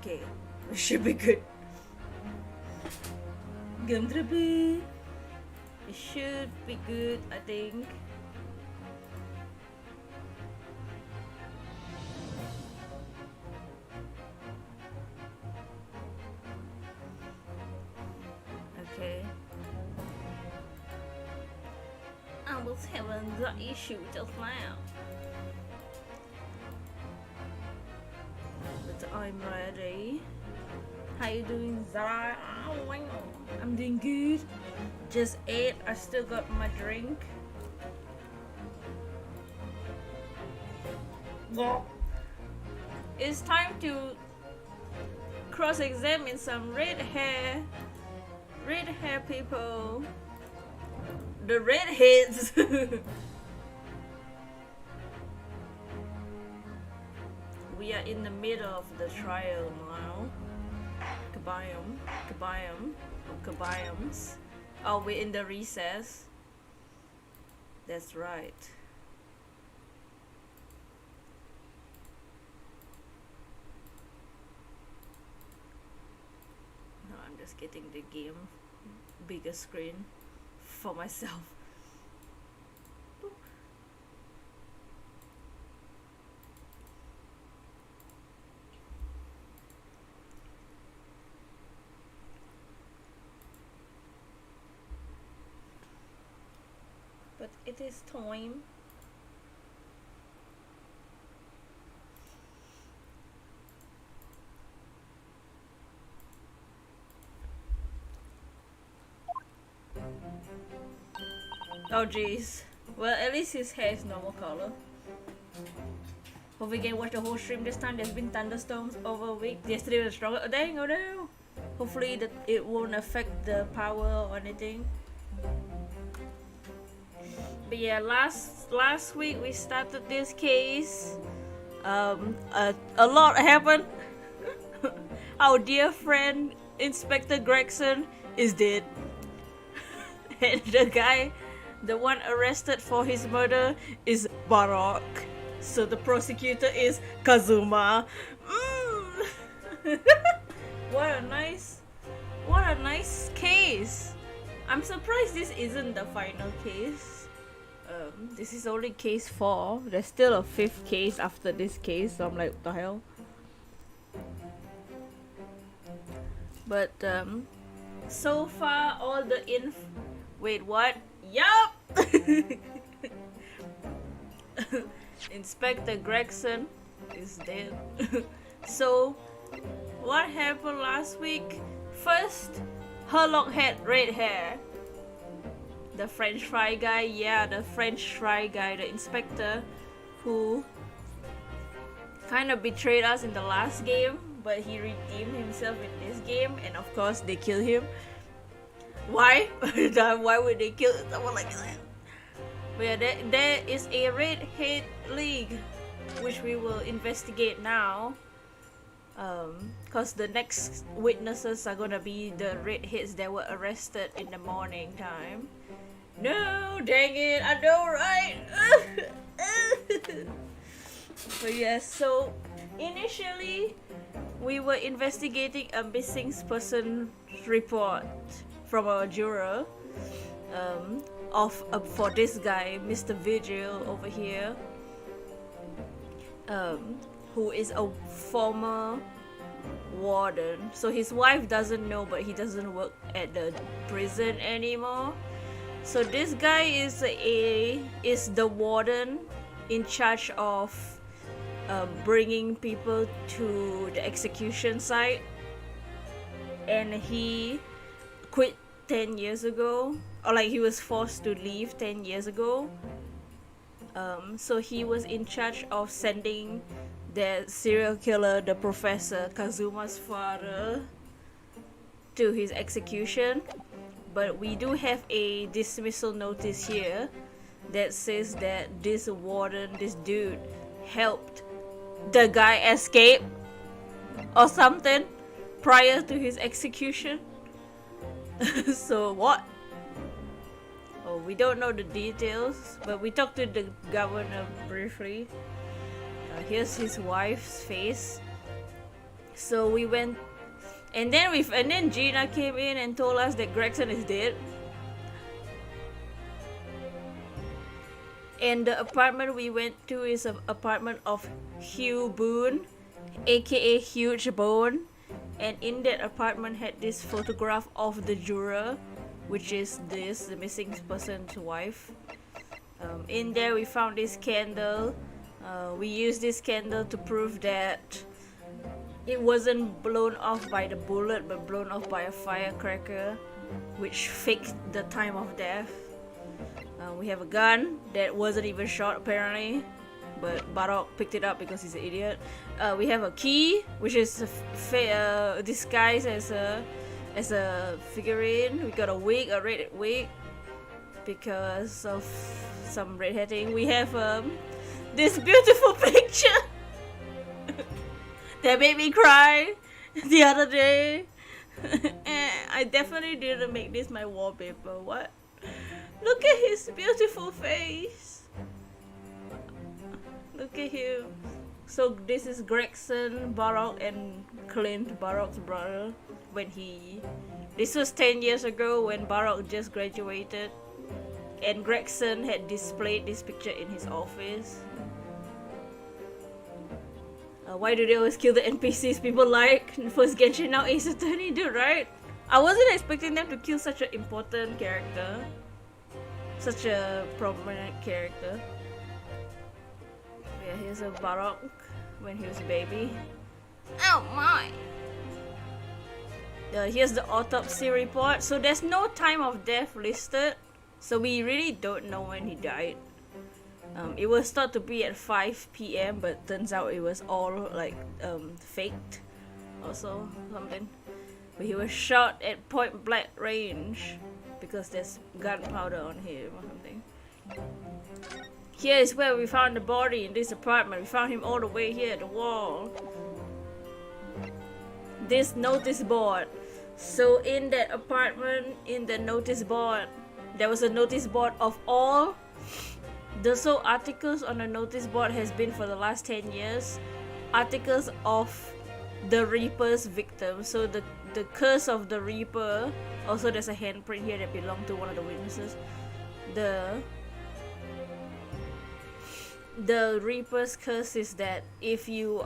Okay, we should be good. It should be good, I think. Okay. I was having the issue just now. But I'm ready. How you doing, Zara? I'm doing good. Just ate. I still got my drink. Well, it's time to cross-examine some red hair people. The redheads. We are in the middle of the trial now. Kabayams. Oh, we're in the recess. That's right. No, I'm just getting the game bigger screen for myself. But it is time. Oh jeez. Well, at least his hair is normal color. Hope we can watch the whole stream this time. There's been thunderstorms over a week. Yesterday was stronger. Oh dang, oh no. Hopefully that it won't affect the power or anything. But yeah, last week we started this case. A lot happened. Our dear friend Inspector Gregson is dead. And the one arrested for his murder is Barak. So the prosecutor is Kazuma. What a nice case. I'm surprised this isn't the final case. This is only case 4. There's still a 5th case after this case, so I'm like, what the hell? But so far all the wait, what? Yup! Inspector Gregson is dead. So what happened last week? First, Herlock had red hair. The French fry guy, yeah, the French fry guy, the inspector who kind of betrayed us in the last game, but he redeemed himself in this game, and of course they kill him. Why? Why would they kill someone like that? But yeah, there is a redhead league, which we will investigate now. Cause the next witnesses are gonna be the redheads that were arrested in the morning time. No, dang it, I know, right? But yes, so initially we were investigating a missing person report from a juror for this guy, Mr. Vigil over here, who is a former warden. So his wife doesn't know, but he doesn't work at the prison anymore. So this guy is the warden in charge of bringing people to the execution site, and he quit 10 years ago, or like he was forced to leave 10 years ago. So he was in charge of sending the serial killer, the professor, Kazuma's father, to his execution. But we do have a dismissal notice here that says that this warden, this dude, helped the guy escape or something prior to his execution. So what? Oh, we don't know the details, but we talked to the governor briefly. Here's his wife's face. So we went, and then Gina came in and told us that Gregson is dead. And the apartment we went to is an apartment of Hugh Boone, aka Huge Bone. And in that apartment had this photograph of the juror, which is the missing person's wife. In there we found this candle. We used this candle to prove that it wasn't blown off by the bullet, but blown off by a firecracker, which faked the time of death. We have a gun that wasn't even shot apparently, but Barok picked it up because he's an idiot. We have a key, which is disguised as a figurine. We got a wig, a red wig, because of some redheading. We have this beautiful picture that made me cry the other day. I definitely didn't make this my wallpaper. What? Look at his beautiful face. Look at him. So this is Gregson, Barok, and Clint, Barok's brother. This was 10 years ago when Barok just graduated, and Gregson had displayed this picture in his office. Why do they always kill the NPCs people like? First Genshin, now Ace Attorney, dude, right? I wasn't expecting them to kill such an important character. Such a prominent character. Yeah, here's a Barok when he was a baby. Oh my! Here's the autopsy report. So there's no time of death listed, so we really don't know when he died. It was thought to be at 5 p.m, but turns out it was all like faked, also something. But he was shot at point blank range because there's gunpowder on him or something. Here is where we found the body in this apartment. We found him all the way here at the wall. This notice board. So in that apartment, in the notice board, there was a notice board of all the articles on the notice board has been for the last 10 years. Articles of the Reaper's victims. So the curse of the Reaper. Also, there's a handprint here that belonged to one of the witnesses. The Reaper's curse is that if you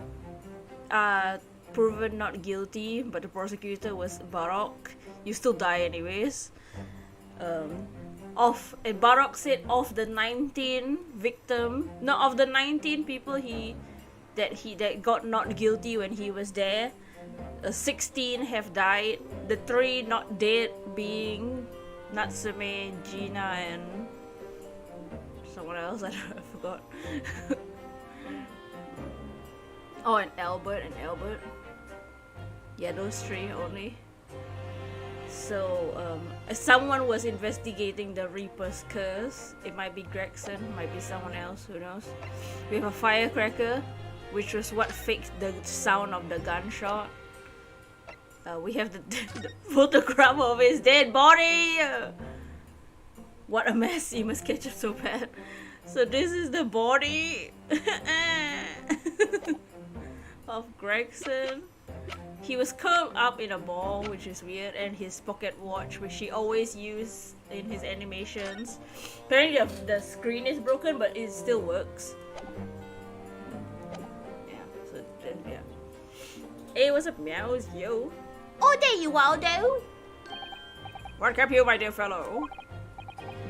are proven not guilty, but the prosecutor was Barok, you still die anyways. Barok said of the 19 people that got not guilty when he was there, 16 have died. The 3 not dead being Natsume, Gina, and someone else. I forgot. Oh, and Albert. Yeah, those 3 only. So, someone was investigating the Reaper's curse. It might be Gregson, might be someone else, who knows. We have a firecracker, which was what faked the sound of the gunshot. We have the photograph of his dead body. What a mess, he must catch up so bad. So this is the body of Gregson. He was curled up in a ball, which is weird, and his pocket watch, which he always used in his animations. Apparently the screen is broken, but it still works. Yeah, so yeah. Hey, what's up, meows, yo? Oh, there you are, though. What kept you, my dear fellow?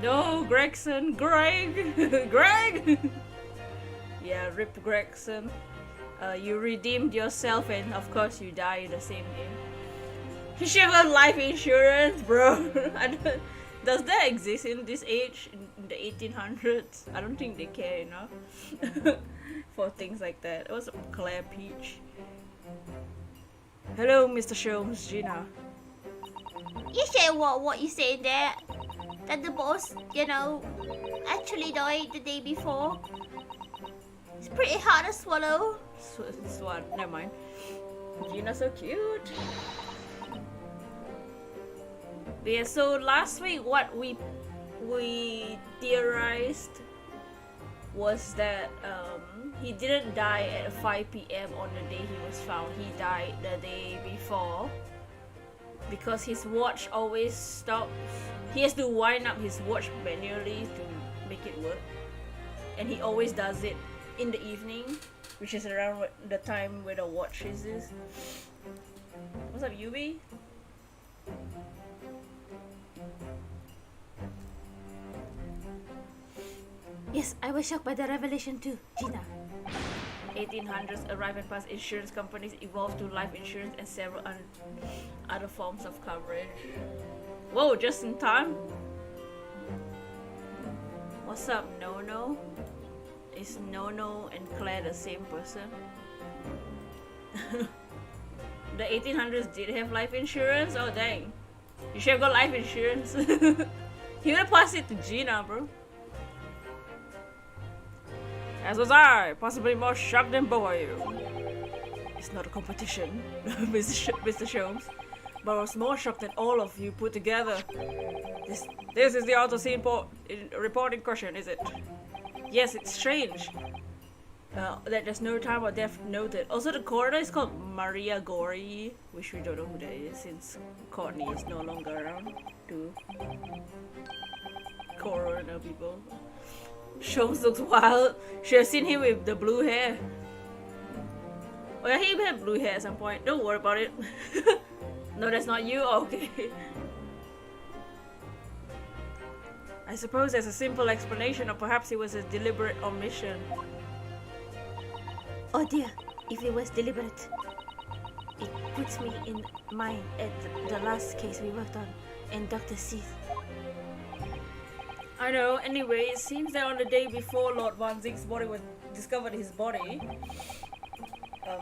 No, Gregson, Greg! Greg! Yeah, rip Gregson. You redeemed yourself and of course you die in the same game. You should have life insurance, bro. Does that exist in this age, in the 1800s? I don't think they care enough for things like that. It was Claire Peach. Hello, Mr. Sholmes, Gina. You say what you saying there? That the boss, actually died the day before? It's pretty hard to swallow. This one, never mind. Gina's so cute. Yeah, so last week what we theorized was that he didn't die at 5 p.m. on the day he was found. He died the day before because his watch always stops. He has to wind up his watch manually to make it work, and he always does it in the evening, which is around the time where the watch is. What's up, Yubi? Yes, I was shocked by the revelation too, Gina. 1800s arrive and past insurance companies evolved to life insurance and several other forms of coverage. Whoa, just in time? What's up, Nono? Is Nono and Claire the same person? The 1800s did have life insurance? Oh dang. You should have got life insurance. You would pass it to Gina, bro. As was I, possibly more shocked than both of you. It's not a competition, Mr. Sholmes, but I was more shocked than all of you put together. This is the auto-scene report in question, is it? Yes, it's strange that there's no time or death noted. Also, the coroner is called Maria Gori, which we don't know who that is since Courtney is no longer around to coroner people. Sholmes looks wild. Should have seen him with the blue hair. Oh yeah, he had blue hair at some point. Don't worry about it. No, that's not you? Oh, okay. I suppose there's a simple explanation, or perhaps it was a deliberate omission. Oh dear, if it was deliberate. It puts me in mind at the last case we worked on, and Dr. Sith. I know. Anyway, it seems that on the day before Lord Von Zieg's body was discovered, his body,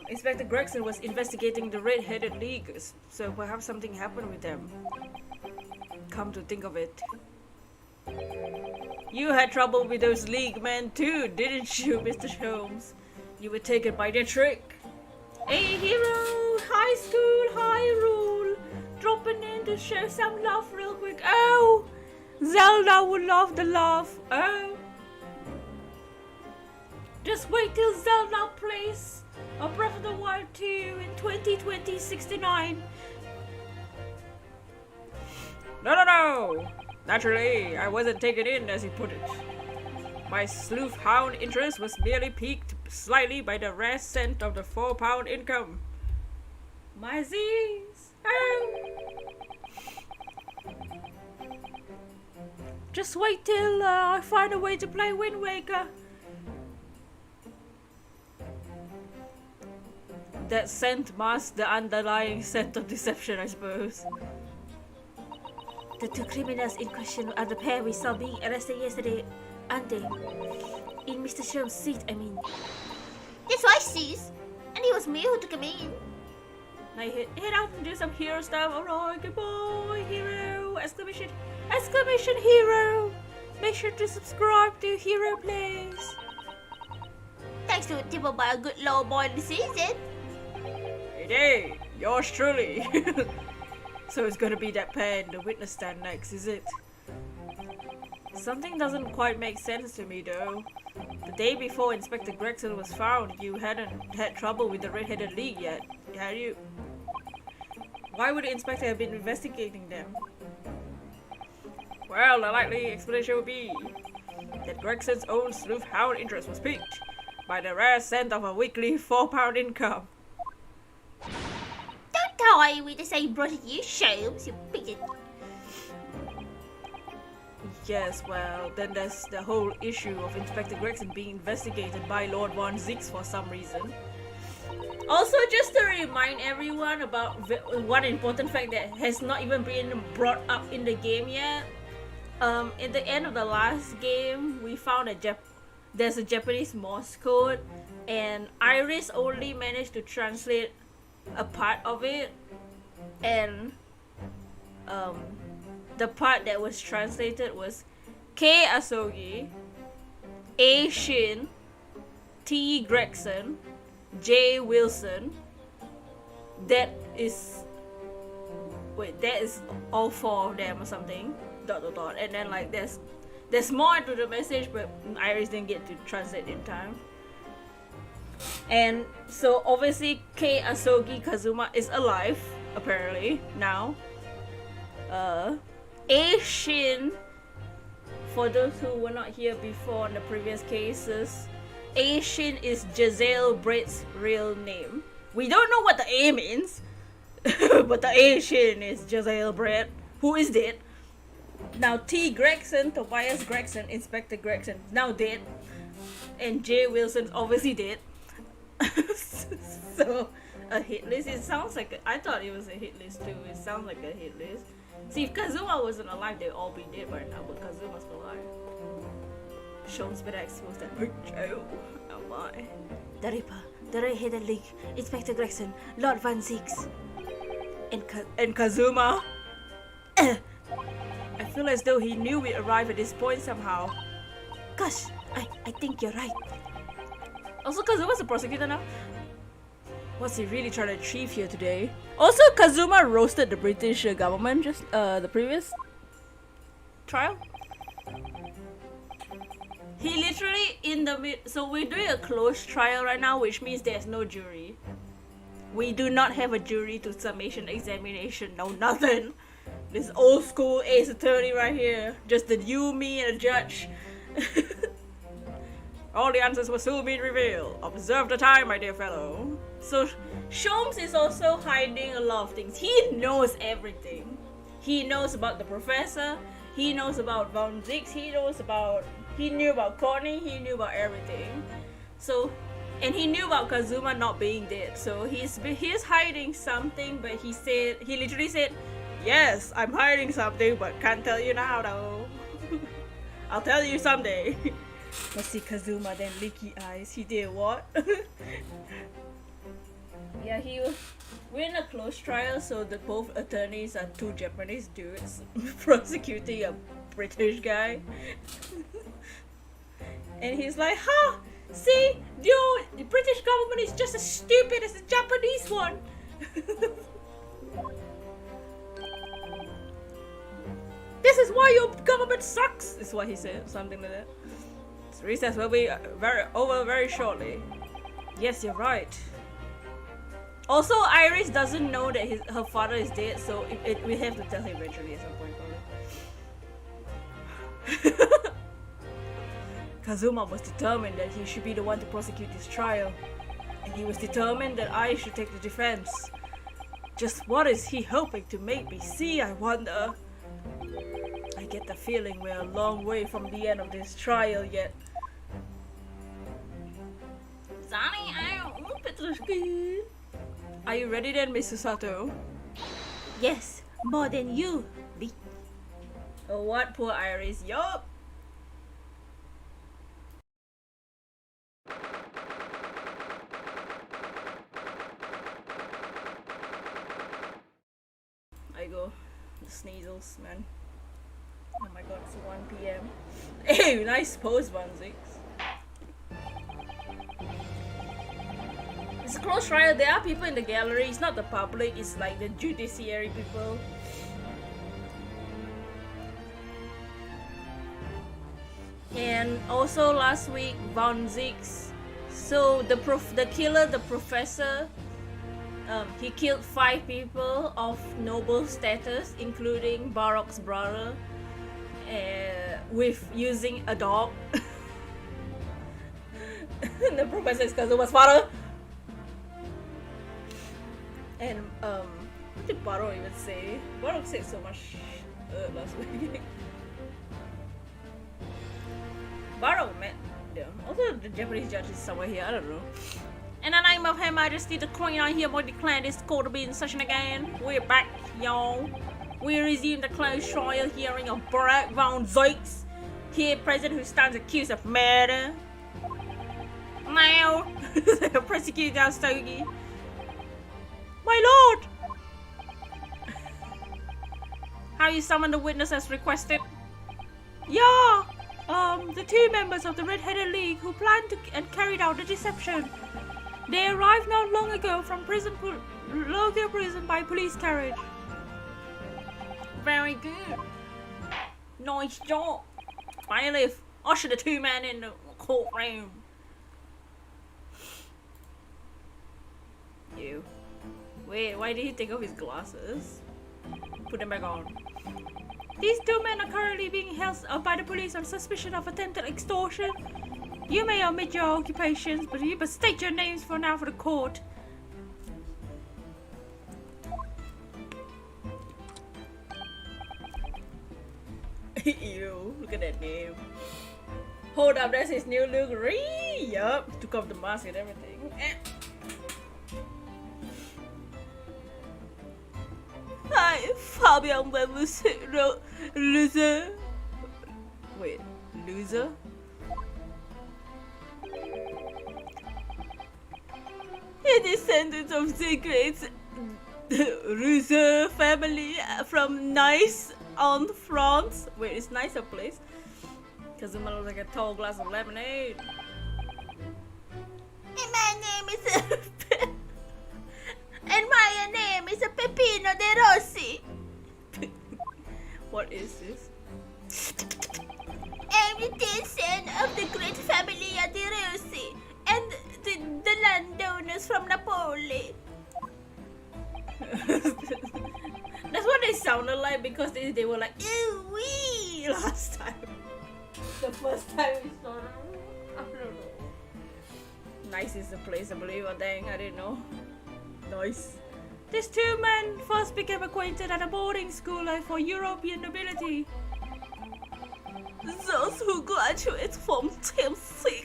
Inspector Gregson was investigating the Red-Headed League, so perhaps something happened with them. Come to think of it. You had trouble with those League men too, didn't you, Mr. Sholmes? You were taken by their trick. Hey hero, high school, high rule. Dropping in to show some love real quick. Oh! Zelda would love the love. Oh. Just wait till Zelda plays a Breath of the Wild 2 in 2020-69. No. Naturally, I wasn't taken in, as he put it. My sleuth hound interest was merely piqued slightly by the rare scent of the £4 income. My Z's. Oh. Just wait till I find a way to play Wind Waker. That scent masks the underlying scent of deception, I suppose. The two criminals in question are the pair we saw being arrested yesterday, aren't they? In Mr. Sholmes' seat, I mean. That's right, sis. And it was me who took him in. Now head out and do some hero stuff. Alright, good boy, hero! Exclamation hero! Make sure to subscribe to Hero Plays. Thanks to a tip by a good low boy this season. Hey, yours truly. So it's gonna be that pair in the witness stand next, is it? Something doesn't quite make sense to me though. The day before Inspector Gregson was found, you hadn't had trouble with the Red-Headed League yet, had you? Why would the inspector have been investigating them? Well, the likely explanation would be that Gregson's own sleuth hound interest was piqued by the rare scent of a weekly £4 income. Don't tie with the same brush as you, Sholmes, you bigot. Yes, well, then there's the whole issue of Inspector Gregson being investigated by Lord Von Zieg's for some reason. Also, just to remind everyone about one important fact that has not even been brought up in the game yet. In the end of the last game, we found there's a Japanese Morse code, and Iris only managed to translate a part of it, and the part that was translated was K Asogi, A Shin, T Gregson, J Wilson. That is all four of them or something. ... And then like there's more to the message, but Iris didn't get to translate in time. And so obviously Kei Asogi Kazuma is alive, apparently, now. Shin, for those who were not here before in the previous cases, Shin is Giselle Britt's real name. We don't know what the A means, but the Shin is Giselle Britt, who is dead. Now T. Gregson, Tobias Gregson, Inspector Gregson, now dead. And J. Wilson's obviously dead. So, a hit list, it sounds like I thought it was a hit list too. It sounds like a hit list. See, if Kazuma wasn't alive, they'd all be dead right now, but Kazuma's alive. Sean's been exposed at jail. Oh my. The Reaper, the Red-Headed League, Inspector Gregson, Lord Van Zeeks, and Kazuma. I feel as though he knew we'd arrive at this point somehow. Gosh, I think you're right. Also, Kazuma's a prosecutor now. What's he really trying to achieve here today? Also, Kazuma roasted the British government just the previous trial. He literally in the so we're doing a closed trial right now, which means there's no jury. We do not have a jury to summation examination. No, nothing. This old school ace attorney right here. Just the you, me, and a judge. All the answers will soon be revealed. Observe the time, my dear fellow. So, Sholmes is also hiding a lot of things. He knows everything. He knows about the professor. He knows about Von Zix. He knew about Courtney. He knew about everything. So, and he knew about Kazuma not being dead. So he's hiding something. But he literally said, "Yes, I'm hiding something, but can't tell you now, though. I'll tell you someday." Let's see, Kazuma, then Leaky Eyes. He did what? Yeah, we're in a closed trial, so both attorneys are two Japanese dudes prosecuting a British guy. And he's like, "Huh, see, the British government is just as stupid as the Japanese one." "This is why your government sucks," is what he said, something like that. Recess will be over very shortly. Yes, you're right. Also, Iris doesn't know that her father is dead, so we have to tell him eventually at some point. Probably. Kazuma was determined that he should be the one to prosecute this trial, and he was determined that I should take the defense. Just what is he hoping to make me see, I wonder? I get the feeling we're a long way from the end of this trial yet. Are you ready then, Miss Susato? Yes, more than you, Lee. Oh, what? Poor Iris. Yup. I go. The sneezels, man. Oh my god, it's 1 p.m. Hey, nice pose, Van Zix. It's a close trial. There are people in the gallery. It's not the public. It's like the judiciary people. And also last week, Von Zix. So the killer, the professor, he killed 5 people of noble status, including Baroque's brother, with using a dog. The professor is Kazuma's father. And what did Baroque even say? Baroque said so much last week. Baroque met them. Also, the Japanese judge is somewhere here. I don't know. In the name of Her Majesty the Queen, I hereby declare this court to be in session again. We're back, y'all. We resume the closed trial hearing of Baroque Von Zix, here present, who stands accused of murder. Now, prosecutor Stogie. My lord! How you summon the witness as requested? Yeah! The 2 members of the Red-Headed League who planned and carried out the deception. They arrived not long ago from local prison by police carriage. Very good. Nice job. Bailiff, usher the 2 men in the courtroom. Ew. Wait, why did he take off his glasses? Put them back on. These two men are currently being held by the police on suspicion of attempted extortion. You may omit your occupations, but you must state your names for now for the court. Ew, look at that name. Hold up, that's his new look. Yup, took off the mask and everything. Hi, Fabian loser. Wait, loser? A descendant of the great loser family from Nice on France. Wait, is Nice a place? Because it looks like a tall glass of lemonade. And my name is Peppino de Rossi. What is this? I'm the descendant of the great family de Rossi and the landowners from Napoli. That's what they sounded like because they were like, ew wee last time. The first time we saw them. I don't know. Nice is the place, I believe. Oh dang, I didn't know. Nice. These two men first became acquainted at a boarding school for European nobility. Those who graduate from Tennessee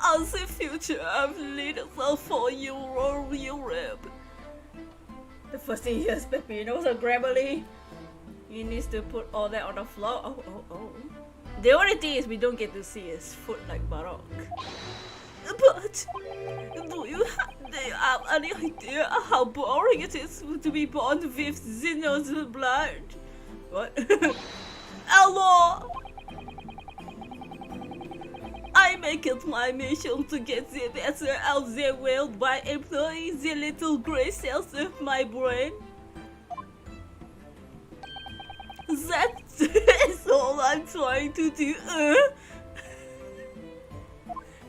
are the future of leaders for Europe. The first thing he hears Peppino so gravelly. He needs to put all that on the floor. Oh. The only thing is we don't get to see his foot like Baroque. But do you have any idea how boring it is to be born with Xeno's blood? What? Hello! I make it my mission to get the better of the world by employing the little grey cells of my brain. That is all I'm trying to do.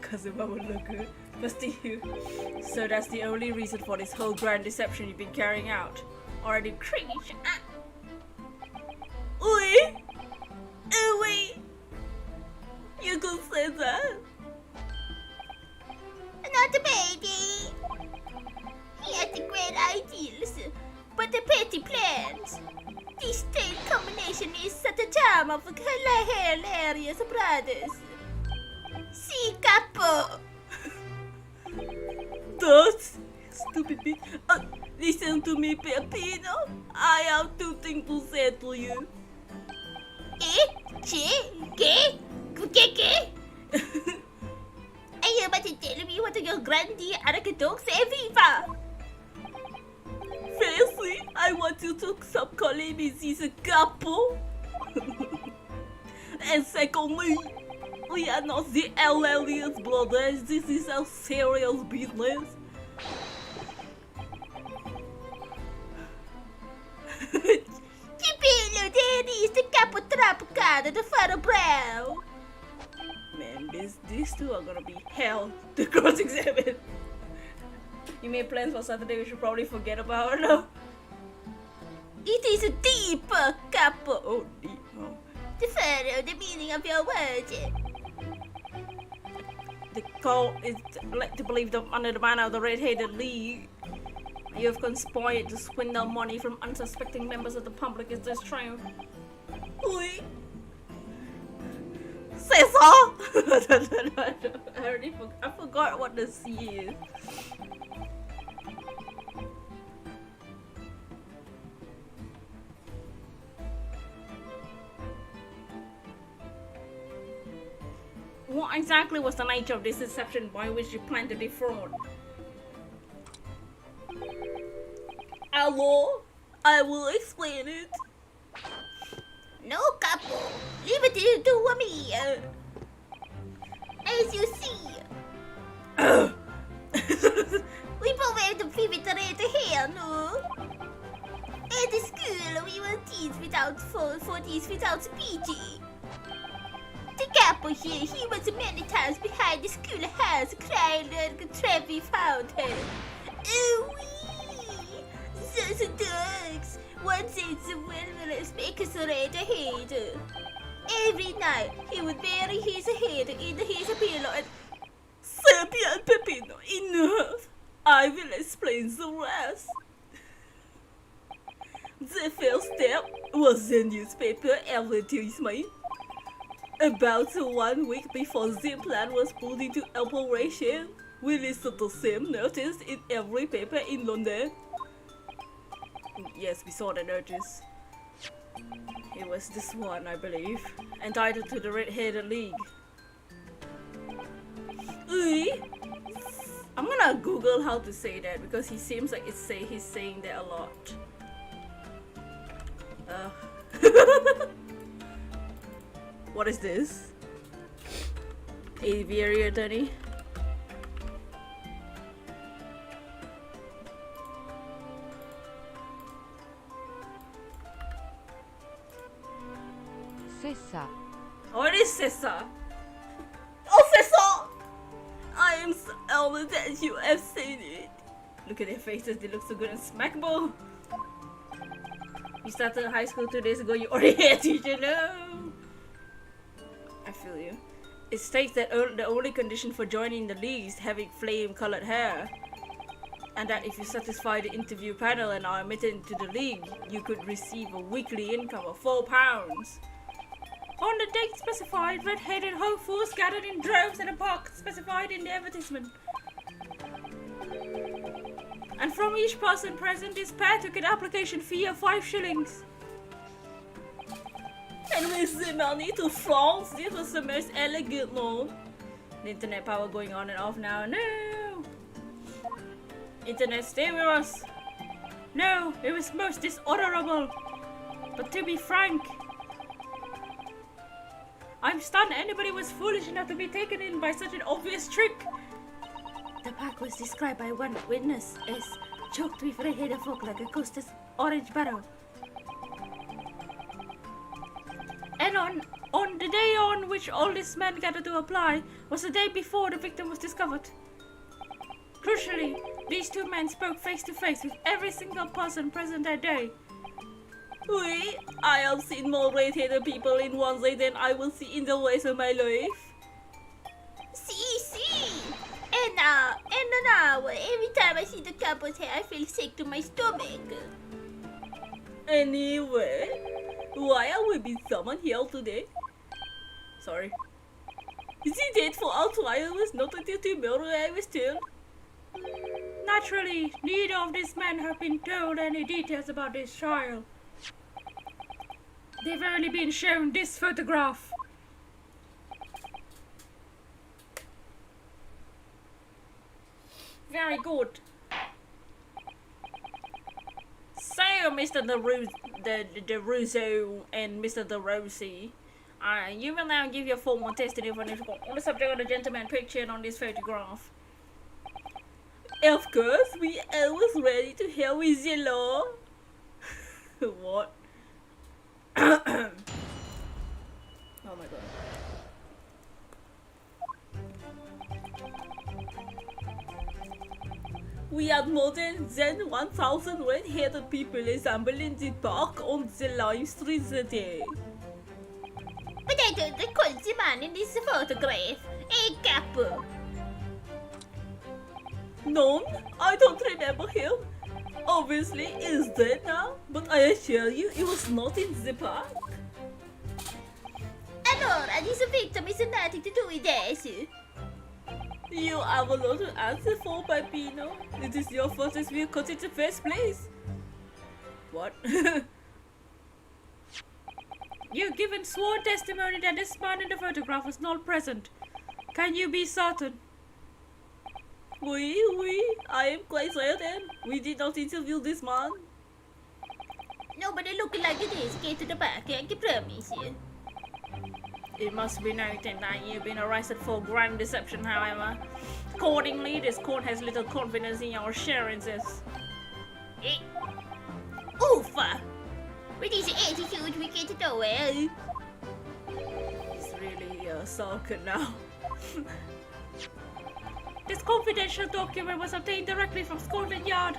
Cause if I would look good, but you. So that's the only reason for this whole grand deception you've been carrying out. Already cringe. Oui. Oui. You can say that. Not the baby. He has the great ideals, but the petty plans. This state combination is at the time of hilarious brothers. Si capo. That's stupid bitch. Listen to me, Peppino. I have two things to say to you. ¿Qué? Are you about to tell me what your grandee Arakadox Viva? Firstly, I want you to stop calling me this capo. And secondly, we are not the Elliot brothers. This is a serious business. Chipillo, there is the capo trapcada, the father brow. Man, these two are gonna be hell to cross-examine. You made plans for Saturday we should probably forget about now. It is a deep capo. Oh, deep. Oh. The further the meaning of your words. The call is led to believe that under the banner of the Red-Headed League, you have conspired to swindle money from unsuspecting members of the public. Is this true? Oui. C'est ça? I forgot what the C is. What exactly was the nature of this deception by which you plan to defraud? Hello? I will explain it. No, capo. Leave it to me. As you see, we both have to pivot right here, no? At the school, we will teach without speaking. The capo here, he was many times behind the schoolhouse crying like a Trevi fountain. Ooh, was ducks. One said the vulgar's make us red head. Every night he would bury his head in his pillow and Serbian Pepino, enough. I will explain the rest. The first step was the newspaper advertisement. About 1 week before the plan was put into operation, we listed the same notice in every paper in London. Yes, we saw the notice. It was this one, I believe, entitled to the Red-Headed League. I'm gonna Google how to say that because he seems like he's saying that a lot. What is this? Aviary attorney? Sessa. What is Sessa? Oh, Sessa! I am so honored that you have seen it. Look at their faces, they look so good and smackable. You started high school 2 days ago, you already had a teacher, no! I feel you. It states that the only condition for joining the league is having flame-colored hair. And that if you satisfy the interview panel and are admitted into the league, you could receive a weekly income of £4. On the date specified, red-headed hopefuls gathered in droves at a park specified in the advertisement. And from each person present, this pair took an application fee of 5 shillings. And with the money to France, this was the most elegant loan. The internet power going on and off now. No! Internet, stay with us. No, it was most dishonorable. But to be frank, I'm stunned anybody was foolish enough to be taken in by such an obvious trick. The park was described by one witness as choked with red-headed folk like a coaster's orange barrel. And on the day on which all these men gathered to apply was the day before the victim was discovered. Crucially, these 2 men spoke face to face with every single person present that day. I have seen more red-headed people in one day than I will see in the rest of my life. See. And now, every time I see the couple's hair, I feel sick to my stomach. Anyway, why are we being summoned here today? Sorry. The date for our trial was not until tomorrow, I was told. Naturally, neither of these men have been told any details about this trial. They've only been shown this photograph. Very good. So, Mr. De Russo and Mr. De Rossi, you will now give your formal testimony on the subject of the gentleman pictured on this photograph. Of course, we are always ready to help with the law. What? Oh my god. We had more than 1,000 red-headed people assembling the park on the lime street today. But I don't recall the man in this photograph. A couple. None? I don't remember him. Obviously, he's dead now, but I assure you, he was not in the park. Allora, this victim is nothing to do with this. You have a lot to answer for, Pepino. It is your fault as we caught in the first place. What? You've given sworn testimony that this man in the photograph was not present. Can you be certain? Oui, I am quite certain. We did not interview this man. Nobody looking like this came to the park, I can promise you. It must be noted that you've been arrested for grand deception, however. Accordingly, this court has little confidence in your assurances. Oofa! With this attitude, we get nowhere. He's really sulking now. This confidential document was obtained directly from Scotland Yard.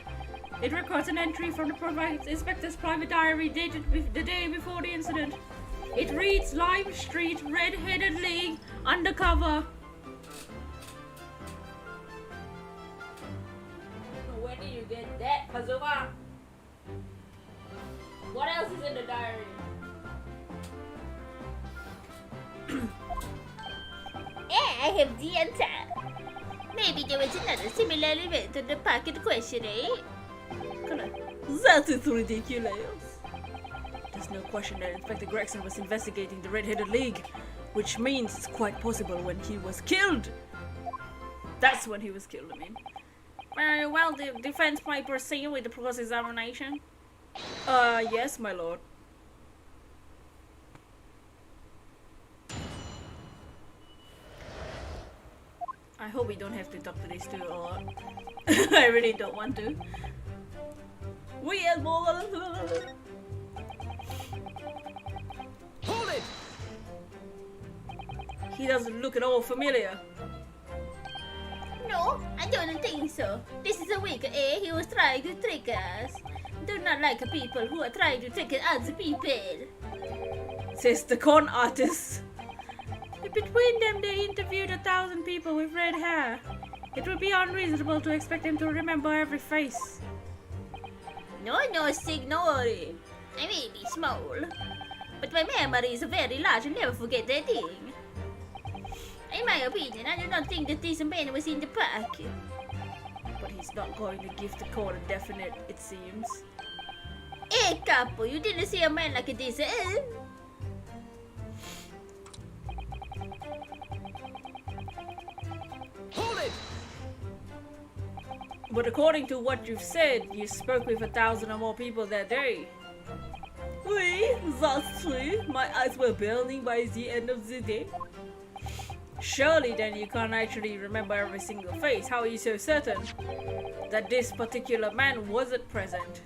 It records an entry from the inspector's private diary dated the day before the incident. It reads Lime Street, Red-Headed League, undercover. Where did you get that, Kazuma? What else is in the diary? I have the answer. Maybe there was another similar event on the packet question, eh? That is ridiculous. There's no question that Inspector Gregson was investigating the Red-Headed League, which means it's quite possible when he was killed. That's when he was killed, I mean. Very well, the defense might proceed with the cross-examination. Yes, my lord. I hope we don't have to talk to these two a lot. I really don't want to. We have more. Hold it! He doesn't look at all familiar. No, I don't think so. This is a wig, eh? He was trying to trick us. Do not like people who are trying to trick other people. Says the con artist. Between them, they interviewed 1,000 people with red hair. It would be unreasonable to expect them to remember every face. No, signore. I may be small, but my memory is very large and never forget a thing. In my opinion, I do not think that this man was in the park. But he's not going to give the court a definite, it seems. Hey, Capo, you didn't see a man like this, eh? Hold it! But according to what you've said, you spoke with 1,000 or more people that day. Oui, that's true. My eyes were burning by the end of the day. Surely then you can't actually remember every single face. How are you so certain that this particular man wasn't present?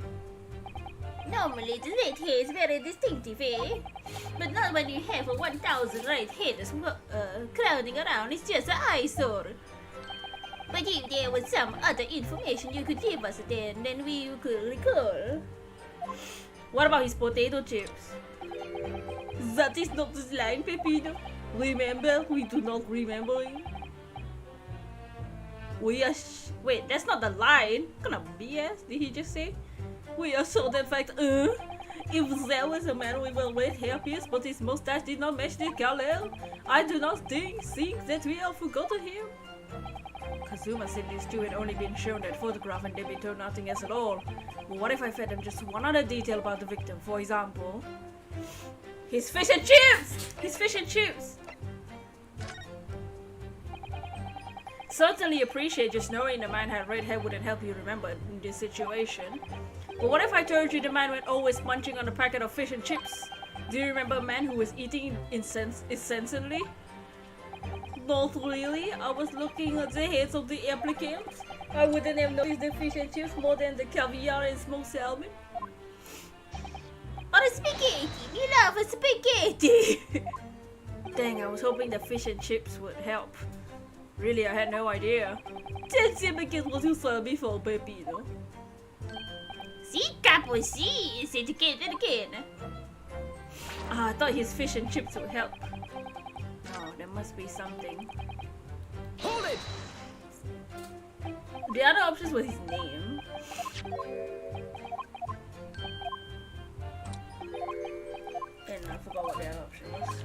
Normally, the red hair is very distinctive, eh? But not when you have 1,000 red hairs crowding around. It's just an eyesore. But if there was some other information you could give us, then we could recall. What about his potato chips? That is not the line, Pepino. Remember, we do not remember it. We are wait, that's not the line. What kind of BS did he just say? We are sure that fact, if there was a man with a red hairpiece but his mustache did not match the color, I do not think that we have forgotten him. Kazuma said these two had only been shown that photograph and they be told nothing else at all. But what if I fed them just one other detail about the victim? For example, his fish and chips! His fish and chips! Certainly appreciate just knowing the man had red hair wouldn't help you remember in this situation. But what if I told you the man went always munching on a packet of fish and chips? Do you remember a man who was eating incessantly? Not really. I was looking at the heads of the applicants. I wouldn't have noticed the fish and chips more than the caviar and smoked salmon. Or spaghetti. We love a spaghetti. Dang, I was hoping the fish and chips would help. Really, I had no idea. That's because what you saw before, Pepino. Si, Capo, si. Say it again and again. I thought his fish and chips would help. Oh, there must be something. Hold it! The other options was his name. And I forgot what the other option was.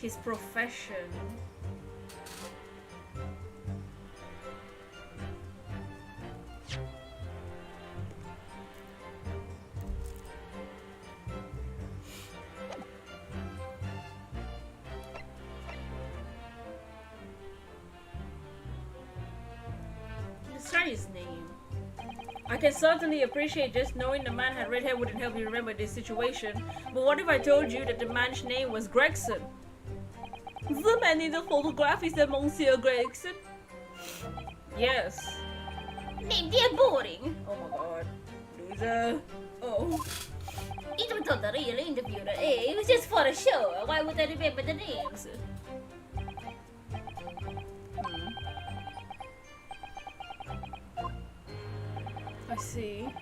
His profession. Let's try his name. I can certainly appreciate just knowing the man had red hair wouldn't help you remember this situation. But what if I told you that the man's name was Gregson? The man in the photograph is the Monsieur Gregson? Yes. Name, they're boring. Oh my god. Loser. Oh. It was not a real interviewer, eh? It was just for a show. Why would I remember the names? I see.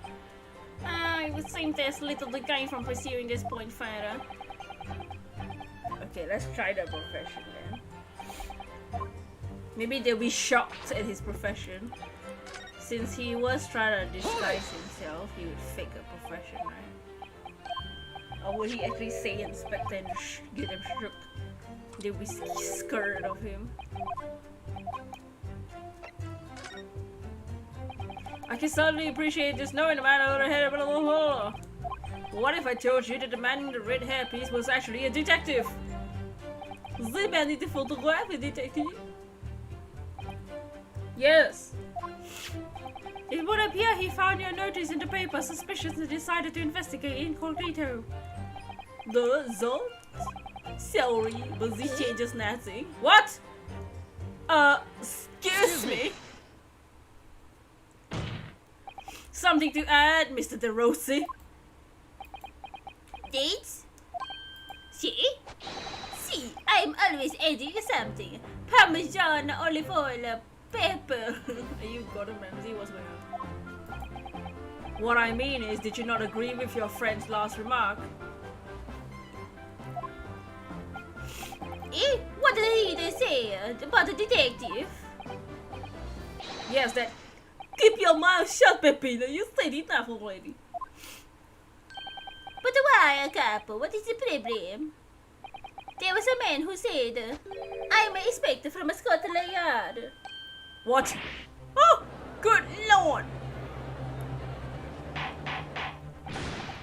It would seem there's little to gain from pursuing this point further. Okay, let's try the profession then. Maybe they'll be shocked at his profession. Since he was trying to disguise himself, he would fake a profession, right? Or would he actually say inspector and get them shook? They'll be scared of him. I can certainly appreciate this knowing the man over ahead of blah, blah, blah. What if I told you that the man in the red hairpiece was actually a detective? The man in the photograph a detective? Yes. It would appear he found your notice in the paper suspicious and decided to investigate incognito. The result? Sorry, but this changes nothing. What? Excuse me? Something to add, Mr. DeRossi? Dates? See? See, I'm always adding something. Parmesan, olive oil, pepper. You got him, Ramsey. What's going on? What I mean is, did you not agree with your friend's last remark? What did he say about the detective? Yes, that. Keep your mouth shut, Pepino. You said enough already. But why, Capo? What is the problem? There was a man who said, I'm an inspector from Scotland Yard. What? Oh, good lord!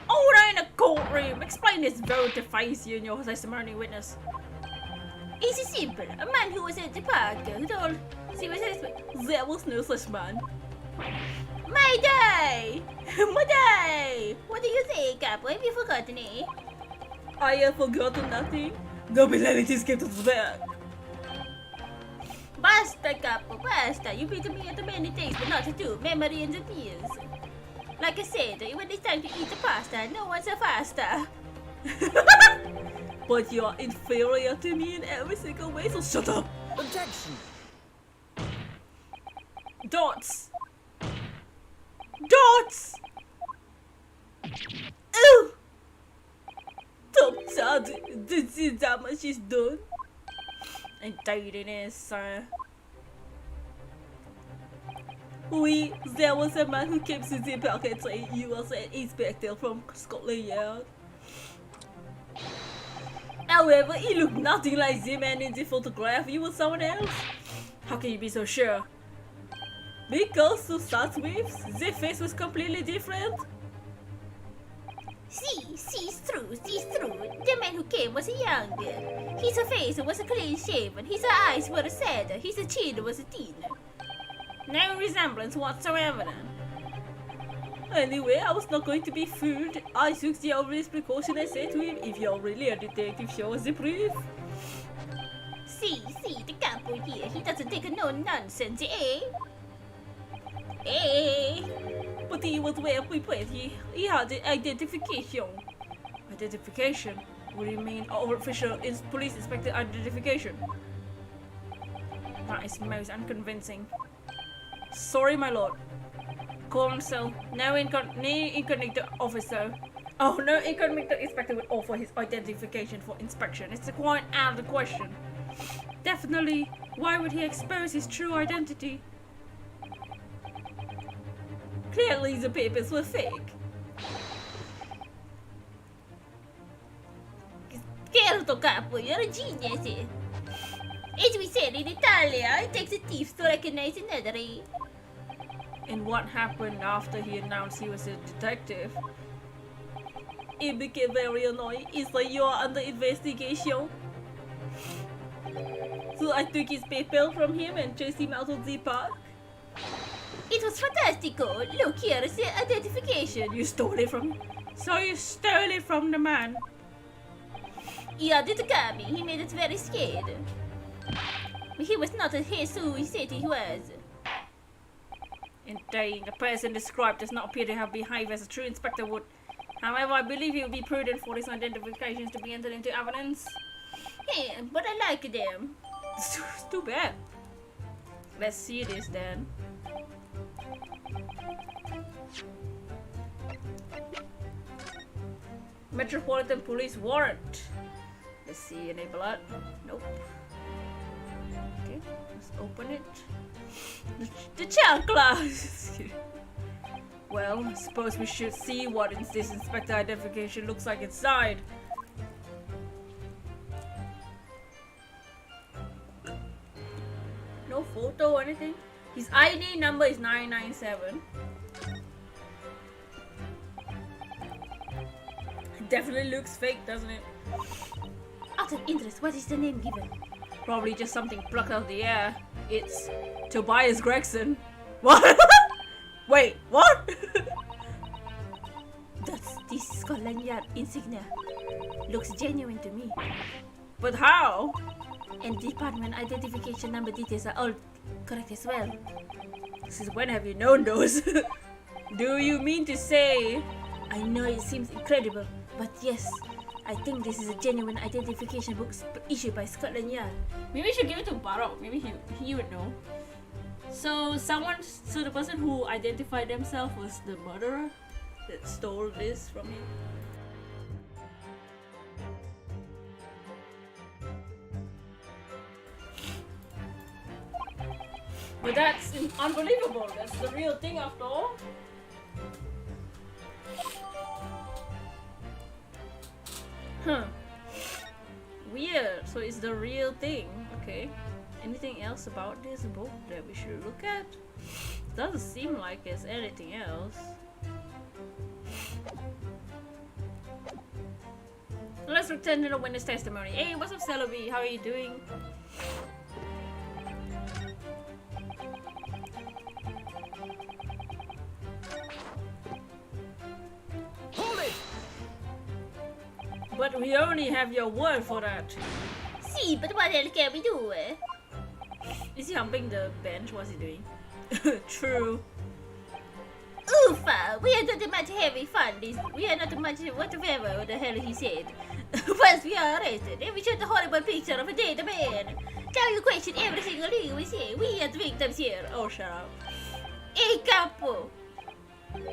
Oh, we're in a courtroom. Explain this vote to face you and your testimony witness. It's simple. A man who was at the park who told she was an inspector. There was no such man. My day! My day! What do you say, Capo? Have you forgotten it? I have forgotten nothing. Nobody let it escape us back. Basta, Capo, basta. You've been to me at many things, but not to do. Memory and the pills. Like I said, when it's time to eat the pasta, no one's a faster. But you're inferior to me in every single way, so shut up. Objection! Dots! Dots! Ew! Top sad. This is how much is done. I'm tired in it, sir. Oui, there was a man who came to the park and said you was an inspector from Scotland Yard. However, he looked nothing like the man in the photograph. You were someone else. How can you be so sure? Because to start with, the face was completely different. See, it's true. The man who came was younger. His face was clean shaven, his eyes were sad, his chin was thin. No resemblance whatsoever then. Anyway, I was not going to be fooled. I took the obvious precaution and said to him, if you're really a detective, show us the proof. See, the Capo here, he doesn't take no nonsense, eh? Eh? But he was well prepared. He had the identification. Identification? What do you mean? Official police inspector identification? That is most unconvincing. Sorry, my lord. Counsel, no incognito officer. Oh, no incognito inspector would offer his identification for inspection. It's quite out of the question. Definitely. Why would he expose his true identity? Clearly the papers were fake. Certo, Capo, you're a genius, eh? As we said in Italia, it takes a thief to recognize another, eh? And what happened after he announced he was a detective? It became very annoying. It's like you are under investigation. So I took his paper from him and chased him out of the park. It was fantastico. Look, here is the identification. You stole it from him? So you stole it from the man? Yeah, did come. He made us very scared. But he was not as who he said he was. Indeed, the person described does not appear to have behaved as a true inspector would. However, I believe it would be prudent for his identifications to be entered into evidence. Hey, but I like them. It's too bad. Let's see this then. Metropolitan Police warrant. Let's see, enable that. Nope. Okay, let's open it. The child class! Well, I suppose we should see what this inspector identification looks like inside. No photo or anything. His ID number is 997. Definitely looks fake, doesn't it? Out of interest, what is the name given? Probably just something plucked out of the air. It's Tobias Gregson. What? Wait, what? That's this Scotland Yard insignia. Looks genuine to me. But how? And department identification number details are all correct as well. Since when have you known those? Do you mean to say? I know it seems incredible, but yes, I think this is a genuine identification book issued by Scotland Yard. Maybe we should give it to Barok. Maybe he would know. So the person who identified themselves was the murderer that stole this from him. But that's unbelievable. That's the real thing after all. Huh. Weird. So it's the real thing. Okay. Anything else about this book that we should look at? Doesn't seem like it's anything else. Let's return to the witness testimony. Hey, what's up, Celebi? How are you doing? Hold it! But we only have your word for that. See, but what else can we do? Is he humping the bench? What's he doing? True. Oofa! We are not much having fun. We are not much whatever the hell he said. Once we are arrested, then we shoot a horrible picture of a dead man. Now you question every single thing we say. We are the victims here. Oh, shut up. Hey, capo!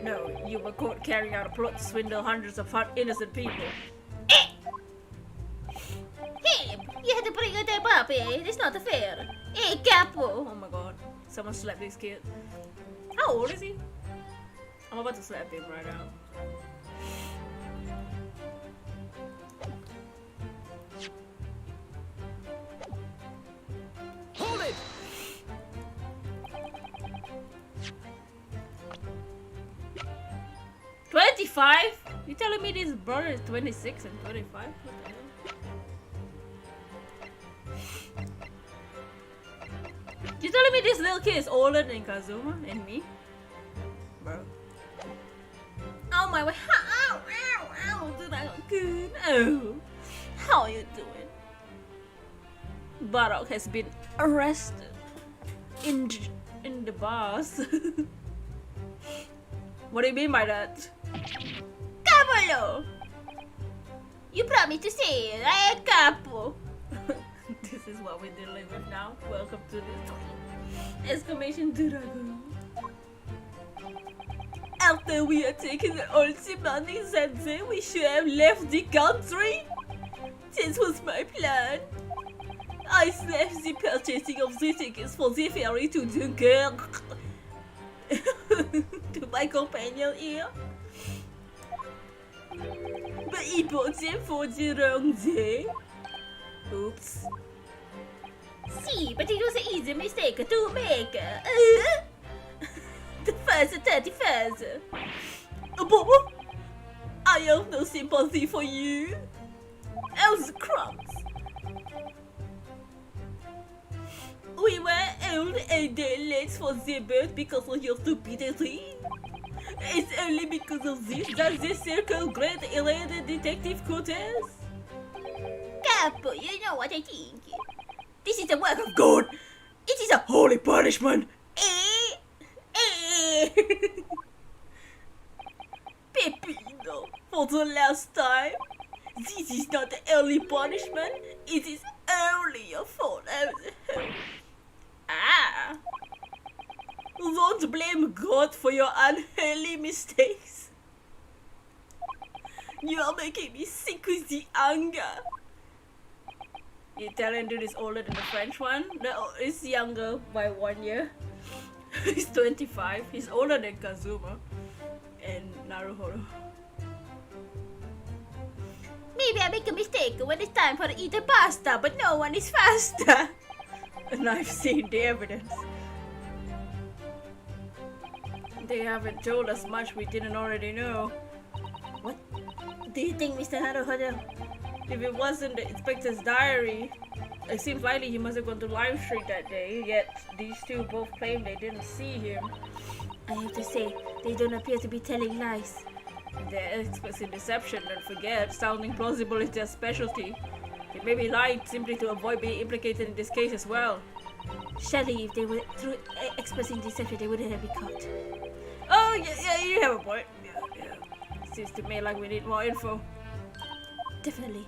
No, you were caught carrying out a plot to swindle hundreds of innocent people. Hey! You had to bring a type up, eh? That's not fair. Hey, capo! Oh my god. Someone slapped this kid. How old is he? I'm about to slap him right now. Hold it! $25? You telling me this brother is 26 and 25? What the hell? You telling me this little kid is older than Kazuma and me? Bro. Oh my god. Ow, ow, ow. Did I look good? Oh. How are you doing? Barok has been arrested in the bars. What do you mean by that? Cavolo! You promised to say it, eh, capo? This is what we're dealing with now. Welcome to the exclamation dragon. After we had taken all the money Sensei, we should have left the country. This was my plan. I left the purchasing of the tickets for the ferry to Dunkirk. To my companion here. But he bought them for the wrong day. Oops. See, but it was an easy mistake to make. The first 31st. But I have no sympathy for you. Else crumbs. We were only a day late for the boat because of your stupidity. It's only because of this that the circle great elated detective quarters. Capo, you know what I think. This is a work of God, it is a holy punishment. Pepino, for the last time. This is not the early punishment. It is only your fault. Ah. Don't blame God for your unholy mistakes. You are making me sick with the anger. The Italian dude is older than the French one. He's younger by 1 year. He's 25. He's older than Kazuma and Naruhodo. Maybe I make a mistake when it's time for eating pasta, but no one is faster. And I've seen the evidence. They haven't told us much we didn't already know. What do you think, Mr. Naruhodo? If it wasn't the inspector's diary, it seems likely he must have gone to Lime Street that day, yet these two both claim they didn't see him. I have to say, they don't appear to be telling lies. If they're experts in deception, then forget. Sounding plausible is their specialty. They may be lying simply to avoid being implicated in this case as well. Surely if they were through experts in deception, they wouldn't have been caught. Oh, yeah, you have a point. Yeah. Seems to me like we need more info. Definitely.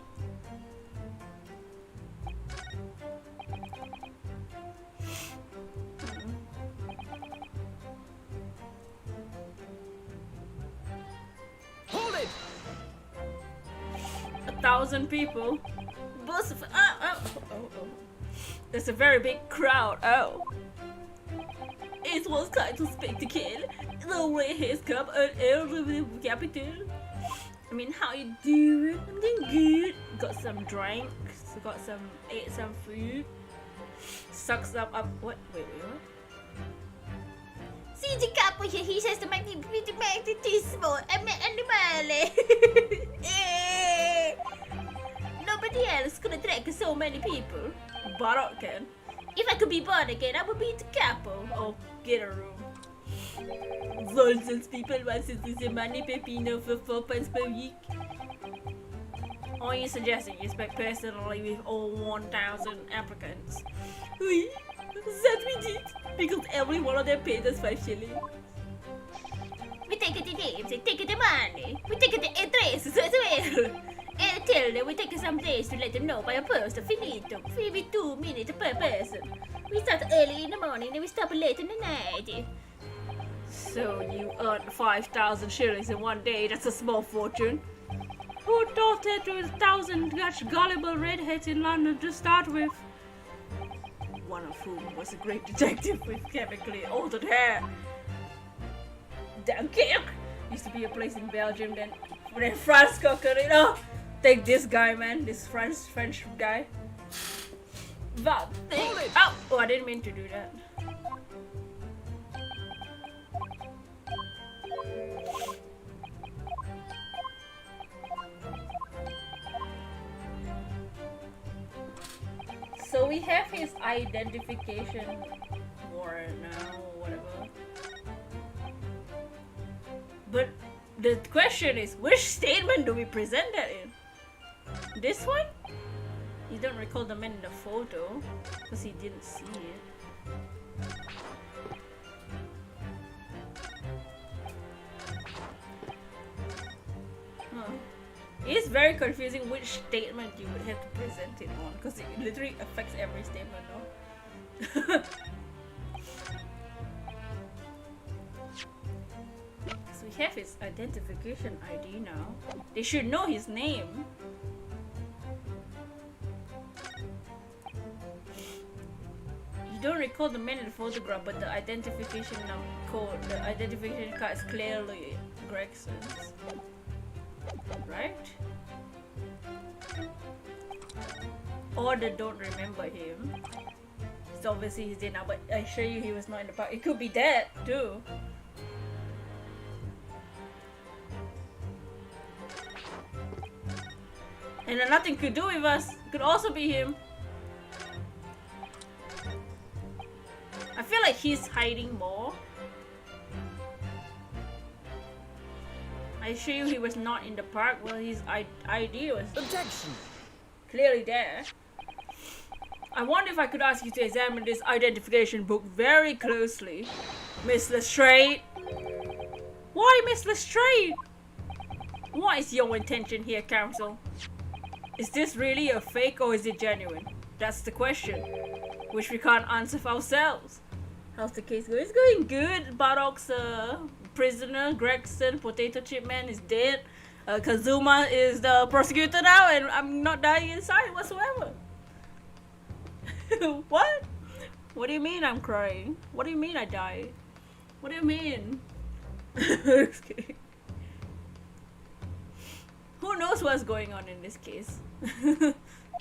Hold it! 1,000 people. There's a very big crowd. Oh. It was kind of spectacle. The way he's come on the capital. I mean, how you doing? I'm doing good. Got some drinks. Ate some food. Sucks up. What? Wait, what? See the capo here, he says the magnetismo animale. Nobody else could attract so many people. Barok can. If I could be born again, I would be the capo. Oh, get a room. Nonsense people want to lose money pepino for 4 pounds per week. Are you suggesting you speak personally with all 1,000 applicants? Oui, that we did. Because every one of them paid us 5 shillings. We take the names and take the money. We take the addresses as well. And tell them we take some days to let them know by a post finito. Maybe 2 minutes per person. We start early in the morning and we stop late in the night. So you earned 5,000 shillings in 1 day. That's a small fortune. Who thought that there was 1,000 such gullible redheads in London to start with? One of whom was a great detective with chemically altered hair. Dunkirk used to be a place in Belgium. Then France conquered it. Oh, take this guy, man. This French guy. That thing. Oh, I didn't mean to do that. So we have his identification warrant now, or whatever. But the question is, which statement do we present that in? This one? You don't recall the man in the photo, because he didn't see it. Huh. It's very confusing which statement you would have to present it on, because it literally affects every statement, no? So we have his identification ID now. They should know his name. You don't recall the man in the photograph, but the identification code, the identification card is clearly Gregson's. Right? Or they don't remember him. So obviously he's dead now, but I assure you he was not in the park. It could be that too. And then nothing could do with us. Could also be him. I feel like he's hiding more. I assure you he was not in the park. Well, his ID was Objection! clearly there. I wonder if I could ask you to examine this identification book very closely. Miss Lestrade. Why Miss Lestrade? What is your intention here, Counsel? Is this really a fake or is it genuine? That's the question, which we can't answer for ourselves. How's the case going? It's going good. Bardock's prisoner, Gregson, Potato Chip Man, is dead. Kazuma is the prosecutor now, and I'm not dying inside whatsoever. What? What do you mean I'm crying? What do you mean I die? What do you mean? Who knows what's going on in this case?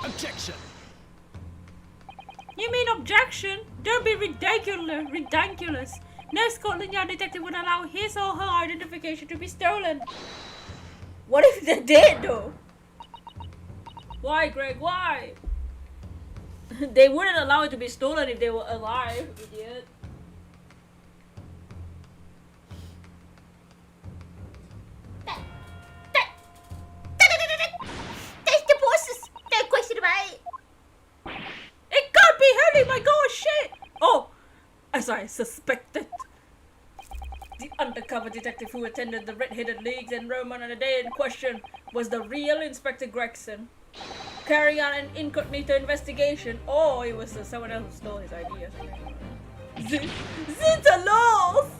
Objection! You mean objection? Don't be ridiculous. No Scotland Yard detective would allow his or her identification to be stolen. What if they did though? Why, Greg? Why? They wouldn't allow it to be stolen if they were alive, idiot. That's the bosses. No question about it. It can't be Haley, my god, shit! Oh, as I suspected. The undercover detective who attended the Red-Headed Leagues in Roman on the day in question was the real Inspector Gregson. Carrying out an incognito investigation. Oh, it was someone else who stole his ideas. Zita lost!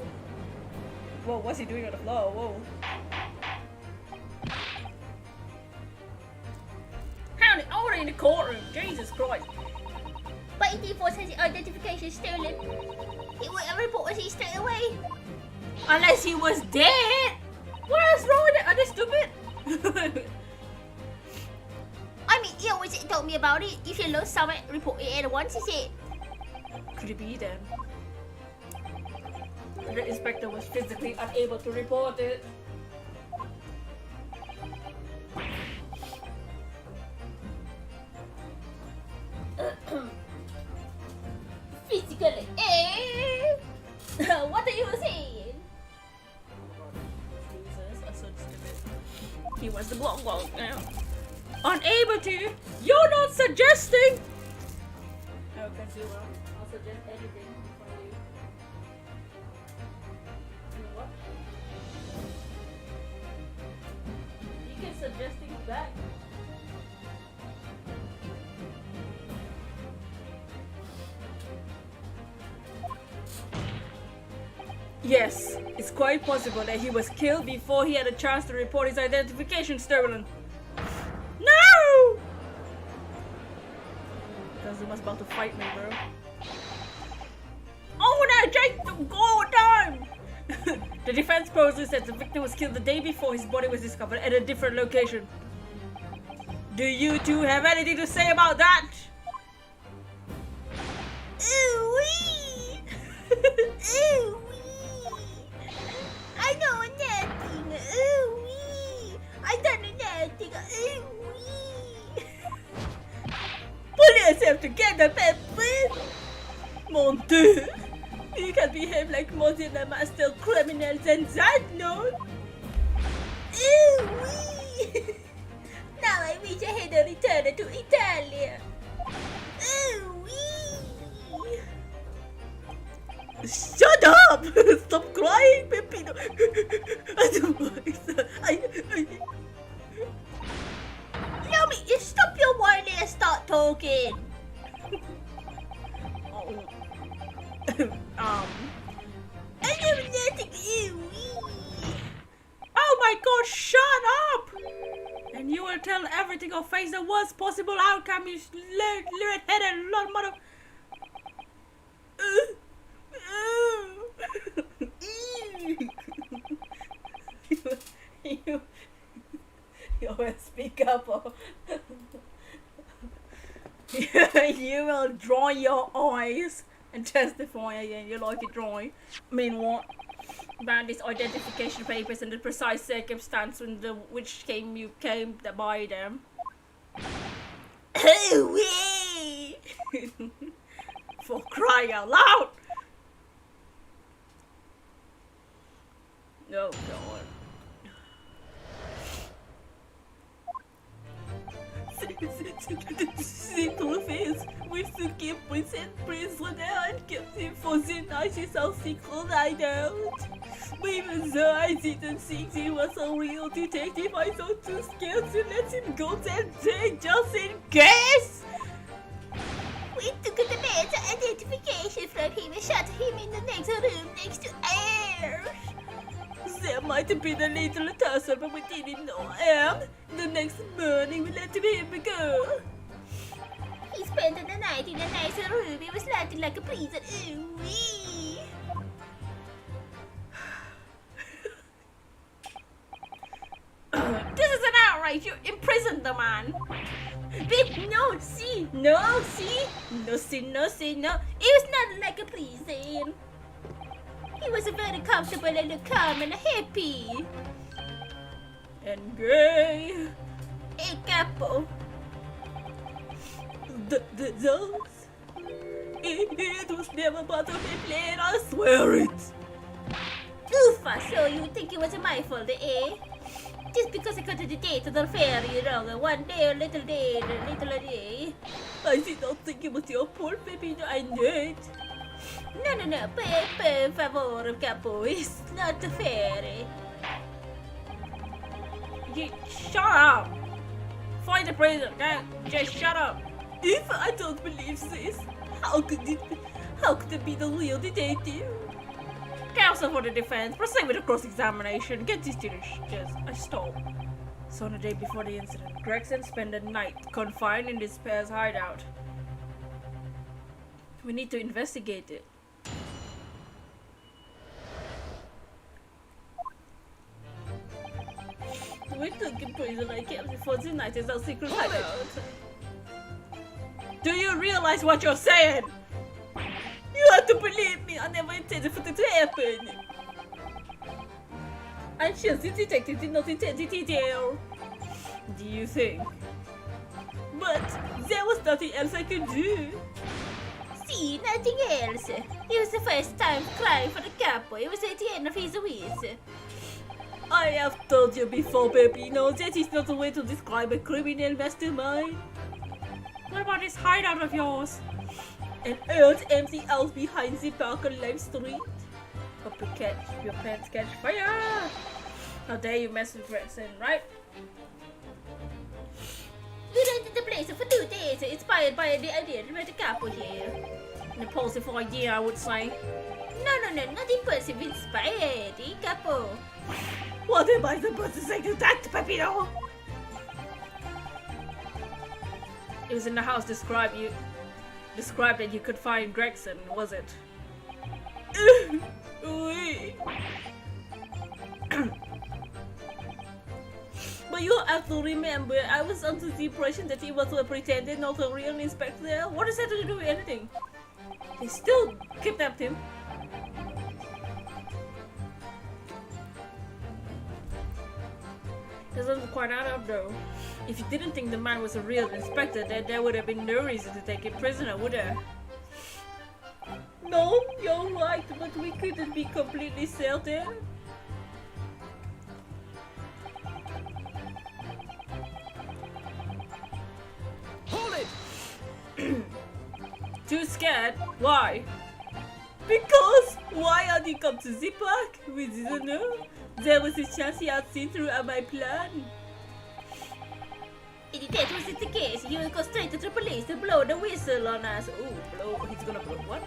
Whoa, what's he doing on the floor? Whoa. Howdy, order in the courtroom. Jesus Christ. But if the force has his identification stolen, he wouldn't report us straight away. Unless he was dead! What is wrong with it? Are they stupid? I mean, you always told me about it. If you lose someone, report it at once, is it? Could it be then? The inspector was physically unable to report it. Physically, what are you saying? Jesus, I'm so stupid. He wants the block now. Unable to? You're not suggesting! Oh, Kazuma, I'll suggest anything for you. You know what? You can suggest things back. Yes, it's quite possible that he was killed before he had a chance to report his identification stolen. No! Kazuma's about to fight me, bro. Oh, that Jake, go down! The defense poses that the victim was killed the day before his body was discovered at a different location. Do you two have anything to say about that? Ooh-wee! Ooh-wee! I know nothing! Ooh-wee! I don't know nothing! Ooh-wee! Pull yourself together, Pepper! Mon Dieu! You can behave like most of the master criminals and that, no? Ooh-wee! Now I wish I had a return to Italia! Ooh-wee! Shut up! Stop crying, Pepino! Yummy, you stop your whining and start talking! I know nothing! Ooh-wee! Oh my god, shut up! And you will tell everything or face the worst possible outcome, you red-headed mother... you will speak up or you will draw your eyes and testify again. You like to draw. I mean what? About these identification papers and the precise circumstance in which you came to buy them. Ooh-wee! For crying out loud! Oh god. C'est trop fils, we should keep present prisoner and keep him for the night is our secret hideout. But even though I didn't think he was a real detective, I thought too scared to let him go that day just in case! We took the man's identification from him and shot him in tried to build a little tussle, but we didn't know. And the next morning we let him go. He spent the night in a nice room. It was nothing like a prison. Ooh-wee. This is an outrage! You imprisoned the man! Babe, no, see. No, see. No, see, no, see, no. It was nothing like a prison. He was very comfortable and calm and happy. And gay. Hey, Capo. Those? It was never part of my plan, I swear it! Uffa, so you think it was my fault, eh? Just because I got to the date of the fairy wrong, one day, a little day, a little a day. I did not think it was your fault, baby. I knew it. No, per favor, Capo, it's not the fairy. Shut up! Find the prison, okay? Just shut up! If I don't believe this, how could it be the real detective? Counsel for the defense, proceed with the cross-examination. Get this to the stop. So on the day before the incident, Gregson spent the night confined in this pair's hideout. We need to investigate it. We took in prison I kept before tonight is our secret hideout. Do you realize what you're saying? You have to believe me, I never intended for it to happen. I'm sure the detective did not intend it either. Do you think? But there was nothing else I could do. See, nothing else. It was the first time crying for the Capo. It was at the end of his wish. I have told you before, Peppino, that is not the way to describe a criminal mastermind. What about this hideout of yours? An old empty house behind the park on Lime Street. Hope your pants catch fire! How dare you mess with Gregson, right? We rented the place for 2 days, inspired by the idea to the Capo here. An impulsive idea, I would say. No, not impulsive, inspired, Capo. What am I supposed to say to that, Peppino? It was in the house described that you could find Gregson, was it? Oui. But you have to remember, I was under the impression that he was a pretender, not a real inspector. What does that have to do with anything? They still kidnapped him. This doesn't quite add up though. If you didn't think the man was a real inspector, then there would have been no reason to take him prisoner, would there? No, you're right, but we couldn't be completely certain. Hold it! Too scared? Why? Because why had he come to the park? We didn't know. There was a chance he had seen through my plan. If that wasn't the case, he would go straight to the police to blow the whistle on us. Ooh, blow. He's gonna blow what?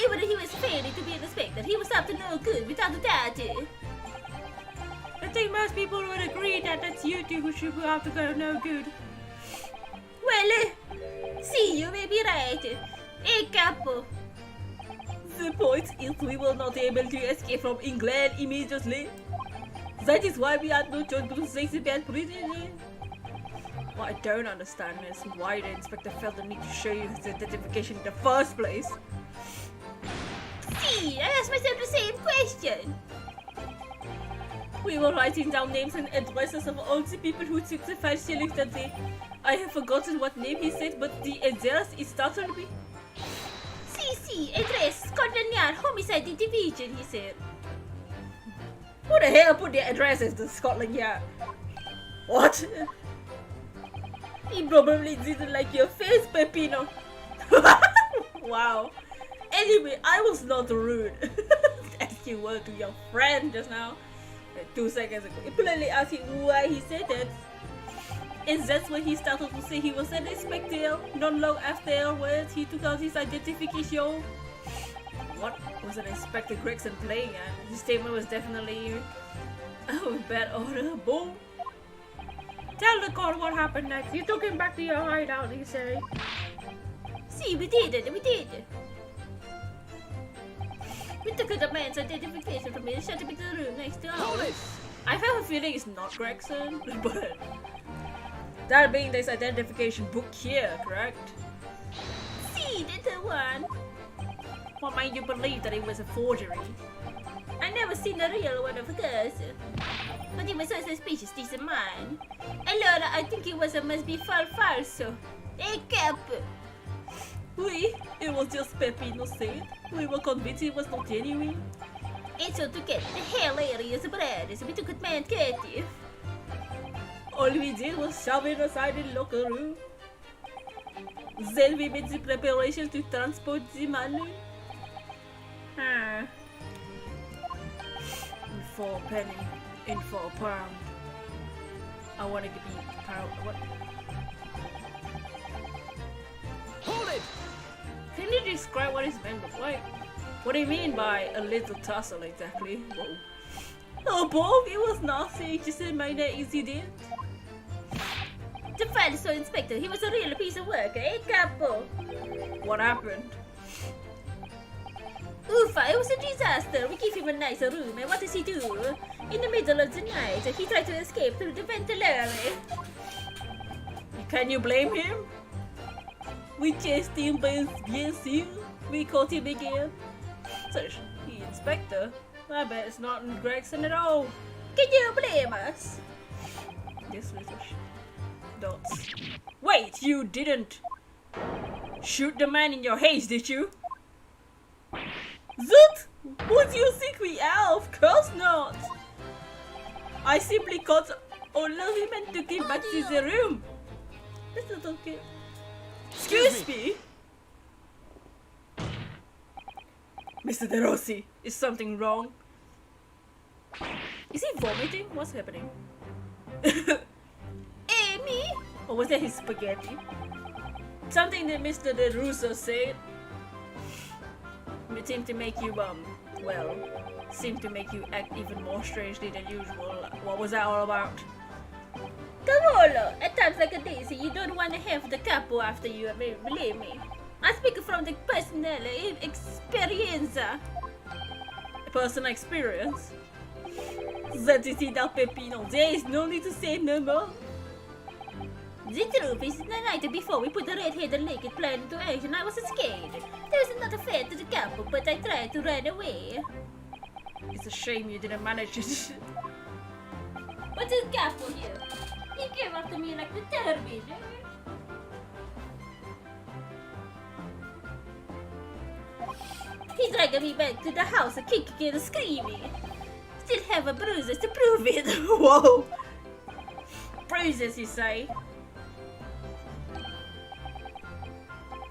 Even if he was failing to be an inspector, he was up to no good without a daddy. I think most people would agree that that's you two who should have to go no good. Well, see, you may be right. Hey, Capo. The point is we will not be able to escape from England immediately. That is why we had no choice but to take the bad prison. What I don't understand is why the inspector felt the need to show you his identification in the first place. See, I asked myself the same question. We were writing down names and addresses of all the people who took the 5 shillings that day. I have forgotten what name he said, but the address is startled me. See, address, Scotland Yard, Homicide Division, he said. Who the hell put their addresses to Scotland Yard? What? He probably didn't like your face, Peppino. Wow. Anyway, I was not rude. As you were to your friend just now. 2 seconds ago. He politely asked him why he said that. And that's when he started to say he was an inspector. Not long afterwards, he took out his identification. What was an Inspector Gregson playing at? His statement was definitely Oh, bad order. Boom. Tell the court what happened next. You took him back to your hideout, you say? See, we did it. We took the man's identification from him and shut him into the room next to Hold ours. it! I have a feeling it's not Gregson, but that being this identification book here, correct? See, that's the one. What made you believe that it was a forgery? I never seen a real one, of course. But it was so suspicious, this is mine. Allora, I think it must be falso. Hey, Cap! It was just Peppino said. We were convinced it was not genuine. And so to get the hilarious brothers, we took a man captive. All we did was shove it aside in the locker room. Then we made the preparation to transport the money. In for a penny, in for a pound. I want to give you a pound. What? Hold it! Can you describe what his men look like? What do you mean by a little tussle exactly? Whoa. Oh, Bob, it was nothing. Just a minor incident. The falso inspector, he was a real piece of work, eh, Capo? What happened? Oofa, it was a disaster. We gave him a nice room, and what does he do? In the middle of the night, he tried to escape through the ventilary. Can you blame him? We chased him bien sûr. We caught him again. Such the inspector. I bet it's not Gregson at all. Can you blame us? This little dots. Wait, you didn't shoot the man in your haze, did you? Zoot! What do you think we are? Of course not! I simply caught all of him and took him back to the room. This little kid. Excuse me? Mr. De Rossi, is something wrong? Is he vomiting? What's happening? Amy? Or was that his spaghetti? Something that Mr. De Russo said. It seemed to make you, seemed to make you act even more strangely than usual. What was that all about? Cavolo! At times like this, you don't want to have the capo after you, believe me. I speak from the personal experience. Personal experience? That is enough, Peppino. There is no need to say no more. The truth is, the night before we put the red-headed naked plan into action, I was scared. There was not a fair to the capo, but I tried to run away. It's a shame you didn't manage it. What's his capo here? He came after me like the Terminator. He dragged me back to the house, kicking and screaming. Still have a bruises to prove it. Whoa! Bruises, you say?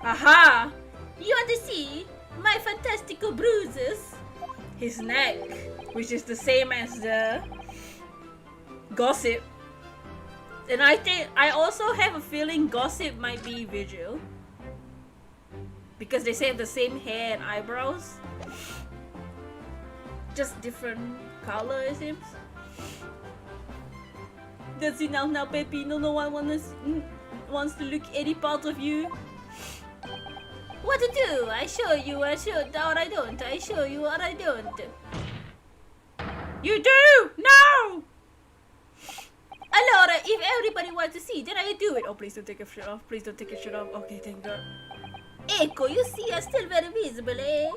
Aha! You want to see my fantastical bruises? His neck, which is the same as the gossip. And I also have a feeling gossip might be Vigil. Because they say the same hair and eyebrows. Just different color, it seems. That's enough now, Peppino. No one wants to look any part of you. What to do? I show you, I show, or I don't. I show you, or I don't. You do! No! Allora, if everybody wants to see, then I do it. Oh, please don't take your shirt off. Please don't take your shirt off. Okay, thank God. Ecco, you see, I'm still very visible, eh?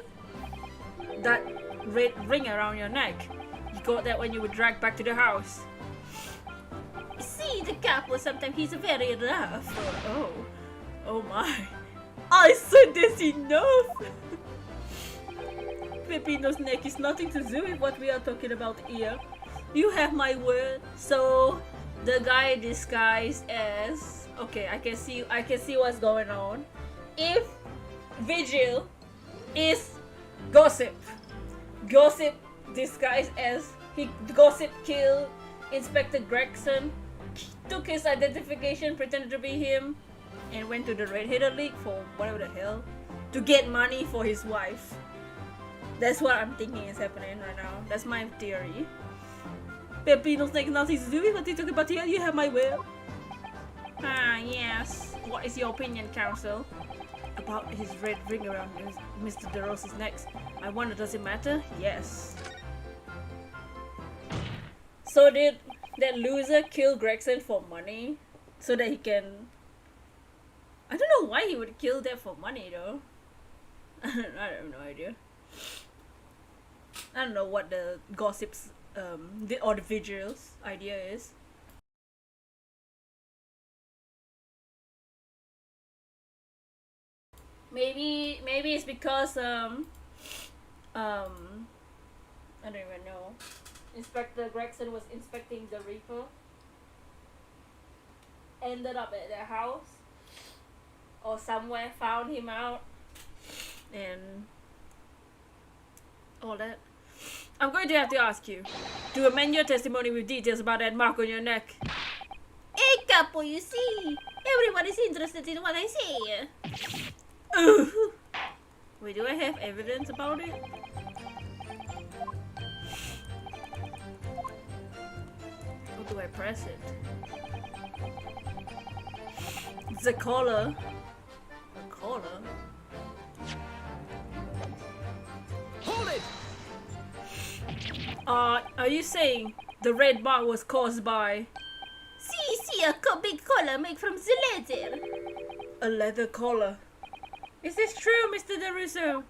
That red ring around your neck. You got that when you were dragged back to the house. See, the capo, sometimes he's very rough. Oh my. I said this enough! Peppino's neck is nothing to do with what we are talking about here. You have my word. So, the guy disguised as... Okay, I can see what's going on. If Vigil is Gossip. Gossip disguised as... Gossip killed Inspector Gregson, took his identification, pretended to be him, and went to the Red-Headed League for whatever the hell to get money for his wife. That's what I'm thinking is happening right now. That's my theory. Peppino's like nothing to do with what you talk about here. You have my will. Ah, yes. What is your opinion, Council? About his red ring around Mr. DeRosa's neck. I wonder, does it matter? Yes. So did that loser kill Gregson for money? So that he can... I don't know why he would kill that for money though. I have no idea. I don't know what the gossips or the vigil's idea is. Maybe it's because I don't even know. Inspector Gregson was inspecting the Reaper. Ended up at their house or somewhere, found him out and all that. I'm going to have to ask you to amend your testimony with details about that mark on your neck. Hey, Capo, you see? Everyone is interested in what I say. Wait, do I have evidence about it? Or do I press it? It's a collar. A collar? Hold it! Are you saying the red mark was caused by See, a big collar made from the leather. a leather collar? Is this true, Mr. DeRusso?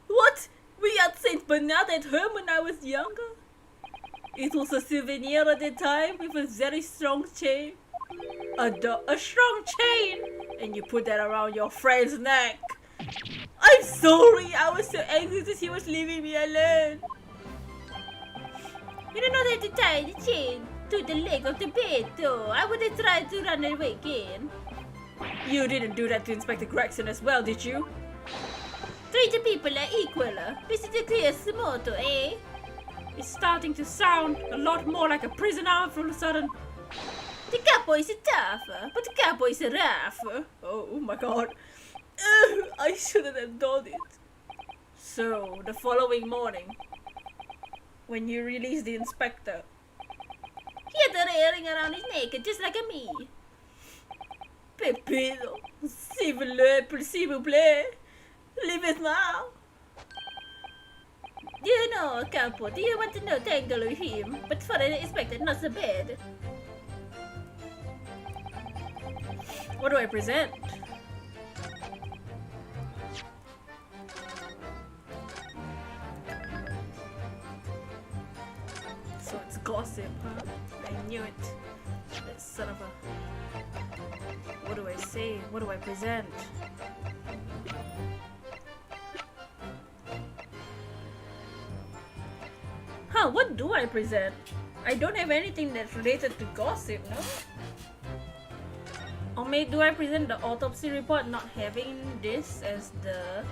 What? We had Saint Bernard at home when I was younger? It was a souvenir at the time with a very strong chain. A strong chain! And you put that around your friend's neck. I'm sorry, I was so angry that he was leaving me alone. You don't know that to tie the chain to the leg of the bed, though. I would have tried to run away again. You didn't do that to Inspector Gregson as well, did you? Treat the people are equal. This is the clearest motto, eh? It's starting to sound a lot more like a prisoner all of a sudden. The capo is tough, but the capo is rough. Oh my god. I shouldn't have done it. So, the following morning, when you released the inspector, He had a ring around his neck, just like me. Peppino, s'il vous plaît, leave it now. Do you know, Capo, do you want to know tangle with him? But for an inspector, not so bad. What do I present? So it's gossip, huh? I knew it. That son of a... What do I say? What do I present? Huh, what do I present? I don't have anything that's related to gossip, no? Or maybe do I present the autopsy report not having this as the...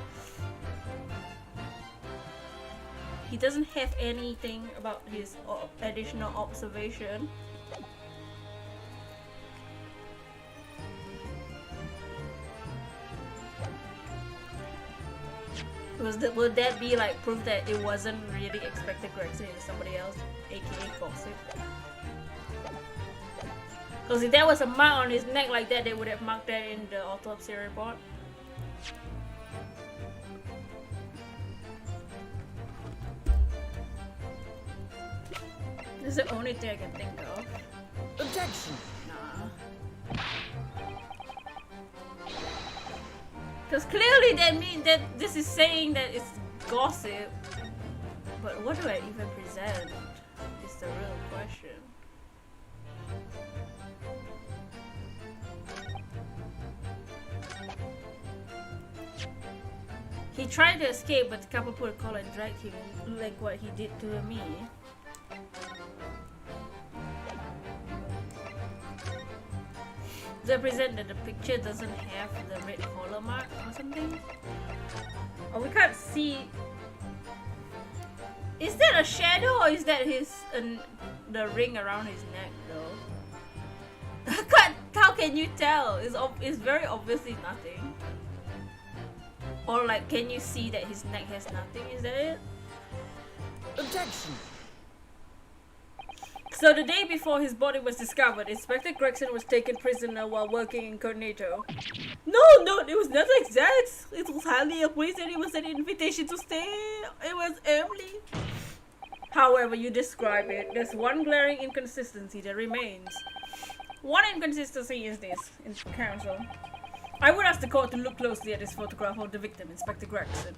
He doesn't have anything about his additional observation. Would that be like proof that it wasn't really expected Gregson, it was somebody else, aka gossip? Because if there was a mark on his neck like that, they would have marked that in the autopsy report. This is the only thing I can think of. Objection! Nah. Because clearly that means that this is saying that it's gossip. But what do I even present? Is the real question. He tried to escape, but the couple put a collar and dragged him, like what he did to me. Does it present that the picture doesn't have the red collar mark or something? Oh, we can't see. Is that a shadow or is that his the ring around his neck though? How can you tell? It's very obviously nothing. Or like, can you see that his neck has nothing? Is that it? Objection. So the day before his body was discovered, Inspector Gregson was taken prisoner while working incognito. No, it was not like that. It was hardly a prison, it was an invitation to stay. It was Emily. However you describe it, there's one glaring inconsistency that remains. One inconsistency is this, in counsel. I would ask the court to look closely at this photograph of the victim, Inspector Gregson.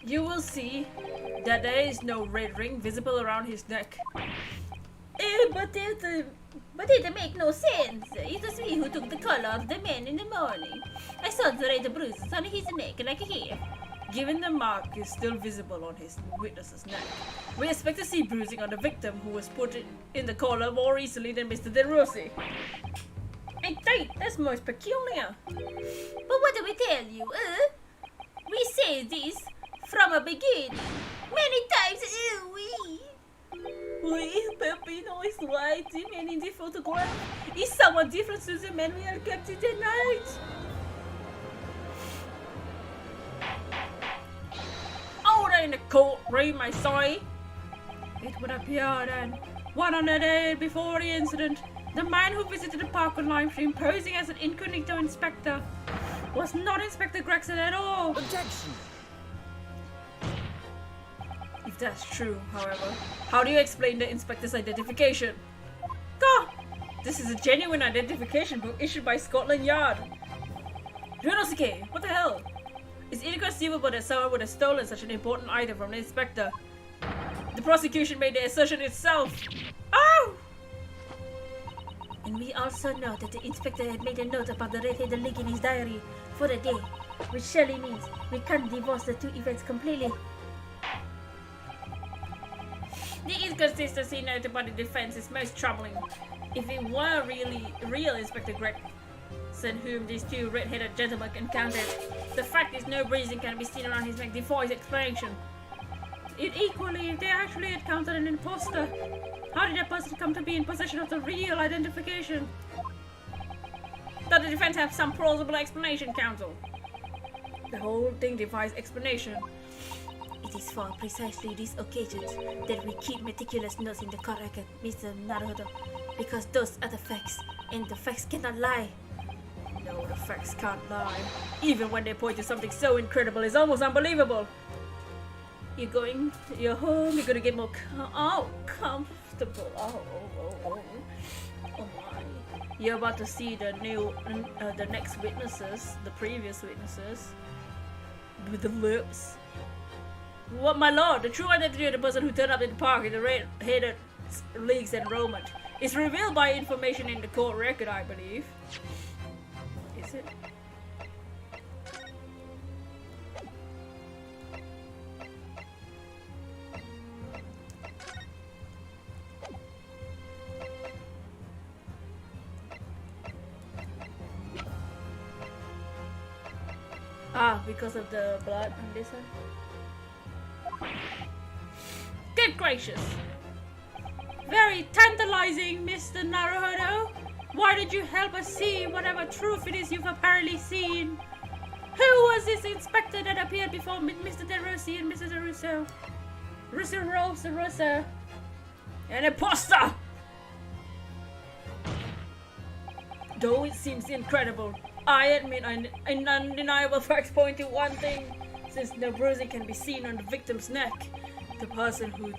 You will see that there is no red ring visible around his neck. But it make no sense. It was me who took the color of the man in the morning. I saw the red bruises on his neck like here. Given the mark is still visible on his witness's neck, we expect to see bruising on the victim who was put in the collar more easily than Mr. DeRossi. Indeed, that's most peculiar. But what do we tell you, We say this from a beginning. Many times, Is Peppino is white man in the photograph? Is someone different to the man we are captured tonight? Order in the courtroom, I say. It would appear then, 100 days before the incident, the man who visited the park on live stream posing as an incognito inspector was not Inspector Gregson at all. Objection. If that's true, however, how do you explain the inspector's identification? God, this is a genuine identification book issued by Scotland Yard. Ryonosuke, what the hell? It's inconceivable that someone would have stolen such an important item from the inspector. The prosecution made the assertion itself. Oh! And we also know that the inspector had made a note about the red-headed link in his diary for the day, which surely means we can't divorce the two events completely. The inconsistency noted by the defense is most troubling. If it were really real Inspector Gregson whom these two red-headed gentlemen encountered, the fact is no bruising can be seen around his neck defies explanation. Equally, if they actually encountered an imposter, how did that person come to be in possession of the real identification? Does the defense have some plausible explanation, counsel? The whole thing defies explanation. It is for precisely these occasions that we keep meticulous notes in the court record, Mr. Naruto, because those are the facts, and the facts cannot lie. No, the facts can't lie. Even when they point to something so incredible, it's almost unbelievable. You're home, you're gonna get more comfortable. Oh my. You're about to see the next witnesses, the previous witnesses, with the lips. What, my lord, the true identity of the person who turned up in the park in the red-headed league's enrollment is revealed by information in the court record, I believe. Is it? Because of the blood on this one. Good gracious! Very tantalizing, Mr. Naruhodo! Why did you help us see whatever truth it is you've apparently seen? Who was this inspector that appeared before Mr. DeRossi and Mr. DeRusso? Russo. An imposter! Though it seems incredible, I admit an undeniable facts point to one thing. Since no bruising can be seen on the victim's neck, the person who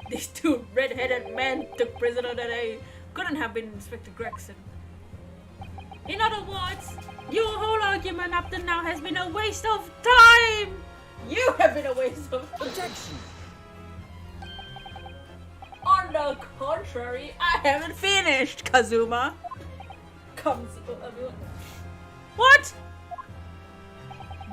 these two red-headed men took prisoner that day couldn't have been Inspector Gregson. In other words, your whole argument up to now has been a waste of time! You have been a waste of time! Objection! On the contrary, I haven't finished, Kazuma! What?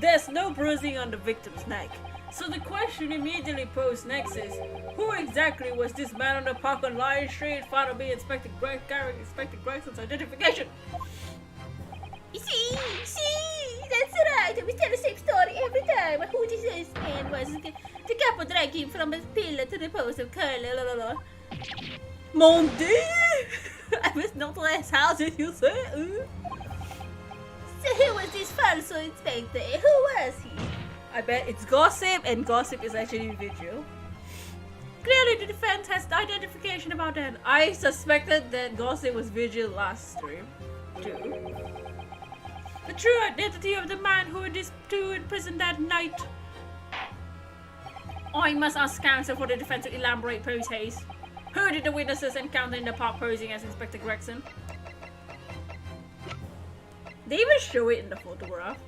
There's no bruising on the victim's neck. So the question immediately posed next is, who exactly was this man on the park on Lion Street found to be Inspector Gregson's identification? See, that's right. We tell the same story every time. Who this man was. The couple dragged him from his pillar to the post of color. Mon Dieu! I was not less. How did you say? So who was this falso inspector? Who was he? I bet it's Gossip, and Gossip is actually Vigil. Clearly, the defense has identification about that. I suspected that Gossip was Vigil last stream, too. The true identity of the man who these two imprisoned that night. I must ask counsel for the defense to elaborate, please, Hayes. Who did the witnesses encounter in the park posing as Inspector Gregson? They even show it in the photograph.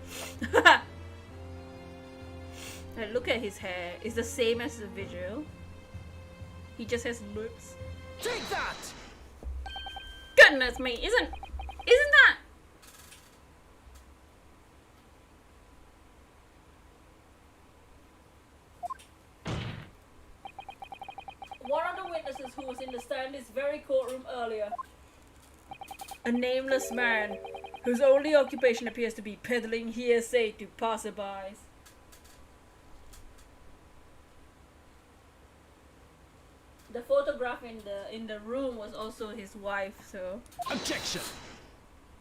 And look at his hair. It's the same as the Vigil. He just has lips. Take that! Goodness me, isn't that? One of the witnesses who was in the stand this very courtroom earlier. A nameless man whose only occupation appears to be peddling hearsay to passerbys. The photograph in the room was also his wife, so. Objection!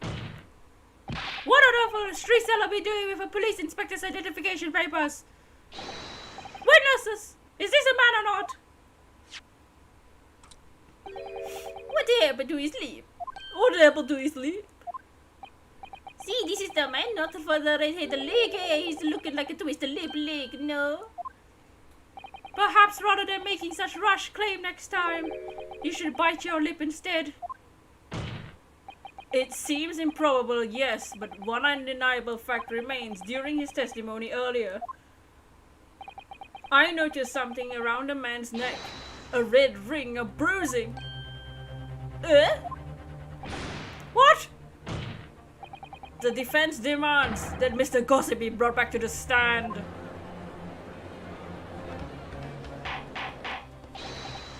What on earth will a street seller be doing with a police inspector's identification papers? Witnesses! Is this a man or not? What happened to his lip? What happened to his lip? See, this is the man, not for the red-headed leg. He's looking like a twisted lip leg, no? Perhaps rather than making such rash claim next time, you should bite your lip instead. It seems improbable, yes, but one undeniable fact remains. During his testimony earlier, I noticed something around the man's neck. A red ring of bruising. What? The defense demands that Mr. Gossip be brought back to the stand.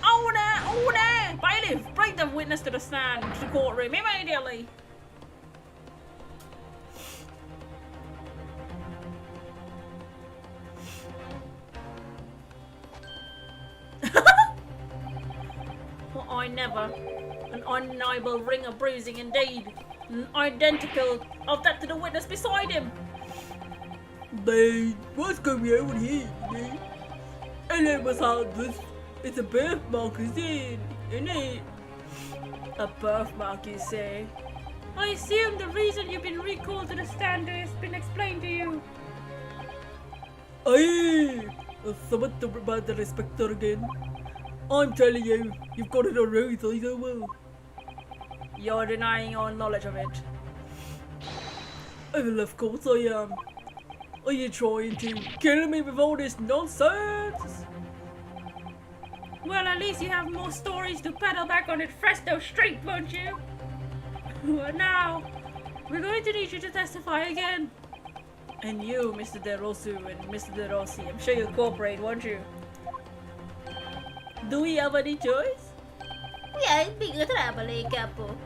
Order! Bailiff, bring the witness to the stand, to the courtroom immediately. Well, I never. An undeniable ring of bruising indeed. Identical of that to the witness beside him. Dude, what's going on here, dude? And it was all this. It's a birthmark, isn't it? A birthmark, you say? I assume the reason you've been recalled to the stand has been explained to you. Aye! Someone to remind the inspector again. I'm telling you, you've got it on road, I know well. You're denying your knowledge of it. Well, of course I am. Are you trying to kill me with all this nonsense? Well, at least you have more stories to peddle back on it Fresno Street, won't you? Well, now, we're going to need you to testify again. And you, Mr. De Rosu and Mr. De Rossi, I'm sure you'll cooperate, won't you? Do we have any choice? We are in big trouble, Capo.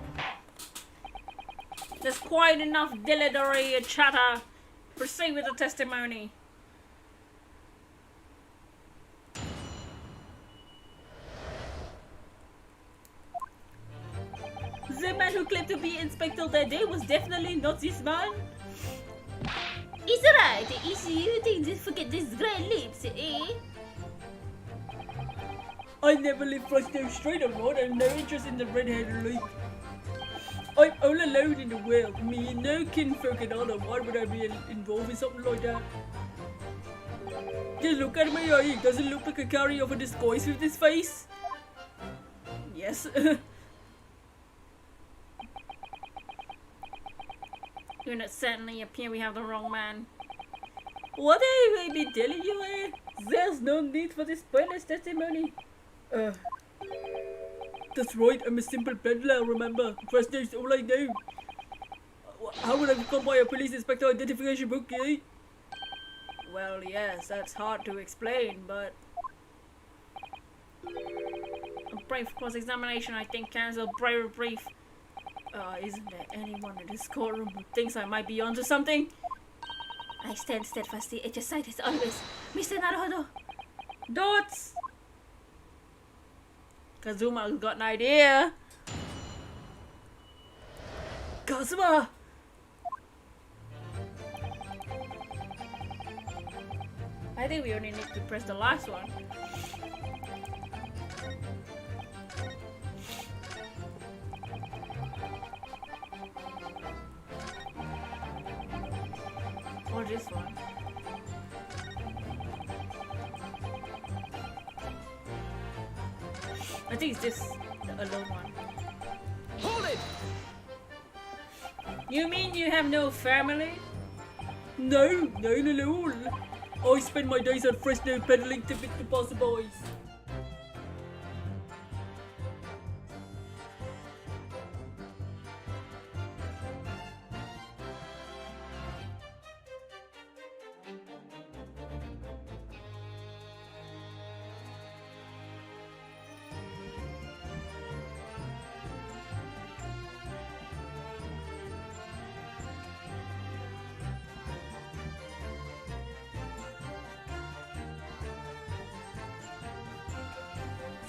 There's quite enough dilatory and chatter. Proceed with the testimony. The man who claimed to be Inspector that day was definitely not this man. It's right. It's you think to forget these great lips, eh? I never lived Fresno Street abroad. I have no interest in the red-headed league. I'm all alone in the world. Me and no kinfolk at all. Why would I be involved in something like that? Just look at me, eh? Does it look like I carry off a disguise with this face? Yes. Do not certainly appear we have the wrong man. What have I been telling you, eh? There's no need for this pointless testimony. That's right, I'm a simple peddler, remember? Fresno's all I know. How would I come by a police inspector identification book, eh? Well, yes, that's hard to explain, but... A brief cross-examination, I think, counsel. Very brief. Isn't there anyone in this courtroom who thinks I might be onto something? I stand steadfastly at your side as always, Mr. Naruhodo. Dots! Kazuma's got an idea. Kazuma! I think we only need to press the last one. Or this one. I think it's this, the alone one. Hold it! You mean you have no family? No, not at all. I spend my days on Fresno peddling to the passerboys.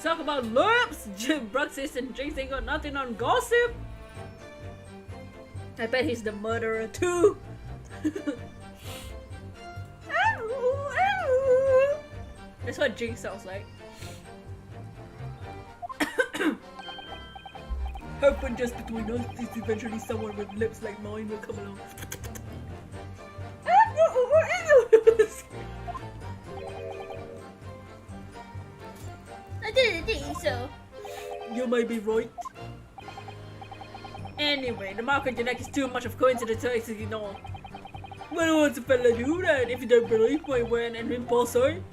Talk about lurks! Jim Bruxis and Jinx ain't got nothing on gossip! I bet he's the murderer too! That's what Jinx sounds like. Hoping just between us, eventually someone with lips like mine will come along. I didn't think so. You may be right. Anyway, the market genetic is too much of coincidence to ignore. Well, what's a fella do that if you don't believe my word and impulse, sorry?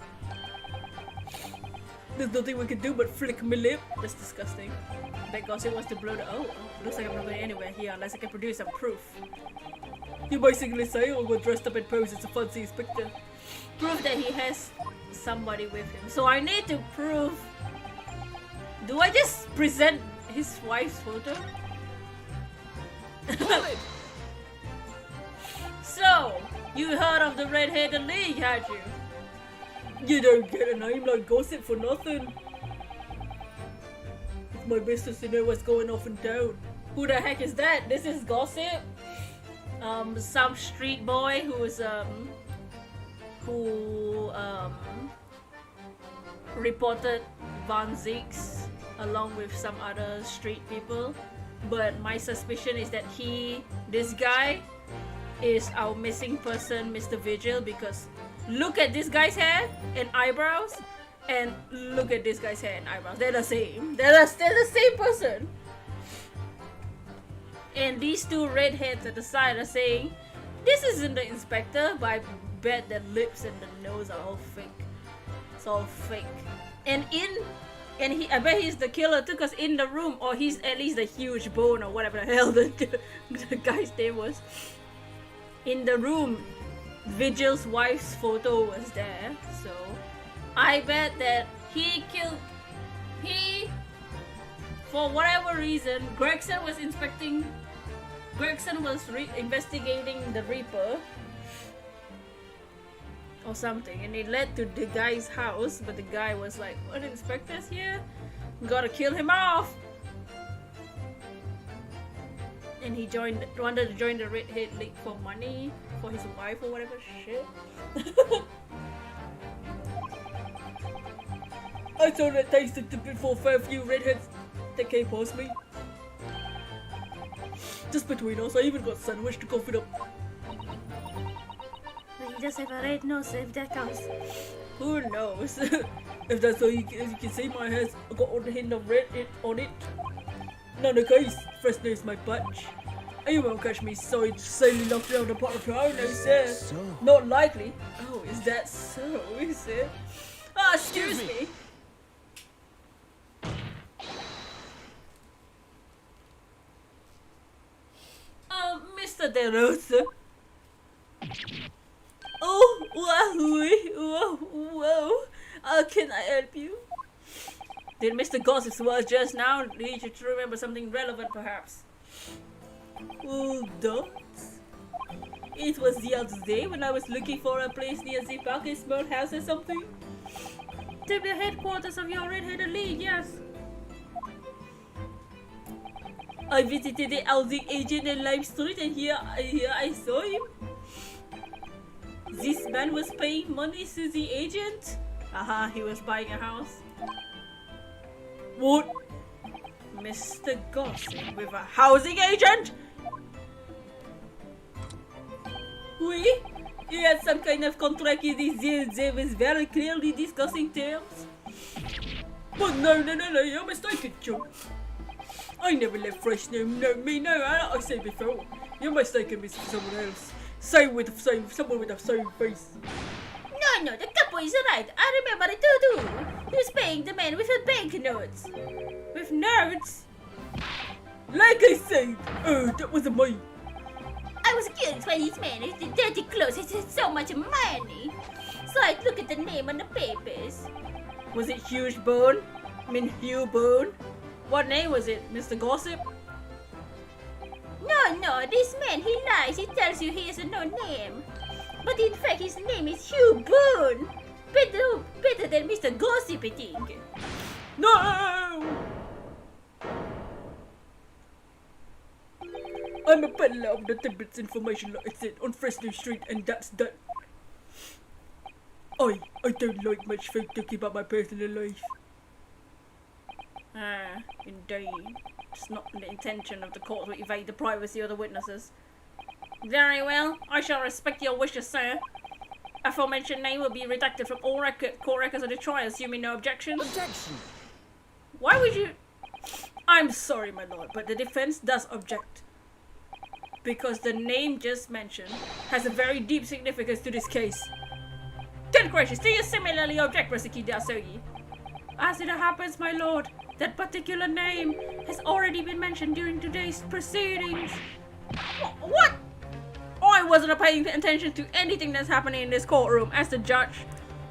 There's nothing we can do but flick my lip. That's disgusting. That gossip wants to blow the. Oh, looks like I'm not going anywhere here unless I can produce some proof. You basically say I got dressed up and posed as a fancy inspector. Proof that he has somebody with him. So I need to prove. Do I just present his wife's photo? So, you heard of the Red-Headed League, had you? You don't get a name like Gossip for nothing. It's my business to know what's going off in town. Who the heck is that? This is Gossip? Some street boy who's, reported Van Zieks along with some other street people. But my suspicion is that this guy is our missing person, Mr. Vigil, because look at this guy's hair and eyebrows, and look at this guy's hair and eyebrows. They're the same. They're the same person. And these two redheads at the side are saying, this isn't the inspector, but I bet the lips and the nose are all fake. It's all fake. I bet he's the killer too, cause in the room, or he's at least a huge bone or whatever the hell the guy's name was. In the room, Vigil's wife's photo was there, so I bet that for whatever reason, Gregson was investigating the Reaper or something, and it led to the guy's house, but the guy was like, what, inspector's here? Gotta kill him off! And he wanted to join the Red-Head League for money, for his wife or whatever shit. I saw that tasted to before a few redheads that came past me. Just between us, I even got sandwich to cough it up. But he does have a red nose, if that counts. Who knows? If that's all, as you can see, my hair's got a hint of red on it. In any case, Fresno is my patch. And you won't catch me sailing off down the pot of town, no sir. So? Not likely. Oh, is that so? Is it? Ah, excuse me. Mr. De Rosa. Oh, whoa. Can I help you? Did Mr. Gossip's words just now lead you to remember something relevant, perhaps? Oh, don't. It was the other day when I was looking for a place near the Park, a small house or something. To the headquarters of your Red-Headed League, yes. I visited the housing agent in Lime Street, and here I saw him. This man was paying money to the agent? Aha, he was buying a house. What? Mr. Gossip with a housing agent? Oui? He had some kind of contract in his hands that was very clearly discussing terms. But no, you're mistaken, Joe. I never let fresh name know me, no, I said before. You're mistaken, Mr. Someone else. Someone with the same face. No, the couple is right. I remember it too. He was paying the man with a banknotes. With notes? Like I said, that wasn't me. I was curious why this man with the dirty clothes had so much money. So I look at the name on the papers. Was it Huge Bone? Hugh Bone? What name was it, Mr. Gossip? No, this man, he lies. He tells you he has no name. But in fact, his name is Hugh Boone. Better than Mr. Gossip, I think. No! I'm a peddler of the tidbits information like I said on Fresno Street, and that's that. I don't like much folk talking about my personal life. Ah, indeed. It's not the intention of the court to evade the privacy of the witnesses. Very well, I shall respect your wishes, sir. Aforementioned name will be redacted from all court records of the trial, assuming no objections. Objection! Why would you... I'm sorry, my lord, but the defense does object. Because the name just mentioned has a very deep significance to this case. Good gracious, do you similarly object, prosecutor Asogi? As it happens, my lord, that particular name has already been mentioned during today's proceedings. What? I wasn't paying attention to anything that's happening in this courtroom as the judge.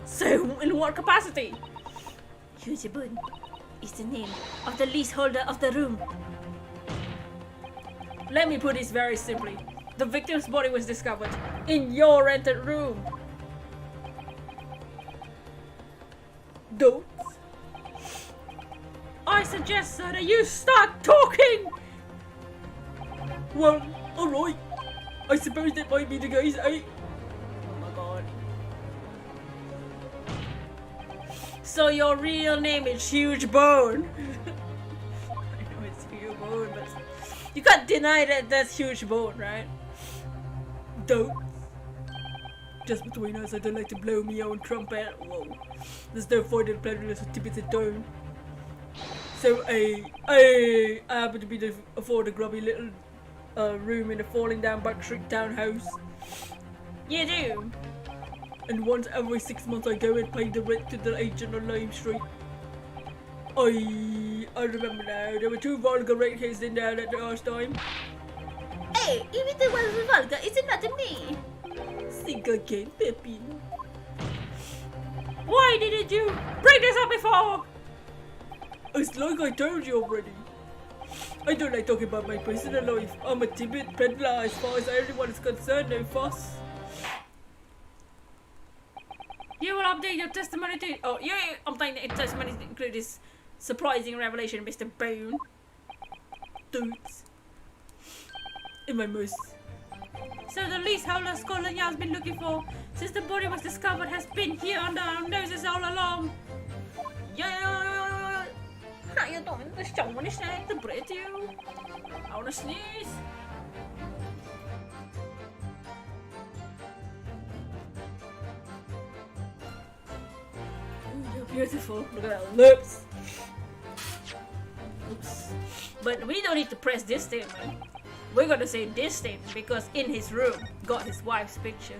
So, in what capacity? Hugh Boone is the name of the leaseholder of the room. Let me put this very simply. The victim's body was discovered in your rented room. Don't. I suggest, sir, that you start talking! Well, alright. I suppose that might be the case, eh? Oh my god. So your real name is Huge Bone? I know it's Huge Bone, but you can't deny that that's Huge Bone, right? Don't. Just between us, I don't like to blow me own trumpet. Whoa. There's no point in playing this stupid tone. So I happen to be afford a grubby little room in a falling down back street townhouse. You do? And once every 6 months I go and pay the rent to the agent on Lime Street. I remember now, there were 2 vulgar rate cases in there at the last time. Hey, even the one with vulgar, it's not me. Think again, Peppy. Why didn't you bring this up before? It's like I told you already. I don't like talking about my personal life. I'm a timid peddler as far as everyone is concerned, no fuss. You will update your testimony to... Oh, you update your testimony to include this surprising revelation, Mr. Boone. Dudes. In my most... So the leaseholder Scotland Yard's been looking for since the body was discovered has been here under our noses all along. Yeah. How you doing? The someone is trying to breathe you. I wanna sneeze. Ooh, you're beautiful. Look at that lips. Oops. But we don't need to press this statement. We're gonna say this statement because in his room got his wife's picture.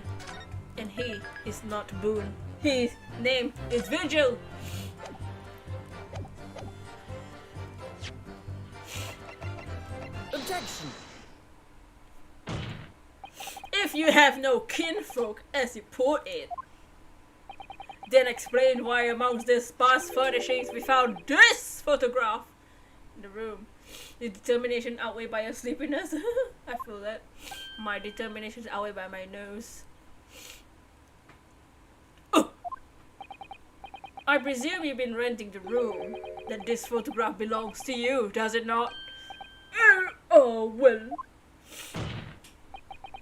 And he is not Boone. His name is Vigil. Objection! If you have no kinfolk, as you put it, then explain why amongst the sparse furnishings we found this photograph in the room. The determination outweighed by your sleepiness. I feel that. My determination is outweighed by my nose. Oh! I presume you've been renting the room. That this photograph belongs to you, does it not? Oh, well.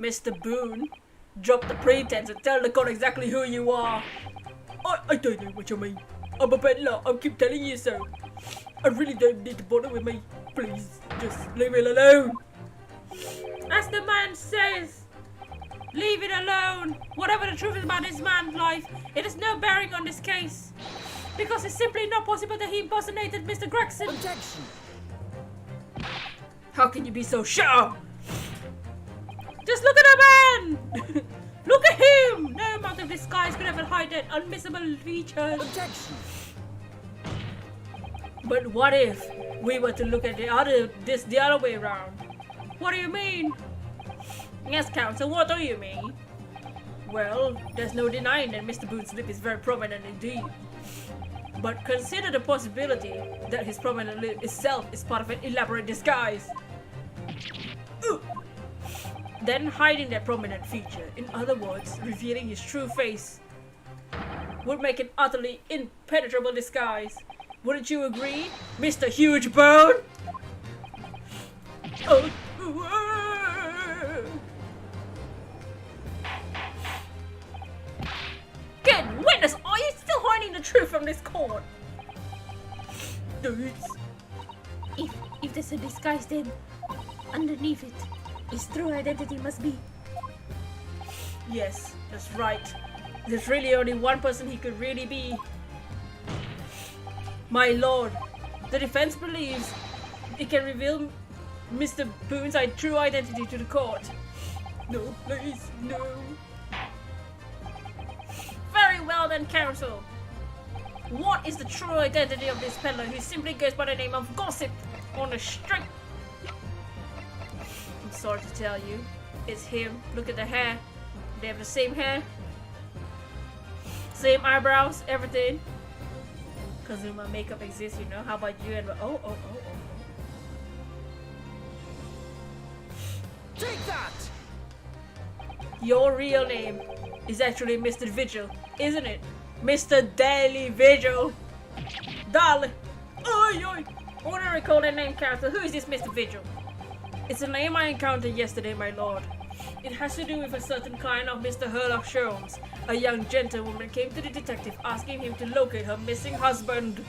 Mr. Boone, Drop the pretense and tell the court exactly who you are. I don't know what you mean. I'm a peddler. I keep telling you so. I really don't need to bother with me. Please, just leave it alone. As the man says, leave it alone. Whatever the truth is about this man's life, it has no bearing on this case. Because it's simply not possible that he impersonated Mr. Gregson. Objection! How can you be so sure? Just look at the man! Look at him! No amount of disguise could ever hide that unmissable features. Objection! But what if we were to look at the other way around? What do you mean? Yes, counsel, what do you mean? Well, there's no denying that Mr. Boone's lip is very prominent indeed. But consider the possibility that his prominent lip itself is part of an elaborate disguise. Then hiding that prominent feature, in other words, revealing his true face, would make an utterly impenetrable disguise. Wouldn't you agree, Mr. Huge Bone? Good witness, are you still hiding the truth from this court? Dudes. If there's a disguise, then underneath it, his true identity must be. Yes, that's right. There's really only one person he could really be. My lord, the defense believes it can reveal Mr. Boone's true identity to the court. No, please, no. Very well then, counsel. What is the true identity of this peddler who simply goes by the name of Gossip on the street? I'm sorry to tell you, it's him. Look at the hair. They have the same hair, same eyebrows, everything. Cause my makeup exists, you know. How about you? And oh. Take that! Your real name is actually Mr. Vigil, isn't it? Mr. Daily Vigil. Darling. Oi. I want to recall that name, character. Who is this Mr. Vigil? It's a name I encountered yesterday, my lord. It has to do with a certain client of Mr. Herlock Sholmes. A young gentlewoman came to the detective asking him to locate her missing husband.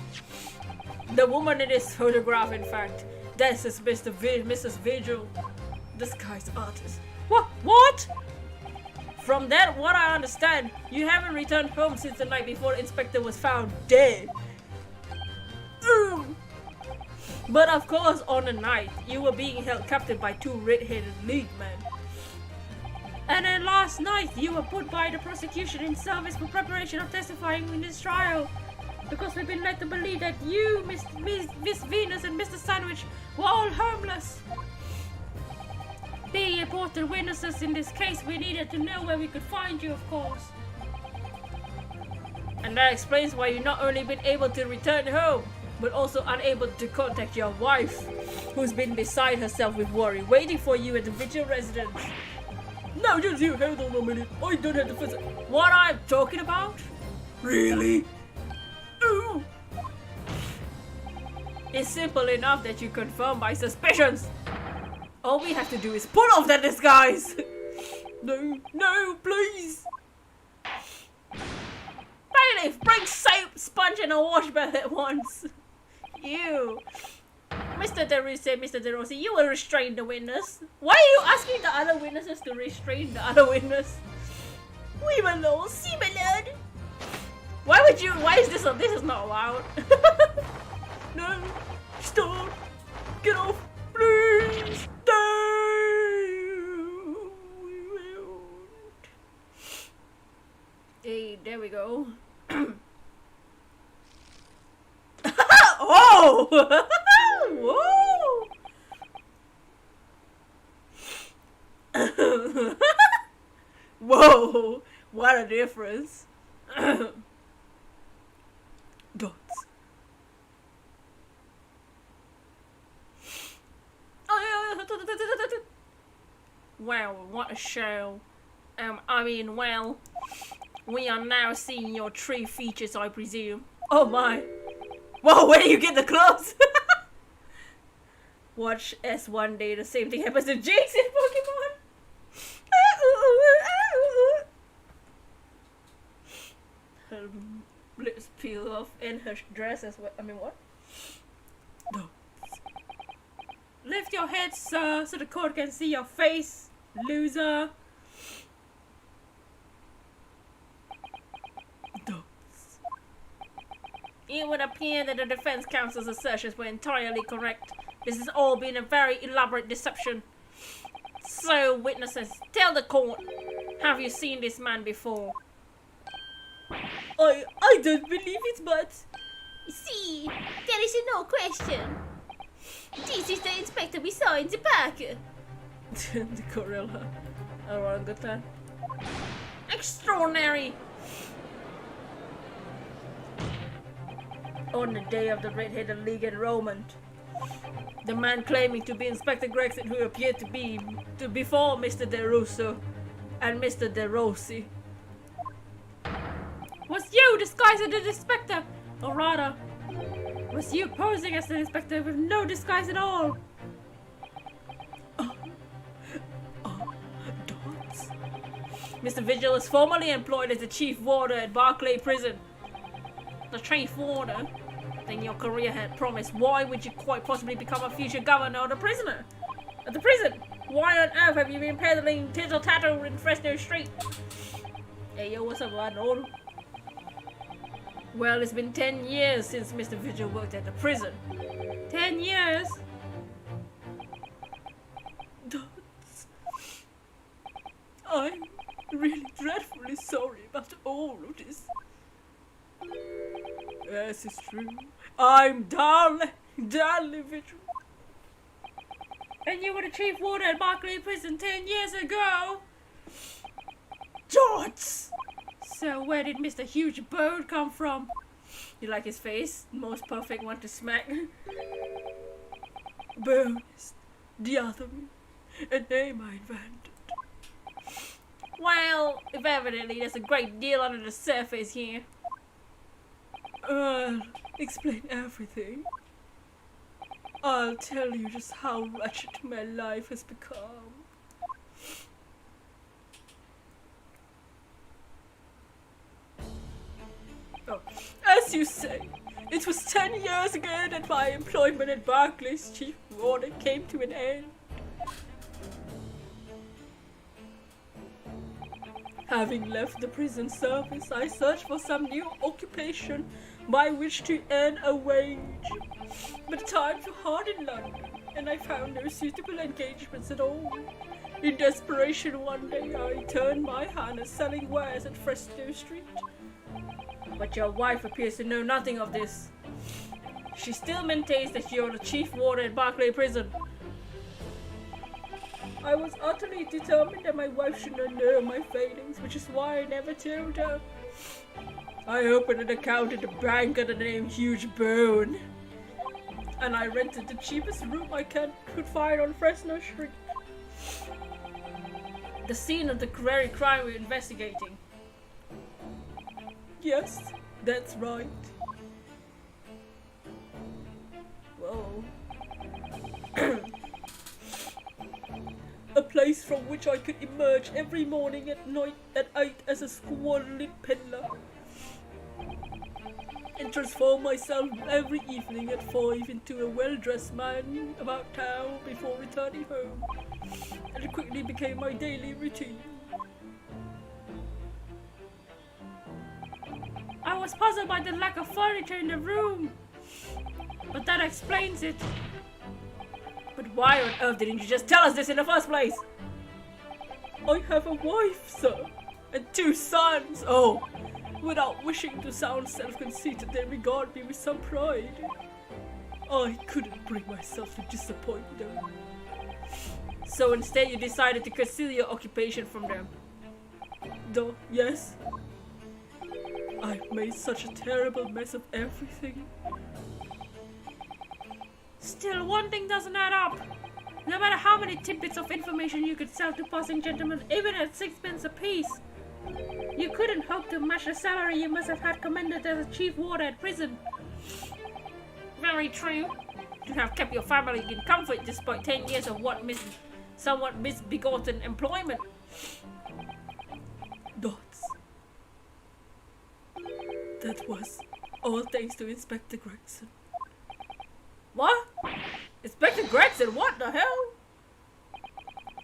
The woman in this photograph, in fact. This is Mrs. Vigil, disguised artist. What? From that, what I understand, you haven't returned home since the night before the inspector was found dead. But of course, on the night, you were being held captive by two red-headed league men. And then last night, you were put by the prosecution in service for preparation of testifying in this trial. Because we've been led to believe that you, Miss Venus and Mr. Sandwich were all homeless. Being important witnesses in this case, we needed to know where we could find you, of course. And that explains why you've not only been able to return home, but also unable to contact your wife, who's been beside herself with worry, waiting for you at the Vigil residence. Now just you hold on a minute, I don't have to visit. What I'm talking about? Really? Ooh. It's simple enough that you confirm my suspicions. All we have to do is pull off that disguise. No, please. Bailiff, bring soap, sponge, and a wash bath at once. You. Mr. DeRossi, you will restrain the witness. Why are you asking the other witnesses to restrain the other witness? Oui, my lord. Si, my lord. Why is this is not allowed? No, stop, get off, please, Hey, there we go. Oh! Whoa! Whoa! What a difference! Dots. Wow, what a show. Well, we are now seeing your true features, I presume. Oh my. Whoa, where do you get the clothes? Watch as one day the same thing happens to Jinx in Pokemon. lips peel off and her dress as well. I mean, what? No. Lift your head, sir, so the court can see your face, loser. Dots. It would appear that the defense counsel's assertions were entirely correct. This has all been a very elaborate deception. So, witnesses, tell the court, have you seen this man before? I don't believe it, but... See, there is no question. This is the inspector we saw in the park. The gorilla. Orangutan. Extraordinary! On the day of the Red-Headed League enrollment, the man claiming to be Inspector Gregson, who appeared to be before Mr. DeRusso and Mr. DeRossi, was you disguised as the inspector, or rather, was you posing as the inspector with no disguise at all? Dots. Mr. Vigil was formerly employed as the chief warder at Barclay Prison. The chief warder? Then your career had promised. Why would you quite possibly become a future governor of the prisoner? At the prison? Why on earth have you been peddling tittle-tattle in Fresno Street? Hey yo, what's up, Arnold? Well, it's been 10 years since Mr. Vigil worked at the prison. 10 years? Dots. I'm really dreadfully sorry about all of this. Yes, it's true. I'm Darley Vigil. And you were the chief warder at Barclay Prison 10 years ago? Dots! So where did Mr. Huge Bird come from? You like his face? Most perfect one to smack. Bird is the other one. A name I invented. Well, evidently there's a great deal under the surface here. I'll explain everything. I'll tell you just how wretched my life has become. Oh, as you say, it was 10 years ago that my employment at Barclay's chief warder came to an end. Having left the prison service, I searched for some new occupation by which to earn a wage. But times were hard in London, and I found no suitable engagements at all. In desperation, one day I turned my hand at selling wares at Fresno Street. But your wife appears to know nothing of this. She still maintains that you're the chief warder at Barclay Prison. I was utterly determined that my wife should not know my failings, which is why I never told her. I opened an account at a bank under the name Huge Bone, and I rented the cheapest room I could find on Fresno Street. The scene of the very crime we're investigating. Yes, that's right. Whoa. A place from which I could emerge every morning at night at 8 as a squalid peddler, and transform myself every evening at 5 into a well-dressed man about town before returning home, and it quickly became my daily routine. I was puzzled by the lack of furniture in the room, but that explains it. But why on earth didn't you just tell us this in the first place? I have a wife, sir, and 2 sons. Oh, without wishing to sound self-conceited, they regard me with some pride. I couldn't bring myself to disappoint them. So instead you decided to conceal your occupation from them? Yes. I've made such a terrible mess of everything. Still, one thing doesn't add up. No matter how many tidbits of information you could sell to passing gentlemen, even at 6 pence apiece, you couldn't hope to match the salary you must have had commanded as a chief warder at prison. Very true. You have kept your family in comfort despite 10 years of somewhat misbegotten employment. Dots. That was all thanks to Inspector Gregson. What? Inspector Gregson, what the hell?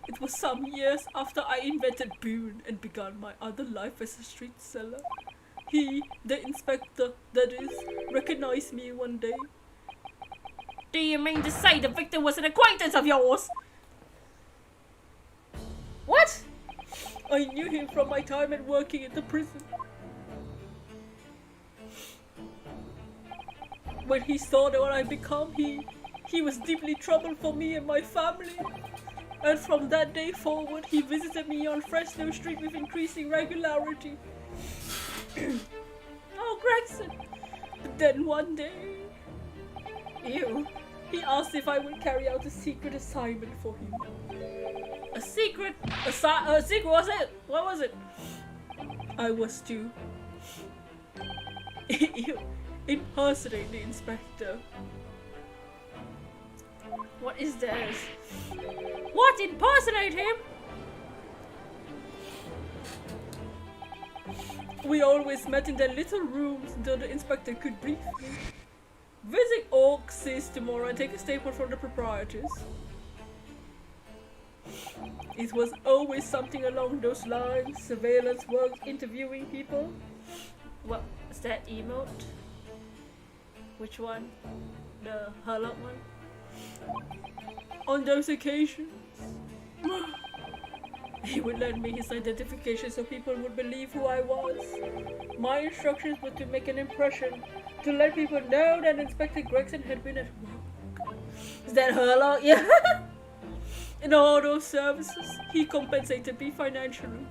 It was some years after I invented Boone and began my other life as a street seller. He, the inspector, that is, recognized me one day. Do you mean to say the victim was an acquaintance of yours? What? I knew him from my time at working at the prison. When he saw that what I become, he was deeply troubled for me and my family. And from that day forward, he visited me on Fresno Street with increasing regularity. Oh, Gregson. But then one day, he asked if I would carry out a secret assignment for him. A secret was it? What was it? I was to impersonate the inspector. What is this? What? Impersonate him? We always met in their little rooms until the inspector could brief me. Visit Oak Sis tomorrow and take a statement from the proprietors. It was always something along those lines. Surveillance work, interviewing people. What is that emote? Which one? The Hurlock one? On those occasions, he would lend me his identification so people would believe who I was. My instructions were to make an impression, to let people know that Inspector Gregson had been at work. Is that Hurlock? Yeah. In all those services, he compensated me financially.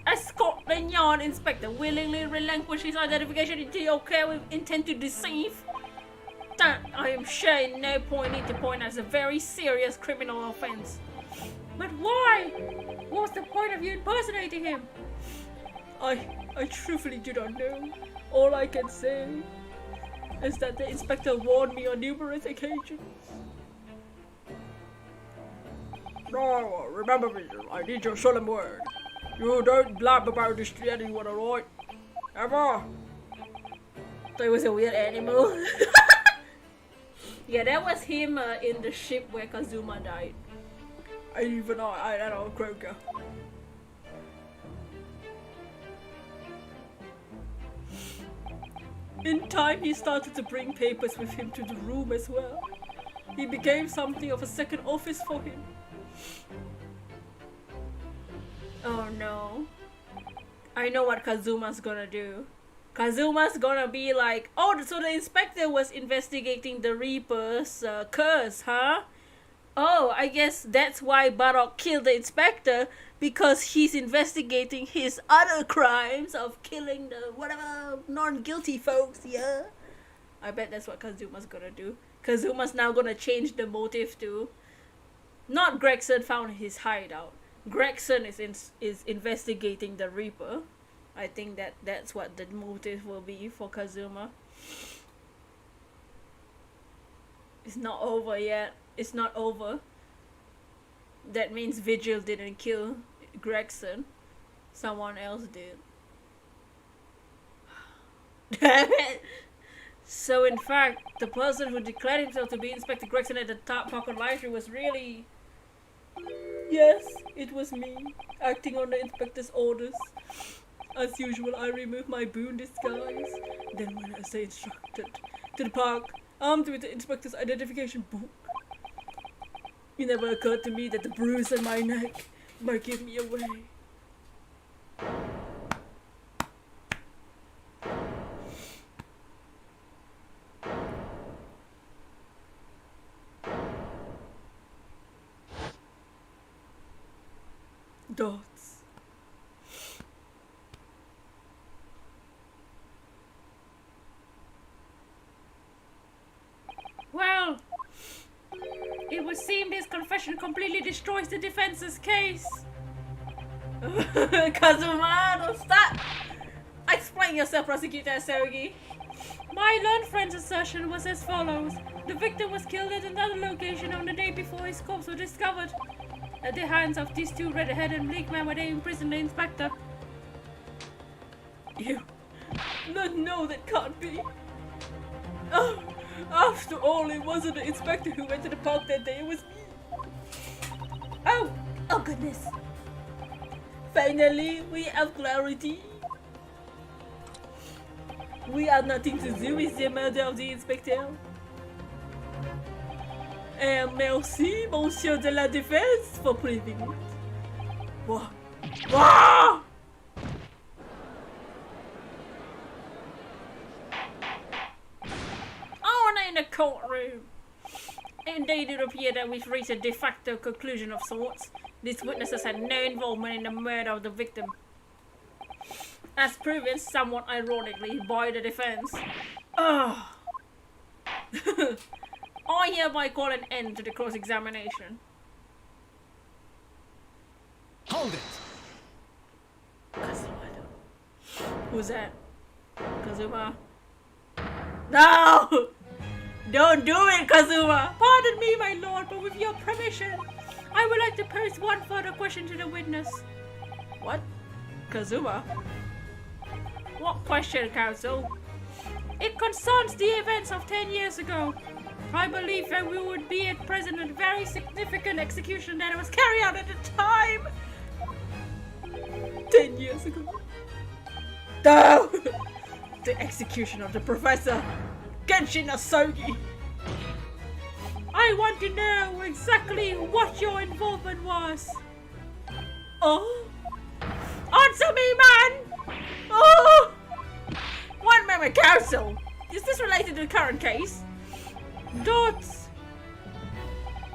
As Scotland Yard Inspector willingly relinquished his identification into your care with intent to deceive. That, I am sure, in no point need to point as a very serious criminal offense. But why? What's the point of you impersonating him? I truthfully do not know. All I can say is that the inspector warned me on numerous occasions. No, remember me. I need your solemn word. You don't blab about this to anyone, alright? Ever? That was a weird animal. Yeah, that was him in the ship where Kazuma died. I don't know, Kroger. In time, he started to bring papers with him to the room as well. He became something of a second office for him. Oh no. I know what Kazuma's gonna do. Kazuma's gonna be like, oh, so the inspector was investigating the Reaper's curse, huh? Oh, I guess that's why Barok killed the inspector, because he's investigating his other crimes of killing the whatever non-guilty folks, yeah? I bet that's what Kazuma's gonna do. Kazuma's now gonna change the motive to not Gregson found his hideout. Gregson is investigating the Reaper. I think that's what the motive will be for Kazuma. It's not over yet. It's not over. That means Vigil didn't kill Gregson. Someone else did. Damn it! So in fact, the person who declared himself to be Inspector Gregson at the Top Pocket Library was really... Yes, it was me, acting on the inspector's orders. As usual, I removed my Boone disguise. Then went as they instructed to the park, armed with the inspector's identification book. It never occurred to me that the bruise on my neck might give me away. Dots. Well, it would seem this confession completely destroys the defense's case. Kazuma, don't stop! Explain yourself, Prosecutor Asogi. My learned friend's assertion was as follows. The victim was killed at another location on the day before his corpse was discovered. At the hands of these two red-headed bleak men where they imprisoned the inspector. You No, that can't be. Oh, after all, it wasn't the inspector who went to the park that day, it was me. Oh goodness. Finally, we have clarity. We had nothing to do with the murder of the inspector. Merci, Monsieur de la Défense, for proving it. Whoa. Whoa! In the courtroom. Indeed, it appeared that we've reached a de facto conclusion of sorts. These witnesses had no involvement in the murder of the victim. As proven somewhat ironically by the defense. I hereby call an end to the cross-examination. Hold it! Kazuma. Who's that? Kazuma? No! Don't do it, Kazuma! Pardon me, my lord, but with your permission, I would like to pose one further question to the witness. What? Kazuma? What question, counsel? It concerns the events of 10 years ago. I believe that we would be at present a very significant execution that was carried out at the time. 10 years ago? No! The execution of the professor! Genshin Asogi! I want to know exactly what your involvement was. Oh? Answer me, man! Oh! One moment, counsel! Is this related to the current case? Dots.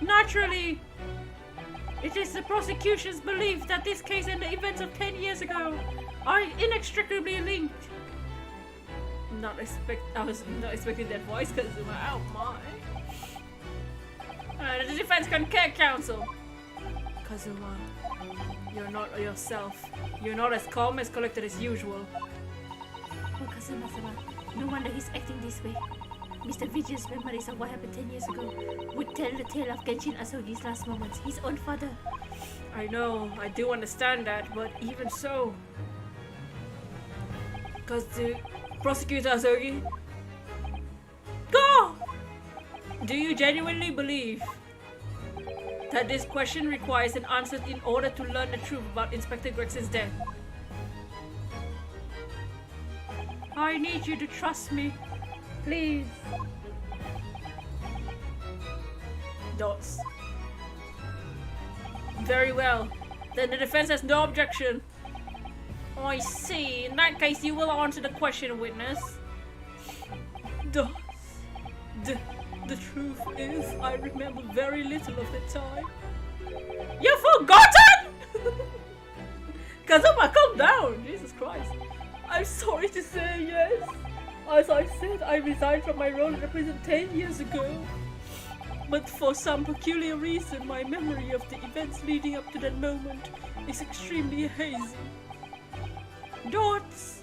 Naturally, it is the prosecution's belief that this case and the events of 10 years ago are inextricably linked. I was not expecting that voice, Kazuma. Oh my. The defense concur, counsel. Kazuma, you're not yourself. You're not as calm as collected as usual. Oh, Kazuma-sama, no wonder he's acting this way. Mr. Vigil's memories of what happened 10 years ago would tell the tale of Genshin Asogi's last moments, his own father. I know, I do understand that, but even so... Prosecutor Asogi? Go! Do you genuinely believe that this question requires an answer in order to learn the truth about Inspector Gregson's death? I need you to trust me. Please. Dots. Very well. Then the defense has no objection. I see. In that case, you will answer the question, witness. Dots. The truth is, I remember very little of the time. You've forgotten? Kazuma, calm down. Jesus Christ. I'm sorry to say, yes. As I said, I resigned from my role in the prison 10 years ago. But for some peculiar reason, my memory of the events leading up to that moment is extremely hazy. Dots!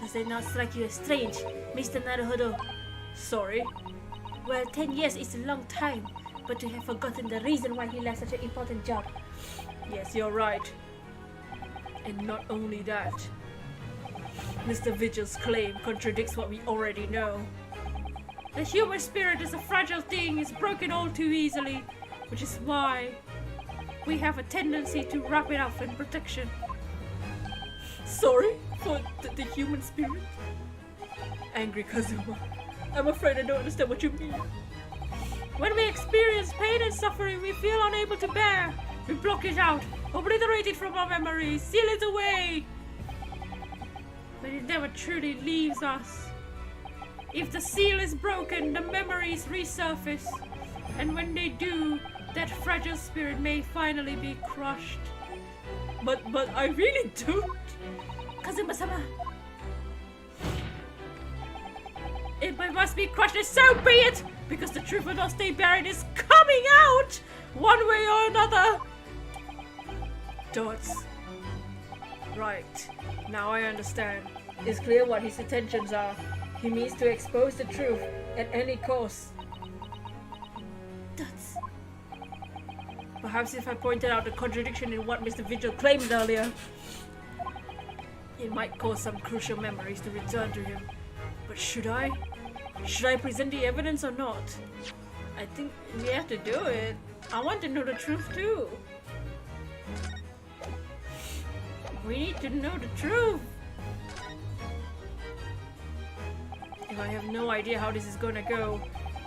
Does it not strike you as strange, Mr. Naruhodo? Sorry? Well, 10 years is a long time, but to have forgotten the reason why he left such an important job. Yes, you're right. And not only that, Mr. Vigil's claim contradicts what we already know. The human spirit is a fragile thing, it's broken all too easily, which is why we have a tendency to wrap it up in protection. Sorry for the human spirit? Angry Kazuma. I'm afraid I don't understand what you mean. When we experience pain and suffering we feel unable to bear, we block it out, obliterate it from our memories, seal it away. But it never truly leaves us. If the seal is broken, the memories resurface, and when they do, that fragile spirit may finally be crushed. But I really don't. Kazuma-sama, if it must be crushed, so be it, because the truth will not stay buried is coming out, one way or another. Dots. Right. Now I understand. It's clear what his intentions are. He means to expose the truth at any cost. Dots. Perhaps if I pointed out the contradiction in what Mr. Vigil claimed earlier. It might cause some crucial memories to return to him. But should I? Should I present the evidence or not? I think we have to do it. I want to know the truth too. We need to know the truth. If I have no idea how this is gonna go,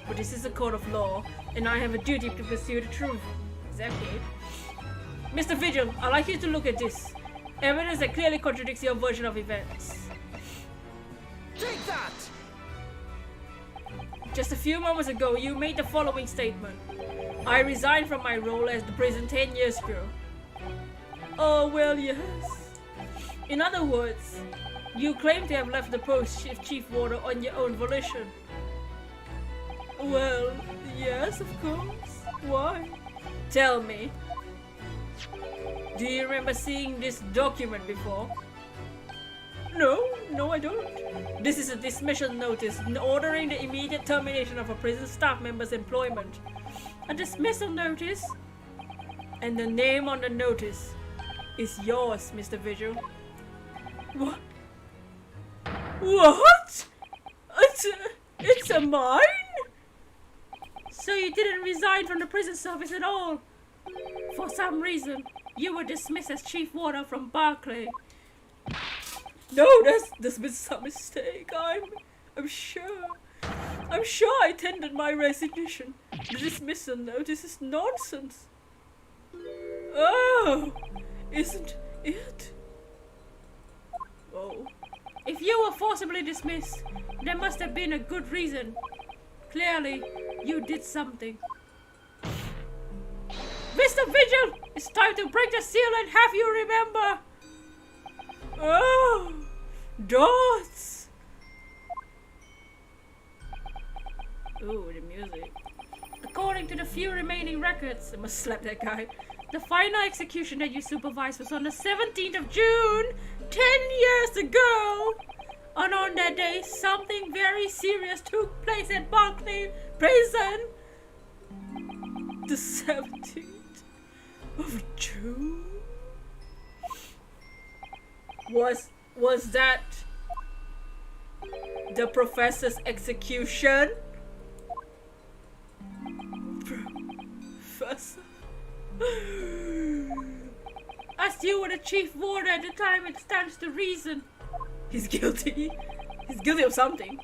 but this is a court of law, and I have a duty to pursue the truth. Exactly. Mr. Vigil, I'd like you to look at this. Evidence that clearly contradicts your version of events. Take that! Just a few moments ago, you made the following statement. I resigned from my role as the prison 10 years ago. Oh, well, yes. In other words, you claim to have left the post of Chief Warder on your own volition. Well, yes, of course. Why? Tell me. Do you remember seeing this document before? No, I don't. This is a dismissal notice ordering the immediate termination of a prison staff member's employment. A dismissal notice? And the name on the notice is yours, Mr. Vigil. What? What? It's a mine? So you didn't resign from the prison service at all? For some reason, you were dismissed as Chief Warder from Barclay. No, there's been some mistake. I'm sure. I'm sure I tendered my resignation. The dismissal notice is nonsense. Oh, isn't it? Oh. If you were forcibly dismissed, there must have been a good reason. Clearly, you did something. Mr. Vigil, it's time to break the seal and have you remember. Oh, dots. Ooh, the music. According to the few remaining records, I must slap that guy. the final execution that you supervised was on the 17th of June, 10 years ago. And on that day, something very serious took place at Barclay Prison. The 17th of June? Was that the professor's execution? Professor? As you were the chief warder at the time, it stands to reason. He's guilty. He's guilty of something.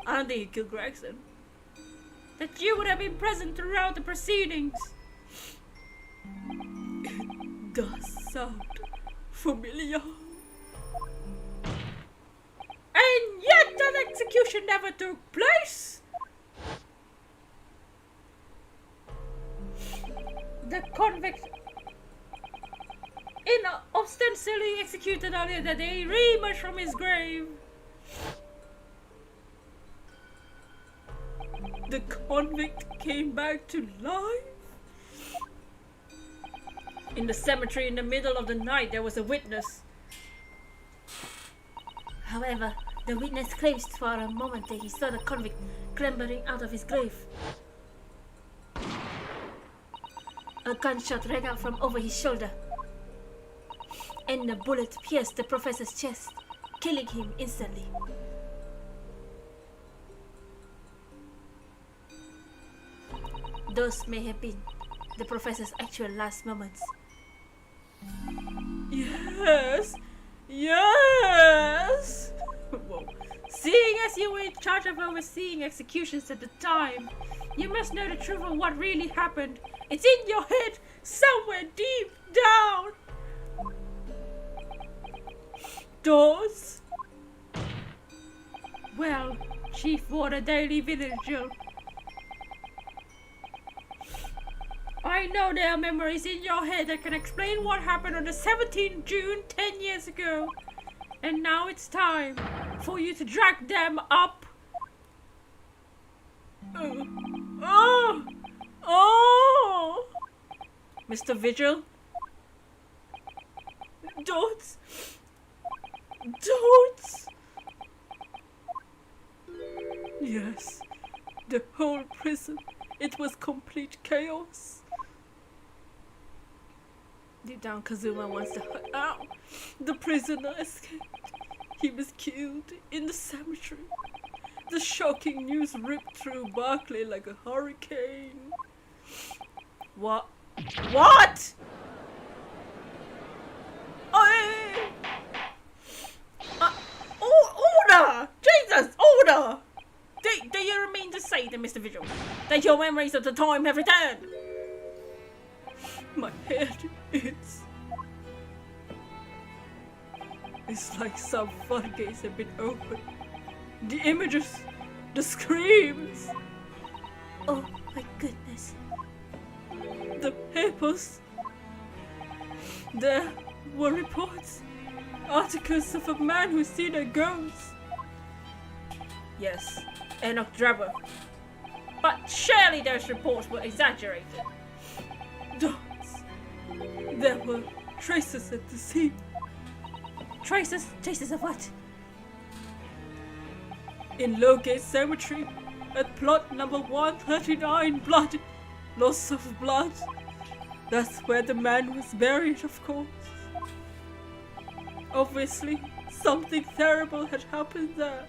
I don't think he killed Gregson. That you would have been present throughout the proceedings. It does sound familiar. And yet that execution never took place. The convict ostensibly executed earlier that day re-emerged from his grave. The convict came back to life? In the cemetery in the middle of the night, there was a witness. However, the witness claims for a moment that he saw the convict clambering out of his grave. A gunshot rang out from over his shoulder, and the bullet pierced the professor's chest, killing him instantly. Those may have been the professor's actual last moments. Yes! Yes! Whoa. Seeing as you were in charge of overseeing executions at the time, you must know the truth of what really happened. It's in your head, somewhere deep down. Doors? Well, Chief Warder Daily Vigil, I know there are memories in your head that can explain what happened on the 17th June 10 years ago. And now it's time for you to drag them up. Oh! Mr. Vigil? Don't! Yes, the whole prison. It was complete chaos. Deep down, Kazuma wants to hurt out. The prisoner escaped. He was killed in the cemetery. The shocking news ripped through Barclay like a hurricane. What? What? Oh, order! Jesus, order! Do you mean to say then, Mr. Vigil, that your memories of the time have returned? My head, it's like some floodgates have been opened. The images, the screams. Oh my goodness. The papers. There were reports, articles of a man who's seen a ghost. Yes, Enoch Drebber. But surely those reports were exaggerated. Dots. There were traces at the scene. Traces? Traces of what? In Lowgate Cemetery, at plot number 139, blood. Loss of blood. That's where the man was buried, of course. Obviously, something terrible had happened there.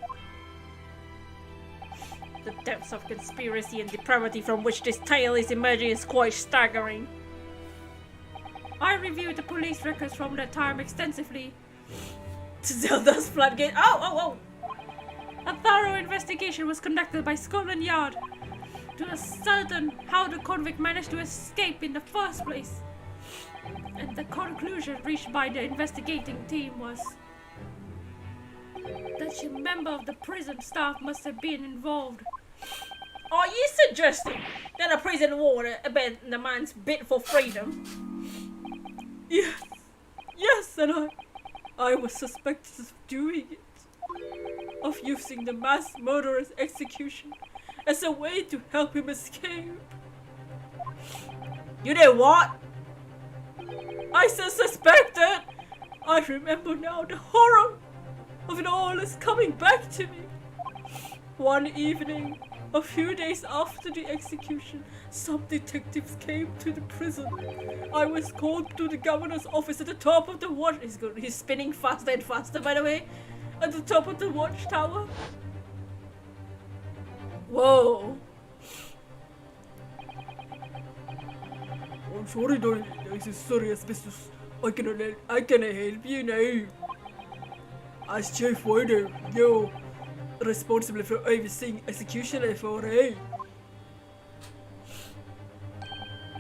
The depths of conspiracy and depravity from which this tale is emerging is quite staggering. I reviewed the police records from that time extensively. Zelda's floodgate. Oh! A thorough investigation was conducted by Scotland Yard to ascertain how the convict managed to escape in the first place. And the conclusion reached by the investigating team was that a member of the prison staff must have been involved. Are you suggesting that a prison warder abandoned the man's bid for freedom? Yes, and I was suspected of doing it. Of using the mass murderer's execution as a way to help him escape. You did what? I said suspected! I remember now, the horror of it all is coming back to me. One evening, a few days after the execution, some detectives came to the prison. I was called to the governor's office at the top of the watch. He's spinning faster and faster, by the way. At the top of the watchtower. Whoa. I'm sorry, this is serious business. I cannot help you now. As chief warder, you're responsible for overseeing execution FRA.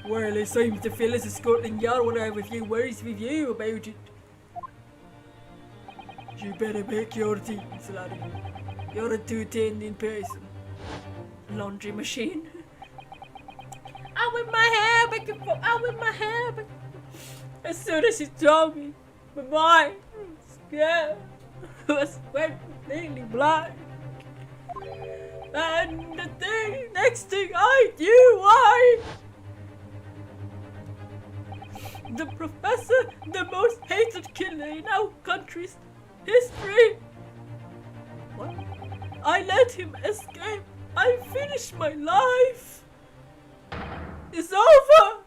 Well, it seems the fellas at Scotland Yard want to have a few words with you about it. You better make your teams, laddie. You're a 210 person. Laundry machine. I whip my hair back and forth. I whip my hair back. As soon as she told me, my mind was went completely black. And the next thing I knew, the professor, the most hated killer in our country's history. What? I let him escape. I finished my life. It's over.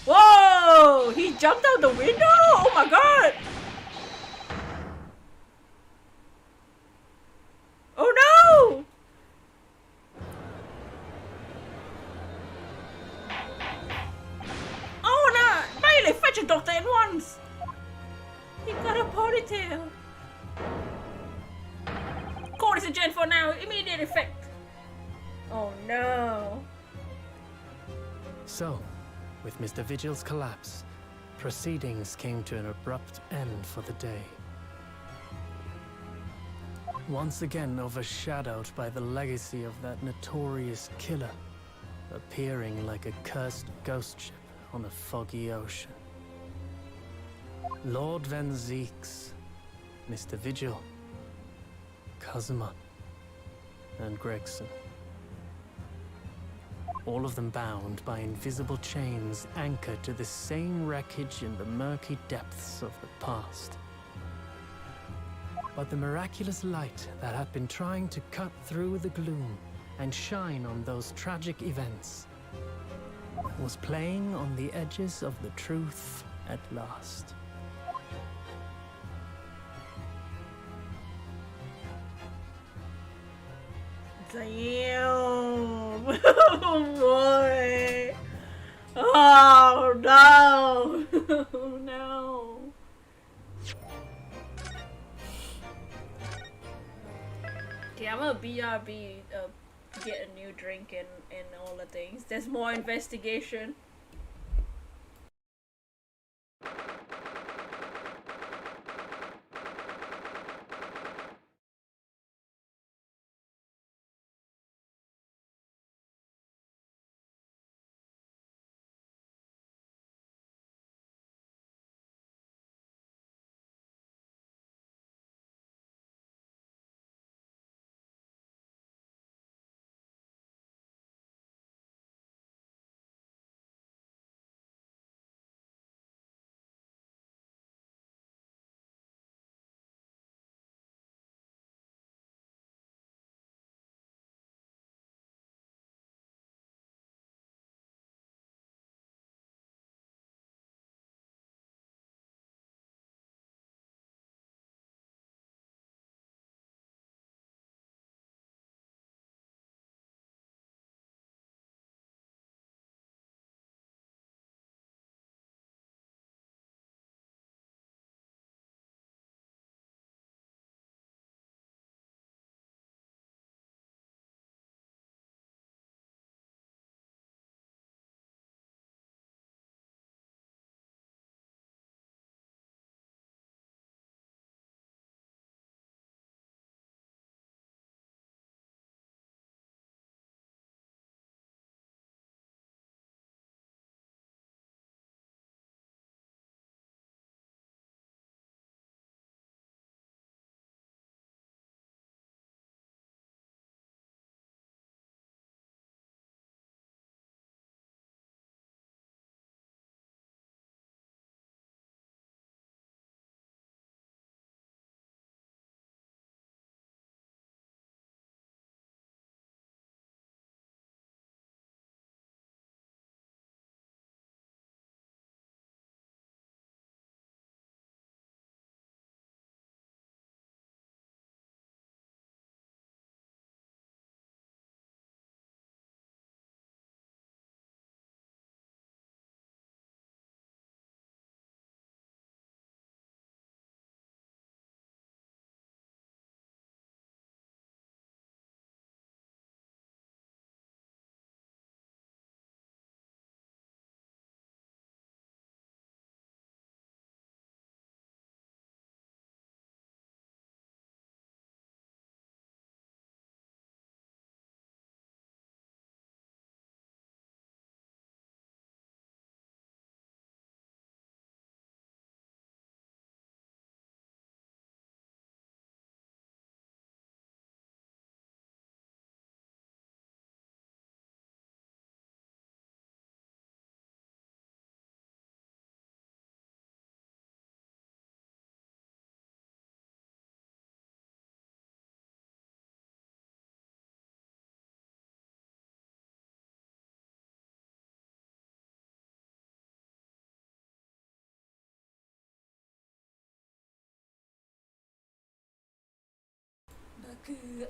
Whoa! He jumped out the window? Oh my god! Oh no! Oh no! Bailey, fetch a doctor at once! He got a ponytail. Cortisone for now, immediate effect. Oh no. So, with Mr. Vigil's collapse, proceedings came to an abrupt end for the day. Once again overshadowed by the legacy of that notorious killer, appearing like a cursed ghost ship on a foggy ocean. Lord Van Zeeks, Mr. Vigil, Kazuma, and Gregson. All of them bound by invisible chains anchored to the same wreckage in the murky depths of the past. But the miraculous light that had been trying to cut through the gloom and shine on those tragic events was playing on the edges of the truth at last. Damn! Oh boy! Oh no! Oh no! Okay, I'm gonna BRB, get a new drink and all the things. There's more investigation.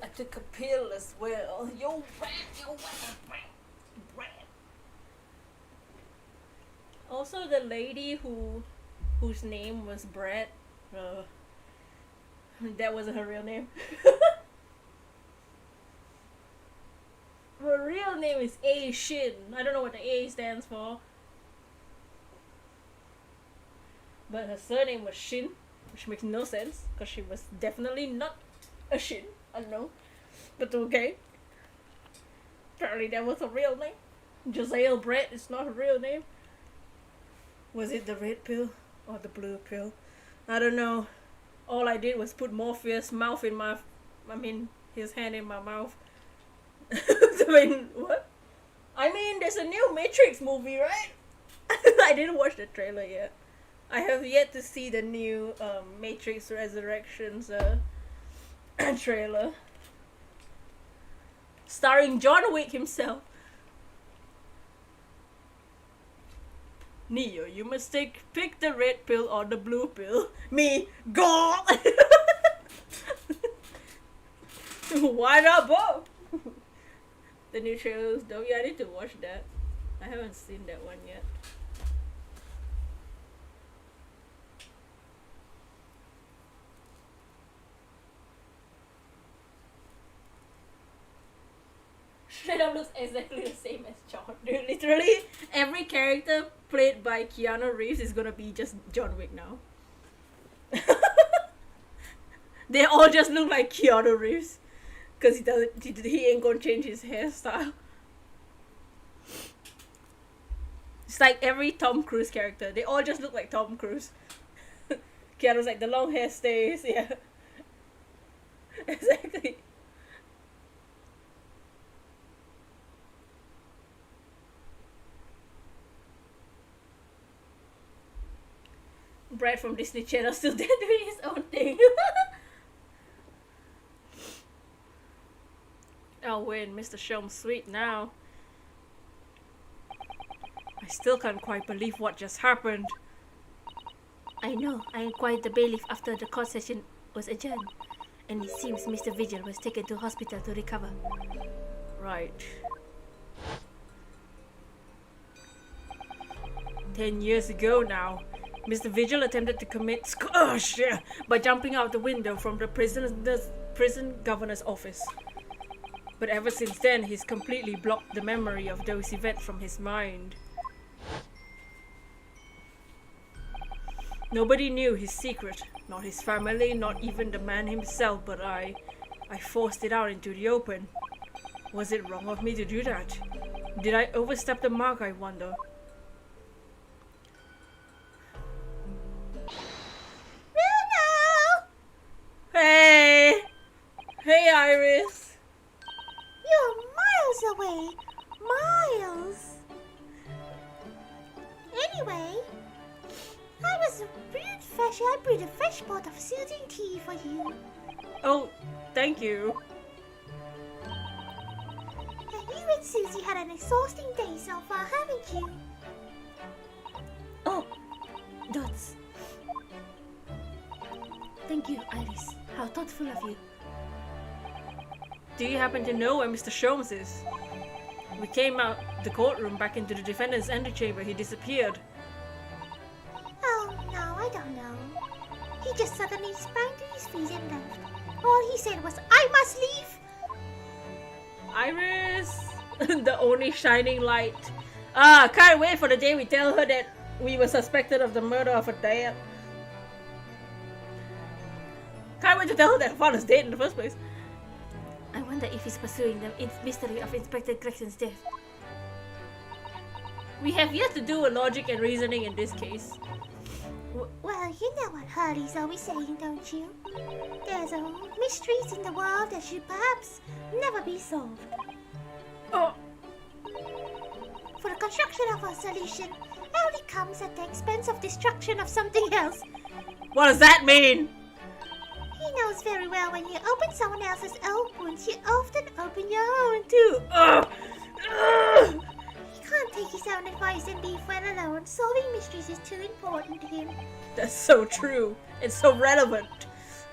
I took a pill as well. Yo, rat. Also, the lady whose name was Brett, that wasn't her real name. Her real name is A Shin. I don't know what the A stands for. But her surname was Shin, which makes no sense, because she was definitely not a Shin. I don't know. But okay. Apparently that was her real name. Josiel Brett is not her real name. Was it the red pill or the blue pill? I don't know. All I did was put Morpheus' mouth in my... his hand in my mouth. What? There's a new Matrix movie, right? I didn't watch the trailer yet. I have yet to see the new Matrix Resurrections trailer. Starring John Wick himself. Neo, you must pick the red pill or the blue pill. Me, go! Why not both? The new trailers, though. Yeah, I need to watch that. I haven't seen that one yet. Straight up looks exactly the same as John. Dude, literally, every character played by Keanu Reeves is gonna be just John Wick now. They all just look like Keanu Reeves. Cause he ain't gonna change his hairstyle. It's like every Tom Cruise character. They all just look like Tom Cruise. Keanu's like the long hair stays, yeah. Exactly. Brad from Disney Channel still there doing his own thing. I'll win, Mr. Shom's sweet now. I still can't quite believe what just happened. I know, I inquired the bailiff after the court session was adjourned, and it seems Mr. Vigil was taken to hospital to recover. Right. 10 years ago now, Mr. Vigil attempted to commit scourge by jumping out the window from the prison governor's office. But ever since then, he's completely blocked the memory of those events from his mind. Nobody knew his secret, not his family, not even the man himself, but I forced it out into the open. Was it wrong of me to do that? Did I overstep the mark, I wonder? Bruno! Hey! Hey, Iris! You're miles away! Miles! Anyway, I brewed a fresh pot of soothing tea for you. Oh, thank you. And you and Susie had an exhausting day so far, haven't you? Oh, Dots. Thank you, Iris. How thoughtful of you. Do you happen to know where Mr. Sholmes is? We came out the courtroom back into the defendant's antechamber. He disappeared. Oh, no, I don't know. He just suddenly sprang to his feet and left. All he said was, I must leave! Iris! The only shining light. Can't wait for the day we tell her that we were suspected of the murder of her dad. Can't wait to tell her that her father's dead in the first place. I wonder if he's pursuing the mystery of Inspector Gregson's death. We have yet to do a logic and reasoning in this case. Well, you know what Hurley's always saying, don't you? There's mysteries in the world that should perhaps never be solved. Oh, For the construction of a solution only comes at the expense of destruction of something else. what does that mean? He knows very well when you open someone else's old wounds, you often open your own too. He can't take his own advice and leave well alone. Solving mysteries is too important to him. That's so true. It's so relevant.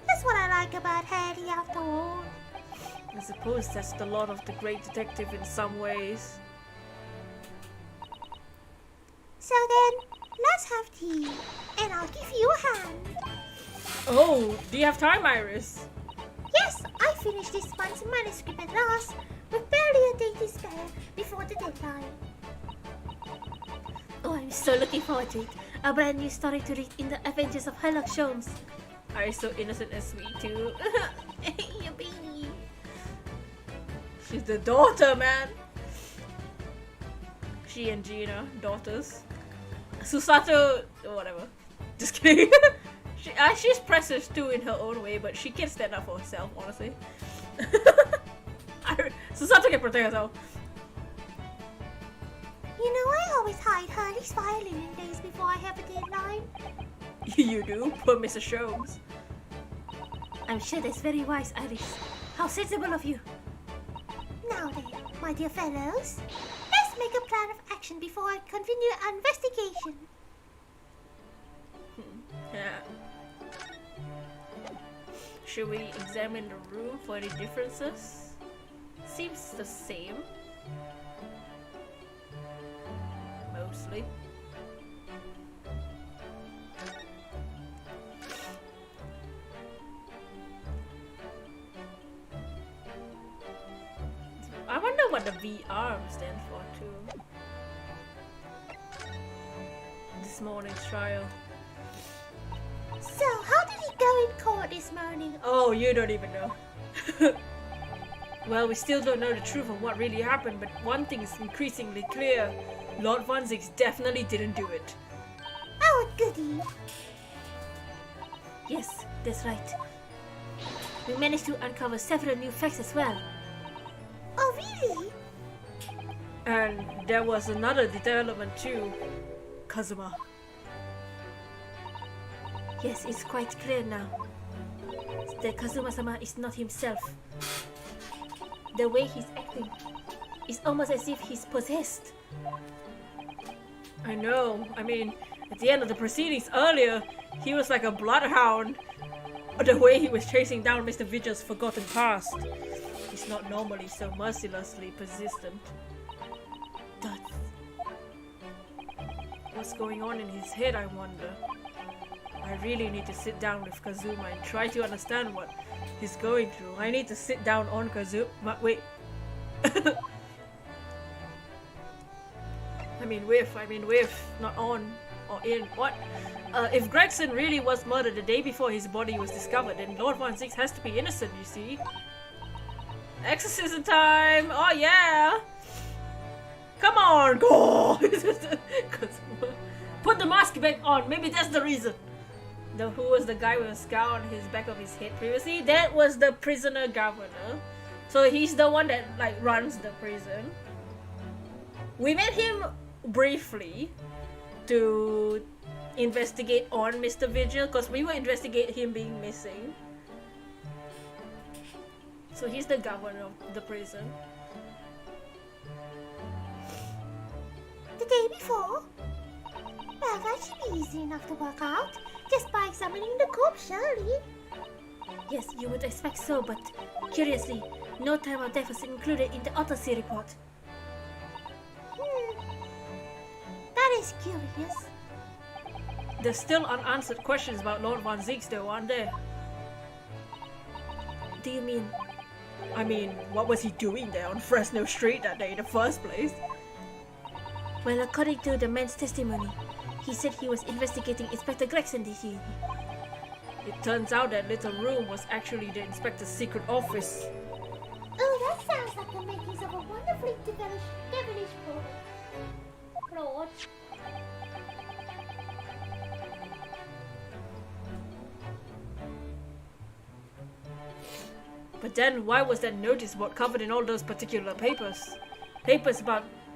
That's what I like about Harry after all. I suppose that's the lot of the great detective in some ways. So then, let's have tea, and I'll give you a hand. Oh, do you have time, Iris? Yes, I finished this month's manuscript at last, with barely a day to spare before the deadline. Oh, I'm so looking forward to it. A brand new story to read in the Adventures of Sherlock Holmes. Iris so innocent and sweet too. You baby. She's the daughter, man. She and Gina, daughters. Susato, whatever. Just kidding. She's precious too in her own way, but she can stand up for herself, honestly. Susato can protect herself. You know, I always hide Hurley's violin in days before I have a deadline. You do? Poor Mr. Sholmes. I'm sure that's very wise, Iris. How sensible of you. Now then, my dear fellows, let's make a plan of action action before I continue our investigation. Yeah. Should we examine the room for any differences? Seems the same. Mostly. I wonder what the VR stands for too. This morning's trial. So, how did he go in court this morning? Oh, you don't even know. Well, we still don't know the truth of what really happened, but one thing is increasingly clear. Lord Von Zix definitely didn't do it. Oh, goody. Yes, that's right. We managed to uncover several new facts as well. Oh, really? And there was another development too. Kazuma. Yes, it's quite clear now that Kazuma-sama is not himself. The way he's acting is almost as if he's possessed. I know. I mean, at the end of the proceedings earlier, he was like a bloodhound. The way he was chasing down Mr. Vigil's forgotten past. He's not normally so mercilessly persistent. That's... What's going on in his head, I wonder? I really need to sit down with Kazuma and try to understand what he's going through. I need to sit down on Kazuma. Wait. I mean with, not on or in. What? If Gregson really was murdered the day before his body was discovered, then Lord Von Zix has to be innocent, you see. Exorcism time! Oh yeah! Come on, go! Put the mask back on. Maybe that's the reason. Who was the guy with a scar on his back of his head previously? That was the prisoner governor. So he's the one that like runs the prison. We met him briefly to investigate on Mr. Vigil because we will investigate him being missing. So he's the governor of the prison. The day before? Well, that should be easy enough to work out. Just by examining the corpse, surely. Yes, you would expect so, but curiously, no time of death was included in the autopsy report. That is curious. There's still unanswered questions about Lord Von Zix though, aren't there? Do you mean? I mean, what was he doing there on Fresno Street that day in the first place? Well, according to the man's testimony, he said he was investigating Inspector Gregson this evening. It turns out that little room was actually the inspector's secret office. Oh, that sounds like the makings of a wonderfully devilish plot. But then, why was that notice board covered in all those particular papers? Papers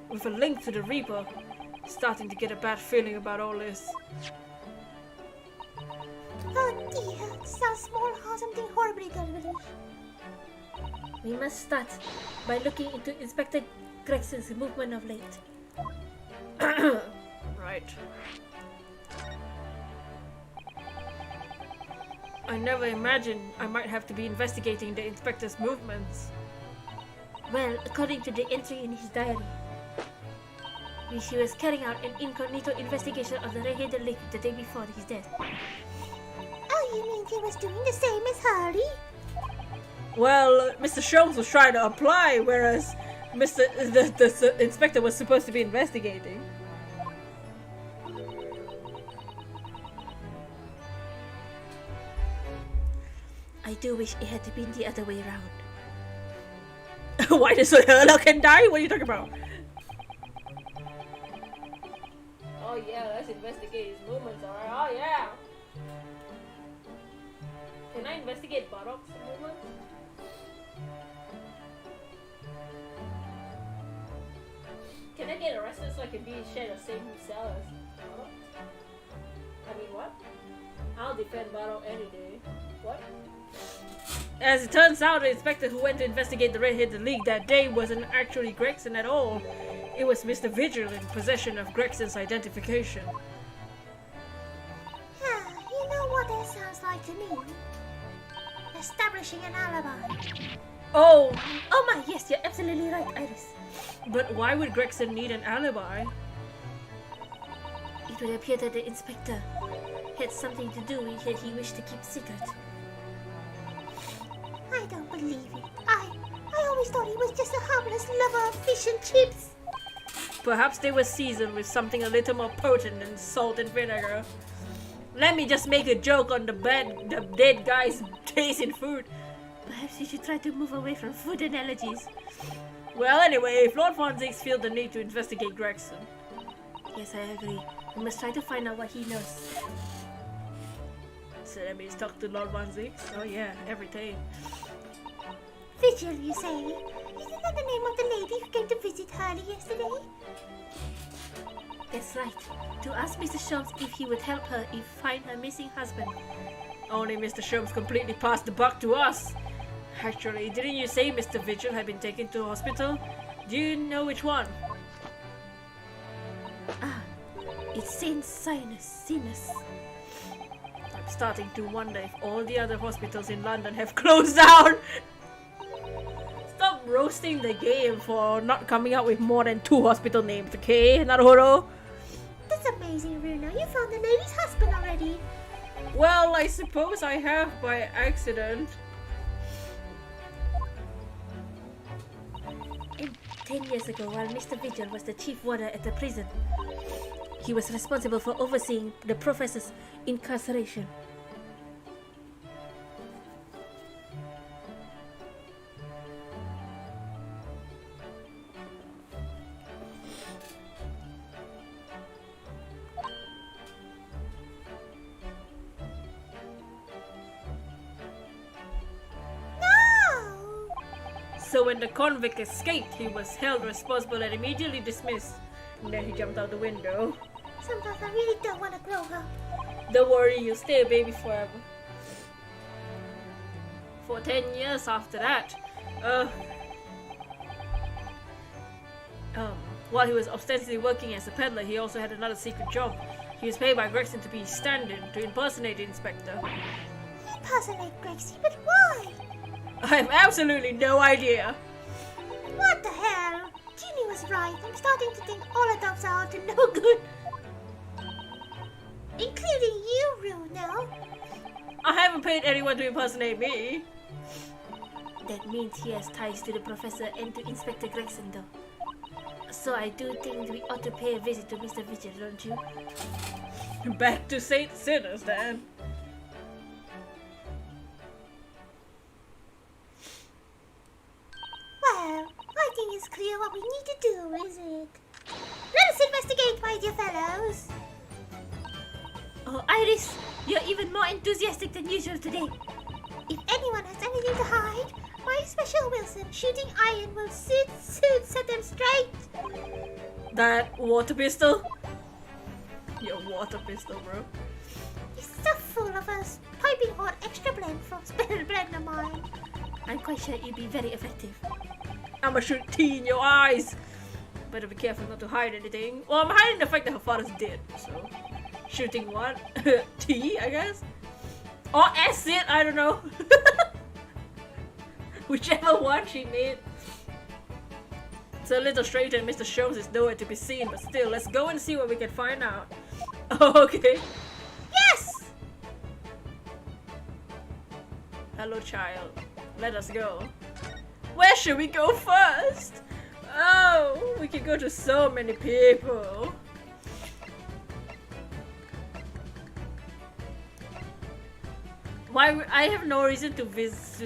with a link to the Reaper. Starting to get a bad feeling about all this. Oh dear, it sounds more or something horribly devilish. We must start by looking into Inspector Gregson's movement of late. Right. I never imagined I might have to be investigating the inspector's movements. Well, according to the entry in his diary, he was carrying out an incognito investigation of the Red-Headed Lake the day before his death. Oh, you mean he was doing the same as Harley? Well, Mr. Sholmes was trying to apply, whereas the inspector was supposed to be investigating. I do wish it had been the other way around. Why does Hurlo can die? What are you talking about? Oh yeah, let's investigate his movements, alright? Oh yeah! Can I investigate Barok's movements? Can I get arrested so I can share the same cell as Barok? I mean, what? I'll defend Barok any day. What? As it turns out, the inspector who went to investigate the Red-Headed League that day wasn't actually Gregson at all. It was Mr. Vigil in possession of Gregson's identification. You know what that sounds like to me? Establishing an alibi. Oh, Oh my, yes, you're absolutely right, Iris. but why would Gregson need an alibi? It would appear that the inspector had something to do with it he wished to keep secret. I don't believe it. I always thought he was just a harmless lover of fish and chips. Perhaps they were seasoned with something a little more potent than salt and vinegar. Let me just make a joke on the dead guy's taste in food. Perhaps you should try to move away from food analogies. Well, anyway, if Lord Von Zix felt the need to investigate Gregson. Yes, I agree. We must try to find out what he knows. So that means talk to Lord Von Zix? Oh yeah, every day. Vigil, you say? Isn't that the name of the lady who came to visit Hurley yesterday? That's right. To ask Mr. Sholmes if he would help her find her missing husband. Only Mr. Sholmes completely passed the buck to us. Actually, didn't you say Mr. Vigil had been taken to a hospital? Do you know which one? It's Saint Sinus. I'm starting to wonder if all the other hospitals in London have closed down. Stop roasting the game for not coming up with more than 2 hospital names, okay, Naruhodo? That's amazing, Runa. You found the lady's husband already. Well, I suppose I have by accident. And 10 years ago, while Mr. Vigil was the chief warder at the prison, he was responsible for overseeing the professor's incarceration. So when the convict escaped, he was held responsible and immediately dismissed. And then he jumped out the window. Sometimes I really don't want to grow up. Don't worry, you'll stay a baby forever. For 10 years after that, while he was ostensibly working as a peddler, he also had another secret job. He was paid by Gregson to be stand-in to impersonate the inspector. Impersonate Gregsy, but why? I have absolutely no idea. What the hell? Ginny was right. I'm starting to think all adults are out to no good. Including you, Runa. I haven't paid anyone to impersonate me. That means he has ties to the professor and to Inspector Gregson, though. So I do think we ought to pay a visit to Mr. Vigil, don't you? Back to St. Sinners, then. Well, I think it's clear what we need to do, is it? Let us investigate, my dear fellows. Oh, Iris, you're even more enthusiastic than usual today. If anyone has anything to hide, my special Wilson shooting iron will set them straight. That water pistol? Your water pistol, bro. It's so full of us piping hot extra blend for spell blend of mine. I'm quite sure it'd be very effective. I'ma shoot tea in your eyes. Better be careful not to hide anything. Well, I'm hiding the fact that her father's dead, so... Shooting what? Tea, I guess? Or acid, I don't know. Whichever one she made. It's a little strange that Mr. Sholmes is nowhere to be seen, but still, let's go and see what we can find out. Okay. Yes! Hello, child. Let us go. Where should we go first? Oh, we can go to so many people. Why? I have no reason to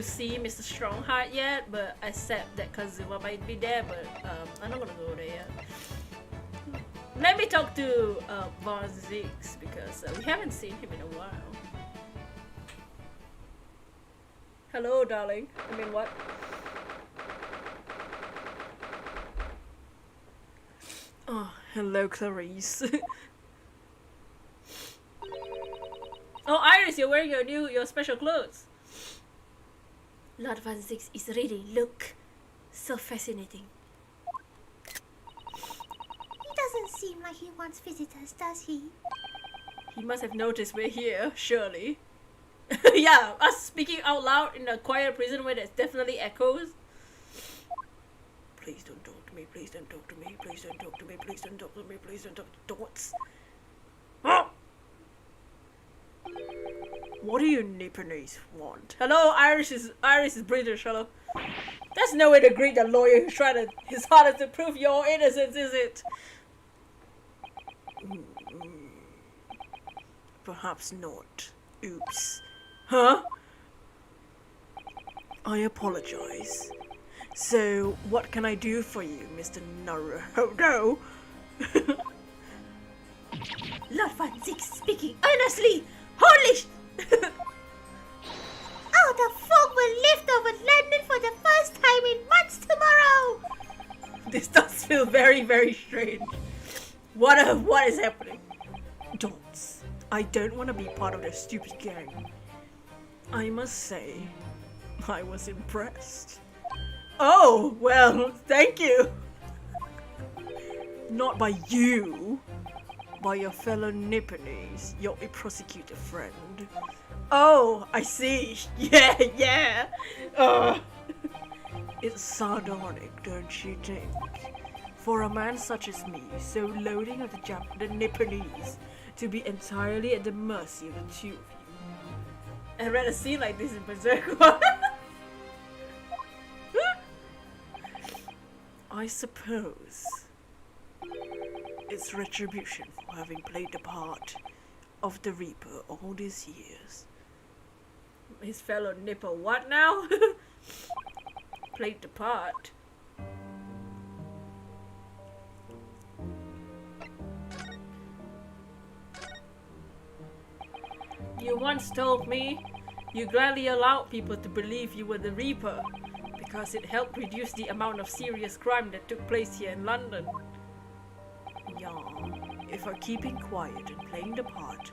see Mr. Strongheart yet, but I said that Kazuma might be there, but I'm not gonna go there yet. Let me talk to Von Zix because we haven't seen him in a while. Hello, darling. I mean, what? Oh, hello, Clarice. Oh, Iris, you're wearing your special clothes. Lord Van Zix is really, look, so fascinating. seem like he wants visitors, does he? He must have noticed we're here, surely. Yeah, us speaking out loud in a quiet prison where there's definitely echoes. Please don't talk to me, please don't talk to me, please don't talk to me, please don't talk to me, please don't talk to dots. Ah! What do you Nipponese want? Hello, Irish is British, hello. That's no way to greet the lawyer who's trying his hardest to prove your innocence, is it? Perhaps not. Oops. Huh? I apologize. So, what can I do for you, Mr. Naruhodo? Lord Van Zig speaking earnestly. Holy Oh, the fog will lift over London for the first time in months tomorrow! This does feel very, very strange. What is happening? Dots, I don't want to be part of their stupid gang. I must say, I was impressed. Oh, well, thank you. Not by you, by your fellow Nipponese, your prosecutor friend. Oh, I see. Yeah. It's sardonic, don't you think? For a man such as me, so loading of the Nipponese, to be entirely at the mercy of the two of you. I read a scene like this in Berserk. I suppose it's retribution for having played the part of the Reaper all these years. His fellow Nipper, what now? Played the part. You once told me you gladly allowed people to believe you were the Reaper because it helped reduce the amount of serious crime that took place here in London. Yeah, if our keeping quiet and playing the part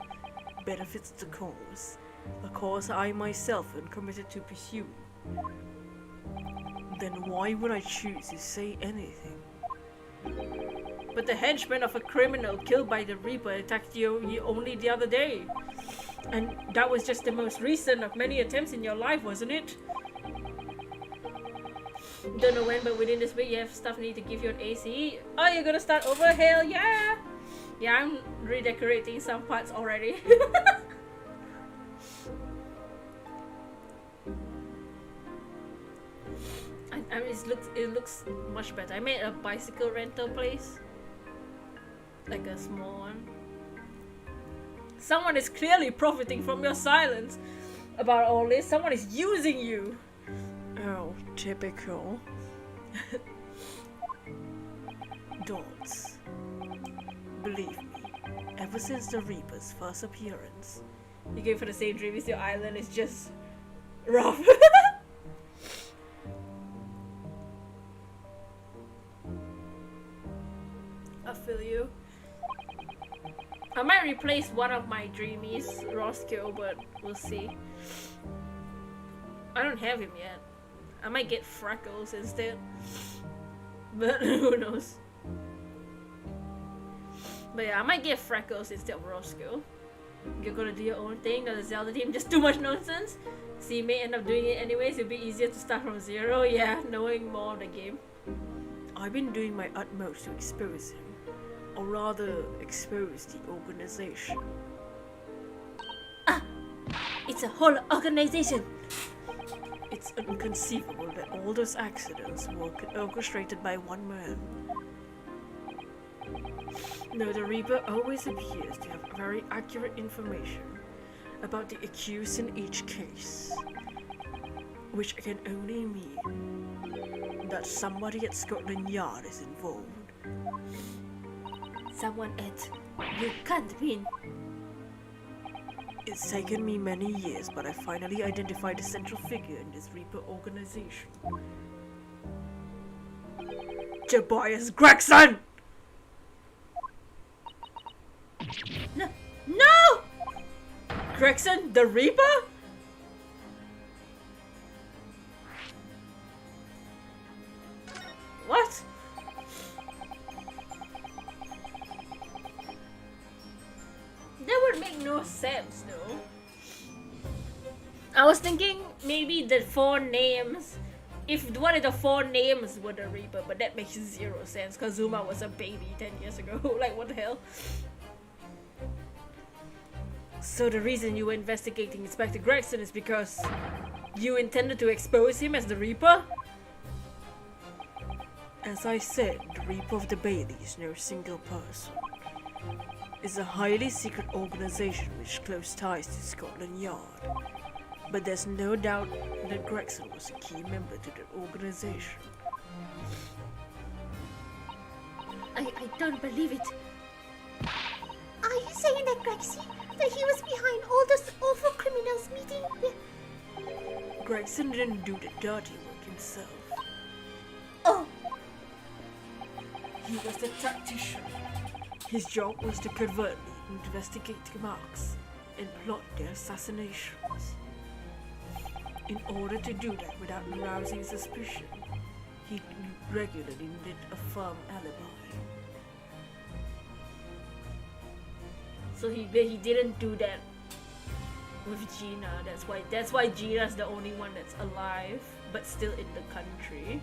benefits the cause, a cause I myself am committed to pursue, then why would I choose to say anything? But the henchman of a criminal killed by the Reaper attacked you only the other day. And that was just the most recent of many attempts in your life, wasn't it? Don't know when, but within this week you have stuff need to give you an AC. Oh, you're gonna start over? Hell yeah! Yeah, I'm redecorating some parts already. I mean, it looks much better. I made a bicycle rental place, like a small one. Someone is clearly profiting from your silence about all this. Someone is using you. Oh, typical. Dots. Believe me, ever since the Reaper's first appearance, you go for the same dream as your island. It's just rough. I feel you. I might replace one of my dreamies, Roscoe, but we'll see. I don't have him yet. I might get Freckles instead. But who knows? But yeah, I might get Freckles instead of Roscoe. You're gonna do your own thing, the Zelda team, just too much nonsense. So you may end up doing it anyways, it'll be easier to start from zero, yeah, knowing more of the game. I've been doing my utmost to expose him. Or rather, expose the organization. It's a whole organization. It's inconceivable that all those accidents were orchestrated by one man. No, the Reaper always appears to have very accurate information about the accused in each case, which can only mean that somebody at Scotland Yard is involved. Someone at you can't win. It's taken me many years, but I finally identified a central figure in this Reaper organization. Tobias Gregson! No! Gregson, the Reaper? What? no sense though. I was thinking maybe the 4 names, if one of the 4 names were the Reaper, but that makes 0 sense. Kazuma was a baby 10 years ago. Like, what the hell? So the reason you were investigating Inspector Gregson is because you intended to expose him as the Reaper? As I said, the Reaper of the Bailey is no single person. It's a highly secret organization with close ties to Scotland Yard. But there's no doubt that Gregson was a key member to that organization. I don't believe it. Are you saying that Gregson, that he was behind all those awful criminals meeting with... Gregson didn't do the dirty work himself. Oh, He was the tactician. His job was to covertly investigate marks and plot their assassinations. In order to do that without arousing suspicion, he regularly needed a firm alibi. So he didn't do that with Gina. That's why Gina's the only one that's alive but still in the country.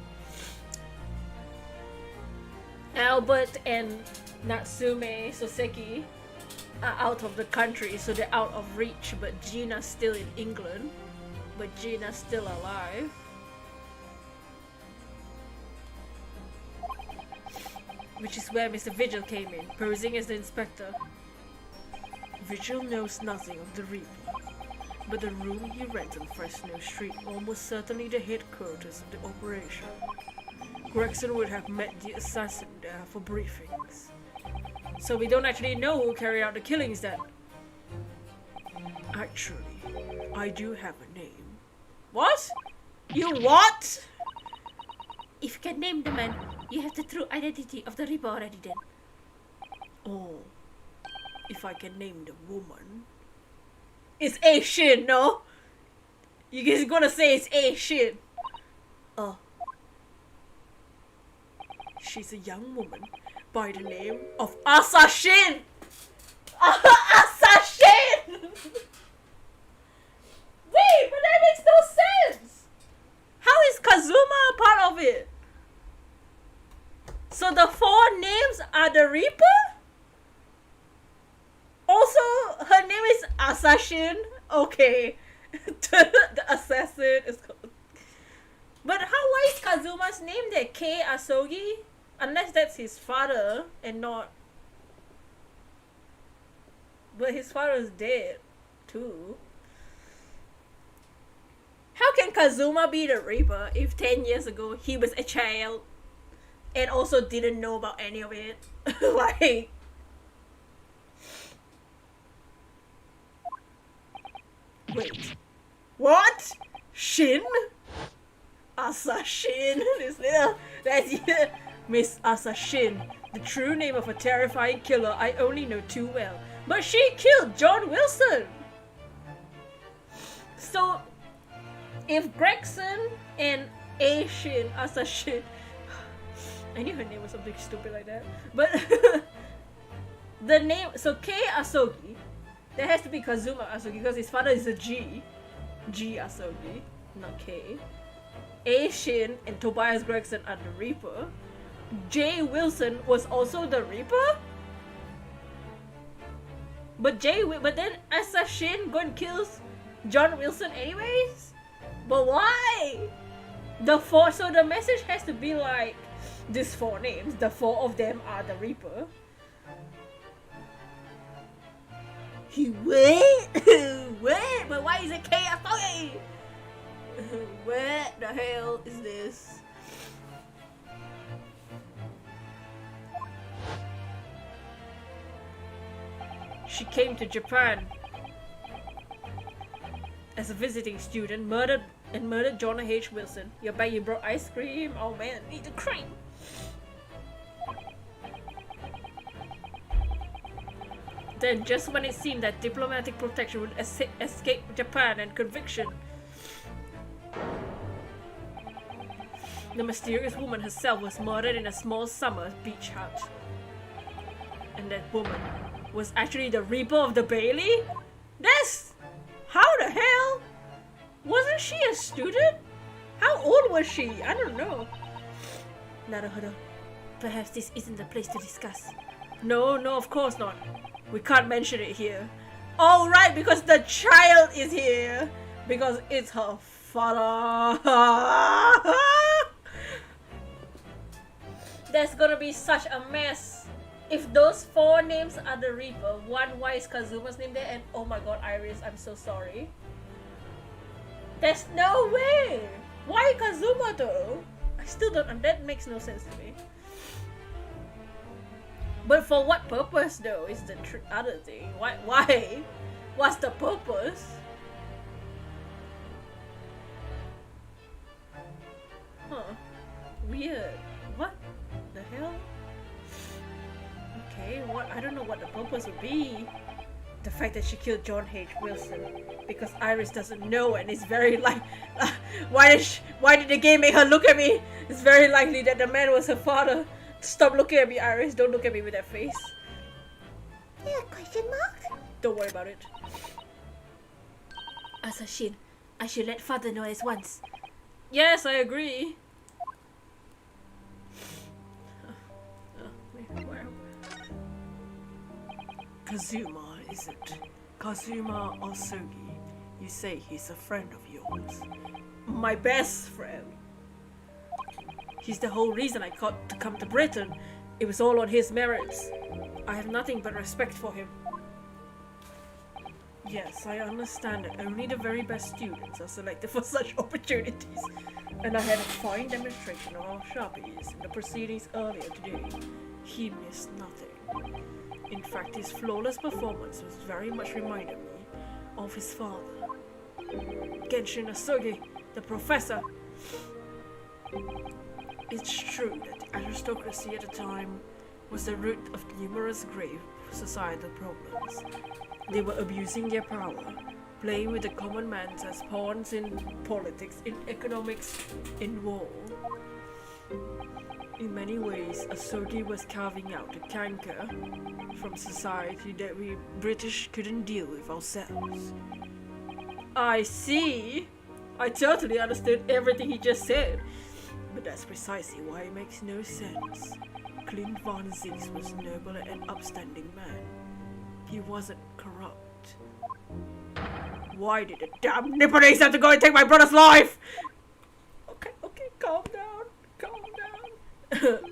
Albert and Natsume Soseki are out of the country, so they're out of reach, but Gina's still in England. But Gina's still alive. Which is where Mr. Vigil came in, posing as the inspector. Vigil knows nothing of the Reaper, but the room he rents on Fresno Street almost certainly the headquarters of the operation. Gregson would have met the assassin there for briefings. So we don't actually know who carried out the killings then. Actually, I do have a name. What? You what? If you can name the man, you have the true identity of the Reaper already then. Oh, if I can name the woman. It's Asian, no? You guys gonna say it's Asian. Oh. She's a young woman by the name of Assassin! Assassin! Wait, but that makes no sense! How is Kazuma a part of it? So the 4 names are the Reaper? Also, her name is Assassin. Okay. The assassin is called... But why is Kazuma's name there? Kei Asogi? Unless that's his father and not... But his father is dead too. How can Kazuma be the Reaper if 10 years ago he was a child and also didn't know about any of it? Like... Wait. What? Shin? Assassin? That's Miss Assassin, the true name of a terrifying killer I only know too well. But she killed John Wilson! So, if Gregson and Asian Assassin... I knew her name was something stupid like that. But the name... So, Kei Asogi, there has to be Kazuma Asogi because his father is a G. G Asogi, not K. Asian and Tobias Gregson are the Reaper. Jay Wilson was also the Reaper? But then Assassin go and kills John Wilson anyways? But why? So the message has to be like, these 4 names, the 4 of them are the Reaper. What? What? But why is it KFA? What the hell is this? She came to Japan as a visiting student, murdered John H. Wilson. You bet you brought ice cream? Oh man, need the cream. Then, just when it seemed that diplomatic protection would escape Japan and conviction, the mysterious woman herself was murdered in a small summer beach hut. And that woman was actually the Reaper of the Bailey? That's... How the hell? Wasn't she a student? How old was she? I don't know. Naruhodo, perhaps this isn't the place to discuss. No, of course not. We can't mention it here. Oh, right, because the child is here. Because it's her father. There's gonna be such a mess. If those 4 names are the Reaper, why is Kazuma's name there? And oh my god, Iris, I'm so sorry. There's no way! Why Kazuma though? I still don't, that makes no sense to me. But for what purpose though is the other thing? Why? What's the purpose? Huh. Weird. What the hell? Okay, I don't know what the purpose would be. The fact that she killed John H. Wilson because Iris doesn't know and it's very like why did the game make her look at me? It's very likely that the man was her father. Stop looking at me, Iris. Don't look at me with that face. Yeah, question mark? Don't worry about it. Asashin, I should let father know as once. Yes, I agree. Kazuma, is it? Kazuma Osogi. You say he's a friend of yours. My best friend. He's the whole reason I got to come to Britain. It was all on his merits. I have nothing but respect for him. Yes, I understand that only the very best students are selected for such opportunities. And I had a fine demonstration of our sharpies in the proceedings earlier today. He missed nothing. In fact, his flawless performance was very much reminded me of his father. Genshin Asugi, the professor. It's true that the aristocracy at the time was the root of numerous grave societal problems. They were abusing their power, playing with the common man as pawns in politics, in economics, in war. In many ways, Asugi was carving out a canker from society that we British couldn't deal with ourselves. I see. I totally understood everything he just said. But that's precisely why it makes no sense. Clint Von Zix was a noble and upstanding man. He wasn't corrupt. Why did the damn Nipponese have to go and take my brother's life? Okay, calm down.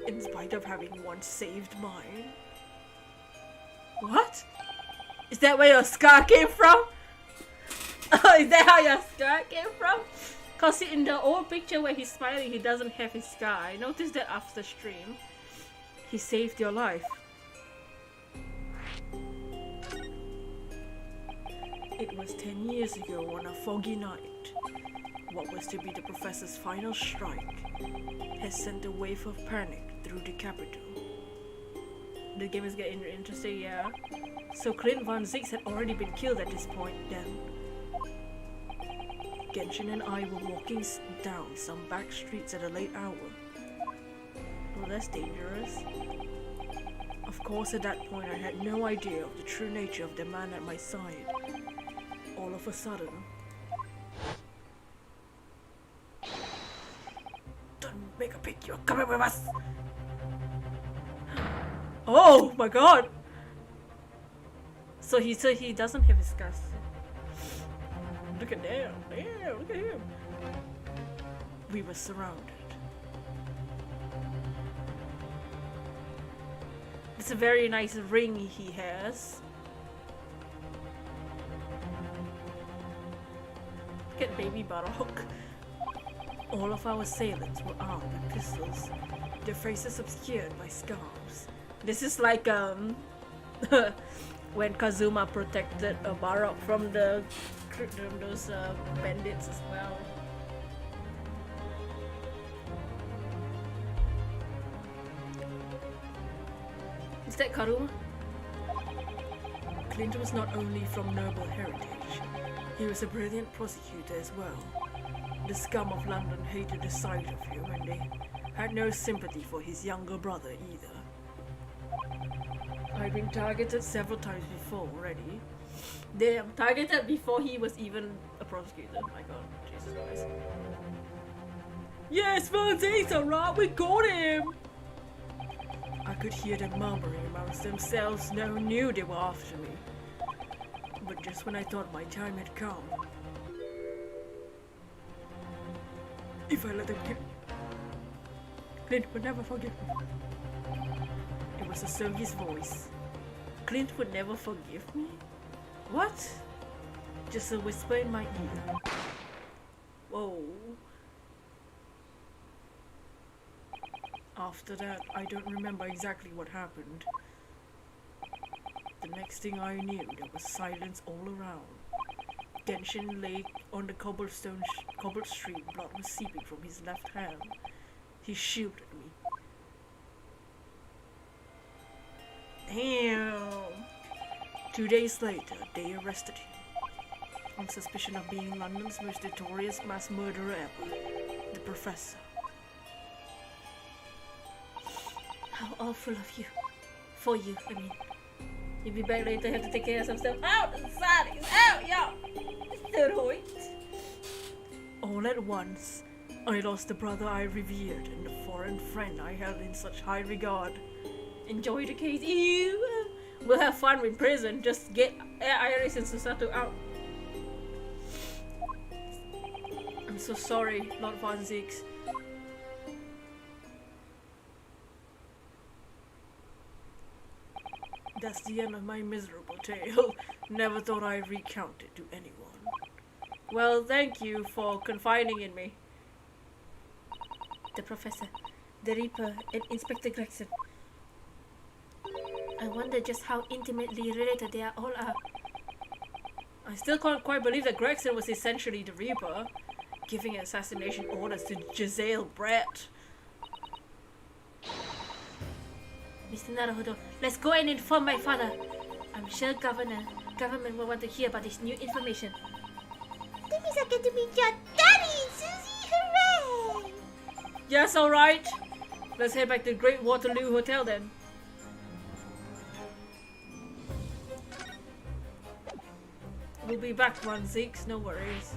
In spite of having once saved mine. What? Is that where your scar came from? Oh, is that how your scar came from? Cause in the old picture where he's smiling, he doesn't have his scar. I noticed that after stream. He saved your life. It was 10 years ago on a foggy night. What was to be the professor's final strike has sent a wave of panic through the capital. The game is getting interesting, yeah. So Clint Von Zix had already been killed at this point then. Genshin and I were walking down some back streets at a late hour. Well, that's dangerous. Of course, at that point I had no idea of the true nature of the man at my side. All of a sudden... Don't make a pick, you're coming with us! Oh my god! So he doesn't have his scars. Look at them, look at him. We were surrounded. It's a very nice ring he has. Look at baby Barok. All of our assailants were armed with pistols, their faces obscured by scarves. This is like when Kazuma protected Barok from those bandits as well. Is that Karuma? Clint was not only from noble heritage, he was a brilliant prosecutor as well. The scum of London hated the sight of him and they had no sympathy for his younger brother either. I've been targeted several times before already. Damn, targeted before he was even a prosecutor. My god, Jesus Christ. Yes, Fonzie's alright, we got him! I could hear them murmuring amongst themselves. No one knew they were after me. But just when I thought my time had come, if I let them kill Clint would never forgive me. It was a Sergey's voice. Clint would never forgive me? What? Just a whisper in my ear. Whoa. After that, I don't remember exactly what happened. The next thing I knew, there was silence all around. Genshin lay on the cobbled street, blood was seeping from his left hand. He shielded me. Damn! 2 days later, they arrested him on suspicion of being London's most notorious mass murderer ever, the Professor. How awful of you. For you, I mean. You'll be back later, have to take care of some stuff. Out! Inside! It's out! Yo! Third point. All at once, I lost the brother I revered and the foreign friend I held in such high regard. Enjoy the case. Ew! We'll have fun in prison. Just get Iris and Susato out. I'm so sorry, Lord Von Zieks. That's the end of my miserable tale. Never thought I'd recount it to anyone. Well, thank you for confiding in me. The Professor, the Reaper, and Inspector Gregson. I wonder just how intimately related they all are. I still can't quite believe that Gregson was essentially the Reaper, giving assassination orders to Giselle Brett. Mr. Naruhodo, let's go and inform my father. I'm sure government will want to hear about this new information. That means I get to meet your daddy, Susie! Hooray! Yes, alright. Let's head back to the Great Waterloo Hotel then. We'll be back, Von Zieks, no worries.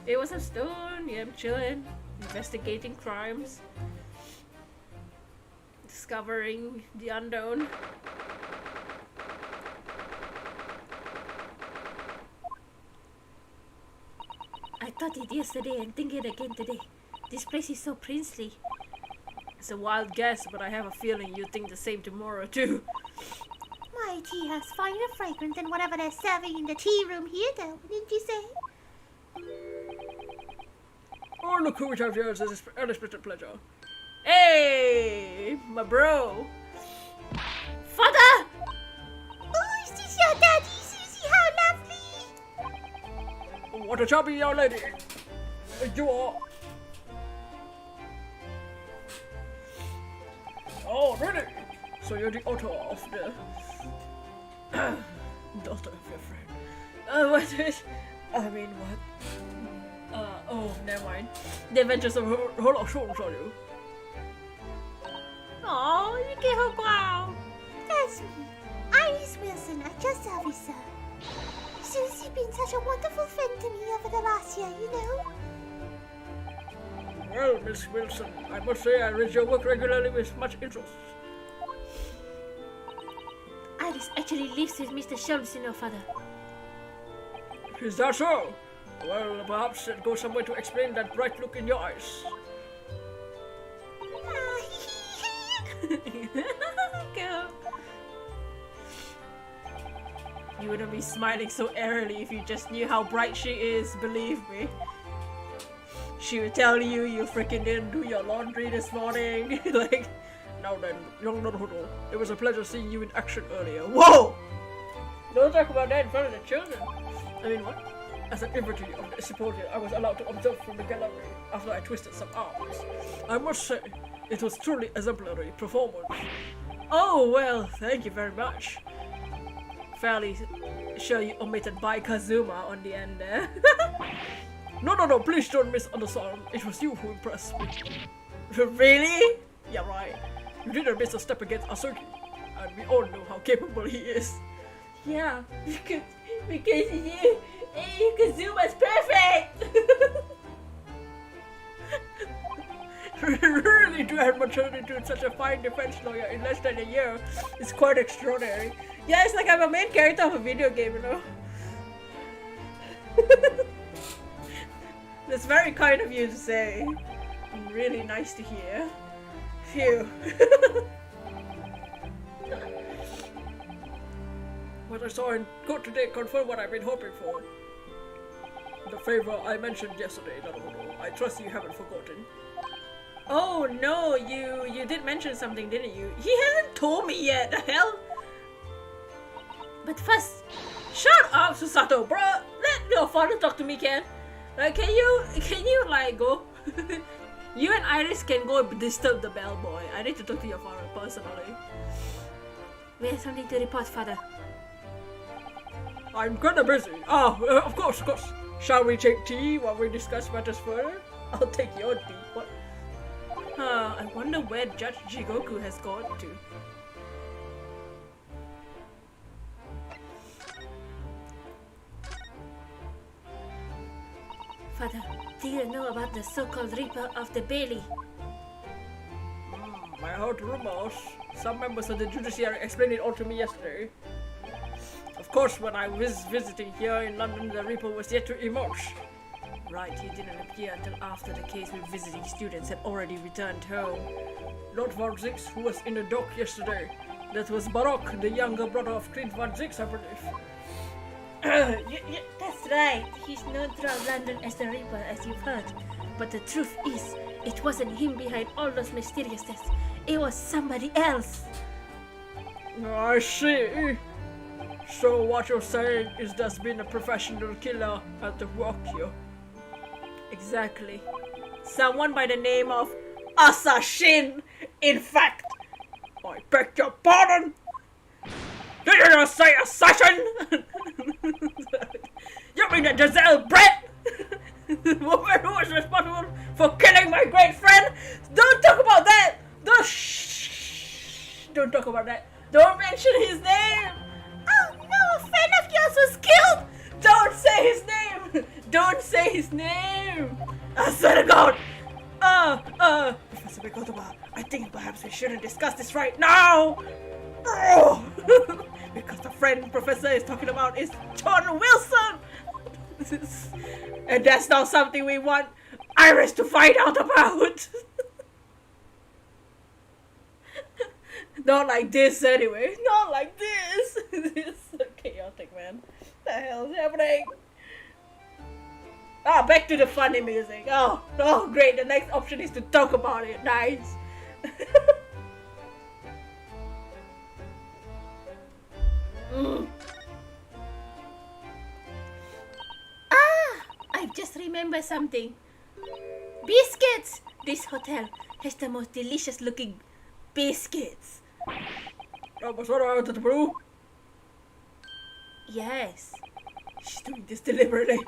It was a stone, yeah, I'm chilling, investigating crimes, discovering the unknown. I thought it yesterday and think it again today. This place is so princely. It's a wild guess, but I have a feeling you'd think the same tomorrow too. My tea has finer fragrance than whatever they're serving in the tea room here, though, didn't you say? Oh, look who we have here. It's an unexpected pleasure. Hey, my bro. Father! Oh, is this your daddy, Susie? How lovely! What a chubby young lady. You are. Oh, really? So you're the author of the daughter of your friend. What is? I mean, what? Oh, never mind. The Adventures of Sherlock Holmes, are you? Oh, you get her wow. That's me, Iris Wilson, at your service, sir. Susie's been such a wonderful friend to me over the last year, you know. Well, Miss Wilson, I must say I read your work regularly with much interest. Iris actually lives with Mr. Sholmes, you know, Father. Is that so? Well, perhaps it goes some way to explain that bright look in your eyes. Girl. You wouldn't be smiling so airily if you just knew how bright she is, believe me. She would tell you you freaking didn't do your laundry this morning. Like, now then, young Naruto, it was a pleasure seeing you in action earlier. Whoa! Don't talk about that in front of the children. I mean, what? As an infantry of the supporter, I was allowed to observe from the gallery after I twisted some arms. I must say, it was truly exemplary performance. Oh, well, thank you very much. Fairly sure you omitted by Kazuma on the end there. No, please don't misunderstand. It was you who impressed me. Really? Yeah, right. You didn't miss a step against Asuki, and we all know how capable he is. Yeah, because Kazuma's perfect! Really to have matured into such a fine defense lawyer in less than a year is quite extraordinary. Yeah, it's like I'm a main character of a video game, you know? That's very kind of you to say. And really nice to hear. Phew. What I saw in court today confirmed what I've been hoping for. The favor I mentioned yesterday, Naruto. I trust you haven't forgotten. Oh no, you did mention something, didn't you? He hasn't told me yet, the hell? But first, shut up, Susato, bro. Let your father talk to me, Ken. Like, can you like go? You and Iris can go disturb the bellboy. I need to talk to your father personally. we have something to report, father. I'm kinda busy. Of course. Shall we take tea while we discuss matters further? I'll take your tea. What? I wonder where Judge Jigoku has gone to. Father, do you know about the so-called Reaper of the Bailey? I heard rumors. Some members of the judiciary explained it all to me yesterday. Of course, when I was visiting here in London, the Reaper was yet to emerge. Right, he didn't appear until after the case with visiting students had already returned home. Lord Van Zix, who was in the dock yesterday. That was Baroque, the younger brother of Clint Van Zix, I believe. That's right. He's known throughout London as the Reaper, as you've heard. But the truth is, it wasn't him behind all those mysterious deaths. It was somebody else. I see. So what you're saying is there's been a professional killer at the work here? Exactly. Someone by the name of Assassin, in fact. I beg your pardon? Did you just say assassin? You mean that Giselle Brett? The woman who was responsible for killing my great friend? Don't talk about that! Don't talk about that. Don't mention his name! Oh no, a friend of yours was killed! Don't say his name! Don't say his name! I swear to God! Professor Mikotoba, I think perhaps we shouldn't discuss this right now! Oh. Because the friend Professor is talking about is John Wilson! And that's not something we want Iris to find out about! Not like this anyway. Not like this! This is so chaotic, man. What the hell is happening? Back to the funny music. Oh, great. The next option is to talk about it. Nice. I've just remembered something. Biscuits! This hotel has the most delicious looking biscuits. Was what out of the blue? Yes. She's doing this deliberately.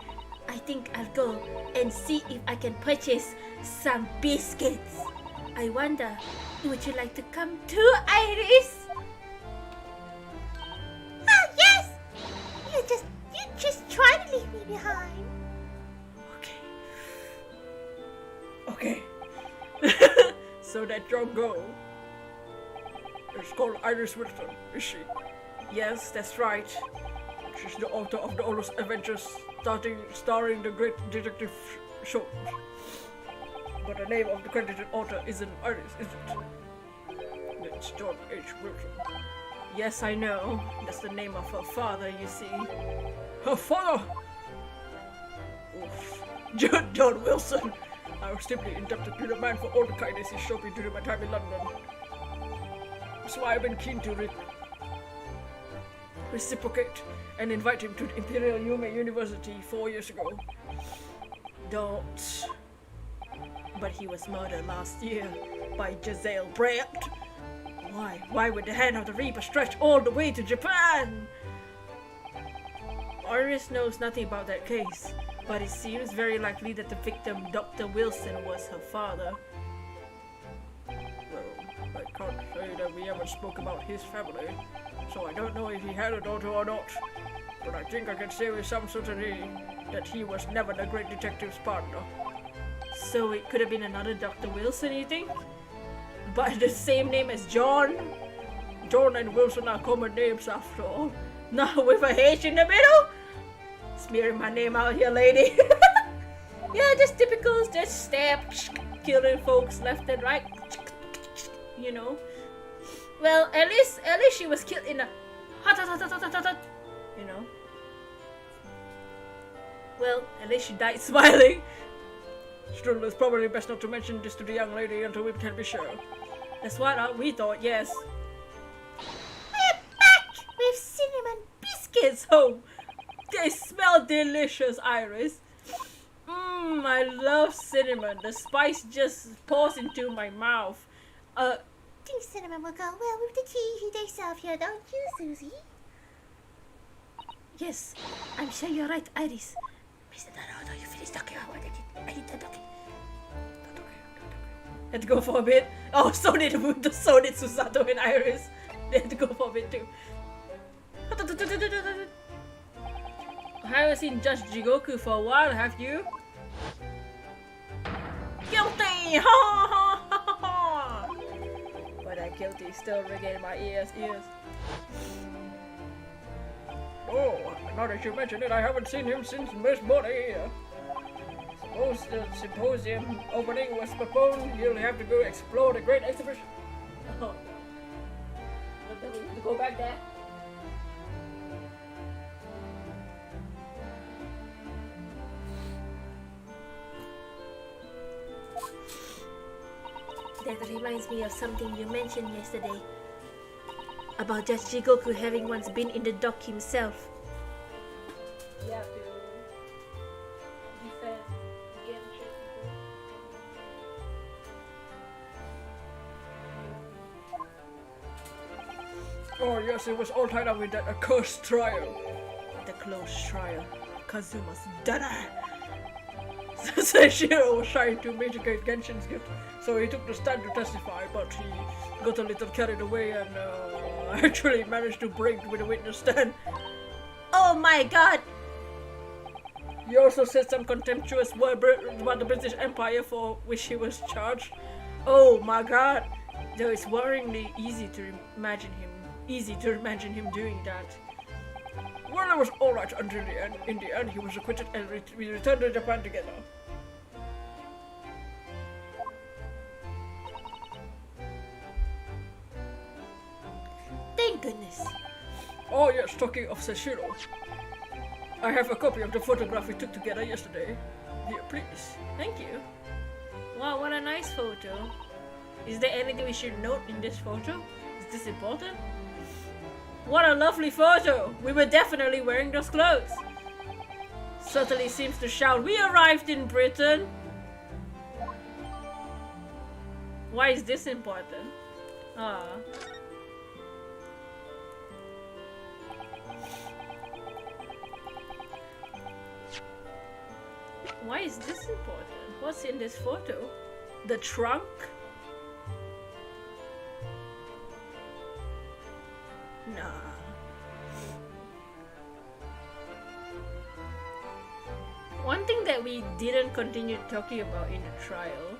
I think I'll go and see if I can purchase some biscuits. I wonder, would you like to come too, Iris? Oh yes! You just try to leave me behind. Okay. So that young girl is called Iris Wilson, is she? Yes, that's right. She's the author of the Oldest Adventures, starring the great detective shows. But the name of the credited author isn't Iris, is it? It's John H. Wilson. Yes, I know. That's the name of her father, you see. Her father? Oof. John Wilson. I was simply indebted to the man for all the kindness he showed me during my time in London. That's why I've been keen to reciprocate and invite him to the Imperial Yume University 4 years ago. Don't. But he was murdered last year by Giselle Brett. Why? Why would the hand of the Reaper stretch all the way to Japan? Iris knows nothing about that case, but it seems very likely that the victim, Dr. Wilson, was her father. Well, I can't say that we ever spoke about his family, so I don't know if he had a daughter or not. But I think I can say with some certainty that he was never the great detective's partner. So it could have been another Dr. Wilson, you think? By the same name as John? John and Wilson are common names after all. Not with a H in the middle? Smearing my name out here, lady. Yeah, just typical, just stab, killing folks left and right. You know. Well, at least she was killed in a you know. Well, at least she died smiling. Still, it's probably best not to mention this to the young lady until we can be sure. That's what we thought, yes. We're back with cinnamon Biscuits home. They smell delicious, Iris. I love cinnamon. The spice just pours into my mouth. think cinnamon will go well with the tea they serve here, don't you, Susie? Yes, I'm sure you're right, Iris. Mr. Naruto, you finished talking. I need to talk. Had to go for a bit. Oh, so did Susato and Iris. They had to go for a bit too. I haven't seen Judge Jigoku for a while, have you? Guilty! But that guilty still ringing in my ears. Oh, now that you mention it, I haven't seen him since Miss Bonnie here. Suppose the symposium opening was postponed, he'll have to go explore the great exhibition. Oh. But then we have to go back there. That reminds me of something you mentioned yesterday. About Judge Jigoku having once been in the dock himself. You have to defend against Oh yes, it was all tied up with that accursed trial. the close trial. Kazuma's dada. Seishiro was trying to mitigate Genshin's guilt, so he took the stand to testify, but he got a little carried away and actually managed to break with the witness stand. Oh my god! He also said some contemptuous word about the British Empire for which he was charged. Oh my god! Though it's worryingly easy to imagine him doing that. Well, it was alright until the end. In the end, he was acquitted and we returned to Japan together. Thank goodness. Oh yes, talking of Seishiro, I have a copy of the photograph we took together yesterday. Here, please. Thank you. Wow, what a nice photo. Is there anything we should note in this photo? Is this important? What a lovely photo! We were definitely wearing those clothes. Certainly seems to shout, we arrived in Britain! Why is this important? Ah. Why is this important? What's in this photo? The trunk? Nah. One thing that we didn't continue talking about in the trial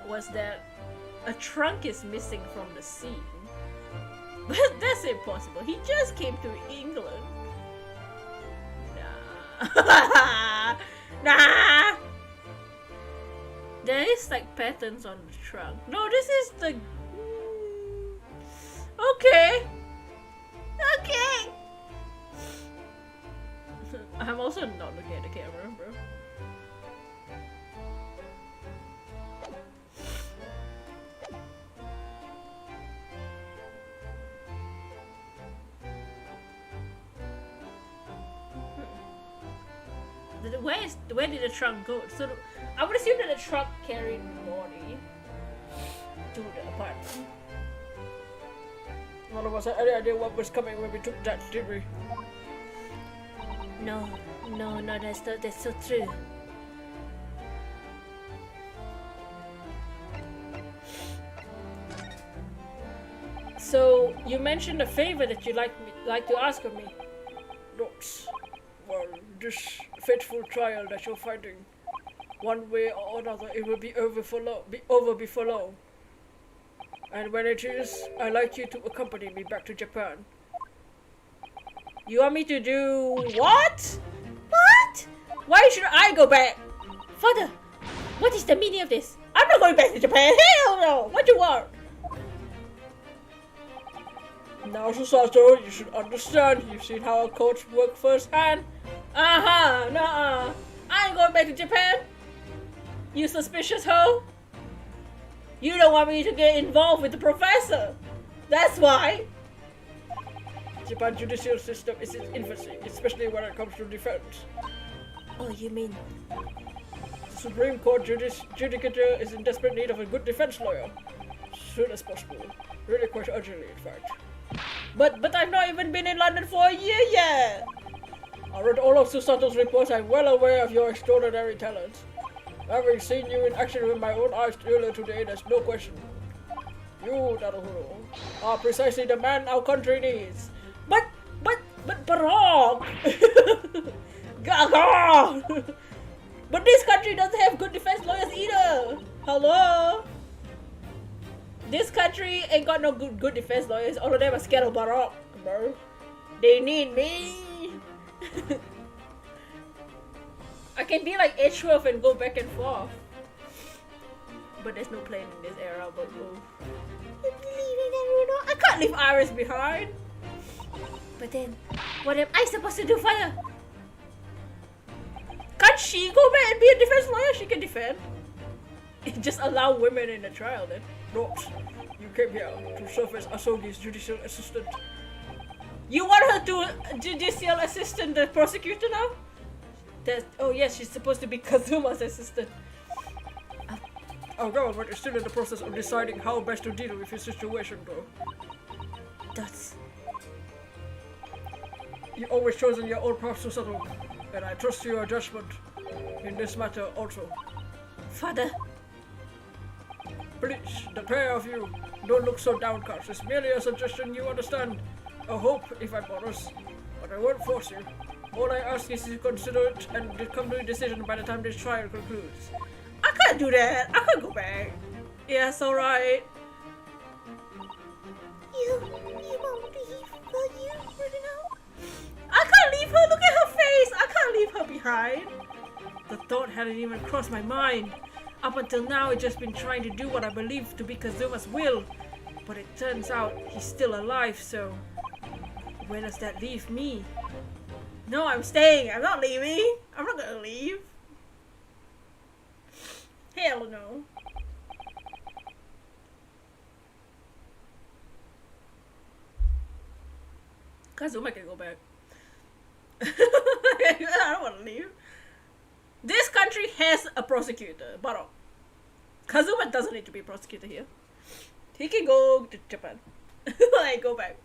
was that a trunk is missing from the scene. But that's impossible. He just came to England. Nah. Nah! There is like patterns on the trunk. No, this is the... Okay. Okay. I'm also not looking at the camera, bro. Where did the trunk go? So I would assume that the trunk carried the body to the apartment. None of us had any idea what was coming when we took that, did we? No, No, that's so true. So, you mentioned a favor that you'd like to ask of me. Not. Well, this fateful trial that you're fighting, one way or another, it will be over before long. And when it is, I'd like you to accompany me back to Japan. You want me to do what? What? Why should I go back? Father, what is the meaning of this? I'm not going back to Japan. Hell no. What you want? Now, Susato, you should understand. You've seen how a coach work firsthand. Nuh-uh. I ain't going back to Japan. You suspicious hoe? You don't want me to get involved with the professor. That's why. Japan's judicial system is in its infancy, especially when it comes to defense. Oh, you mean The Supreme Court Judicature is in desperate need of a good defense lawyer. As soon as possible. Really quite urgently, in fact. But I've not even been in London for a year yet. I read all of Susato's reports. I'm well aware of your extraordinary talents. Having seen you in action with my own eyes earlier today, there's no question. You, Naruhiro, are precisely the man our country needs. But Barok! Gaga! But this country doesn't have good defense lawyers either. Hello? This country ain't got no good defense lawyers. All of them are scared of Barok, bro. They need me. I can be like Edgeworth and go back and forth. But there's no plane in this era, but oh. I can't leave Iris behind. But then, what am I supposed to do, Father? Can't she go back and be a defense lawyer? She can defend. Just allow women in the trial then. Not. You came here to serve as Asogi's judicial assistant. You want her to judicial assistant the prosecutor now? Oh yes, she's supposed to be Kazuma's assistant. Our government is still in the process of deciding how best to deal with his situation, though. That's... You've always chosen your own path to settle, and I trust your judgment in this matter also. Father, Please, the pair of you, don't look so downcast. It's merely a suggestion, you understand. A hope, if I'm honest. But I won't force you. All I ask is you consider it and come to a decision by the time this trial concludes. I can't do that. I can't go back. Yes, alright. You won't leave, will you, Bruno? I can't leave her. Look at her face. I can't leave her behind. The thought hadn't even crossed my mind. Up until now, I've just been trying to do what I believe to be Kazuma's will. But it turns out he's still alive, so... where does that leave me? No, I'm staying. I'm not leaving. I'm not gonna leave. Hell no. Kazuma can go back. I don't want to leave. This country has a prosecutor, but Kazuma doesn't need to be a prosecutor here. He can go to Japan. Like, go back.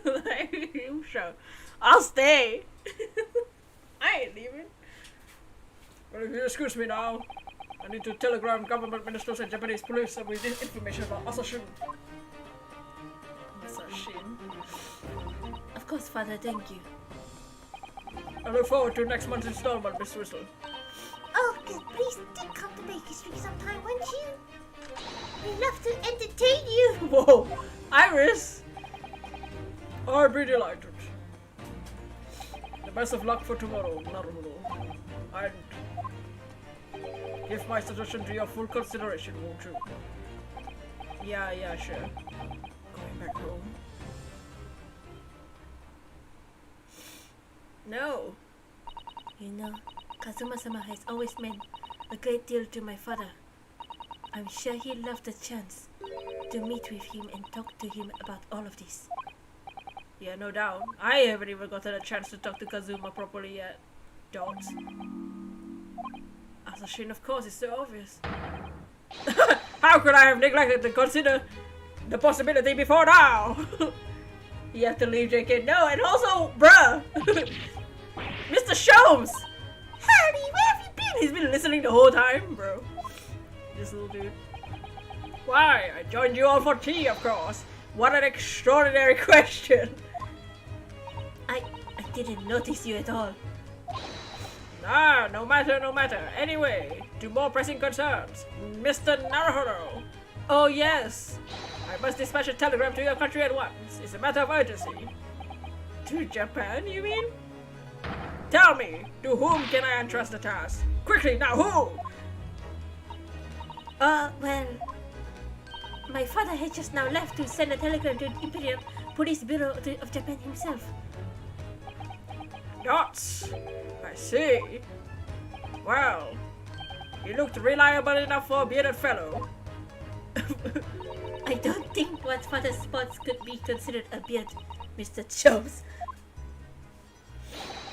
Like, sure. I'll stay. I ain't leaving. Well, if you excuse me now, I need to telegram government ministers and Japanese police with this information about Asashin. Sashin. of course, Father, thank you. I look forward to next month's installment, Miss Whistle. Oh, good. Please do come to Baker Street sometime, won't you? We'd love to entertain you. Whoa, Iris. I'd be delighted. The best of luck for tomorrow, Naruto. And give my suggestion to your full consideration, won't you? Yeah, sure. Going back home. No. You know, Kazuma-sama has always meant a great deal to my father. I'm sure he loved the chance to meet with him and talk to him about all of this. Yeah, no doubt. I haven't even gotten a chance to talk to Kazuma properly yet. Don't. Asashin, of course, it's so obvious. How could I have neglected to consider the possibility before now? You have to leave JK. No, and also, bruh. Mr. Sholmes! Harry, where have you been? He's been listening the whole time, bro. This little dude. Why? I joined you all for tea, of course. What an extraordinary question. I didn't notice you at all. Ah, no matter, no matter. Anyway, to more pressing concerns. Mr. Naruhodo. Oh yes. I must dispatch a telegram to your country at once. It's a matter of urgency. To Japan, you mean? Tell me, to whom can I entrust the task? Quickly, now who? Well, my father had just now left to send a telegram to the Imperial Police Bureau of Japan himself. Yachts. I see. Well, you looked reliable enough for a bearded fellow. I don't think what father's spots could be considered a beard, Mr. Jones.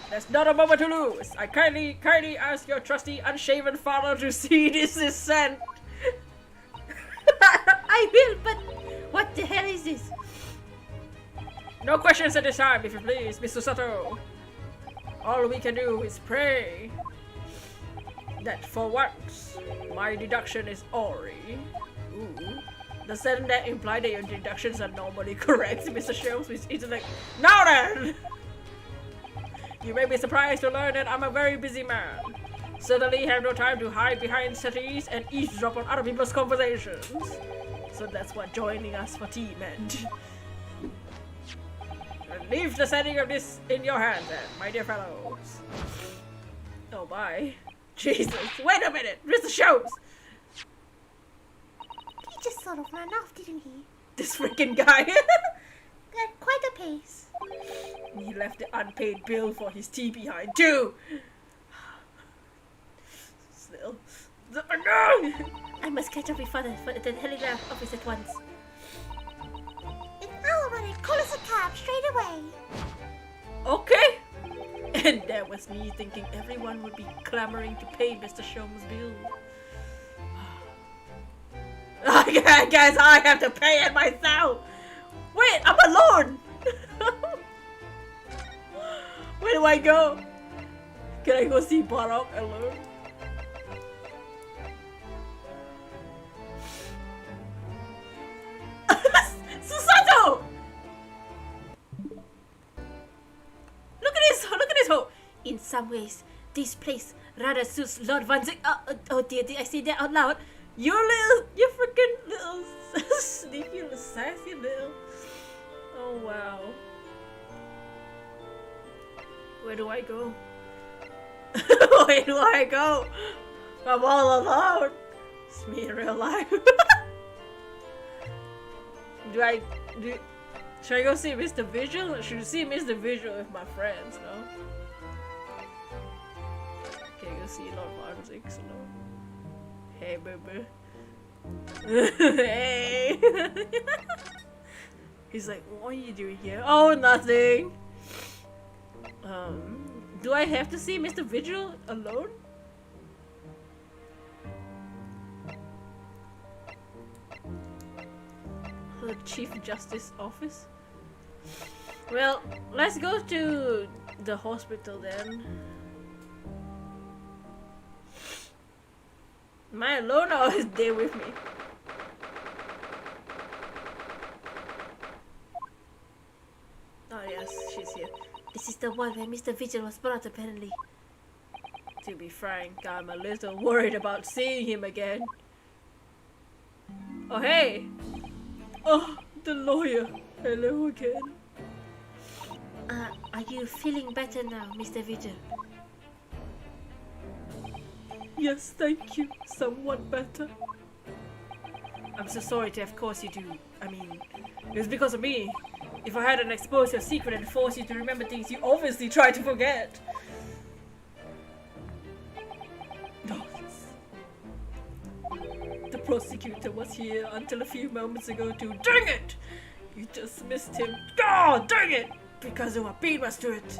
There's not a moment to lose. I kindly ask your trusty unshaven father to see this is sent. I will, but what the hell is this? No questions at this time, if you please, Mr. Sato. All we can do is pray that for once my deduction is Ori. Ooh. Doesn't that imply that your deductions are normally correct, Mr. Shells? Which is like, now then! You may be surprised to learn that I'm a very busy man. Certainly have no time to hide behind settees and eavesdrop on other people's conversations. So that's what joining us for tea meant. Leave the setting of this in your hands then, my dear fellows. Oh bye. Jesus, wait a minute, Mr. Shows! He just sort of ran off, didn't he? This freaking guy! At quite a pace. He left the unpaid bill for his tea behind too! Still. No! I must catch up with father for the telegraph office at once. An hour on it, call us a cab straight away. Okay! And that was me thinking everyone would be clamoring to pay Mr. Shome's bill. Guys, I have to pay it myself! Wait, I'm alone! Where do I go? Can I go see Barok alone? Susato! Look at this hole! In some ways, this place rather suits Lord Van Zyg. Oh dear, did I say that out loud? You freaking little sneaky little sassy little. Oh wow. Where do I go? Where do I go? I'm all alone. It's me in real life. Should I go see Mr. Vigil? Or should I see Mr. Vigil with my friends, no? Okay, go see Lord Van Zyg alone. Hey, baby. Hey. He's like, what are you doing here? Oh, nothing. Do I have to see Mr. Vigil alone? The Chief Justice Office? Well, let's go to the hospital then. Am I alone or is they with me? Oh yes, she's here. This is the one where Mr. Vigil was brought, apparently. To be frank, I'm a little worried about seeing him again. Oh hey! Oh, the lawyer. Hello again. Are you feeling better now, Mr. Vigil? Yes, thank you. Somewhat better. I'm so sorry to have caused you to... I mean, it was because of me. If I hadn't exposed your secret and forced you to remember things you obviously tried to forget. Oh, the prosecutor was here until a few moments ago too. Dang it! You just missed him. God, dang it! Because of what beat us to it.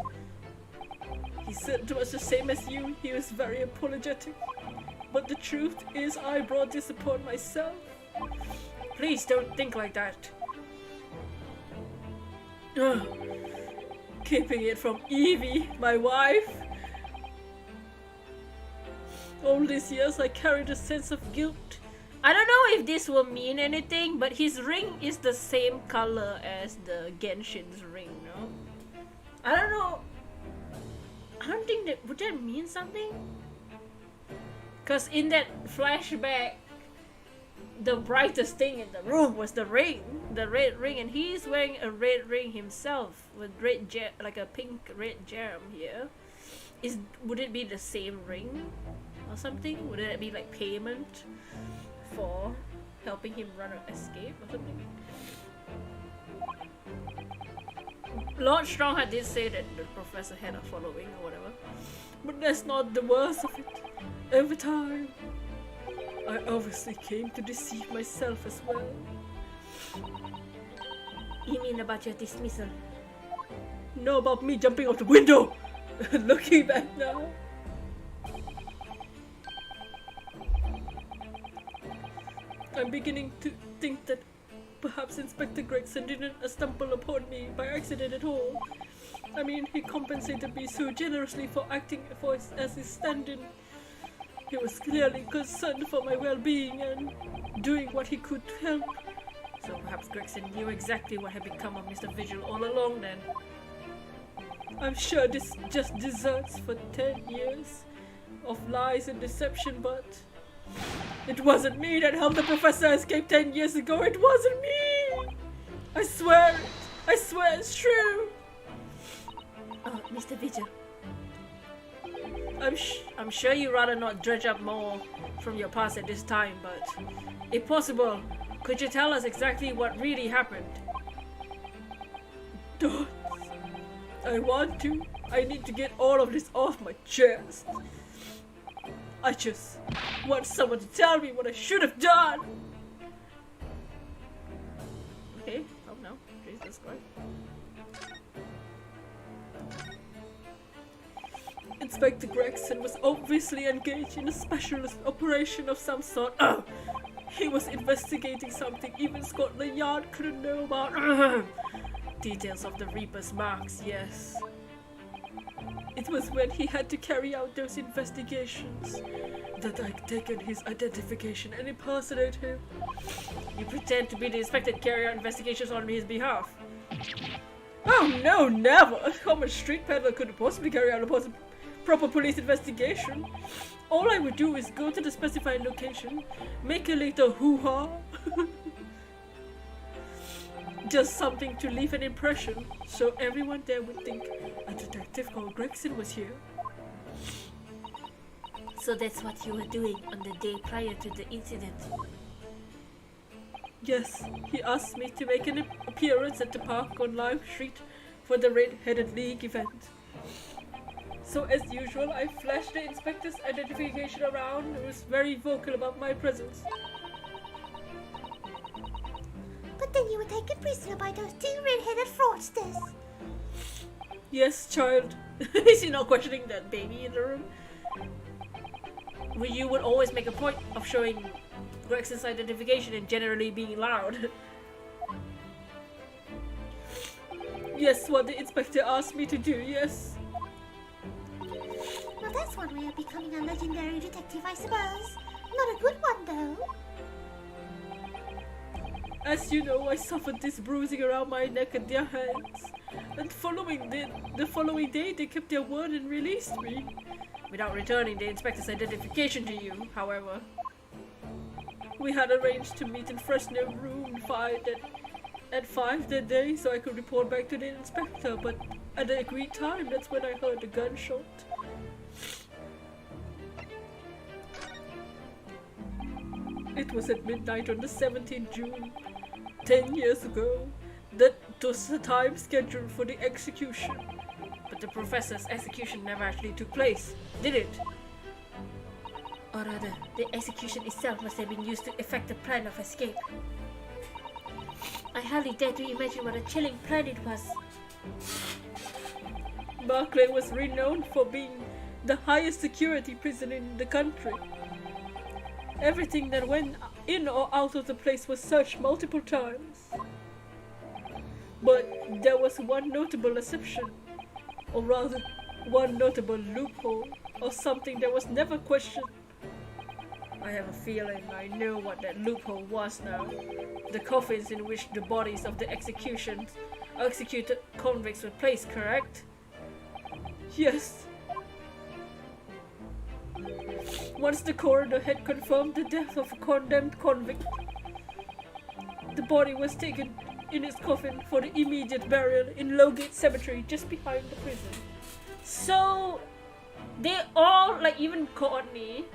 He said much the same as you. He was very apologetic. But the truth is I brought this upon myself. Please don't think like that. Ugh. Keeping it from Evie, my wife. All these years I carried a sense of guilt. I don't know if this will mean anything, but his ring is the same color as the Genshin's ring, no? I don't know. I don't think that would that mean something? Cause in that flashback, the brightest thing in the room was the ring, the red ring, and he's wearing a red ring himself with red like a pink red gem here. Would it be the same ring or something? Would it be like payment for helping him run an escape or something? Lord Strongheart did say that the professor had a following or whatever. But that's not the worst of it. Over time, I obviously came to deceive myself as well. You mean about your dismissal? Know about me jumping out the window! Looking back now. I'm beginning to think that perhaps Inspector Gregson didn't stumble upon me by accident at all. I mean, he compensated me so generously for acting as his stand-in. He was clearly concerned for my well-being and doing what he could to help. So perhaps Gregson knew exactly what had become of Mr. Vigil all along then. I'm sure this just deserts for 10 years of lies and deception, but it wasn't me that helped the professor escape 10 years ago. It wasn't me! I swear it! I swear it's true! Oh, Mr. Vigil. I'm sure you'd rather not dredge up more from your past at this time, but if possible, could you tell us exactly what really happened? Don't. I want to. I need to get all of this off my chest. I just want someone to tell me what I should have done. Okay, oh no, Jesus Christ. Inspector Gregson was obviously engaged in a specialist operation of some sort. He was investigating something even Scotland Yard couldn't know about. Details of the Reaper's marks, yes. It was when he had to carry out those investigations that I'd taken his identification and impersonate him. You pretend to be the inspector to carry out investigations on his behalf. Oh no, never! How much street peddler could possibly carry out a proper police investigation? All I would do is go to the specified location, make a little hoo-ha. Just something to leave an impression, so everyone there would think a detective called Gregson was here. So that's what you were doing on the day prior to the incident? Yes, he asked me to make an appearance at the park on Lime Street for the Red-Headed League event. So as usual, I flashed the inspector's identification around and was very vocal about my presence. But then you were taken prisoner by those two red-headed fraudsters. Yes, child. Is he not questioning that baby in the room? Well, you would always make a point of showing Gregson's identification and generally being loud. Yes, what the inspector asked me to do, yes. Well, that's one way of becoming a legendary detective, I suppose. Not a good one, though. As you know, I suffered this bruising around my neck and their hands. And the following day, they kept their word and released me. Without returning the inspector's identification to you, however. We had arranged to meet in Fresno Room 5 at 5 that day so I could report back to the inspector, but at the agreed time, that's when I heard the gunshot. It was at midnight on the 17th June, 10 years ago. That was the time scheduled for the execution. But the professor's execution never actually took place, did it? Or rather, the execution itself must have been used to effect the plan of escape. I hardly dare to imagine what a chilling plan it was. Barclay was renowned for being the highest security prison in the country. Everything that went in or out of the place was searched multiple times. But there was one notable exception, or rather, one notable loophole, or something that was never questioned I have a feeling I know what that loophole was now. The coffins in which the bodies of the executed convicts were placed, correct? Yes. Once the coroner had confirmed the death of a condemned convict, the body was taken in its coffin for the immediate burial in Lowgate Cemetery just behind the prison. So they all, like even Courtney,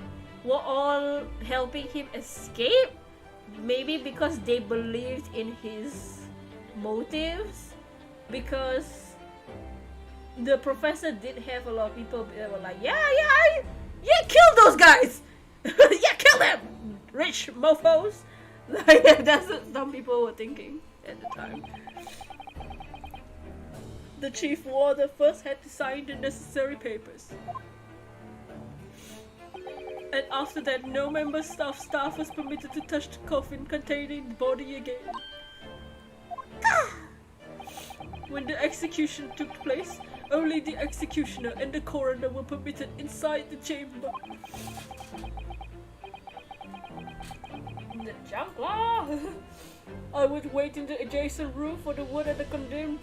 were all helping him escape? Maybe because they believed in his motives? Because the professor did have a lot of people that were like, yeah, kill those guys! Yeah, kill them! Rich mofos! Like, that's what some people were thinking at the time. The chief warder first had to sign the necessary papers. And after that, no member staff was permitted to touch the coffin containing the body again. When the execution took place, only the executioner and the coroner were permitted inside the chamber. The jump law! I would wait in the adjacent room for the word that the condemned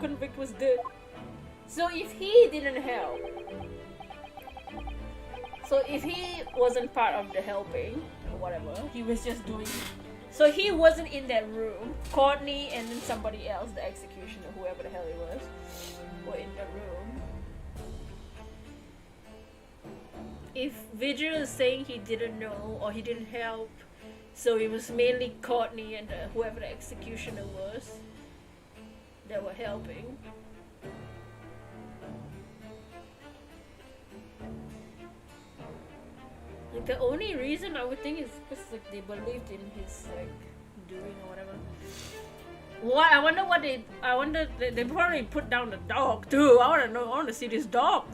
convict was dead. So if he didn't help, so if he wasn't part of the helping or whatever, he was just doing. So he wasn't in that room. Courtney and then somebody else, the executioner, whoever the hell it was, were in the room. If Vigil is saying he didn't know or he didn't help, so it was mainly Courtney and whoever the executioner was that were helping. Like the only reason I would think is because like they believed in his like doing or whatever. What I wonder they probably put down the dog too. I wanna know. I wanna see this dog.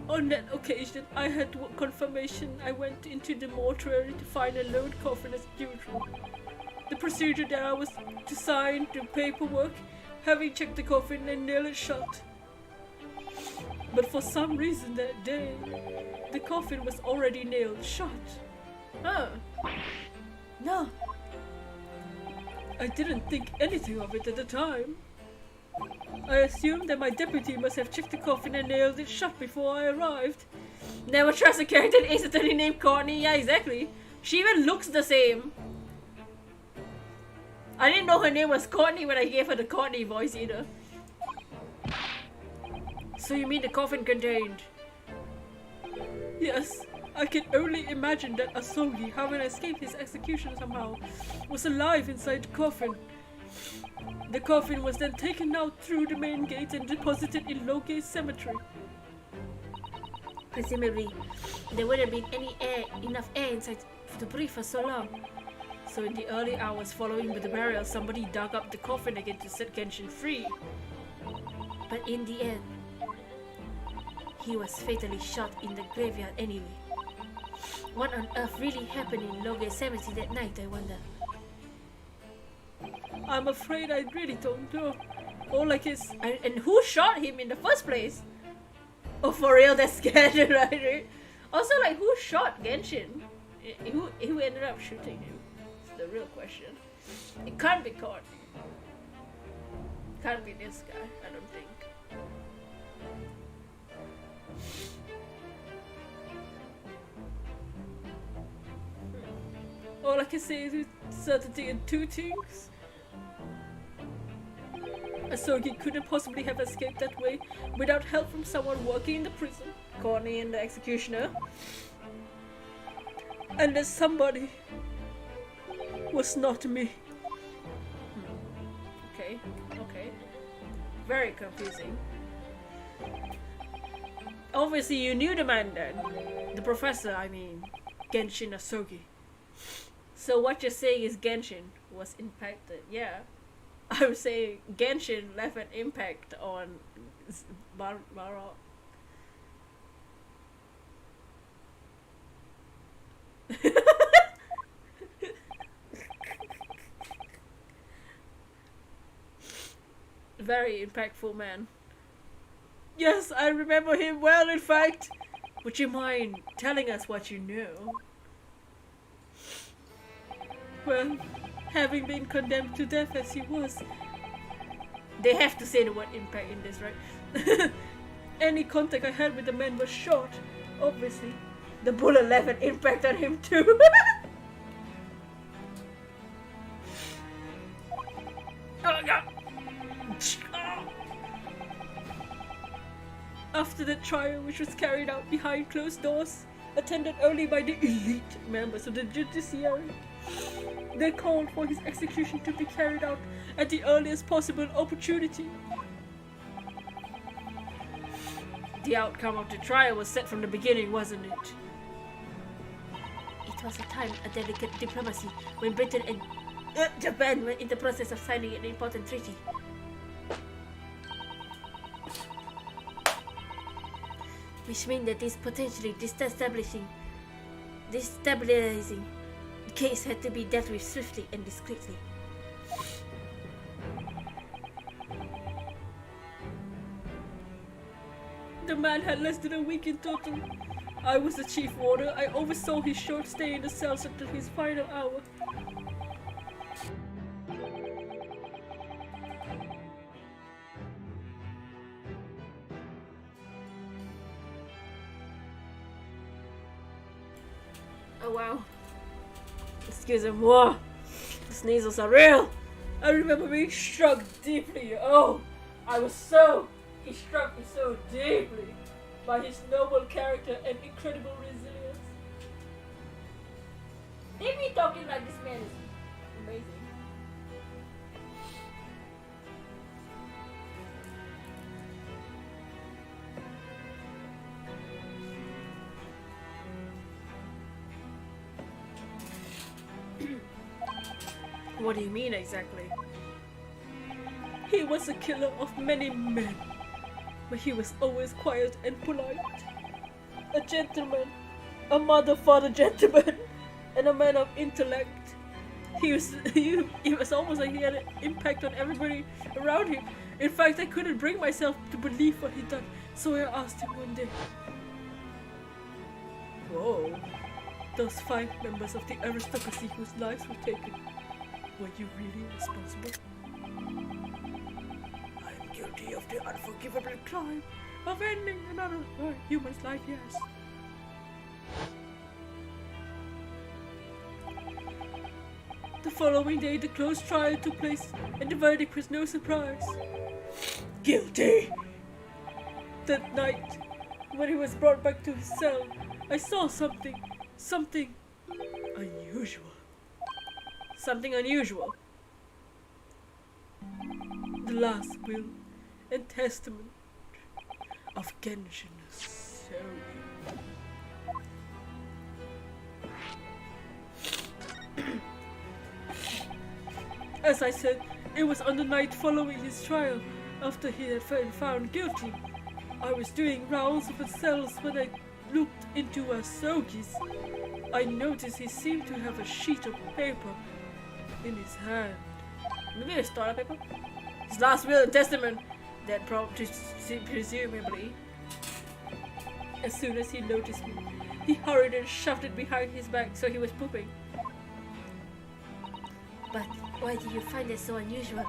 On that occasion, I had confirmation. I went into the mortuary to find a load coffin as usual. The procedure that I was to sign the paperwork, having checked the coffin and nail it shut. But for some reason that day, the coffin was already nailed shut. Huh. No. I didn't think anything of it at the time. I assumed that my deputy must have checked the coffin and nailed it shut before I arrived. Never trust a character instantly named Courtney. Yeah, exactly. She even looks the same. I didn't know her name was Courtney when I gave her the Courtney voice either. So you mean the coffin contained? Yes, I can only imagine that Asogi, having escaped his execution somehow, was alive inside the coffin. The coffin was then taken out through the main gate and deposited in Lowgate Cemetery. Presumably, there wouldn't been enough air inside to breathe for so long. So in the early hours following the burial, somebody dug up the coffin again to set Genshin free. But in the end, he was fatally shot in the graveyard anyway. What on earth really happened in Lowgate Cemetery that night, I wonder? I'm afraid I really don't know. All I can And who shot him in the first place? Oh, for real, that's scary, right? Also, like, who shot Genshin? Who ended up shooting him? It's the real question. It can't be Courtney. Can't be this guy, I don't think. All I can say is with certainty in two things. Asogi couldn't possibly have escaped that way without help from someone working in the prison. Courtney and the executioner. And that somebody was not me. Okay. Very confusing. Obviously you knew the man then. The professor, I mean. Genshin Asogi. So what you're saying is Genshin was impacted. Yeah. I'm saying Genshin left an impact on Barok. Very impactful man. Yes, I remember him well, in fact. Would you mind telling us what you know? Well, having been condemned to death as he was, they have to say the word impact in this, right? Any contact I had with the man was short, obviously. The bullet left an impact on him too. Oh God. After the trial, which was carried out behind closed doors, attended only by the elite members of the judiciary, they called for his execution to be carried out at the earliest possible opportunity. The outcome of the trial was set from the beginning, wasn't it? It was a time of delicate diplomacy when Britain and Japan were in the process of signing an important treaty. Which means that this potentially destabilizing case had to be dealt with swiftly and discreetly. The man had less than a week in total. I was the chief warder. I oversaw his short stay in the cells until his final hour. Oh wow. Excusez-moi. The sneezes are real. I remember being struck deeply. He struck me so deeply by his noble character and incredible resilience. They be talking like this man is amazing. What do you mean exactly? He was a killer of many men, but he was always quiet and polite. A gentleman, a mother-father gentleman, and a man of intellect. It was almost like he had an impact on everybody around him. In fact, I couldn't bring myself to believe what he'd done, so I asked him one day, "Whoa, those 5 members of the aristocracy whose lives were taken, were you really responsible?" "I'm guilty of the unforgivable crime of ending another human's life, yes." The following day, the closed trial took place, and the verdict was no surprise. Guilty! That night, when he was brought back to his cell, I saw something unusual. Something unusual. The last will and testament of Genshin Sony. As I said, it was on the night following his trial, after he had been found guilty. I was doing rounds of the cells when I looked into Asogi's. I noticed he seemed to have a sheet of paper in his hand. Maybe a toilet paper? His last will and testament. That presumably. As soon as he noticed me, he hurried and shoved it behind his back, so he was pooping. But why do you find it so unusual?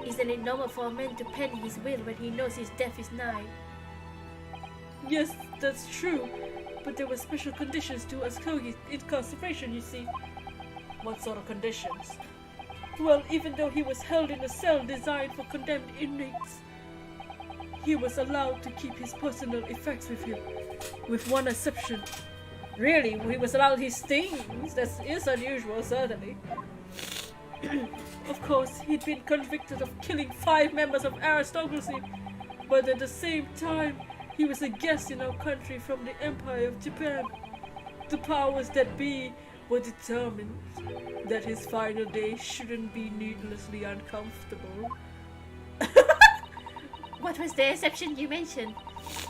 Isn't it normal for a man to pen his will when he knows his death is nigh? Yes, that's true, but there were special conditions to Askogi's incarceration, you see. What sort of conditions? Well, even though he was held in a cell designed for condemned inmates, he was allowed to keep his personal effects with him, with one exception. Really? He was allowed his things? That is unusual, certainly. Of course, he'd been convicted of killing 5 members of aristocracy, but at the same time, he was a guest in our country from the Empire of Japan. The powers that be were determined that his final day shouldn't be needlessly uncomfortable. What was the exception you mentioned?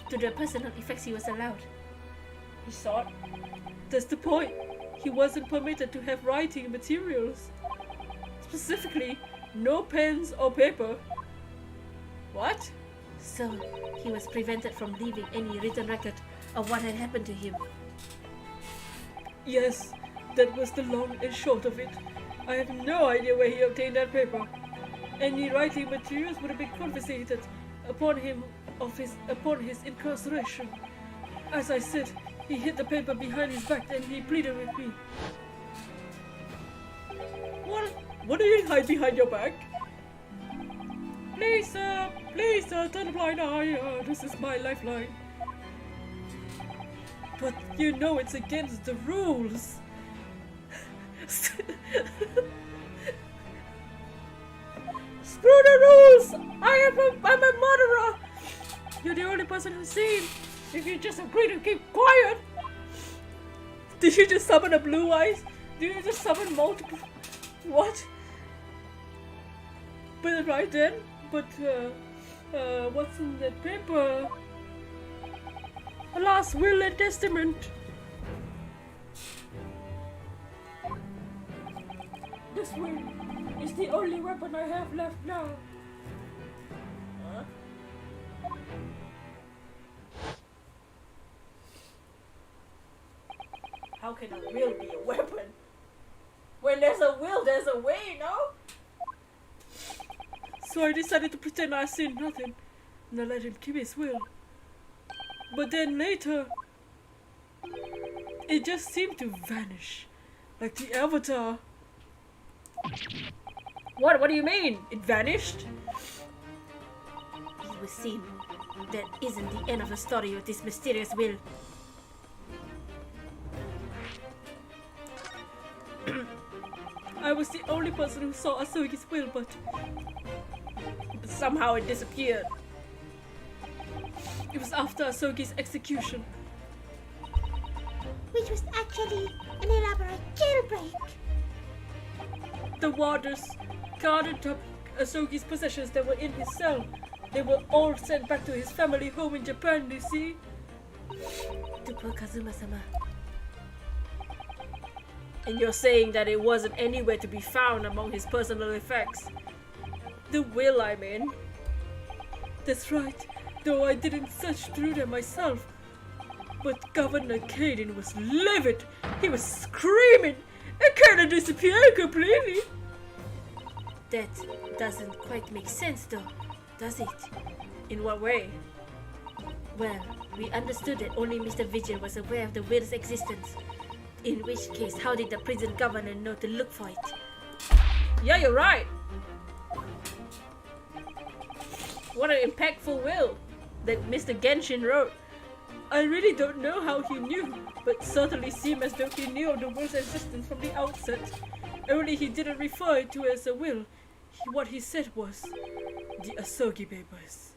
To the personal effects he was allowed. He thought. That's the point. He wasn't permitted to have writing materials. Specifically, no pens or paper. What? So, he was prevented from leaving any written record of what had happened to him. Yes, that was the long and short of it. I have no idea where he obtained that paper. Any writing materials would have been confiscated upon his incarceration. As I said, he hid the paper behind his back and he pleaded with me. What do you hide behind your back? Please, sir, turn a blind eye. This is my lifeline. But you know it's against the rules. Screw the rules! I'm a murderer! You're the only person who's seen. If you just agree to keep quiet. Did you just summon a blue eyes? Did you just summon multiple? What? But right then, what's in that paper? A last will and testament. This will is the only weapon I have left now. How can a will be a weapon? When there's a will, there's a way, no? So I decided to pretend I seen nothing, and I let him keep his will. But then later, it just seemed to vanish, like the avatar. What do you mean? It vanished? It would seem that isn't the end of the story with this mysterious will. I was the only person who saw Asugi's will, but Somehow it disappeared. it was after Asugi's execution. Which was actually an elaborate jailbreak. The warders guarded up Asugi's possessions that were in his cell. They were all sent back to his family home in Japan, you see? To poor Kazuma-sama. And you're saying that it wasn't anywhere to be found among his personal effects? The will, I mean. That's right, though I didn't search through them myself. But Governor Caden was livid. He was screaming. It kind of disappeared completely. That doesn't quite make sense though, does it? In what way? Well, we understood that only Mr. Vigil was aware of the will's existence. In which case, how did the prison governor know to look for it? Yeah, you're right. What an impactful will that Mr. Genshin wrote. I really don't know how he knew, but certainly seemed as though he knew of the will's existence from the outset. Only he didn't refer it to as a will. What he said was the Asogi Papers.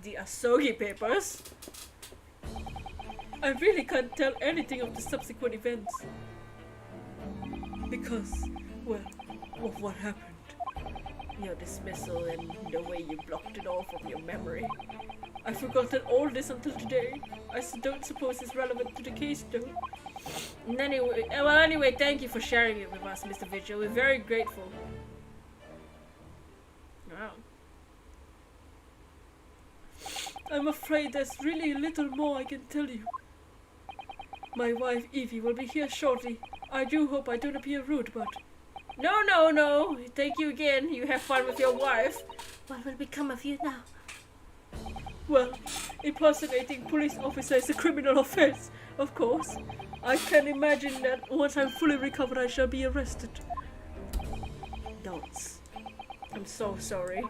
The Asogi Papers? I really can't tell anything of the subsequent events. Because, well, of what happened. Your dismissal and the way you blocked it all from your memory. I've forgotten all this until today. I don't suppose it's relevant to the case though. Anyway, thank you for sharing it with us, Mr. Vigil. We're very grateful. Wow. I'm afraid there's really little more I can tell you. My wife Evie will be here shortly. I do hope I don't appear rude, but... No. Thank you again. You have fun with your wife. What will become of you now? Well, impersonating police officer is a criminal offense, of course. I can imagine that once I'm fully recovered I shall be arrested. Don't. I'm so sorry.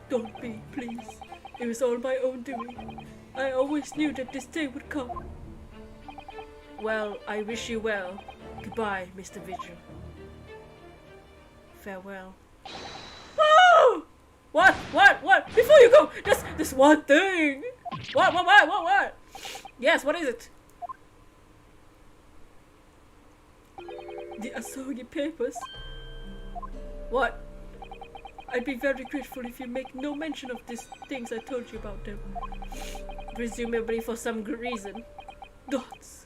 Don't be, please. It was all my own doing. I always knew that this day would come. Well, I wish you well. Goodbye, Mr. Vigil. Farewell. Oh! What? Before you go, there's one thing. What? Yes, what is it? The Asogi Papers. What? I'd be very grateful if you make no mention of these things I told you about them. Presumably for some good reason. Dots.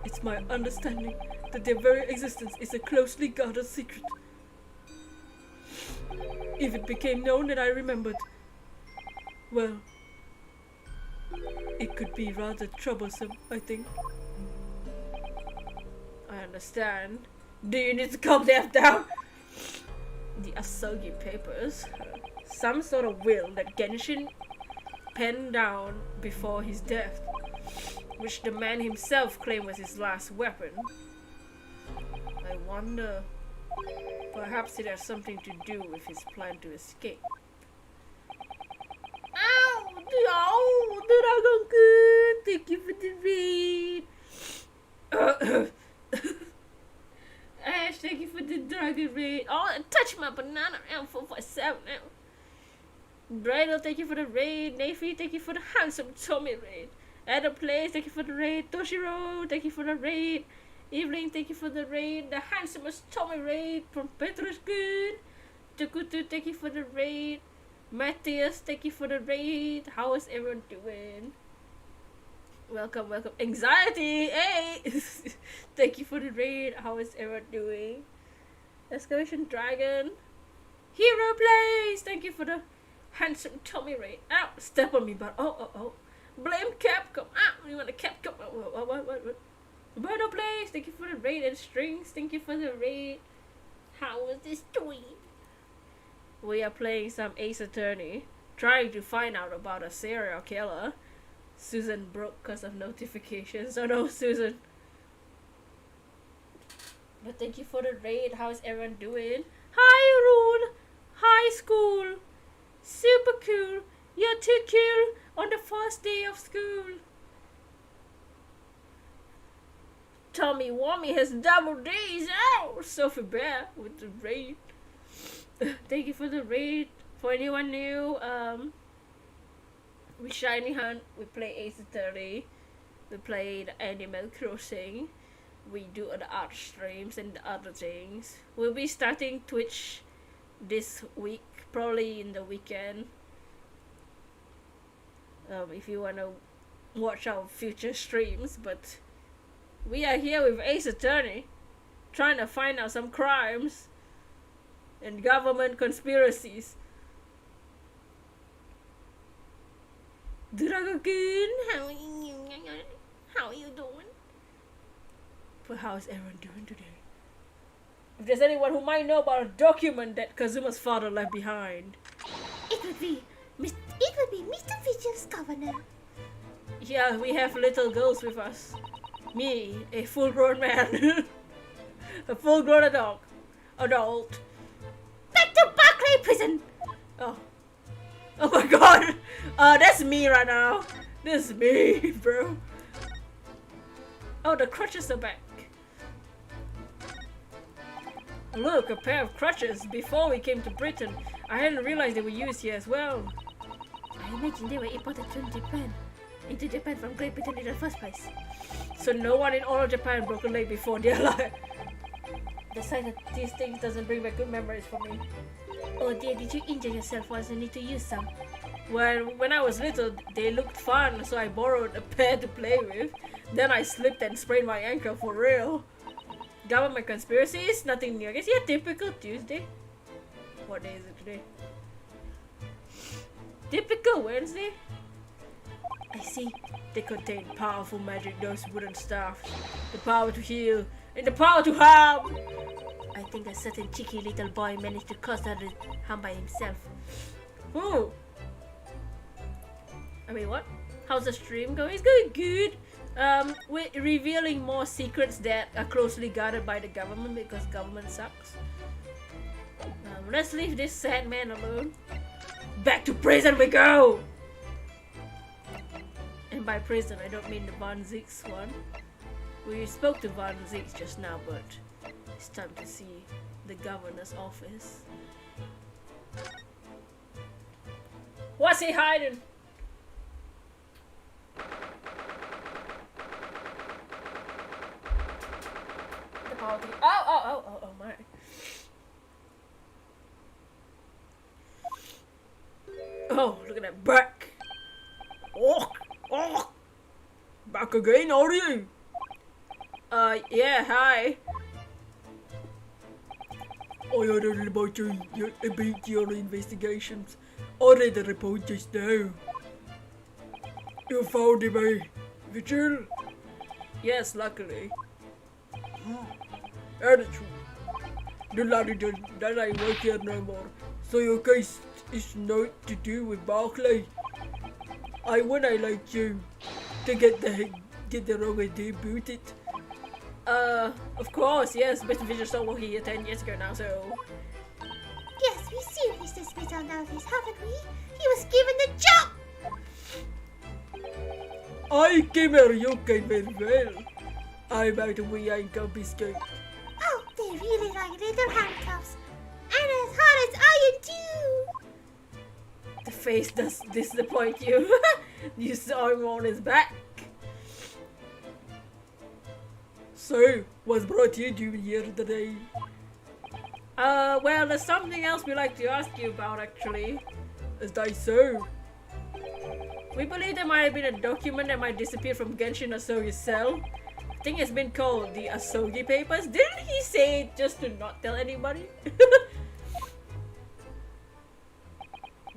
It's my understanding that their very existence is a closely guarded secret. If it became known that I remembered, well, it could be rather troublesome, I think. I understand. Do you need to calm that down? The Asogi papers. Some sort of will that Genshin penned down before his death, which the man himself claimed was his last weapon. I wonder, perhaps it has something to do with his plan to escape. Ow! Dragon Good! Thank you for the raid! Ash, thank you for the dragon raid. Oh, touch my banana L457 now. Bridal, thank you for the raid. Nafi, thank you for the handsome Tommy raid. Adam Plays, thank you for the raid. Toshiro, thank you for the raid. Evelyn, thank you for the raid. The handsomest Tommy raid from Petrus Good. Takutu, thank you for the raid. Matthias, thank you for the raid. How is everyone doing? Welcome, welcome. Anxiety, hey! Thank you for the raid. How is everyone doing? Exclamation Dragon. Hero Plays, thank you for the handsome Tommy raid. Ow! Step on me, but oh. Blame Capcom. Ah, you want a Capcom? What? Bruno Plays, thank you for the raid. And Strings, thank you for the raid. How was this doing? We are playing some Ace Attorney, trying to find out about a serial killer. Susan broke because of notifications. Oh no, Susan. But thank you for the raid. How's everyone doing? Hi, Rune. High school. Super cool. You're too cool on the first day of school. Tommy Wommy has double D's. Oh, Sophie Bear with the raid. Thank you for the raid. For anyone new, we Shiny Hunt, we play Ace Attorney, we played Animal Crossing, we do the art streams and the other things. We'll be starting Twitch this week, probably in the weekend. If you wanna watch our future streams, but we are here with Ace Attorney, trying to find out some crimes and government conspiracies. Dragon, how are you doing? But how is everyone doing today? If there's anyone who might know about a document that Kazuma's father left behind, It would be Mr. Vigil's governor. yeah, we have little girls with us. Me, a full-grown man, a full-grown adult. Back to Barclay Prison. Oh my god! That's me right now. This is me, bro. Oh, the crutches are back. Look, a pair of crutches. Before we came to Britain, I hadn't realized they were used here as well. I imagine they were imported from Japan. Into Japan from Great Britain in the first place. So no one in all of Japan broke a leg before their life. The sight of these things doesn't bring back good memories for me. Oh dear, did you injure yourself once and need to use some? Well, when I was little, they looked fun, so I borrowed a pair to play with. Then I slipped and sprained my ankle for real. Government conspiracies? Nothing new. I guess, yeah, typical Tuesday. What day is it today? Typical Wednesday? I see. They contain powerful magic, those wooden staffs. The power to heal, and the power to harm! I think a certain cheeky little boy managed to cause that harm by himself. Who? I mean, what? How's the stream going? It's going good. We're revealing more secrets that are closely guarded by the government because government sucks. Let's leave this sad man alone. Back to prison we go! And by prison, I don't mean the Van Zix one. We spoke to Van Zix just now, but it's time to see the governor's office. What's he hiding? The power to... Oh my. Oh, look at that back. Oh, back again, are you? Yeah, hi. I heard about your investigations. I read the report just now. You found him, eh? Vigil? Yes, luckily. That's true. The laddie doesn't work here no more. So your case is not to do with Barclay. I would like you to get the wrong idea about it. Of course, yes. Mr. Vigil stopped working here 10 years ago now, so... Yes, we seriously dismissed our notice, haven't we? He was given the job! I came here, you came very well. I'm out of way and confiscate. Oh, they really like little handcuffs. And as hard as iron too! The face does disappoint you. You saw him on his back. So, what's brought you to here today? Well, there's something else we'd like to ask you about, actually. Is that so? We believe there might have been a document that might disappear from Genshin Asogi's cell. I think it's been called the Asogi Papers. Didn't he say it just to not tell anybody?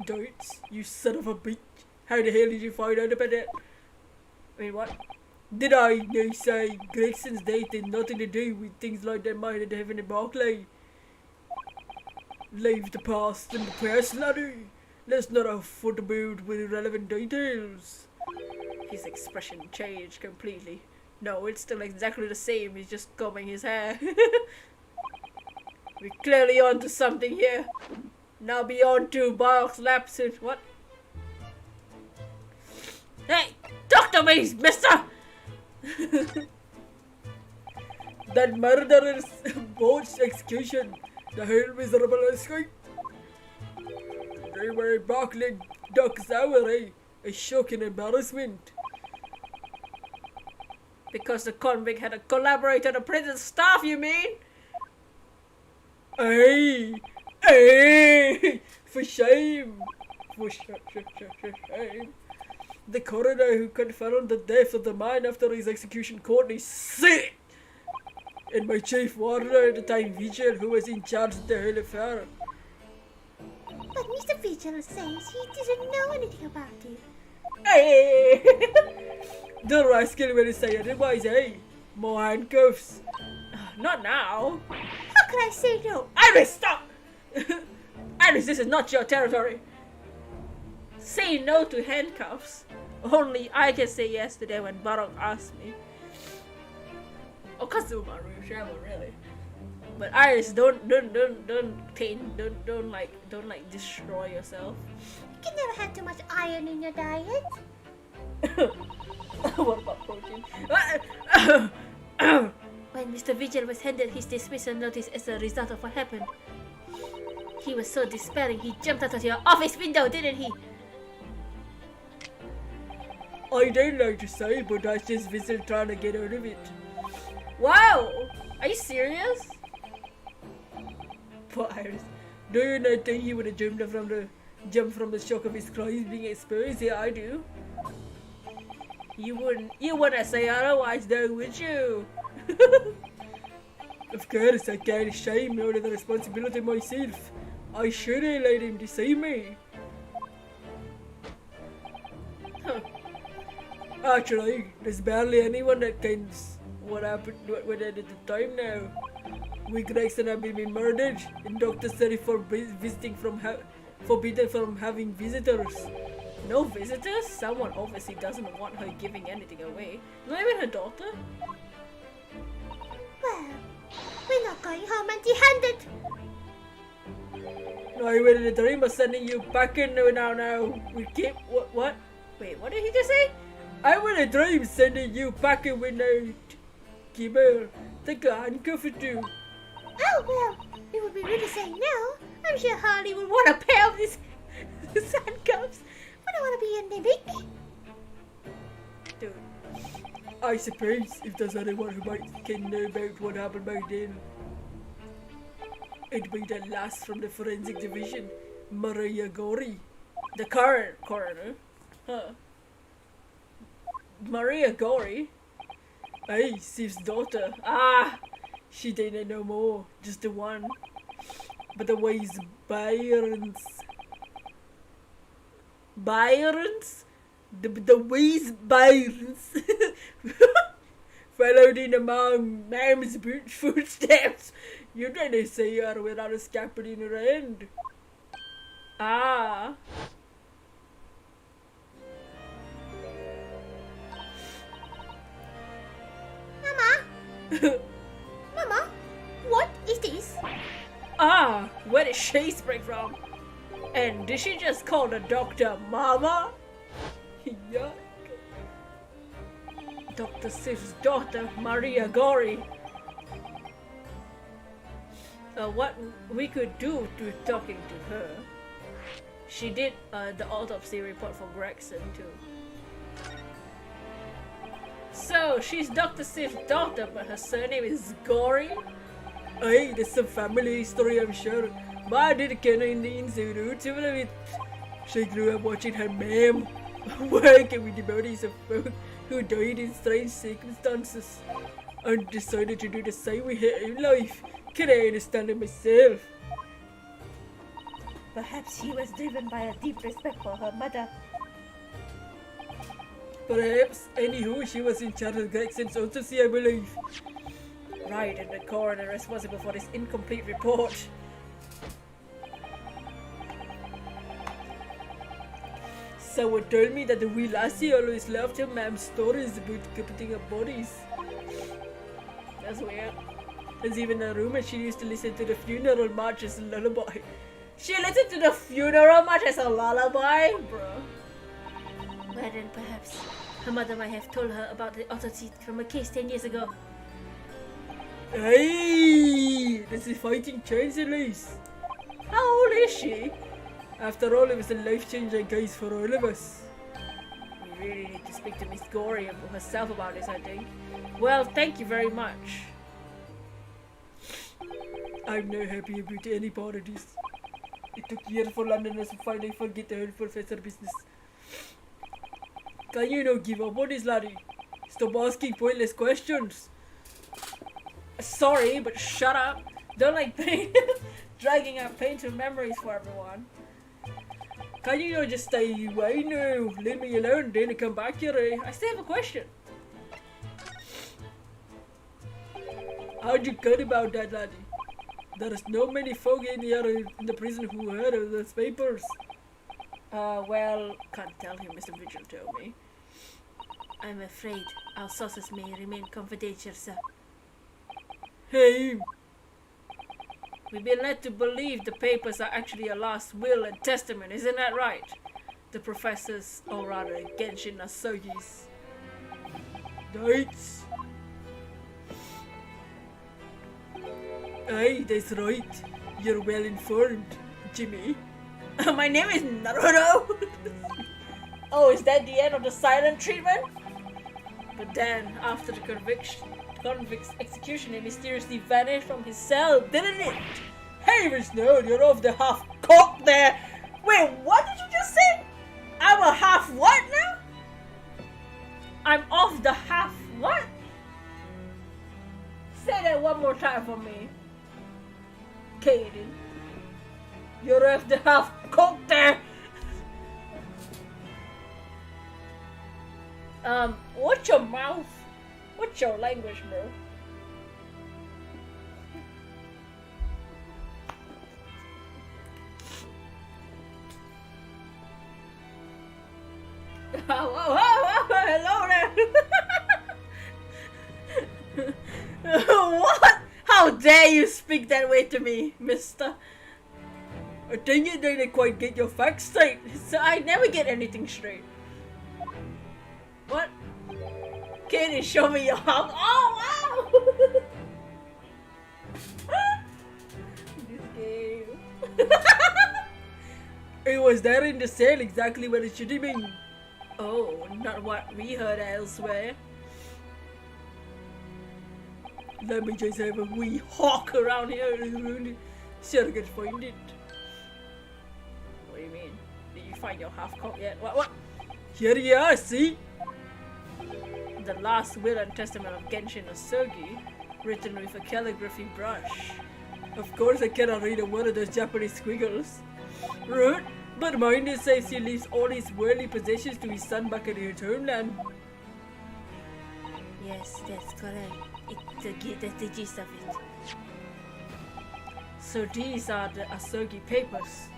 Dots, you son of a bitch. How the hell did you find out about that? Wait, what? Did I now say Gregson's date had nothing to do with things like that might have happened in Barclay? Leave the past in the past, laddie. Let's not have footballed with irrelevant details. His expression changed completely. No, it's still exactly the same. He's just combing his hair. We're clearly onto something here. Now be on to Bark's lapses. What? Hey! Talk to me, mister! That murderer's botched execution. The whole miserable escape. They were Barclay Duck's hour, eh? A shocking embarrassment. Because the convict had a collaborator on the prison staff, you mean? Hey! Hey! For shame! For shame! The coroner who confirmed the death of the man after his execution caught is sick! And my chief warder at the time, Vigil, who was in charge of the whole affair. But Mr. Vigil says he didn't know anything about it. Hey! The rascal will say otherwise, eh? More handcuffs. Not now. How can I say no? Iris, stop! Iris, this is not your territory. Say no to handcuffs. Only I can say yes to them when Barok asks me. Or Kazuma, really. But Iris, don't destroy yourself. You can never have too much iron in your diet. What about protein? When Mr. Vigil was handed his dismissal notice as a result of what happened, he was so despairing he jumped out of your office window, didn't he? I don't like to say, but that's just Vigil trying to get out of it. Wow! Are you serious? Poor Iris. Do you not think he would have jumped from the shock of his crimes being exposed? Yeah, I do. You wouldn't say otherwise though, would you? Of course, I can't shame me out of the responsibility myself. I should have let him deceive me. Actually, there's barely anyone that thinks what happened at the time now. We Gregson have been murdered, and Doctor said it forbidden from having visitors. No visitors? Someone obviously doesn't want her giving anything away. Not even her daughter? Well, we're not going home empty-handed. I went in a dream of sending you back in now. We keep what? Wait, what did he just say? I went in a dream sending you back in without Kimmer. Take a handcuff or two. Oh, well, it would be rude to say no. I'm sure Harley would want a pair of these handcuffs. I don't want to be a mimic. Dude. I suppose if there's anyone who can know about what happened back then, it'd be the last from the forensic division, Maria Gori. The current coroner? Huh. Maria Gori? Hey, Steve's daughter. Ah! She didn't know more, just the one. But the ways Byron's? Byron's? The waste binds followed in among Mam's footsteps. You trying to say her without a scalpel in her hand? Ah. Mama? Mama? What is this? Ah, where did she spring from? And did she just call the doctor Mama? Yuck. Dr. Sif's daughter, Maria Gori. What we could do to talking to her. She did the autopsy report for Gregson too. So, she's Dr. Sif's daughter, but her surname is Gory? Hey, there's some family history, I'm sure. Ma did kind in the inside out. She grew up watching her mom working with the bodies of folk who died in strange circumstances and decided to do the same with her own life. Can I understand it myself? Perhaps she was driven by a deep respect for her mother. Perhaps. Anywho, she was in charge of Gregson's autopsy, I believe. Right, and the coroner responsible for this incomplete report. Someone told me that the wee lassie always loved her mom's stories about decapitating her bodies. That's weird. There's even a rumor she used to listen to the funeral march as a lullaby. She listened to the funeral march as a lullaby? Bro. Well then perhaps her mother might have told her about the autopsy from a case 10 years ago. Hey! This is fighting chance at least. How old is she? After all, it was a life-changing case for all of us. We really need to speak to Miss Gory herself about this, I think. Well, thank you very much. I'm not happy about any part of this. It took years for Londoners to finally forget the whole professor business. Can you not give up on this, laddie? Stop asking pointless questions. Sorry, but shut up. Don't like pain. Dragging out painful memories for everyone. Can you not just stay away now? Leave me alone, then come back here, eh? I still have a question. How'd you cut about that, laddie? There's no many folk in here in the prison who heard of those papers. Well, can't tell him, Mr. Vigil told me. I'm afraid our sources may remain confidential, sir. Hey, We've been led to believe the papers are actually a last will and testament, isn't that right? The professor's, or rather Genshin Asogi's. dates. Aye, that's right. You're well informed, Jimmy. My name is Naruto! Oh, is that the end of the silent treatment? But then, after the convict's execution, it mysteriously vanished from his cell, didn't it? Hey, Miss Nerd, you're off the half-cock there. Wait, what did you just say? I'm a half what now? I'm off the half what? Say that one more time for me. Kaden. You're off the half cock there. Watch your mouth. What's your language, bro? Hello there. What? How dare you speak that way to me, mister? I think you didn't quite get your facts straight. So I never get anything straight. What? Can you show me your hug? Oh, wow! This game. It was there in the cell, exactly what it should have been. Oh, not what we heard elsewhere. Let me just have a wee hawk around here. Sure, I can find it. What do you mean? Did you find your half cock yet? What? Here you are, see? The last will and testament of Genshin Asogi, written with a calligraphy brush. Of course I cannot read a word of those Japanese squiggles. Right? But Minder says he leaves all his worldly possessions to his son back at his homeland. Yes, that's correct. That's the gist of it. So these are the Asogi papers.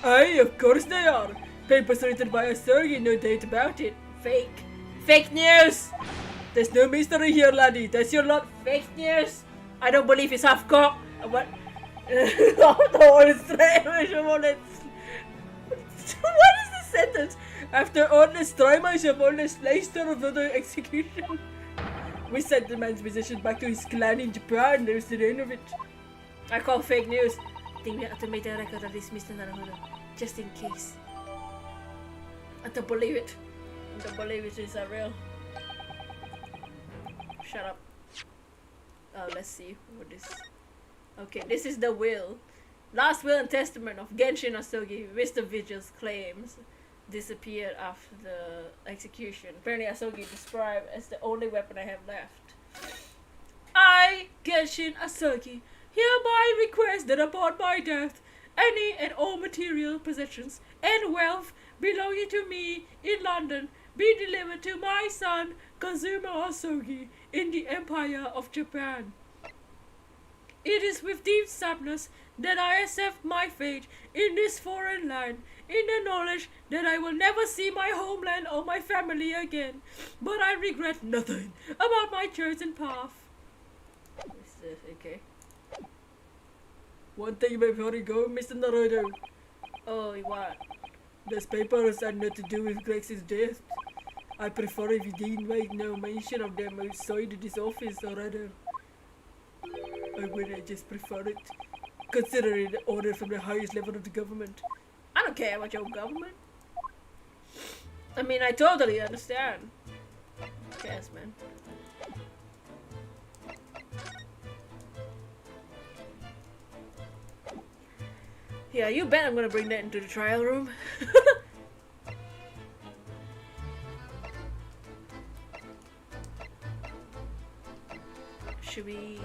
Aye, of course they are. Papers written by Asogi, no doubt about it. Fake. Fake news! There's no mystery here, laddie. That's your lot. Fake news. I don't believe it's half cocked. What? What is the sentence? After orders trimers of orders placed on further execution. We sent the man's position back to his clan in Japan. There's the end of it. I call fake news. I think we have to make a record of this, Mr. Naruhodo. Just in case. I don't believe it. I don't believe it is real. Shut up. Oh, let's see what this. Okay, this is the will. Last will and testament of Genshin Asogi. Mr. Vigil's claims disappeared after the execution. Apparently Asogi described as the only weapon I have left. I, Genshin Asogi, hereby request that upon my death, any and all material possessions and wealth belonging to me in London be delivered to my son Kazuma Asogi in the Empire of Japan. It is with deep sadness that I accept my fate in this foreign land, in the knowledge that I will never see my homeland or my family again. But I regret nothing about my chosen path. What's this? Okay. One thing before you go, Mr. Naruto. Oh, what? These papers are not to do with Grex's death. I prefer if you didn't make no mention of them outside this office, or rather, I would just prefer it, considering the order from the highest level of the government. I don't care about your government. I mean, I totally understand. Yes, man. Yeah, you bet I'm gonna bring that into the trial room. Should we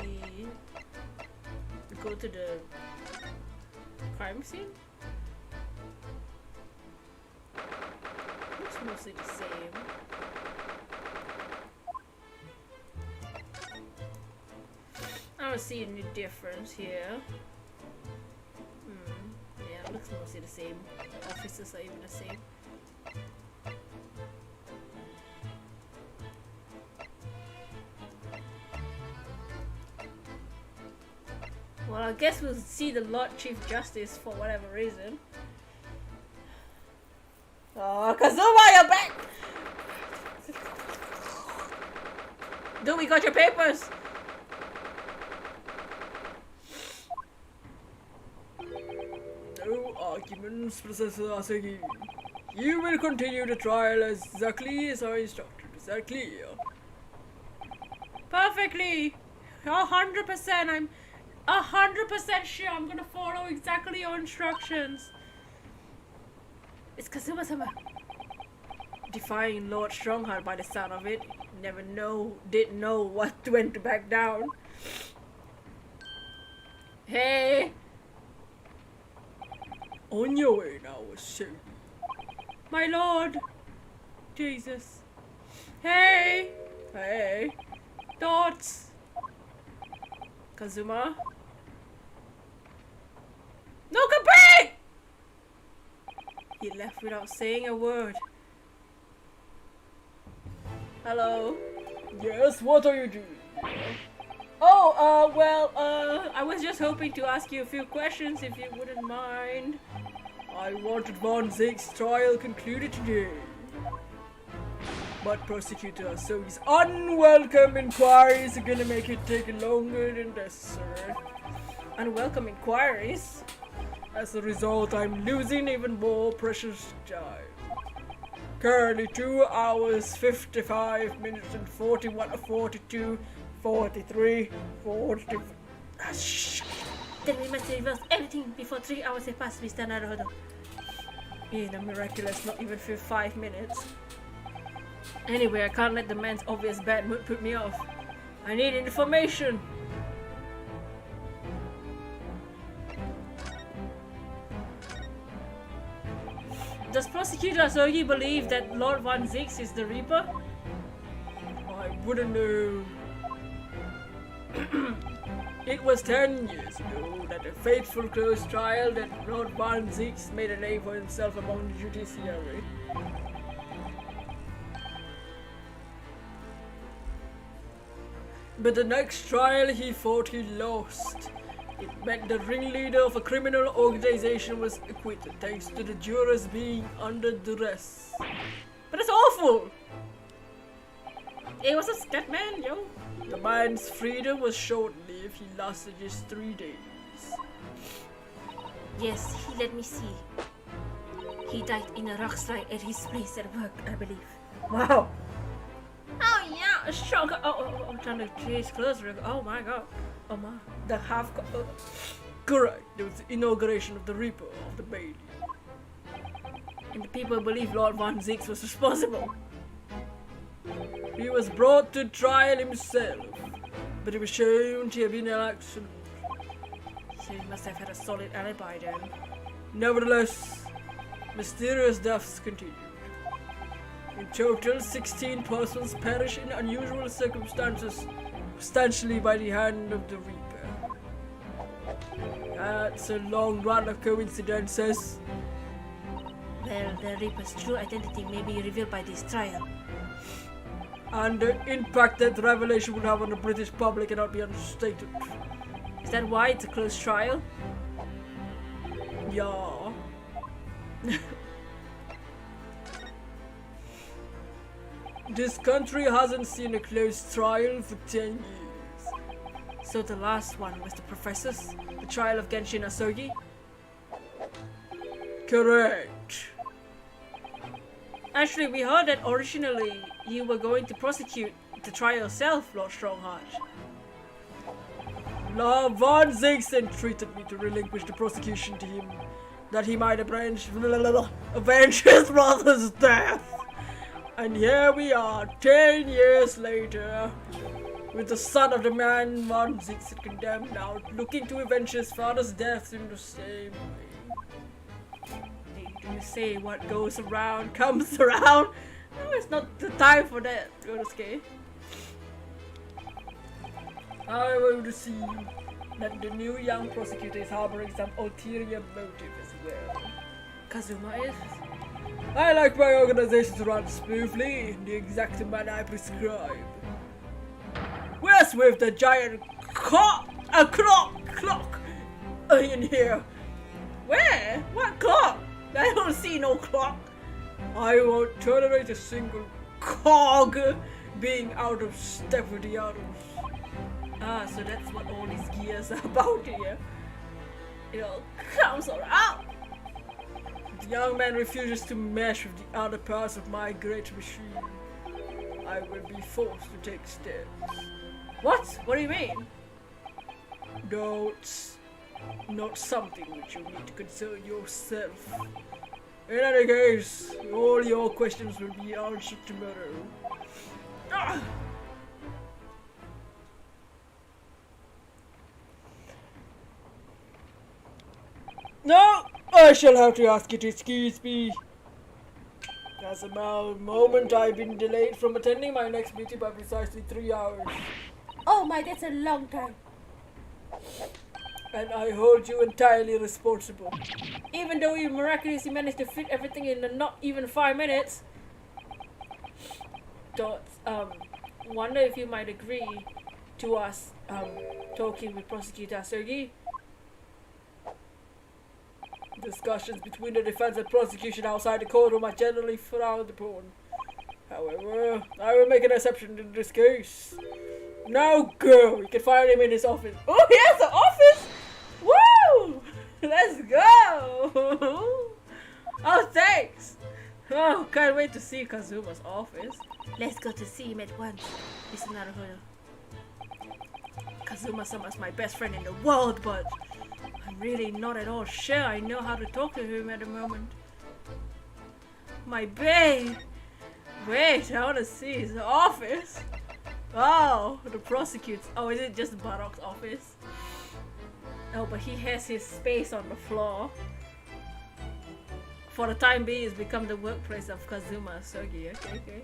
go to the crime scene? Looks mostly the same. I don't see any difference here. Yeah, it looks mostly the same. Officers are even the same. Well, I guess we'll see the Lord Chief Justice for whatever reason. Oh, Kazuma, you're back! Dude, we got your papers! No arguments, Professor Asagi. You will continue the trial exactly as I instructed. Is that clear? Perfectly! 100%, I'm 100% sure I'm gonna follow exactly your instructions. It's Kazuma-sama. Defying Lord Strongheart by the sound of it. Didn't know when to back down. Hey! On your way now, Asogi. My lord! Jesus. Hey! Hey! Thoughts? Kazuma? No complaint! He left without saying a word. Hello? Yes, what are you doing? Oh, well, I was just hoping to ask you a few questions if you wouldn't mind. I wanted Von Zieg's trial concluded today. But Prosecutor Asogi's unwelcome inquiries are gonna make it take longer than necessary. Unwelcome inquiries? As a result, I'm losing even more precious time. Currently 2 hours, 55 minutes and 41, 42, 43, 40... shh. Then we must reverse everything before 3 hours have passed, Mr. Naruhodo. In a miraculous not even 5 minutes. Anyway, I can't let the man's obvious bad mood put me off. I need information. Does Prosecutor Asogi believe that Lord Van Zix is the Reaper? I wouldn't know. It was 10 years ago that a fateful close trial that Lord Van Zix made a name for himself among the judiciary. But the next trial he fought, he lost. It meant the ringleader of a criminal organization was acquitted thanks to the jurors being under duress. But that's awful! It was a scat man, yo. The man's freedom was short-lived. He lasted just 3 days. Yes, he let me see. He died in a rock slide at his place at work, I believe. Wow. Oh yeah, a shock. I'm trying to change clothes. Oh my god. Oh my. The half. Correct. It was the inauguration of the Reaper of the Bailey. And the people believe Lord Van Zix was responsible. He was brought to trial himself, but he was shown to have been an accident. So he must have had a solid alibi then. Nevertheless, mysterious deaths continued. In total, 16 persons perished in unusual circumstances, substantially by the hand of the Reaper. That's a long run of coincidences. Well, the Reaper's true identity may be revealed by this trial. And the impact that revelation would have on the British public cannot be understated. Is that why it's a closed trial? Yeah. This country hasn't seen a closed trial for 10 years. So the last one was the professors? The trial of Genshin Asogi? Correct. Actually, we heard that originally you were going to prosecute the trial yourself, Lord Strongheart. Lord Van Zix entreated me to relinquish the prosecution to him, that he might avenge his brother's death. And here we are, 10 years later, with the son of the man Van Zix had condemned out, looking to avenge his father's death in the same way. Do you say what goes around comes around? No, it's not the time for that, Yonosuke. I want to see that the new young prosecutor is harboring some ulterior motive as well. Kazuma is? I like my organization to run smoothly in the exact manner I prescribe. Where's with the giant clock in here? Where? What clock? I don't see no clock. I won't tolerate a single cog being out of step with the others. Ah, so that's what all these gears are about here. It all comes around. The young man refuses to mesh with the other parts of my great machine. I will be forced to take steps. What? What do you mean? Notes. Not something which you need to concern yourself. In any case, all your questions will be answered tomorrow. Ah! No! I shall have to ask you to excuse me. As a moment, I've been delayed from attending my next meeting by precisely 3 hours. Oh my, that's a long time. And I hold you entirely responsible. Even though you miraculously managed to fit everything in not even 5 minutes. Wonder if you might agree to us talking with Prosecutor Asogi. Discussions between the defense and prosecution outside the courtroom are generally frowned upon. However, I will make an exception in this case. Now go! You can find him in his office. Oh, he has an office! Woo! Let's go! Oh, thanks! Oh, can't wait to see Kazuma's office. Let's go to see him at once, Mr. Naruhodo. Kazuma-sama's my best friend in the world, but I'm really not at all sure I know how to talk to him at the moment. My babe! Wait, I want to see his office. Oh, the prosecutor. Oh, is it just Barok's office? Oh, but he has his space on the floor. for the time being, it's become the workplace of Kazuma Sogi. Okay.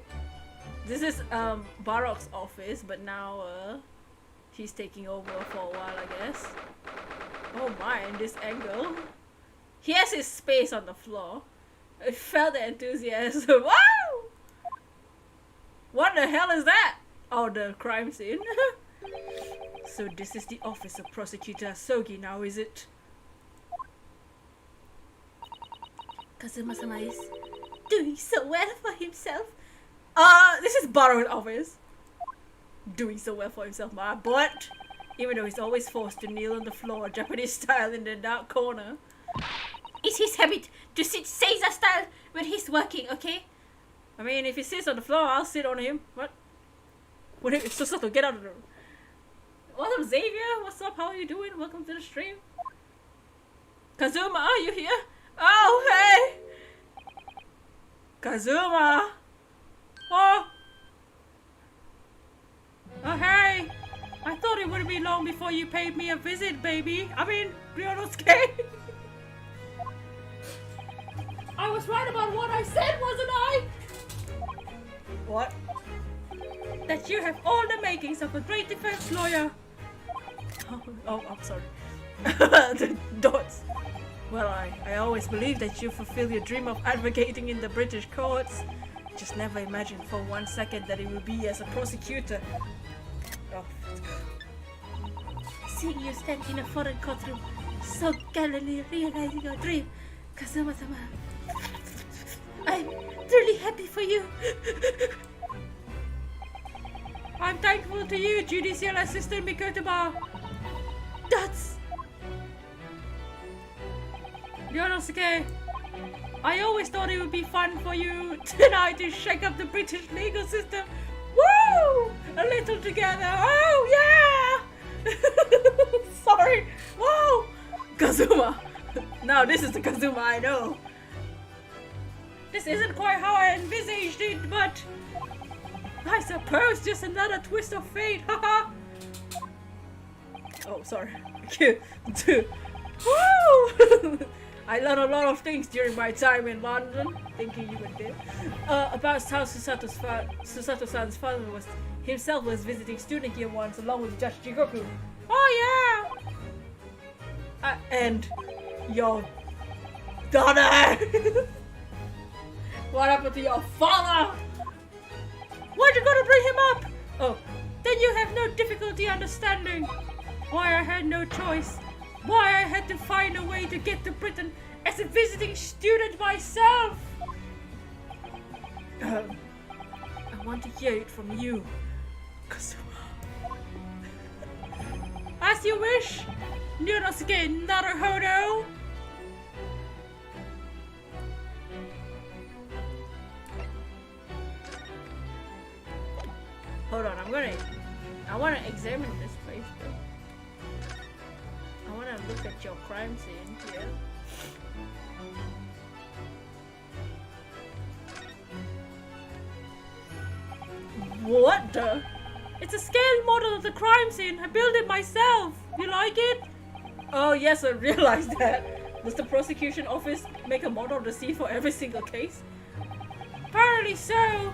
This is Barok's office, but now he's taking over for a while, I guess. Oh my, in this angle. He has his space on the floor. I felt the enthusiasm. Wow! What the hell is that? Oh, the crime scene. So this is the office of Prosecutor Sogi now, is it? Kazuma-sama is doing so well for himself. This is Barok's office. Doing so well for himself, my but even though he's always forced to kneel on the floor, Japanese style, in the dark corner. It's his habit to sit Seiza style when he's working, okay? I mean, if he sits on the floor, I'll sit on him. What? It's so subtle. Get out of the room. What's up, Xavier? What's up? How are you doing? Welcome to the stream. Kazuma, are you here? Oh, hey! Kazuma! Oh! Oh, hey! I thought it wouldn't be long before you paid me a visit, baby. I mean, Ryonosuke. I was right about what I said, wasn't I? What? That you have all the makings of a great defense lawyer. Oh, I'm sorry. The dots. Well, I always believed that you fulfill your dream of advocating in the British courts. Just never imagined for 1 second that it would be as a prosecutor. Oh. Seeing you stand in a foreign courtroom, so gallantly realizing your dream, Kazuma-sama. I'm truly happy for you. I'm thankful to you, Judicial Assistant Mikotaba. That's... Ryonosuke, I always thought it would be fun for you tonight to shake up the British legal system. Woo! A little together. Oh, yeah! Sorry. Whoa! Kazuma. Now this is the Kazuma I know. This isn't quite how I envisaged it, but I suppose just another twist of fate. Haha. Oh, sorry. Woo! I learned a lot of things during my time in London, thinking you would do. About how Susato-san's father was visiting student here once, along with Judge Jigoku. Oh yeah! And your daughter! What happened to your father? Why'd you gotta bring him up? Oh, then you have no difficulty understanding why I had no choice. Why I had to find a way to get to Britain as a visiting student myself. I want to hear it from you. As you wish, Ryonosuke Naruhodo. Hold on, I wanna examine this place though. I wanna look at your crime scene here. What the? It's a scale model of the crime scene. I built it myself. You like it? Oh yes, I realized that. Does the prosecution office make a model of the scene for every single case? Apparently so.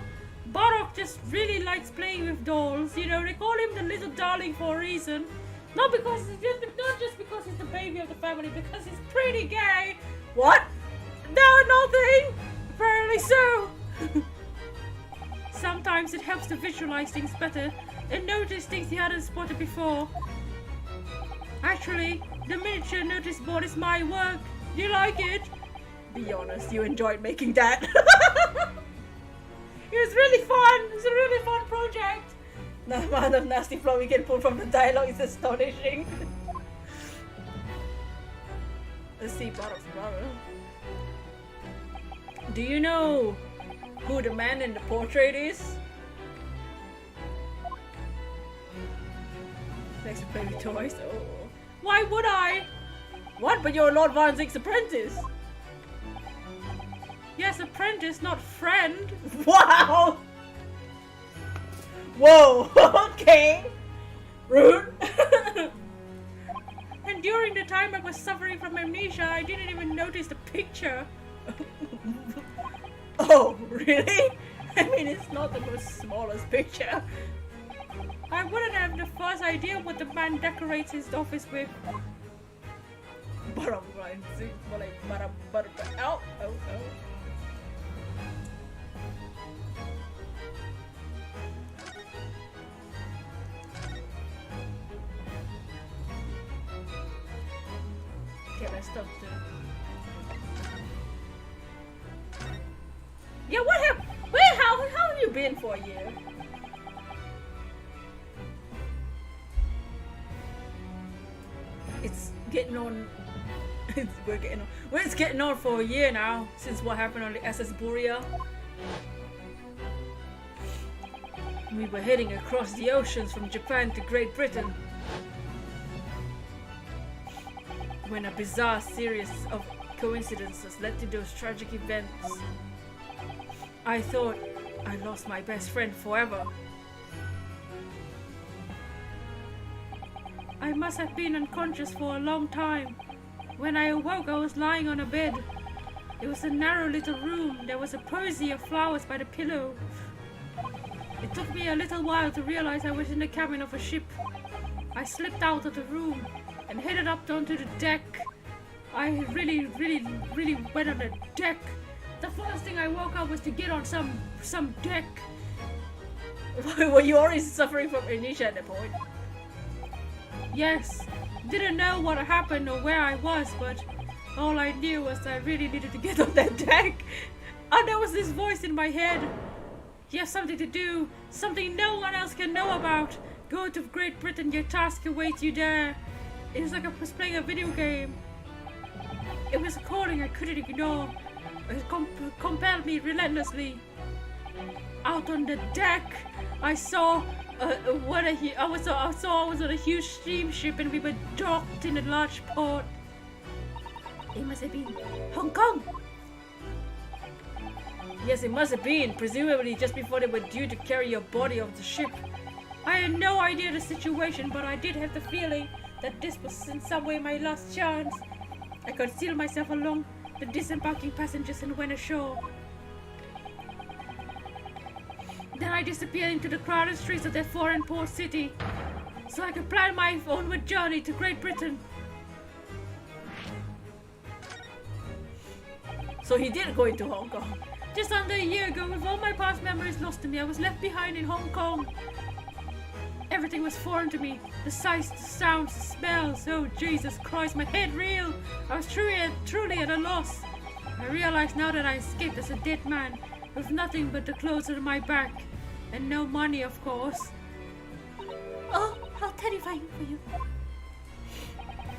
Barok just really likes playing with dolls. You know, they call him the little darling for a reason. Not just because he's the baby of the family, because he's pretty gay. What? No, nothing. Apparently so. Sometimes it helps to visualize things better and notice things he hadn't spotted before. Actually, the miniature notice board is my work. Do you like it? Be honest, you enjoyed making that. It was really fun. It was a really fun project. The amount of nasty flow we can pull from the dialogue is astonishing. Let's see, Barok's brother. Do you know who the man in the portrait is? Likes to play with toys. Oh. Why would I? What? But you're Lord Van Zink's apprentice. Yes, apprentice, not friend. Wow! Whoa! Okay! Rude! And during the time I was suffering from amnesia, I didn't even notice the picture. Oh, really? I mean, it's not the most smallest picture. I wouldn't have the first idea what the man decorates his office with. Oh. Okay, let's stop there. Yeah, what happened? Where? How have you been for a year? It's getting on. We're getting on. Well, it's getting on for a year now since what happened on the SS Borea. We were heading across the oceans from Japan to Great Britain when a bizarre series of coincidences led to those tragic events. I thought I lost my best friend forever. I must have been unconscious for a long time. When I awoke, I was lying on a bed. It was a narrow little room. There was a posy of flowers by the pillow. It took me a little while to realize I was in the cabin of a ship. I slipped out of the room and headed up onto the deck. I really went on the deck. The first thing I woke up was to get on some deck. Were you already suffering from amnesia at that point? Yes, didn't know what happened or where I was, but all I knew was I really needed to get on that deck. And there was this voice in my head. You have something to do, something no one else can know about. Go to Great Britain, your task awaits you there. It was like I was playing a video game. It was a calling I couldn't ignore. It compelled me relentlessly. Out on the deck, I saw I was on a huge steamship and we were docked in a large port. It must have been Hong Kong. Yes, it must have been, presumably just before they were due to carry your body off the ship. I had no idea the situation, but I did have the feeling that this was in some way my last chance. I concealed myself along the disembarking passengers and went ashore. Then I disappeared into the crowded streets of that foreign port city, so I could plan my onward journey to Great Britain. So he did go into Hong Kong. Just under a year ago, with all my past memories lost to me, I was left behind in Hong Kong. Everything was foreign to me. The sights, the sounds, the smells. Oh, Jesus Christ, my head reeled. I was truly at a loss. I realized now that I escaped as a dead man, with nothing but the clothes on my back. And no money, of course. Oh, how terrifying for you.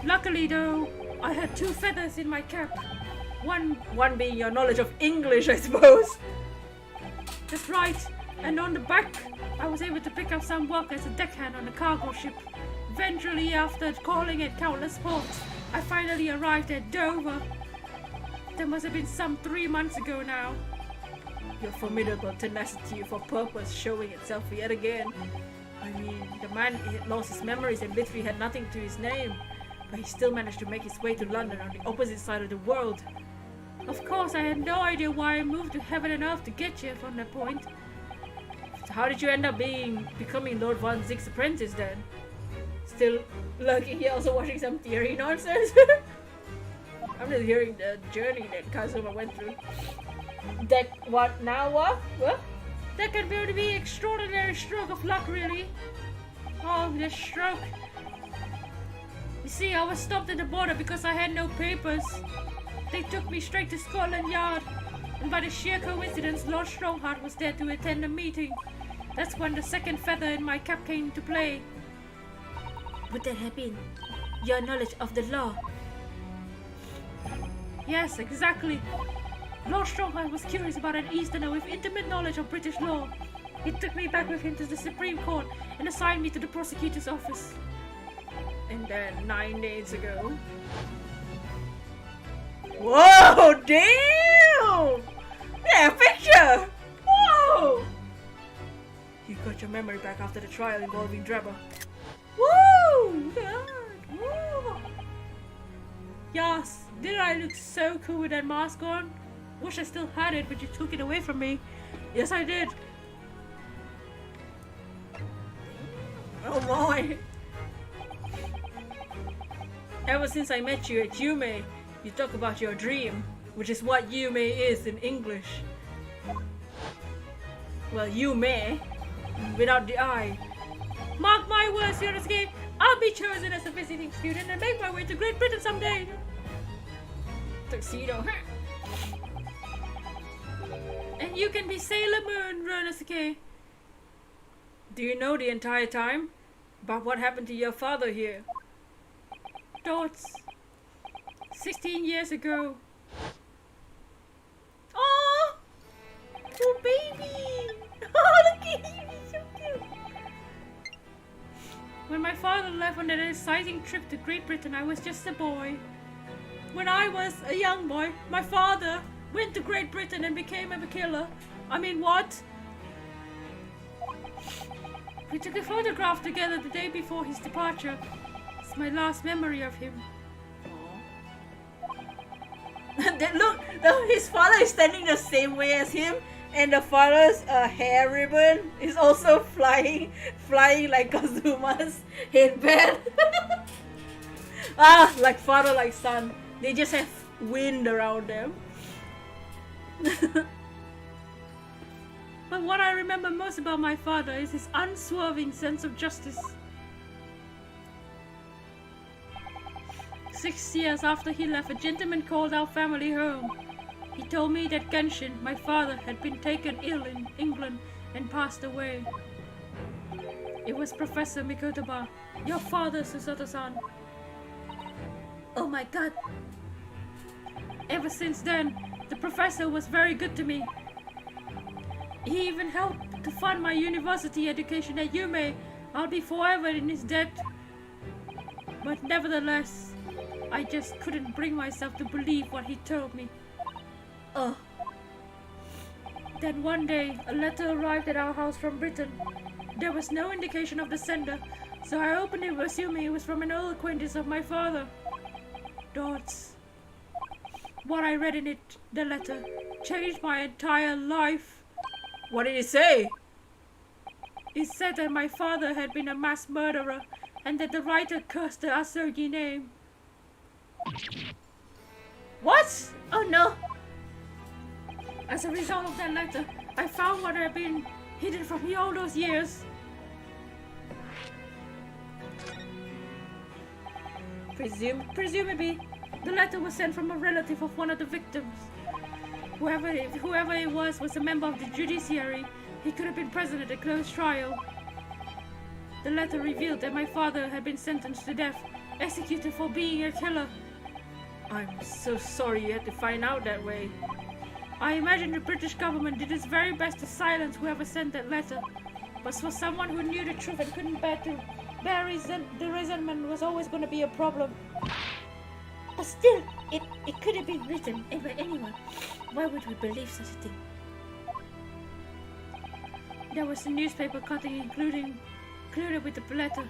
Luckily, though, I had 2 feathers in my cap. One being your knowledge of English, I suppose. That's right. And on the back, I was able to pick up some work as a deckhand on a cargo ship. Eventually, after calling at countless ports, I finally arrived at Dover. That must have been some 3 months ago now. Your formidable tenacity for purpose showing itself yet again. I mean, the man had lost his memories and literally had nothing to his name, but he still managed to make his way to London on the opposite side of the world. Of course, I had no idea why I moved to heaven and earth to get here from that point. So how did you end up becoming Lord Von Zieg's apprentice then? Still lurking here, also watching some theory nonsense? I'm just hearing the journey that Kazuma went through. What? That can only be extraordinary stroke of luck, really. Oh, the stroke. You see, I was stopped at the border because I had no papers. They took me straight to Scotland Yard, and by the sheer coincidence, Lord Strongheart was there to attend a meeting. That's when the second feather in my cap came into play. Would that have been your knowledge of the law? Yes, exactly. Lord Strongheart was curious about an Easterner with intimate knowledge of British law. He took me back with him to the Supreme Court and assigned me to the prosecutor's office. And then 9 days ago... Whoa, damn! Yeah, picture! Whoa! You got your memory back after the trial involving Drebber. Woo! God, woo! Yes, didn't I look so cool with that mask on? Wish I still had it, but you took it away from me. Yes, I did. Oh boy. Ever since I met you at Yume, you talk about your dream, which is what Yume is in English. Well, Yume, without the I. Mark my words, Yonosuke. I'll be chosen as a visiting student and make my way to Great Britain someday. Tuxedo. And you can be Sailor Moon, Yonosuke. Do you know the entire time about what happened to your father here? Thoughts. 16 years ago. Oh, oh baby! Oh, look at him, he's so cute. When my father left on that exciting trip to Great Britain, I was just a boy. When I was a young boy, my father went to Great Britain and became a killer. I mean, what? We took a photograph together the day before his departure. It's my last memory of him. Look, his father is standing the same way as him, and the father's hair ribbon is also flying like Kazuma's headband. Like father, like son. They just have wind around them. But what I remember most about my father is his unswerving sense of justice. 6 years after he left, a gentleman called our family home. He told me that Genshin, my father, had been taken ill in England and passed away. It was Professor Mikotaba, your father, Susato-san. Oh my god. Ever since then, the professor was very good to me. He even helped to fund my university education at Yume. I'll be forever in his debt. But nevertheless, I just couldn't bring myself to believe what he told me. Oh. Then one day, a letter arrived at our house from Britain. There was no indication of the sender, so I opened it assuming it was from an old acquaintance of my father. Dots. What I read in it, the letter, changed my entire life. What did it say? It said that my father had been a mass murderer and that the writer cursed the Asogi name. What? Oh no. As a result of that letter, I found what had been hidden from me all those years. Presumably, the letter was sent from a relative of one of the victims. Whoever it was a member of the judiciary. He could have been present at the closed trial. The letter revealed that my father had been sentenced to death, executed for being a killer. I'm so sorry you had to find out that way. I imagine the British government did its very best to silence whoever sent that letter. But for someone who knew the truth and couldn't bear the resentment was always going to be a problem. But still, it could have been written by anyone. Why would we believe such a thing? There was a newspaper cutting included with the letter.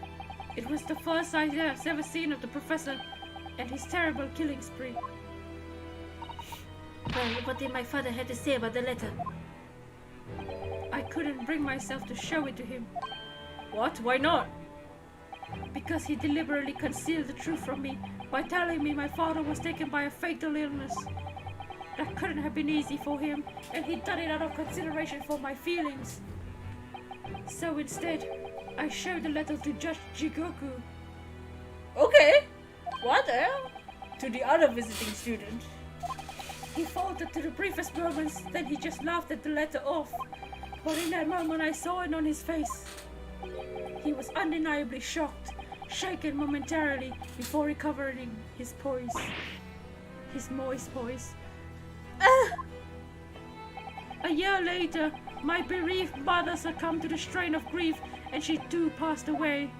It was the first I'd ever seen of the professor and his terrible killing spree. Well, what did my father have to say about the letter? I couldn't bring myself to show it to him. What? Why not? Because he deliberately concealed the truth from me by telling me my father was taken by a fatal illness. That couldn't have been easy for him, and he'd done it out of consideration for my feelings. So instead, I showed the letter to Judge Jigoku. Okay. What the hell? To the other visiting student. He faltered to the briefest moments, then he just laughed at the letter off. But in that moment I saw it on his face. He was undeniably shocked, shaken momentarily before recovering his poise. His moist poise. A year later, my bereaved mother succumbed to the strain of grief and she too passed away.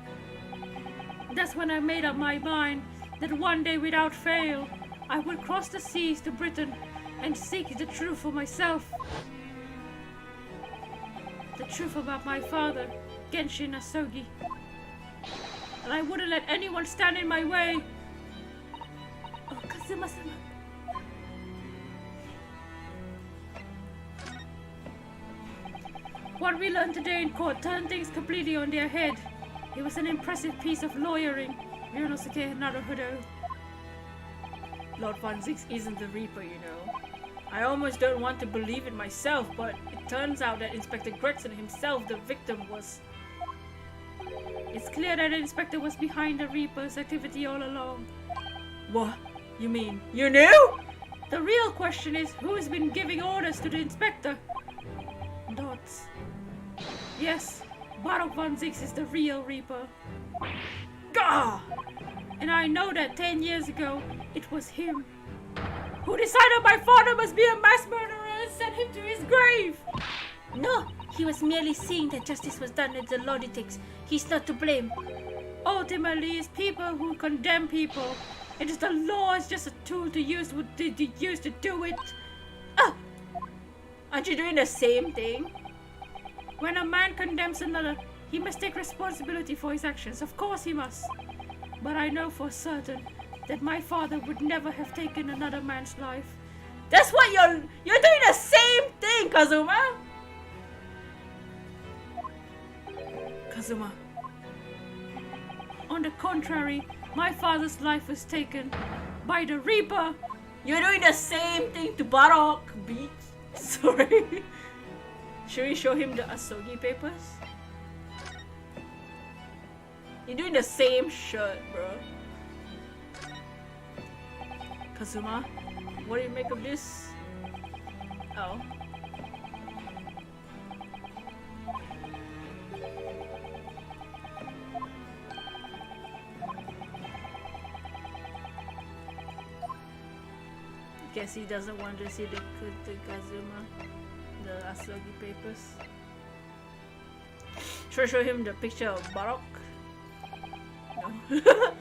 That's when I made up my mind that one day without fail, I would cross the seas to Britain and seek the truth for myself. The truth about my father, Genshin Asogi. And I wouldn't let anyone stand in my way. Oh, Kazuma-sama. What we learned today in court turned things completely on their head. It was an impressive piece of lawyering. Ryunosuke Naruhodo. Lord Van Zix isn't the Reaper, you know. I almost don't want to believe it myself, but it turns out that Inspector Gregson himself, the victim, was... It's clear that the inspector was behind the Reaper's activity all along. What? You mean you knew? The real question is who has been giving orders to the inspector? Dots. Yes, Barok Van Zix is the real Reaper. Gah! And I know that 10 years ago, it was him who decided my father must be a mass murderer and sent him to his grave! No, he was merely seeing that justice was done as the law dictates. He's not to blame. Ultimately, it's people who condemn people. It is the law is just a tool to use to do it. Ah! Aren't you doing the same thing? When a man condemns another, he must take responsibility for his actions. Of course he must. But I know for certain that my father would never have taken another man's life. That's what you're doing the same thing, Kazuma! Kazuma. On the contrary, my father's life was taken by the Reaper. You're doing the same thing to Barok, B. Sorry. Should we show him the Asogi papers? You're doing the same shirt, bro. Kazuma, what do you make of this? Oh. Guess he doesn't want to see the Kazuma, the Asogi papers. Should I show him the picture of Barok? No.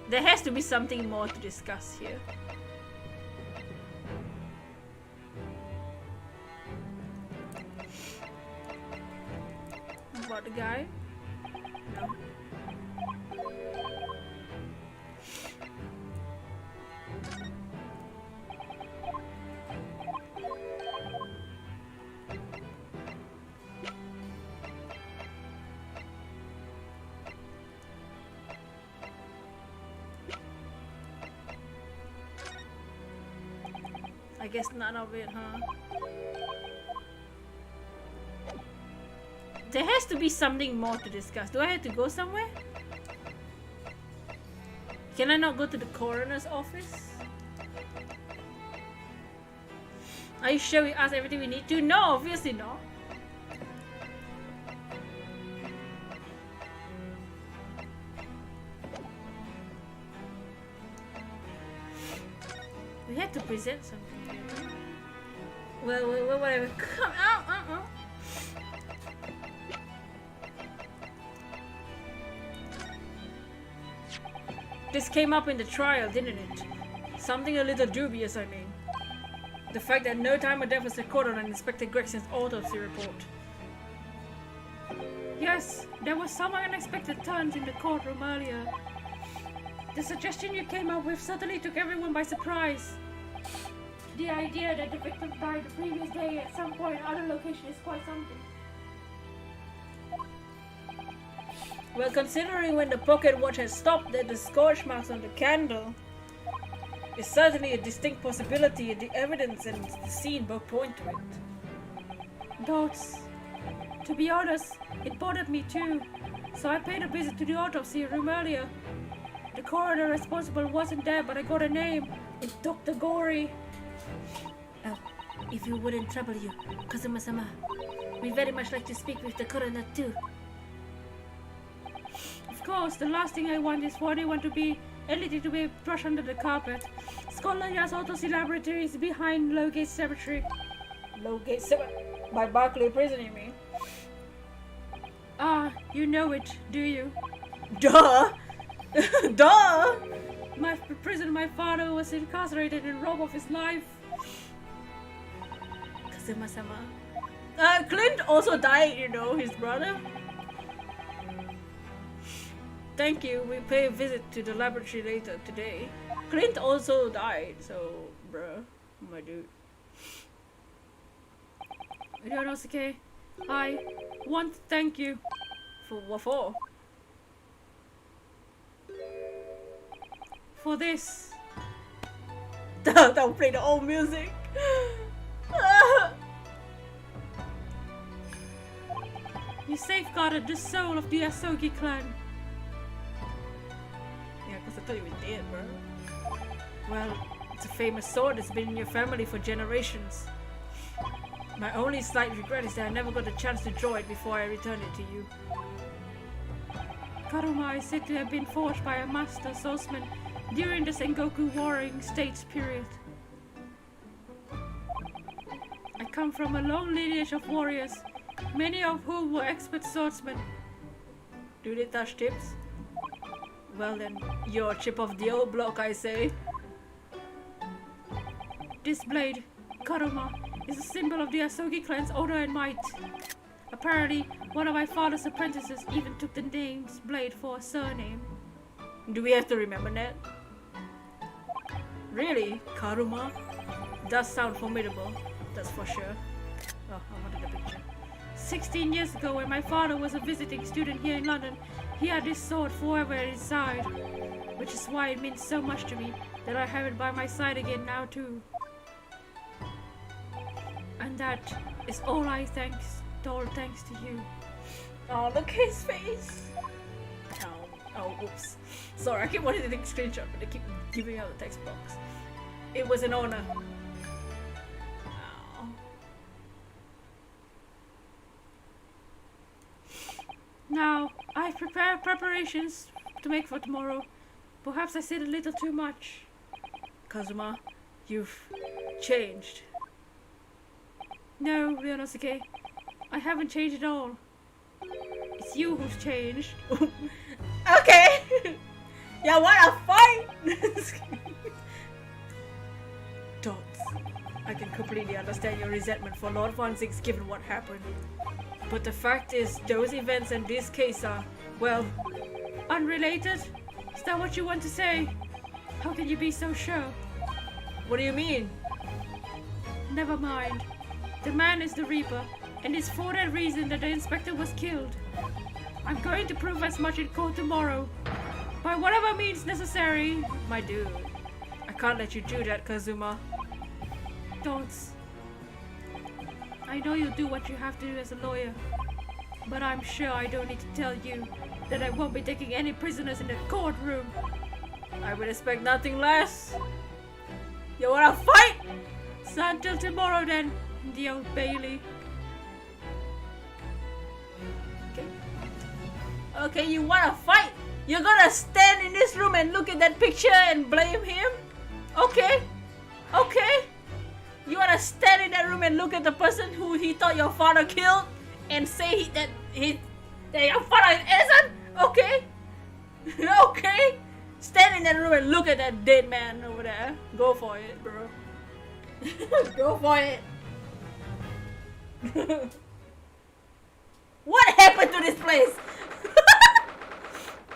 There has to be something more to discuss here. About the guy? No. I guess none of it, huh? There has to be something more to discuss. Do I have to go somewhere? Can I not go to the coroner's office? Are you sure we asked everything we need to? No, obviously not. We had to present something. Well, whatever. Come out. This came up in the trial, didn't it? Something a little dubious, I mean. The fact that no time of death was recorded on Inspector Gregson's autopsy report. Yes, there was some unexpected turns in the courtroom earlier. The suggestion you came up with certainly took everyone by surprise. The idea that the victim died the previous day at some point in other location is quite something. Well, considering when the pocket watch had stopped that the scorch marks on the candle is certainly a distinct possibility, and the evidence and the scene both point to it. Dots. To be honest, it bothered me too, so I paid a visit to the autopsy room earlier. The coroner responsible wasn't there, but I got a name. It's Dr. Gory. Oh, if you wouldn't trouble you, Kazuma-sama, we very much like to speak with the coroner too. Of course, the last thing I want is for anyone to be anything to be brushed under the carpet. Scotland Yard's autopsy laboratory is behind Lowgate Cemetery. Lowgate Cemetery? By Barclay Prison, you mean? Ah, you know it, do you? Duh! Duh! My prison, my father was incarcerated and robbed of his life. Kazuma-sama. Clint also died, you know, his brother. Thank you, we pay a visit to the laboratory later today. Clint also died, so, bruh, my dude. Ryonosuke, I want to thank you. For what for? For this. Don't play the old music. You safeguarded the soul of the Asogi clan. Yeah, because I thought you were dead, bro. Well, it's a famous sword that's been in your family for generations. My only slight regret is that I never got a chance to draw it before I returned it to you. Karuma is said to have been forged by a master swordsman during the Sengoku Warring States period. I come from a long lineage of warriors, many of whom were expert swordsmen. Do they touch tips? Well then, you're a chip of the old block, I say. This blade, Karuma, is a symbol of the Asogi clan's honor and might. Apparently, one of my father's apprentices even took the name's blade for a surname. Do we have to remember that? Really? Karuma? Does sound formidable, that's for sure. Oh, I wanted a picture. 16 years ago, when my father was a visiting student here in London, he had this sword forever at his side, which is why it means so much to me that I have it by my side again now too. And that is all thanks to you. Oh, look at his face! Oh, oops. Sorry, I keep wanting to take a screenshot, but they keep giving out the text box. It was an honor. Oh. Now, I've prepared preparations to make for tomorrow. Perhaps I said a little too much. Kazuma, you've changed. No, Ryonosuke, I haven't changed at all. It's you who's changed. Okay! Yeah, wanna fight? Dots, I can completely understand your resentment for Lord Von Zix given what happened. But the fact is, those events and this case are, well, Unrelated? Is that what you want to say? How can you be so sure? what do you mean? Never mind. The man is the Reaper, and it's for that reason that the inspector was killed. I'm going to prove as much in court tomorrow. By whatever means necessary. My dude, I can't let you do that, Kazuma. Dots. I know you'll do what you have to do as a lawyer, but I'm sure I don't need to tell you that I won't be taking any prisoners in the courtroom. I would expect nothing less. You wanna fight? So until tomorrow then, in the Old Bailey. Okay, you wanna fight? You're gonna stand in this room and look at that picture and blame him? Okay, okay. You wanna stand in that room and look at the person who he thought your father killed and say that your father is innocent? Okay, okay. Stand in that room and look at that dead man over there. Go for it, bro. Go for it. What happened to this place?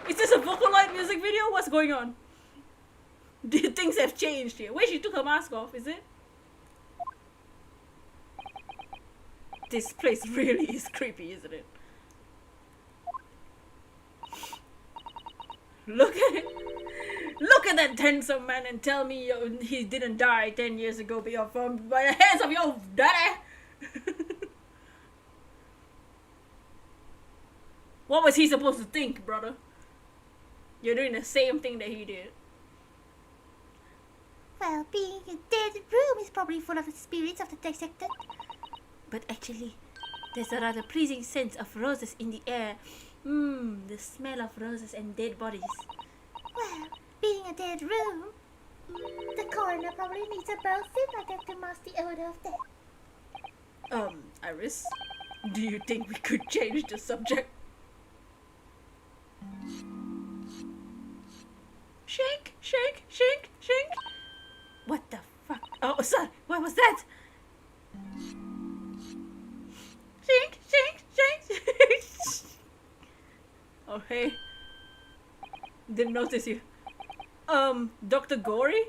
Is this a Vocaloid music video? What's going on? Things have changed here. Wait, she took her mask off, is it? This place really is creepy, isn't it? Look at it. Look at that handsome man and tell me he didn't die 10 years ago by the hands of your daddy. What was he supposed to think, brother? You're doing the same thing that he did. Well, being a dead room is probably full of the spirits of the dissected. But actually, there's a rather pleasing scent of roses in the air. The smell of roses and dead bodies. Well, being a dead room, the coroner probably needs a brow thermometer to mask the odor of death. Iris, do you think we could change the subject? Shake, shake, shake, shake. What the fuck? Oh, sorry, what was that? Shake, shake, shake. Oh, hey. Didn't notice you. Dr. Gory?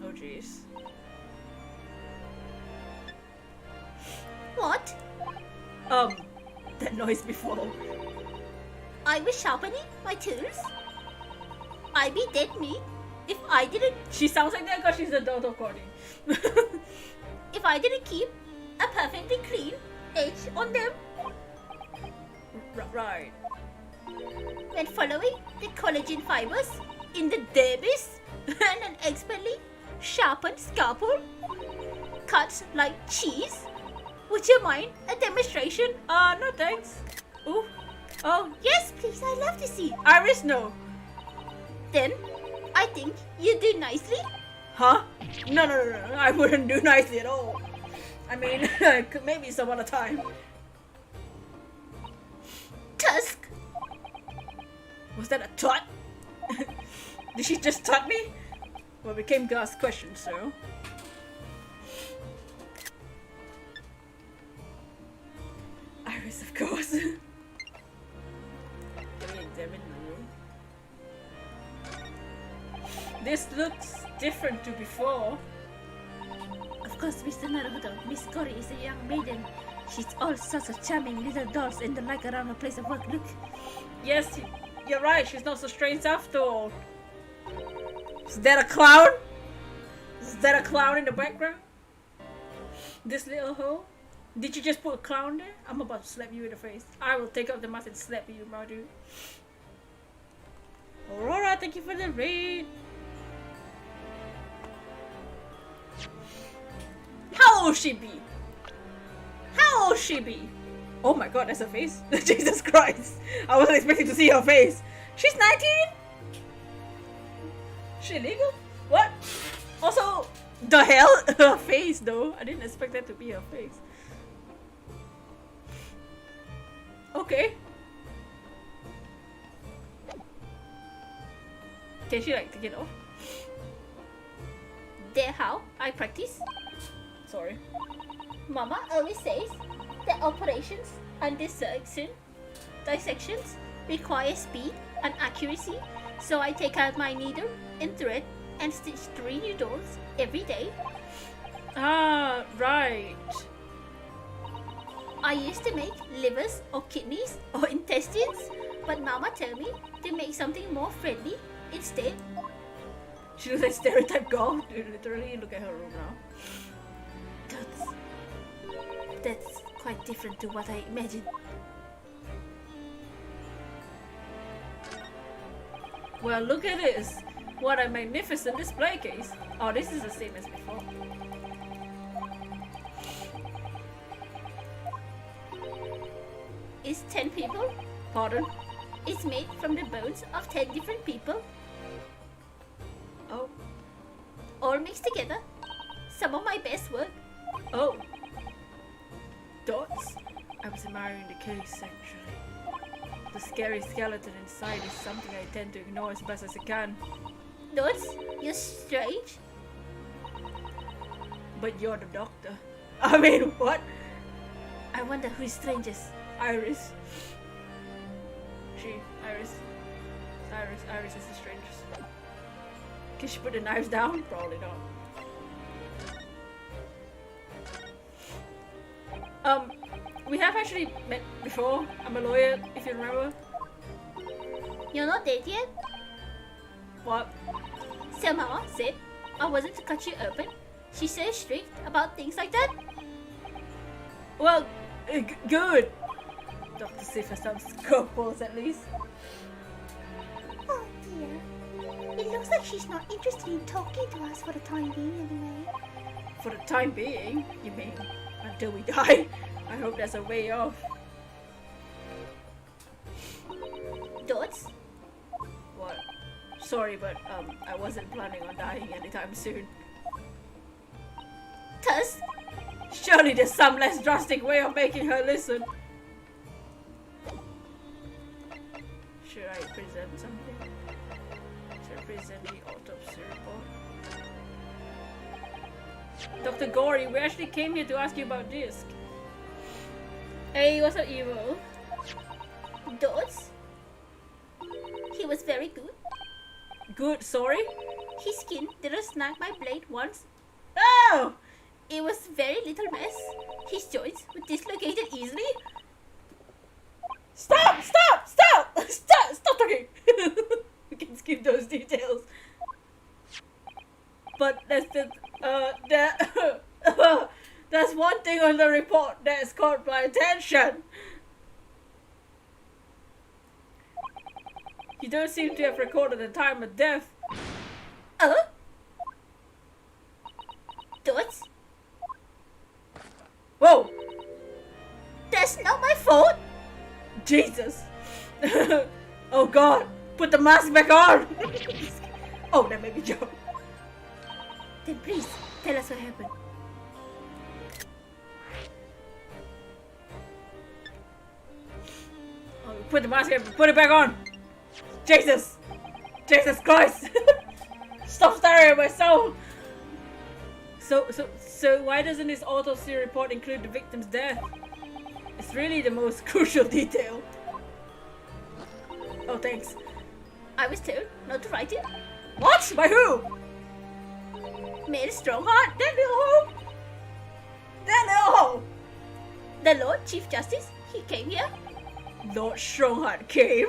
Oh, jeez. What? That noise before. I was sharpening my tools. I'd be dead meat if I didn't She sounds like that because she's the daughter of Courtney. if I didn't keep a perfectly clean edge on them. Right. When following the collagen fibers in the dermis and an expertly sharpened scalpel cuts like cheese. Would you mind a demonstration? No thanks. Ooh. Oh, yes, please. I love to see. Iris, no. Then, I think you do nicely. Huh? No. I wouldn't do nicely at all. I mean, maybe some other time. Tusk. Was that a tut? Did she just tut me? Well, we came to ask questions, so. Iris, of course. Can we examine the room? This looks different to before. Of course, Mr. Naruto, Miss Cory is a young maiden. She's all sorts of charming little dolls in the like around her place of work. Look. Yes, you're right. She's not so strange after all. Is that a clown? Is that a clown in the background? This little hole? Did you just put a clown there? I'm about to slap you in the face. I will take off the mask and slap you, my dude. Aurora, thank you for the raid. How old she be? How old she be? Oh my god, that's her face. Jesus Christ. I wasn't expecting to see her face. She's 19? She legal? What? Also, the hell? Her face though. I didn't expect that to be her face. Okay. Can she like take it off? There how I practice. Sorry. Mama always says that operations and dissections require speed and accuracy, so I take out my needle and thread and stitch 3 new dolls every day. Ah, right. I used to make livers or kidneys or intestines, but Mama told me to make something more friendly instead. She looks like stereotype girl. Dude, literally, look at her room now. That's quite different to what I imagined. Well, look at this. What a magnificent display case. Oh, this is the same as before. It's 10 people. Pardon? It's made from the bones of 10 different people, Oh. all mixed together. Some of my best work. Oh. Dots? I was admiring the case, actually. The scary skeleton inside is something I tend to ignore as best as I can. Dots, you're strange. But you're the doctor. I mean, what? I wonder who is strangest. Iris. Iris is the strangest. Can she put the knives down? Probably not. We have actually met before. I'm a lawyer, if you remember. You're not dead yet? What? So Mama said I wasn't to cut you open. She's so strict about things like that. Well, good. Dr. Sif has some scruples at least. Oh dear. It looks like she's not interested in talking to us for the time being anyway. For the time being, you mean until we die? I hope there's a way off. Dots? What? Sorry, but I wasn't planning on dying anytime soon. Tusk? Surely there's some less drastic way of making her listen. Should I present something? Should I present the autopsy report? Dr. Gory, we actually came here to ask you about this. Hey, what's up, Evil? Dots? He was very good. Good, sorry? His skin didn't snag my blade once. Oh! It was very little mess. His joints were dislocated easily. Stop! Stop! Stop! Stop! Stop talking! We can skip those details. But there's one thing on the report that has caught my attention. You don't seem to have recorded the time of death. Thoughts? Whoa! That's not my fault. Jesus! Oh God! Put the mask back on! Oh, that made me jump. Then please, tell us what happened. Oh, put the mask in, put it back on! Jesus! Jesus Christ! Stop staring at my soul! So why doesn't this autopsy report include the victim's death? It's really the most crucial detail. Oh, thanks. I was told not to write it. What? By who? Made a strong heart. That little hoe? That little hoe? The Lord Chief Justice, he came here. Lord Strongheart came.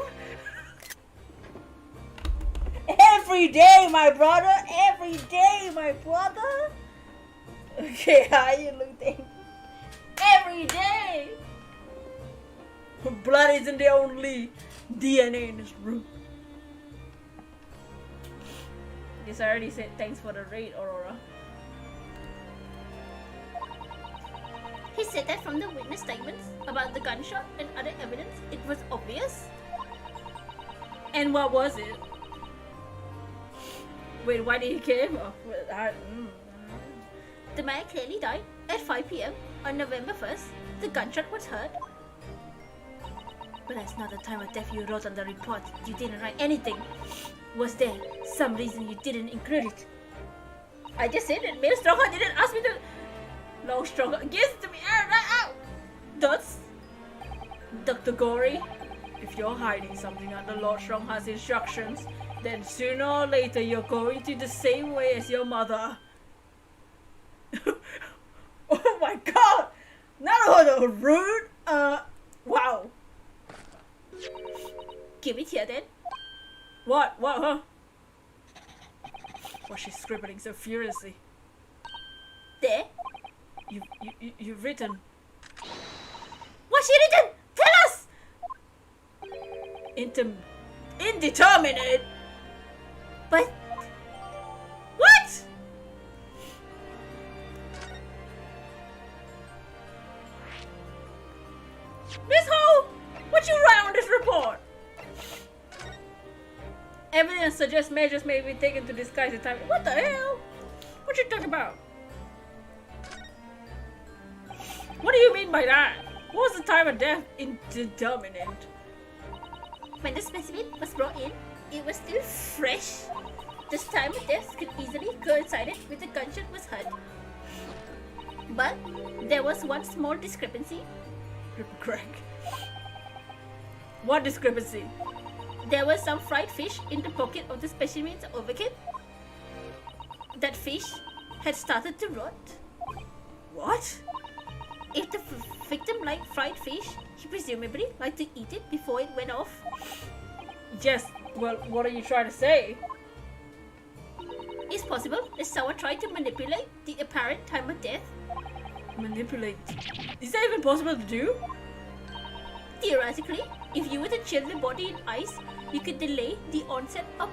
Every day, my brother. Every day, my brother. Okay, how you looting? Every day. Blood isn't the only DNA in this room. Yes, I already said thanks for the raid, Aurora. He said that from the witness statements about the gunshot and other evidence, it was obvious. And what was it? Wait, why did he came? Oh, The man clearly died at 5 p.m. on November 1st. The gunshot was heard. But that's not the time of death you wrote on the report. You didn't write anything. Was there some reason you didn't include it? I just said it. Mayor Strongheart didn't ask me to. Long Strongheart, give it to me. Ow. That's Dr. Gory. If you're hiding something under Lord Strongheart's instructions, then sooner or later you're going to the same way as your mother. Oh my God! Not all the rude. Wow. Give it here then. What? Huh? Why's she scribbling so furiously? There. You've written. What's she written? Tell us! Indeterminate? But What? Miss Ho, what you write on this report? Evidence suggests measures may be taken to disguise the time. What the hell? What you talking about? What do you mean by that? What was the time of death indeterminate? when the specimen was brought in, it was still fresh. The time of death could easily coincide with the gunshot was heard. But there was one small discrepancy. Greg. What discrepancy? There was some fried fish in the pocket of the specimen's overcoat. That fish had started to rot. What? If the victim liked fried fish, he presumably liked to eat it before it went off. Yes, well, what are you trying to say? It's possible that someone tried to manipulate the apparent time of death. Manipulate? Is that even possible to do? Theoretically, if you were to chill the body in ice, you could delay the onset of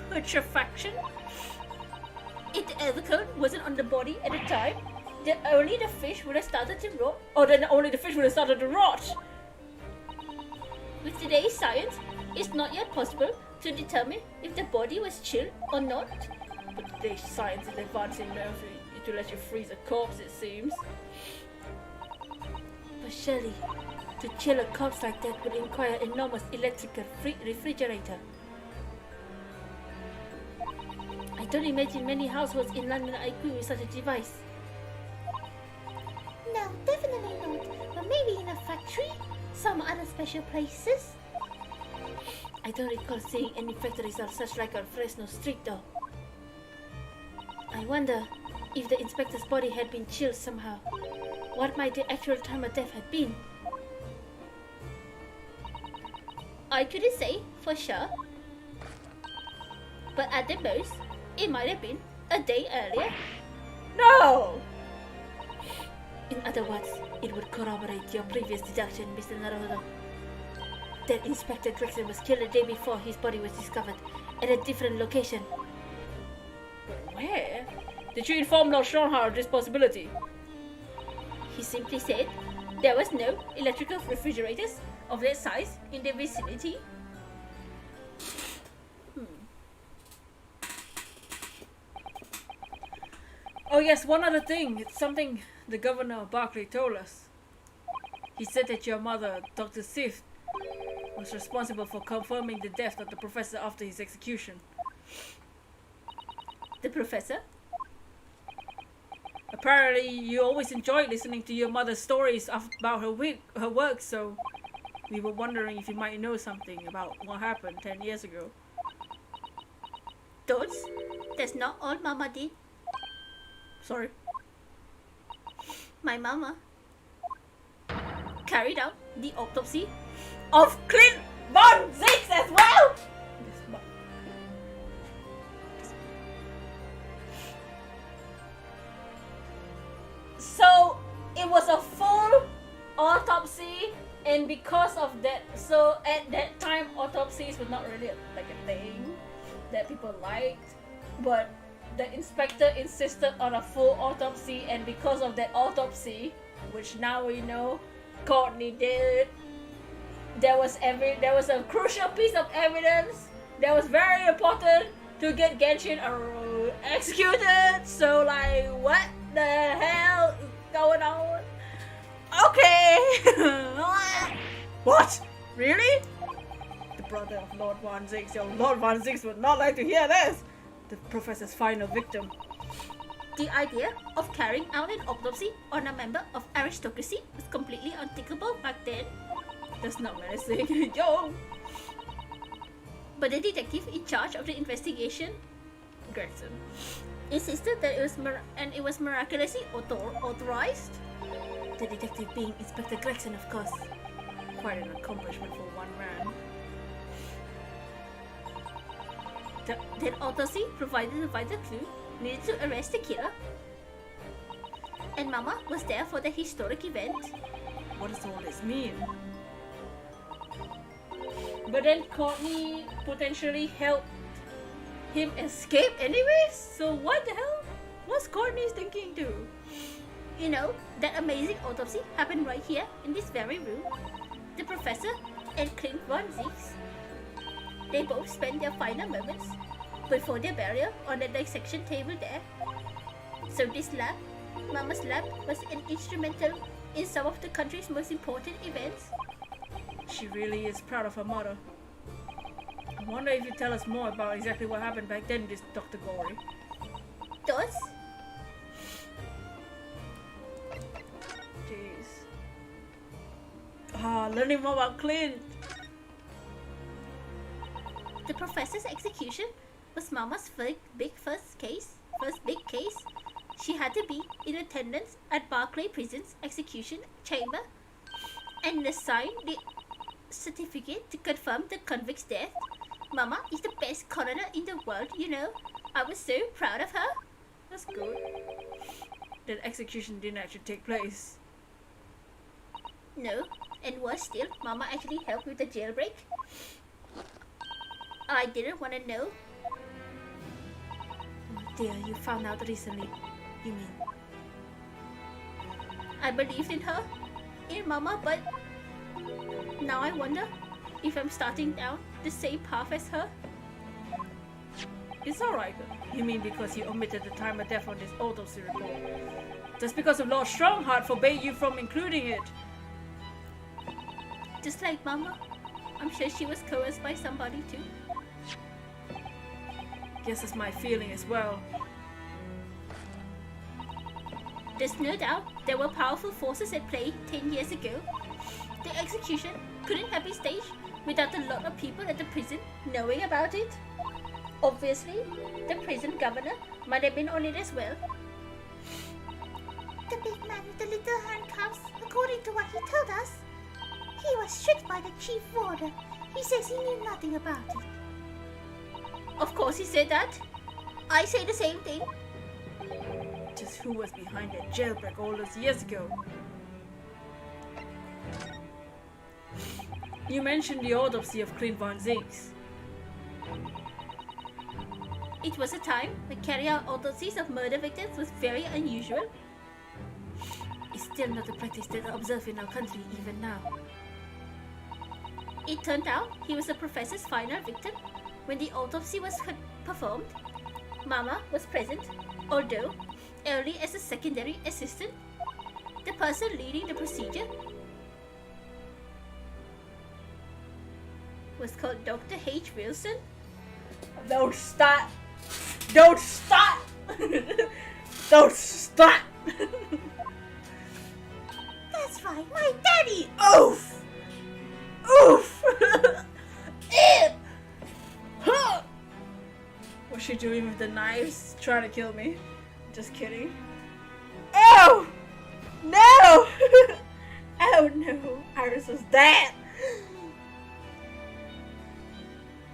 putrefaction. If the overcoat wasn't on the body at the time, then only the fish would have started to rot. Oh, then only the fish would have started to rot. With today's science, it's not yet possible to determine if the body was chilled or not. But today's science is advancing enough to let you freeze a corpse, it seems. But surely, to chill a corpse like that would require enormous electrical refrigerator. I don't imagine many households in London are equipped with such a device. No, definitely not. But maybe in a factory? Some other special places? I don't recall seeing any factories of such like on Fresno Street though. I wonder, If the inspector's body had been chilled somehow, what might the actual time of death have been? I couldn't say for sure. But at the most, it might have been a day earlier. No! In other words, it would corroborate your previous deduction, Mr. Naruto. That Inspector Gregson was killed the day before his body was discovered at a different location. But where? Did you inform Lord Strongheart of this possibility? He simply said there was no electrical refrigerators of that size in the vicinity. Oh yes, one other thing. It's something the governor of Barclay told us. He said that your mother, Dr. Sif, was responsible for confirming the death of the professor after his execution. The professor? Apparently, you always enjoyed listening to your mother's stories about her work, so we were wondering if you might know something about what happened 10 years ago. Those? That's not all Mama did. Sorry. My mama carried out the autopsy Of Clint Von Zix as well! So, it was a full autopsy, and because of that, so at that time, autopsies were not really like a thing that people liked, but the inspector insisted on a full autopsy, and because of that autopsy, which now we know Courtney did, there was a crucial piece of evidence that was very important to get Genshin executed. So like, what the hell is going on? Okay. What? Really? The brother of Lord Van Zix. Lord Van Zix would not like to hear this. The professor's final victim. The idea of carrying out an autopsy on a member of aristocracy was completely unthinkable back then. That's not menacing. Yo! But the detective in charge of the investigation, Gregson, insisted that it was miraculously authorized. The detective being Inspector Gregson, of course. quite an accomplishment for one man. That autopsy provided a vital clue needed to arrest the killer. And Mama was there for the historic event. What does all this mean? But then Courtney potentially helped him escape anyways? So what the hell? What's Courtney thinking too? You know, that amazing autopsy happened right here in this very room. The professor and Clint Von Zix, they both spent their final moments before their burial on the dissection table there. So this lab, Mama's lab, was an instrumental in some of the country's most important events. She really is proud of her mother. I wonder if you tell us more about exactly what happened back then, this Dr. Gory. Thus, Jeez. Learning more about Clint. the professor's execution was Mama's first big case. She had to be in attendance at Barclay Prison's execution chamber and sign the certificate to confirm the convict's death. Mama is the best coroner in the world, you know. I was so proud of her. That's good. That execution didn't actually take place. No, and worse still, Mama actually helped with the jailbreak. I didn't want to know. Dear, you found out recently, you mean? I believed in her, in Mama, but now I wonder if I'm starting down the same path as her. It's alright. You mean because you omitted the time of death on this autopsy report? Just because of Lord Strongheart forbade you from including it. Just like Mama, I'm sure she was coerced by somebody too. Guess that's my feeling as well. There's no doubt there were powerful forces at play 10 years ago. The execution couldn't have been staged without a lot of people at the prison knowing about it. Obviously, the prison governor might have been on it as well. The big man with the little handcuffs, according to what he told us, he was tricked by the chief warder. He says he knew nothing about it. Of course he said that. I say the same thing. Just who was behind that jailbreak all those years ago? You mentioned the autopsy of Clint Von Zieks. It was a time when carrying out autopsies of murder victims was very unusual. It's still not a practice that are observed in our country even now. It turned out he was the professor's final victim when the autopsy was performed. Mama was present, although only as a secondary assistant. The person leading the procedure was called Dr. H. Wilson. Don't stop! Don't stop! Don't stop! That's right, my daddy! Oof! Oof! Ew! Huh! What's she doing with the knives? Trying to kill me? Just kidding. Oh! No! Oh no! Iris was dead!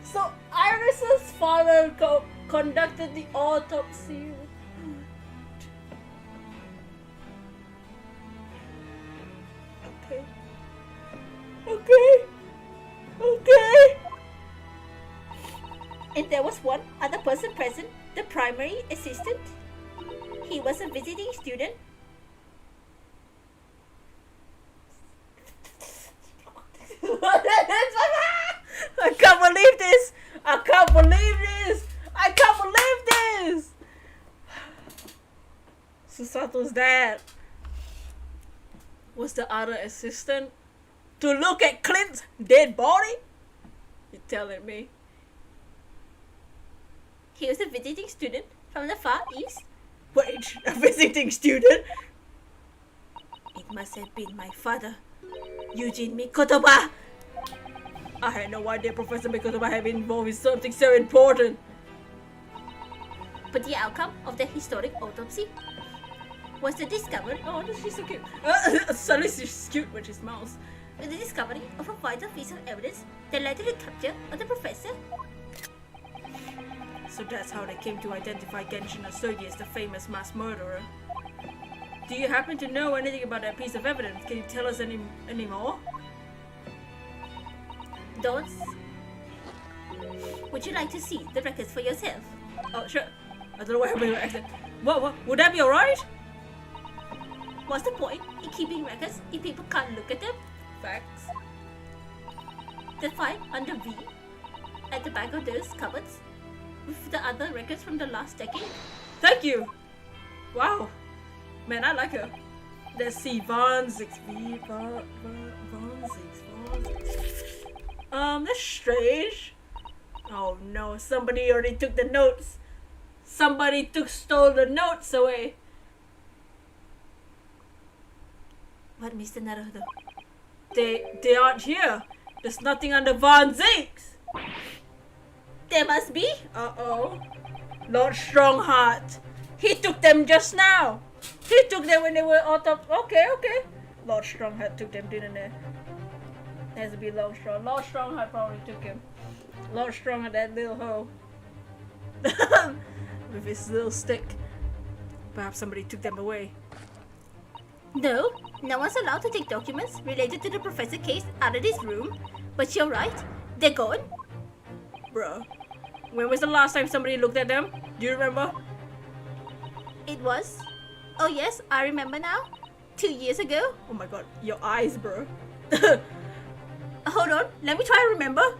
So Iris's father conducted the autopsy. Okay. Okay. Okay. And there was one other person present, the primary assistant. He was a visiting student. I can't believe this! I can't believe this! I can't believe this! Susato's dad was the other assistant to look at Clint's dead body? You're telling me? He was a visiting student from the Far East. Wait, a visiting student? It must have been my father, Eugene Mikotoba. I had no idea Professor Mikotoba had been involved in something so important. But the outcome of the historic autopsy was the discovery. Oh, she's so cute. Suddenly she's cute when she smiles. The discovery of a vital piece of evidence that led to the capture of the professor. So that's how they came to identify Genshin Asogi as the famous mass murderer. Do you happen to know anything about that piece of evidence? Can you tell us any more? Dons, would you like to see the records for yourself? Oh, sure. I don't know what happened to your accent. What? Would that be alright? What's the point in keeping records if people can't look at them? Facts. The file under V at the back of those cupboards with the other records from the last decade. Thank you! Wow. Man, I like her. Let's see. Von Zieks. That's strange. Oh no, somebody already took the notes. Somebody stole the notes away. What, Mr. Naruto? They aren't here. There's nothing under Von Zieks. There must be. Uh-oh. Lord Strongheart. He took them just now. He took them when they were Okay. Lord Strongheart took them, didn't they? Has to be Lord Strong. Lord Strongheart probably took him. Lord Strongheart, that little hoe. With his little stick. Perhaps somebody took them away. No, no one's allowed to take documents related to the professor case out of this room. But you're right, they're gone. Bruh. When was the last time somebody looked at them? Do you remember? It was. Oh yes, I remember now. 2 years ago. Oh my god, your eyes, bro. Hold on, let me try and remember.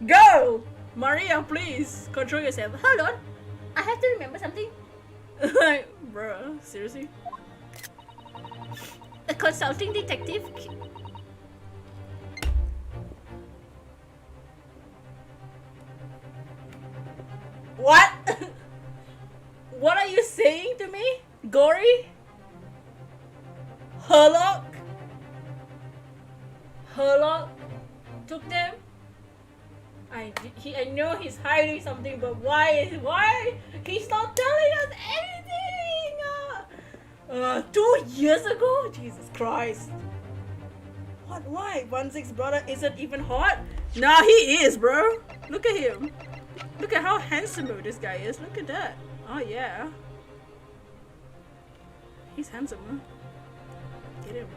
Go! Maria, please. Control yourself. Hold on, I have to remember something. Like, bro, seriously? A consulting detective. What? What are you saying to me? Gory? Herlock took them? I know he's hiding something, but why? He's not telling us anything! 2 years ago? Jesus Christ. What? Why? 1-6 brother isn't even hot? Nah, he is, bro. Look at him. Look at how handsome this guy is. Look at that. Oh, yeah. He's handsome, huh? Get him.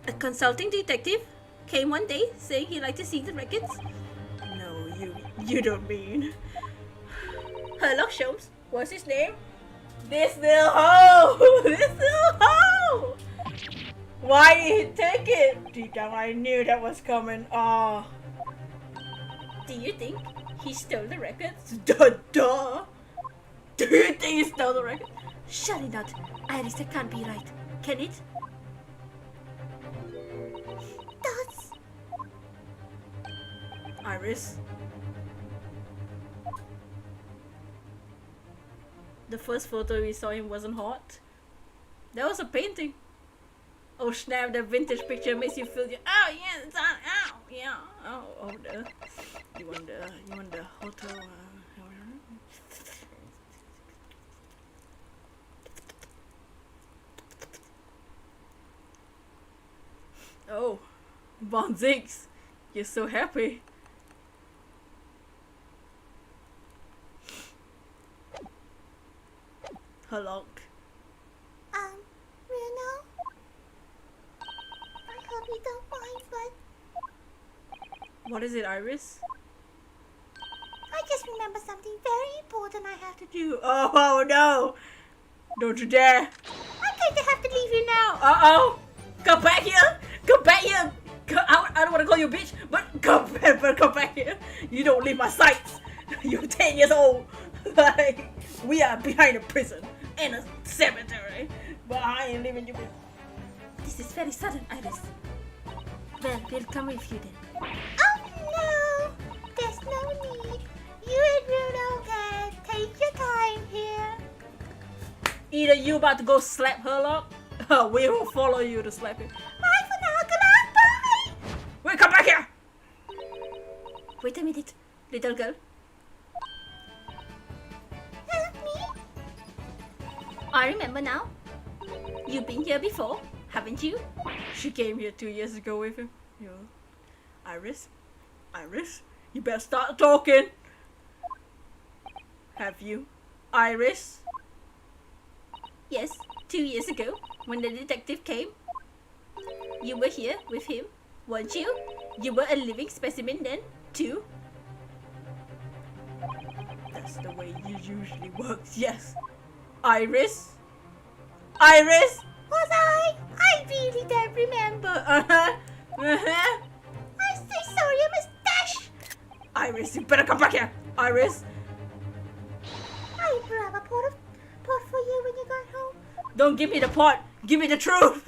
A consulting detective came one day saying he'd like to see the records. No, you don't mean. Sherlock Holmes. What's his name? This little hoe! This little hoe! Why did he take it? Deep down, I knew that was coming. Oh. Do you think he stole the records? Duh! Do you think he stole the records? Surely not. Iris, that can't be right. Can it? Dots. Iris? The first photo we saw him wasn't hot. That was a painting. Oh snap, that vintage picture makes you feel oh yeah, it's on, ow, yeah. Oh the you want the hotel Oh, Von Ziggs, you're so happy. Hello. Bruno? I hope you don't mind, but What is it, Iris? I just remember something very important I have to do. Oh no! Don't you dare! I'm going to have to leave you now. Uh-oh! Come back here! Come back here! I don't want to call you a bitch, but come back here! You don't leave my sights! You're 10 years old! Like, we are behind a prison in a cemetery, but I ain't leaving you. This is very sudden, Iris. Well, we'll come with you then. Oh no! There's no need. You and Bruno can take your time here. Either you about to go slap Herlock, or we will follow you to slap him. Bye for now, Galant. Bye! Wait, come back here! Wait a minute, little girl. Help me? I remember now. You've been here before, haven't you? She came here 2 years ago with him. Yeah. Iris, you better start talking. Have you, Iris? Yes, 2 years ago, when the detective came. You were here with him, weren't you? You were a living specimen then, too. That's the way you usually works. Yes, Iris. Was I? I really don't remember. I'm so sorry, I must dash. Iris, you better come back here. Iris, I'll grab a pot for you when you get home. don't give me the pot. Give me the truth.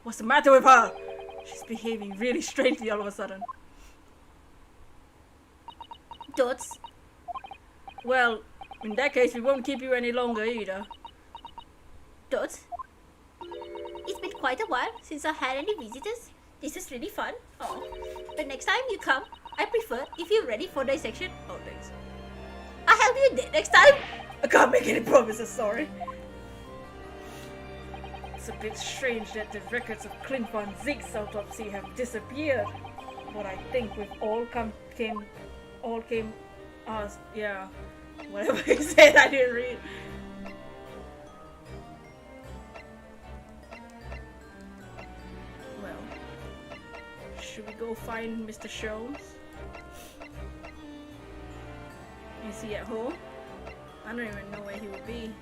What's the matter with her? She's behaving really strangely all of a sudden. Dots, Well, in that case, we won't keep you any longer either. Dots. It's been quite a while since I had any visitors. This is really fun. Oh, but next time you come, I prefer if you're ready for dissection. Oh, thanks. I'll help you next time. I can't make any promises, sorry. It's a bit strange that the records of Clint Von Zieg's autopsy have disappeared. But I think we've all came, yeah. Whatever he said, I didn't read. Well, should we go find Mr. Sholmes? Is he at home? I don't even know where he would be.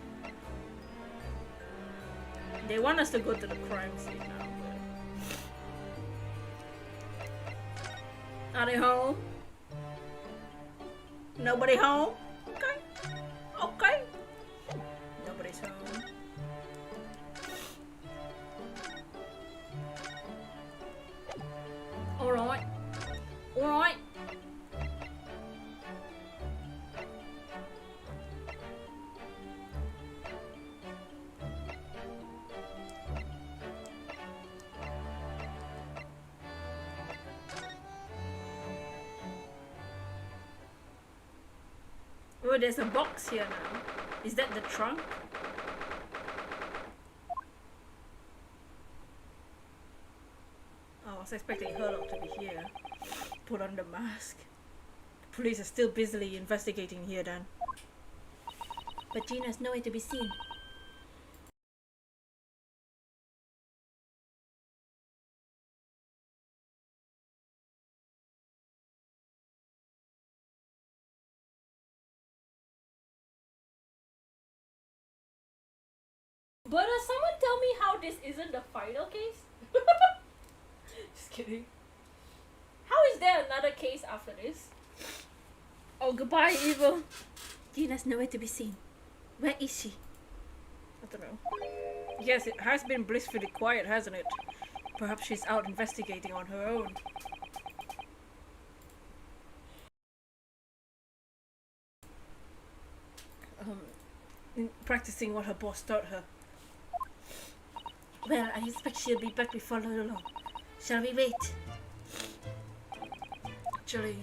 They want us to go to the crime scene now, but... Are they home? Nobody home? Okay. Nobody's home. Alright. Oh, there's a box here now. Is that the trunk? Oh, I was expecting Herlock to be here. Put on the mask. The police are still busily investigating here then. But Gina's nowhere to be seen. But someone tell me how this isn't the final case? Just kidding. How is there another case after this? Oh, goodbye, evil. Gina's nowhere to be seen. Where is she? I don't know. Yes, it has been blissfully quiet, hasn't it? Perhaps she's out investigating on her own. Practicing what her boss taught her. Well, I expect she'll be back before long. Shall we wait? Actually...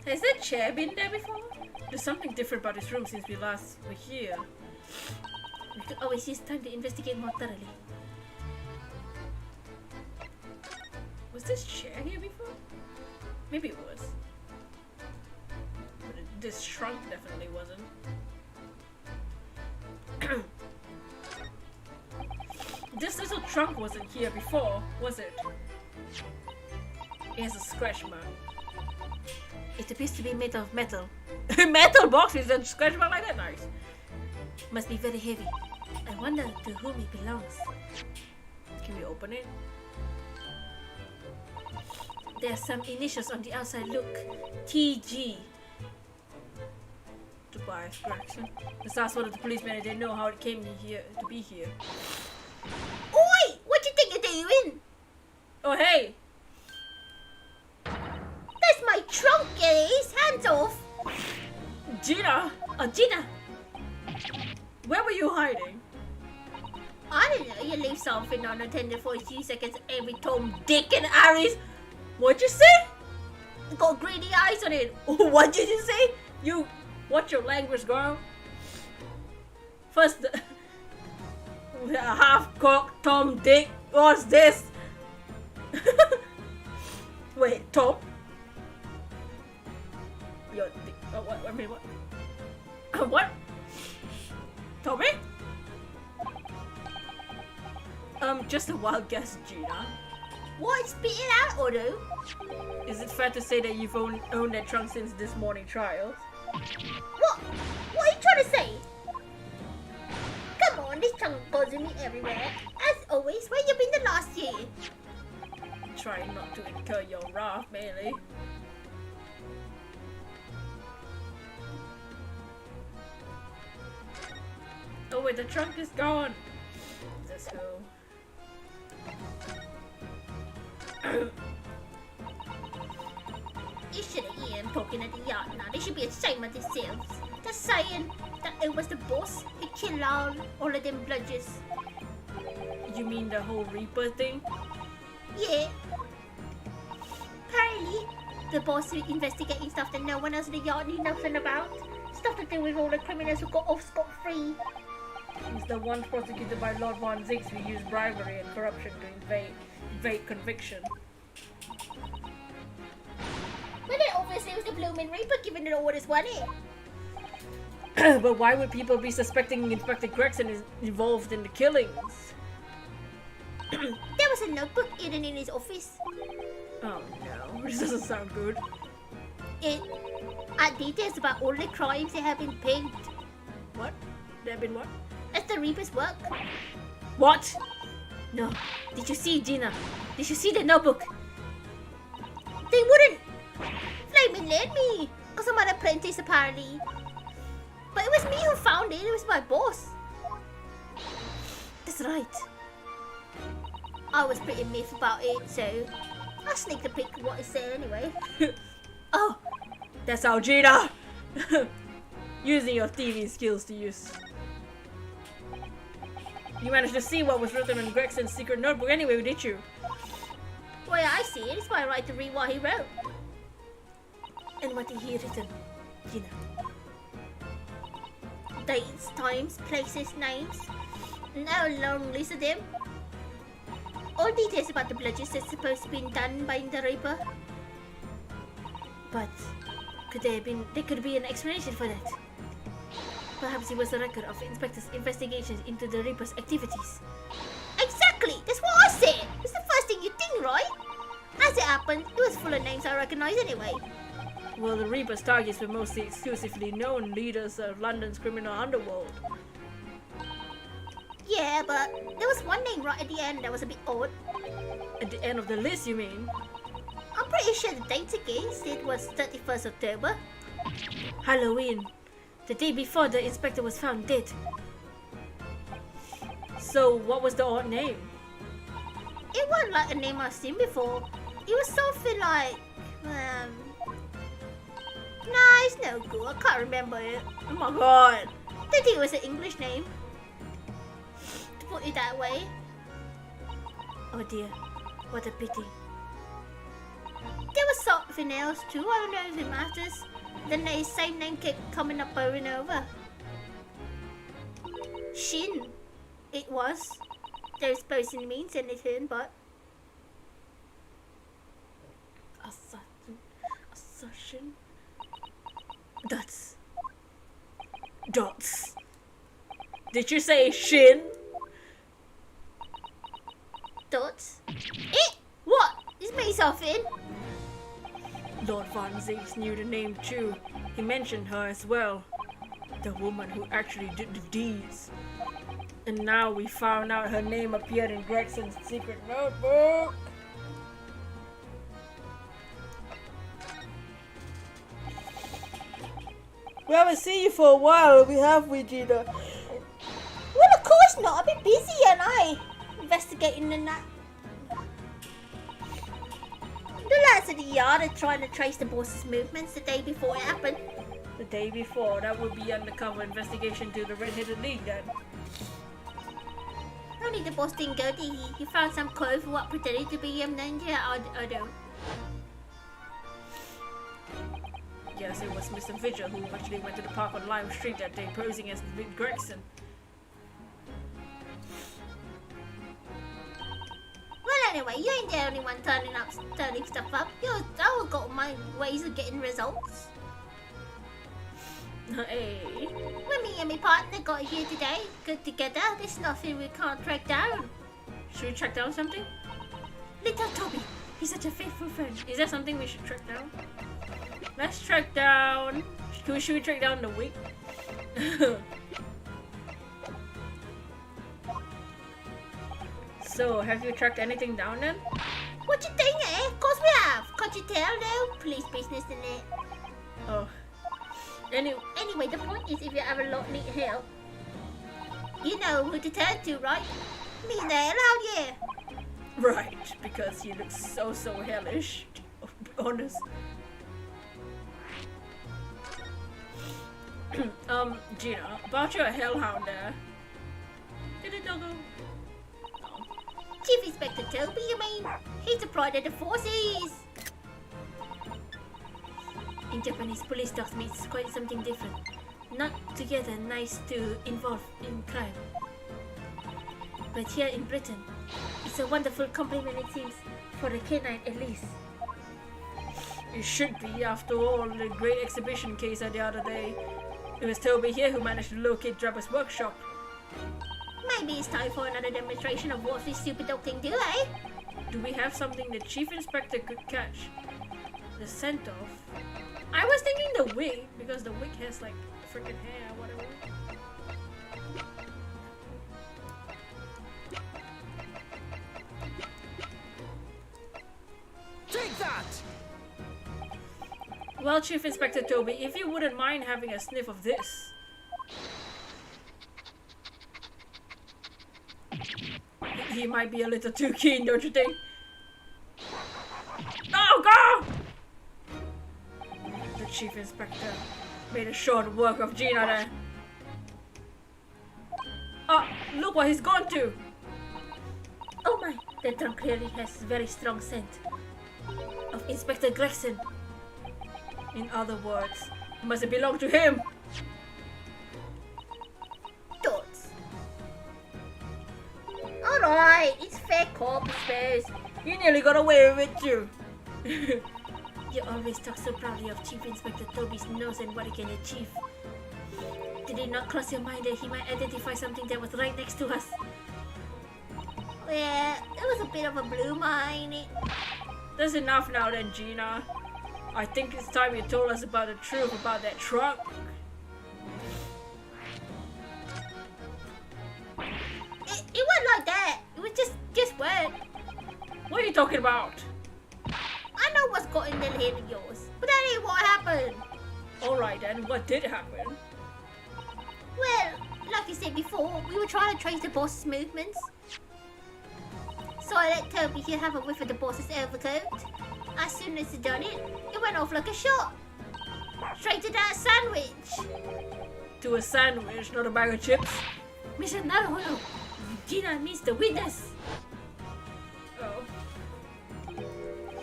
Has that chair been there before? There's something different about this room since we last were here. We could always use time to investigate more thoroughly. Was this chair here before? Maybe it was. But this trunk definitely wasn't. This little trunk wasn't here before, was it? It has a scratch mark. It appears to be made of metal. Metal box with a scratch mark like that? Nice. Must be very heavy. I wonder to whom it belongs. Can we open it? There are some initials on the outside. Look. TG. Goodbye, Gregson. Let's ask one of the policemen if they know how it came here to be here. Oi! What you think you're doing? Oh, hey! That's my trunk, Ace! Hands off! Gina! Oh, Gina! Where were you hiding? I don't know, you leave something unattended for a few seconds every Tom, Dick, Dick and Harry's. What'd you say? got greedy eyes on it. What did you say? You watch your language, girl. First, the half-cocked Tom Dick. What's this? Wait, Tom? Your dick. Oh, what? I mean, what? What? Tommy? Just a wild guess, Gina. What? Spit it out, Otto. Is it fair to say that you've owned that trunk since this morning trial? What? What are you trying to say? Come on, this trunk goes with me everywhere. As always, where you been the last year? Trying not to incur your wrath, mainly. Oh wait, the trunk is gone. Let's go. You should have heard him talking at the yacht now. They should be ashamed of themselves. They're saying that it was the boss who killed all of them bludgers. You mean the whole Reaper thing? Yeah. Apparently, the boss who investigating stuff that no one else in the yacht knew nothing about. Stuff to do with all the criminals who got off scot-free. He's the one prosecuted by Lord Von Zix who used bribery and corruption to evade conviction. Well, then obviously it was the blooming Reaper giving the orders, wasn't it? But why would people be suspecting Inspector Gregson is involved in the killings? There was a notebook hidden in his office. Oh no, this doesn't sound good. It had details about all the crimes that have been paid. What? There been what? That's the Reaper's work. What? No. Did you see, Gina? Did you see the notebook? They wouldn't flaming let me, because I'm an apprentice apparently. But it was me who found it. It was my boss. That's right. I was pretty miffed about it, so I sneaked a peek at what it said anyway. Oh, that's how Gina! Using your thieving skills to use. You managed to see what was written in Gregson's secret notebook anyway, did you? Well, I see it. It's my right to read what he wrote. And what did he written? Gina. Dates, times, places, names. No long list of them. All details about the bludgeons that's supposed to be done by the Reaper. But there could be an explanation for that. Perhaps it was a record of Inspector's investigations into the Reaper's activities. Exactly! That's what I said! It's the first thing you think, right? As it happened, it was full of names I recognise anyway. Well, the Reaper's targets were mostly exclusively known leaders of London's criminal underworld. Yeah, but there was one name right at the end that was a bit odd. At the end of the list, you mean? I'm pretty sure the date against it was 31st October. Halloween. The day before the inspector was found dead. So, what was the odd name? It wasn't like a name I've seen before. It was something like... Nah, it's no good. I can't remember it. Oh my god! I think it was an English name. To put it that way. Oh dear. What a pity. There was something else too. I don't know if it matters. Then the same name kept coming up over and over. Shin. It was. Don't suppose it means anything, but... Assertion? Dots. Did you say shin? Dots? What? This means something. Lord Von Zeeks knew the name too. He mentioned her as well. The woman who actually did the deeds. And now we found out her name appeared in Gregson's secret notebook. We haven't seen you for a while, have we, Gina? Well, of course not. I've been busy, and I investigating the night. The lads at the yard are trying to trace the boss's movements the day before it happened. The day before, that would be undercover investigation to the Red-Headed League then. Only the boss didn't go, did he? He found some cove what pretended to be him, then yeah, I don't. Yes, it was Mr. Vigil who actually went to the park on Lime Street that day posing as Big Gregson. Well, anyway, you ain't the only one turning stuff up. I've got my ways of getting results. Hey. When me and my partner got here today, good together, there's nothing we can't track down. Should we track down something? Little Toby, He's such a faithful friend. Is there something we should track down? Let's track down... Should we track down the wig? So, have you tracked anything down then? what you think, eh? Of course we have. Can't you tell, though? Police business, isn't it? Oh. Anyway, the point is, if you ever need help, you know who to turn to, right? Me and the hell out, yeah. Right, because he looks so hellish. To be honest. Gina, about your hellhound there. Did it doggo? Chief Inspector Toby, you mean? He's the pride of the forces. In Japanese police dogs means quite something different. Not together nice to involve in crime. But here in Britain, it's a wonderful compliment it seems, for a canine at least. It should be, after all, the great exhibition case the other day. It was Toby here who managed to locate Jabba's workshop. Maybe it's time for another demonstration of what this stupid dog can do, eh? Do we have something the Chief Inspector could catch? The scent of? I was thinking the wig, because the wig has like freaking hair or whatever. Take that! Well, Chief Inspector Toby, if you wouldn't mind having a sniff of this. He might be a little too keen, don't you think? Oh, go! The Chief Inspector made a short work of Gina there. Oh, look what he's gone to! Oh my, that dog clearly has very strong scent of Inspector Gregson. In other words, it must have belonged to him. Thoughts? Alright, it's fair cop, I suppose. You nearly got away with it too. You always talk so proudly of Chief Inspector Toby's nose and what he can achieve. Did it not cross your mind that he might identify something that was right next to us? Well, it was a bit of a blue mine. That's enough now then, Gina. I think it's time you told us about the truth about that truck. It wasn't like that. It was just word. What are you talking about? I know what's got in the head of yours, but that ain't what happened. Alright then, what did happen? Well, like I said before, we were trying to trace the boss's movements. So I let Toby here have a whiff of the boss's overcoat. As soon as he done it, it went off like a shot. Straight to that sandwich. To a sandwich, not a bag of chips? Mr. Naruhodo, Gina means the witness. Oh.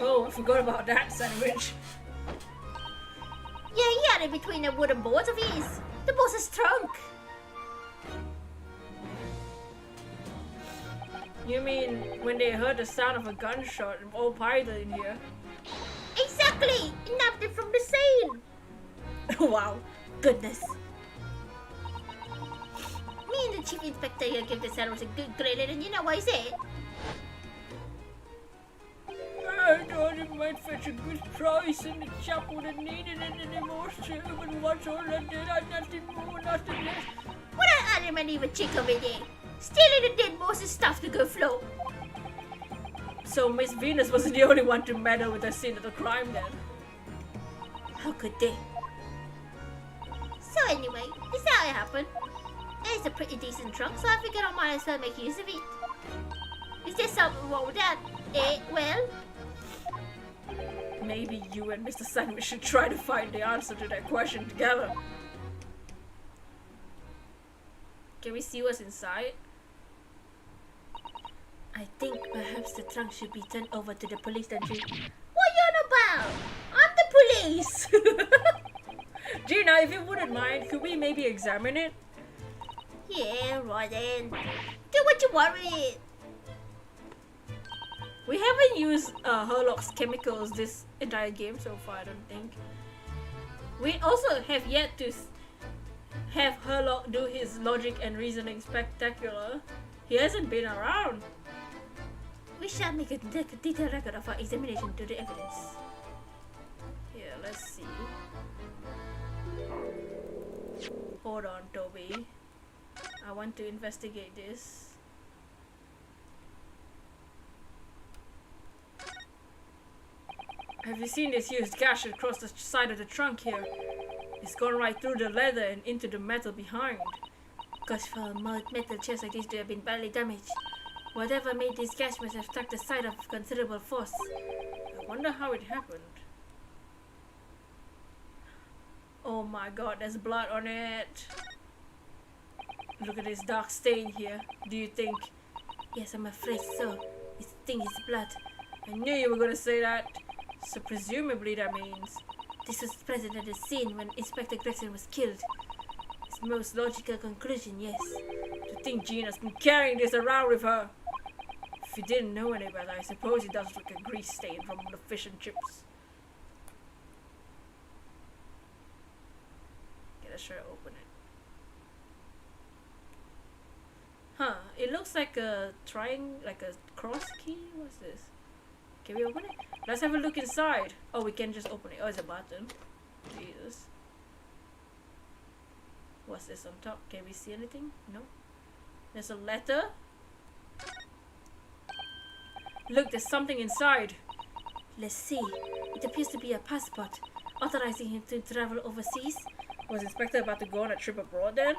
Oh, I forgot about that sandwich. Yeah, he had it between the wooden boards of his. The boss's trunk. You mean when they heard the sound of a gunshot and all piled in here? Exactly! It nabbed it from the scene. Wow. Goodness. Me and the Chief Inspector here give the sandwich a good grilling, and you know what he said? I thought it might fetch a good price and the chap wouldn't needed it anymore, sir. But what's all I did, I nothing more, nothing less. What an animal even chick over there? Stealing the dead boss's stuff to go float. So Miss Venus wasn't the only one to meddle with the scene of the crime then? How could they? So anyway, this is how it happened. It's a pretty decent trunk, so I figured I might as well make use of it. Is there something wrong with that? Well... Maybe you and Mr. Sandwich should try to find the answer to that question together. Can we see what's inside? I think perhaps the trunk should be turned over to the police, don't you? What you on about? I'm the police! Gina, if you wouldn't mind, could we maybe examine it? Yeah, right then. Do what you want with it. We haven't used Herlock's chemicals this entire game so far, I don't think. We also have yet to have Herlock do his logic and reasoning spectacular. He hasn't been around. We shall make a detailed record of our examination to the evidence. Here, let's see. Hold on, Toby. I want to investigate this. Have you seen this huge gash across the side of the trunk here? It's gone right through the leather and into the metal behind. Gosh, for a metal chest like this to have been badly damaged. Whatever made this gash must have struck the side of considerable force. I wonder how it happened. Oh my god, there's blood on it. Look at this dark stain here. Do you think? Yes, I'm afraid so. This thing is blood. I knew you were gonna say that. So presumably that means this was present at the scene when Inspector Gregson was killed. It's most logical conclusion, yes. to think Gina's been carrying this around with her. If you didn't know any better, I suppose it does look like a grease stain from the fish and chips. Okay, let's try to open it. Huh, it looks like a like a cross key. What's this? Can we open it? Let's have a look inside. Oh, we can just open it. Oh, it's a button. Jesus. What's this on top? Can we see anything? No. There's a letter. Look, there's something inside. Let's see. It appears to be a passport, authorizing him to travel overseas. Was Inspector about to go on a trip abroad then?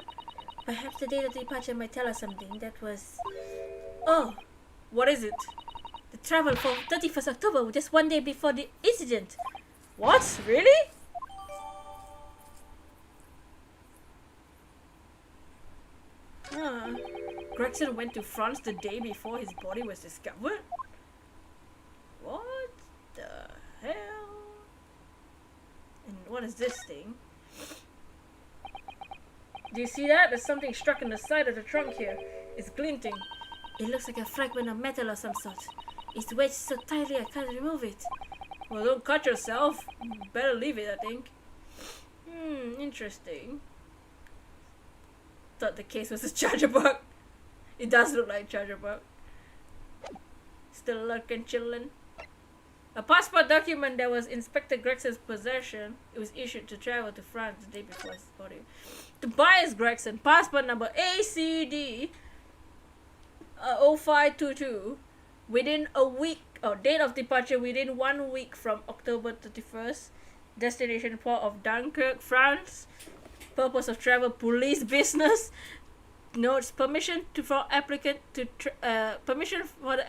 Perhaps the date of departure might tell us something. That was... Oh, what is it? The travel for 31st October, just one day before the incident. What? Really? Gregson went to France the day before his body was discovered? What the hell? And What is this thing? Do you see that? There's something struck in the side of the trunk here. It's glinting. It looks like a fragment of metal of some sort. It's wedged so tightly I can't remove it. Well, don't cut yourself. Better leave it, I think. Interesting. Thought the case was a charger bug. It does look like a charger bug. Still lurking, chillin'. A passport document that was Inspector Gregson's possession. It was issued to travel to France the day before his body. Tobias Gregson, passport number ACD 0522. Within a week, date of departure within 1 week from October 31st. Destination port of Dunkirk, France. Purpose of travel, police business. Notes permission for the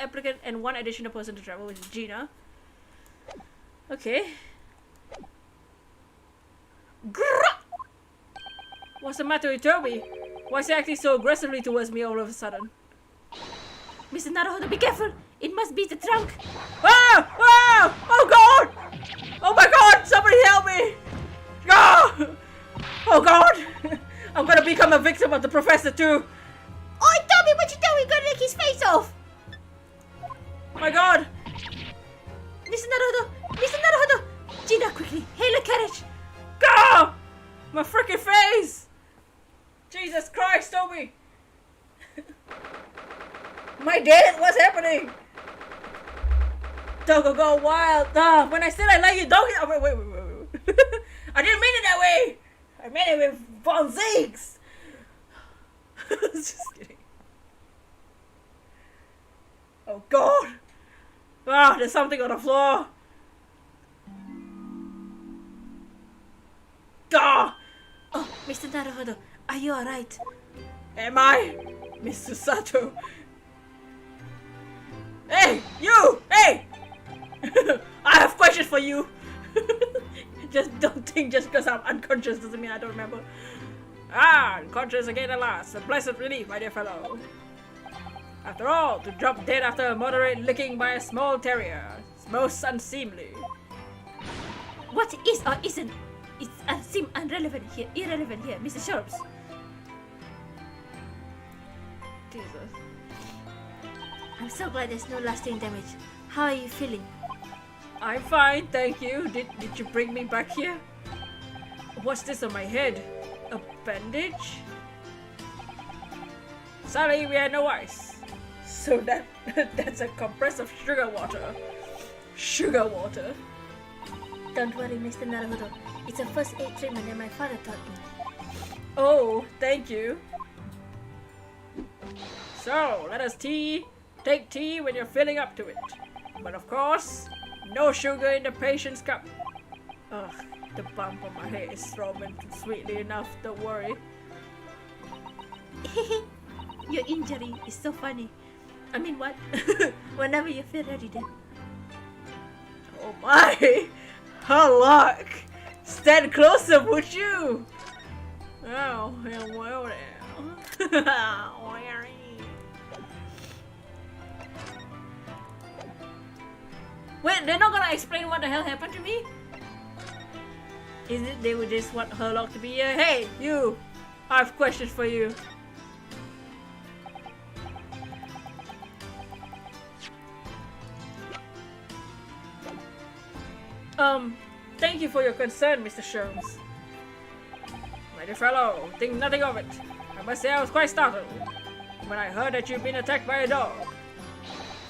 applicant and one additional person to travel with Gina. Okay. Grrrr! What's the matter with Toby? Why is he acting so aggressively towards me all of a sudden? Mr. Naruhodo, be careful! It must be the trunk! Ah! Ah! Oh god! Oh my god! Somebody help me! Ah! Oh god! I'm gonna become a victim of the professor too! Oi, Toby, what you doing? You're gonna lick his face off! Oh my god! Mr. Naruhodo! Mr. Naruhodo! Gina, quickly! Hail a carriage! Go! My freaking face! Jesus Christ, Toby! My dad, what's happening? Don't go wild. Ah, when I said I like you, don't get. Oh, wait. I didn't mean it that way. I meant it with von Ziegs. Just kidding. Oh god. Ah, there's something on the floor. Ah! Oh, Mr. Naruhodo, are you alright? Am I? Mr. Sato. Hey, you! Hey! I have questions for you. Just don't think just because I'm unconscious doesn't mean I don't remember. Ah, unconscious again at last. A blessed relief, my dear fellow. After all, to drop dead after a moderate licking by a small terrier is most unseemly. What is or isn't? It seems irrelevant here, Mr. Sharps. Jesus. I'm so glad there's no lasting damage. How are you feeling? I'm fine, thank you. Did you bring me back here? What's this on my head? A bandage? Sorry, we had no ice. So that's a compress of sugar water. Sugar water? Don't worry, Mr. Naruhodo. It's a first aid treatment that my father taught me. Oh, thank you. So, let us take tea when you're filling up to it. But of course, no sugar in the patient's cup. Ugh, the bump on my head is throbbing sweetly enough, don't worry. Your injury is so funny. I mean, what? Whenever you feel ready then. Oh my! How luck! Stand closer, would you? Oh, well now. Wait, they're not gonna explain what the hell happened to me? Is it they would just want Herlock to be here? Hey, you! I have questions for you. Thank you for your concern, Mr. Sholmes. My dear fellow, think nothing of it. I must say I was quite startled when I heard that you've been attacked by a dog.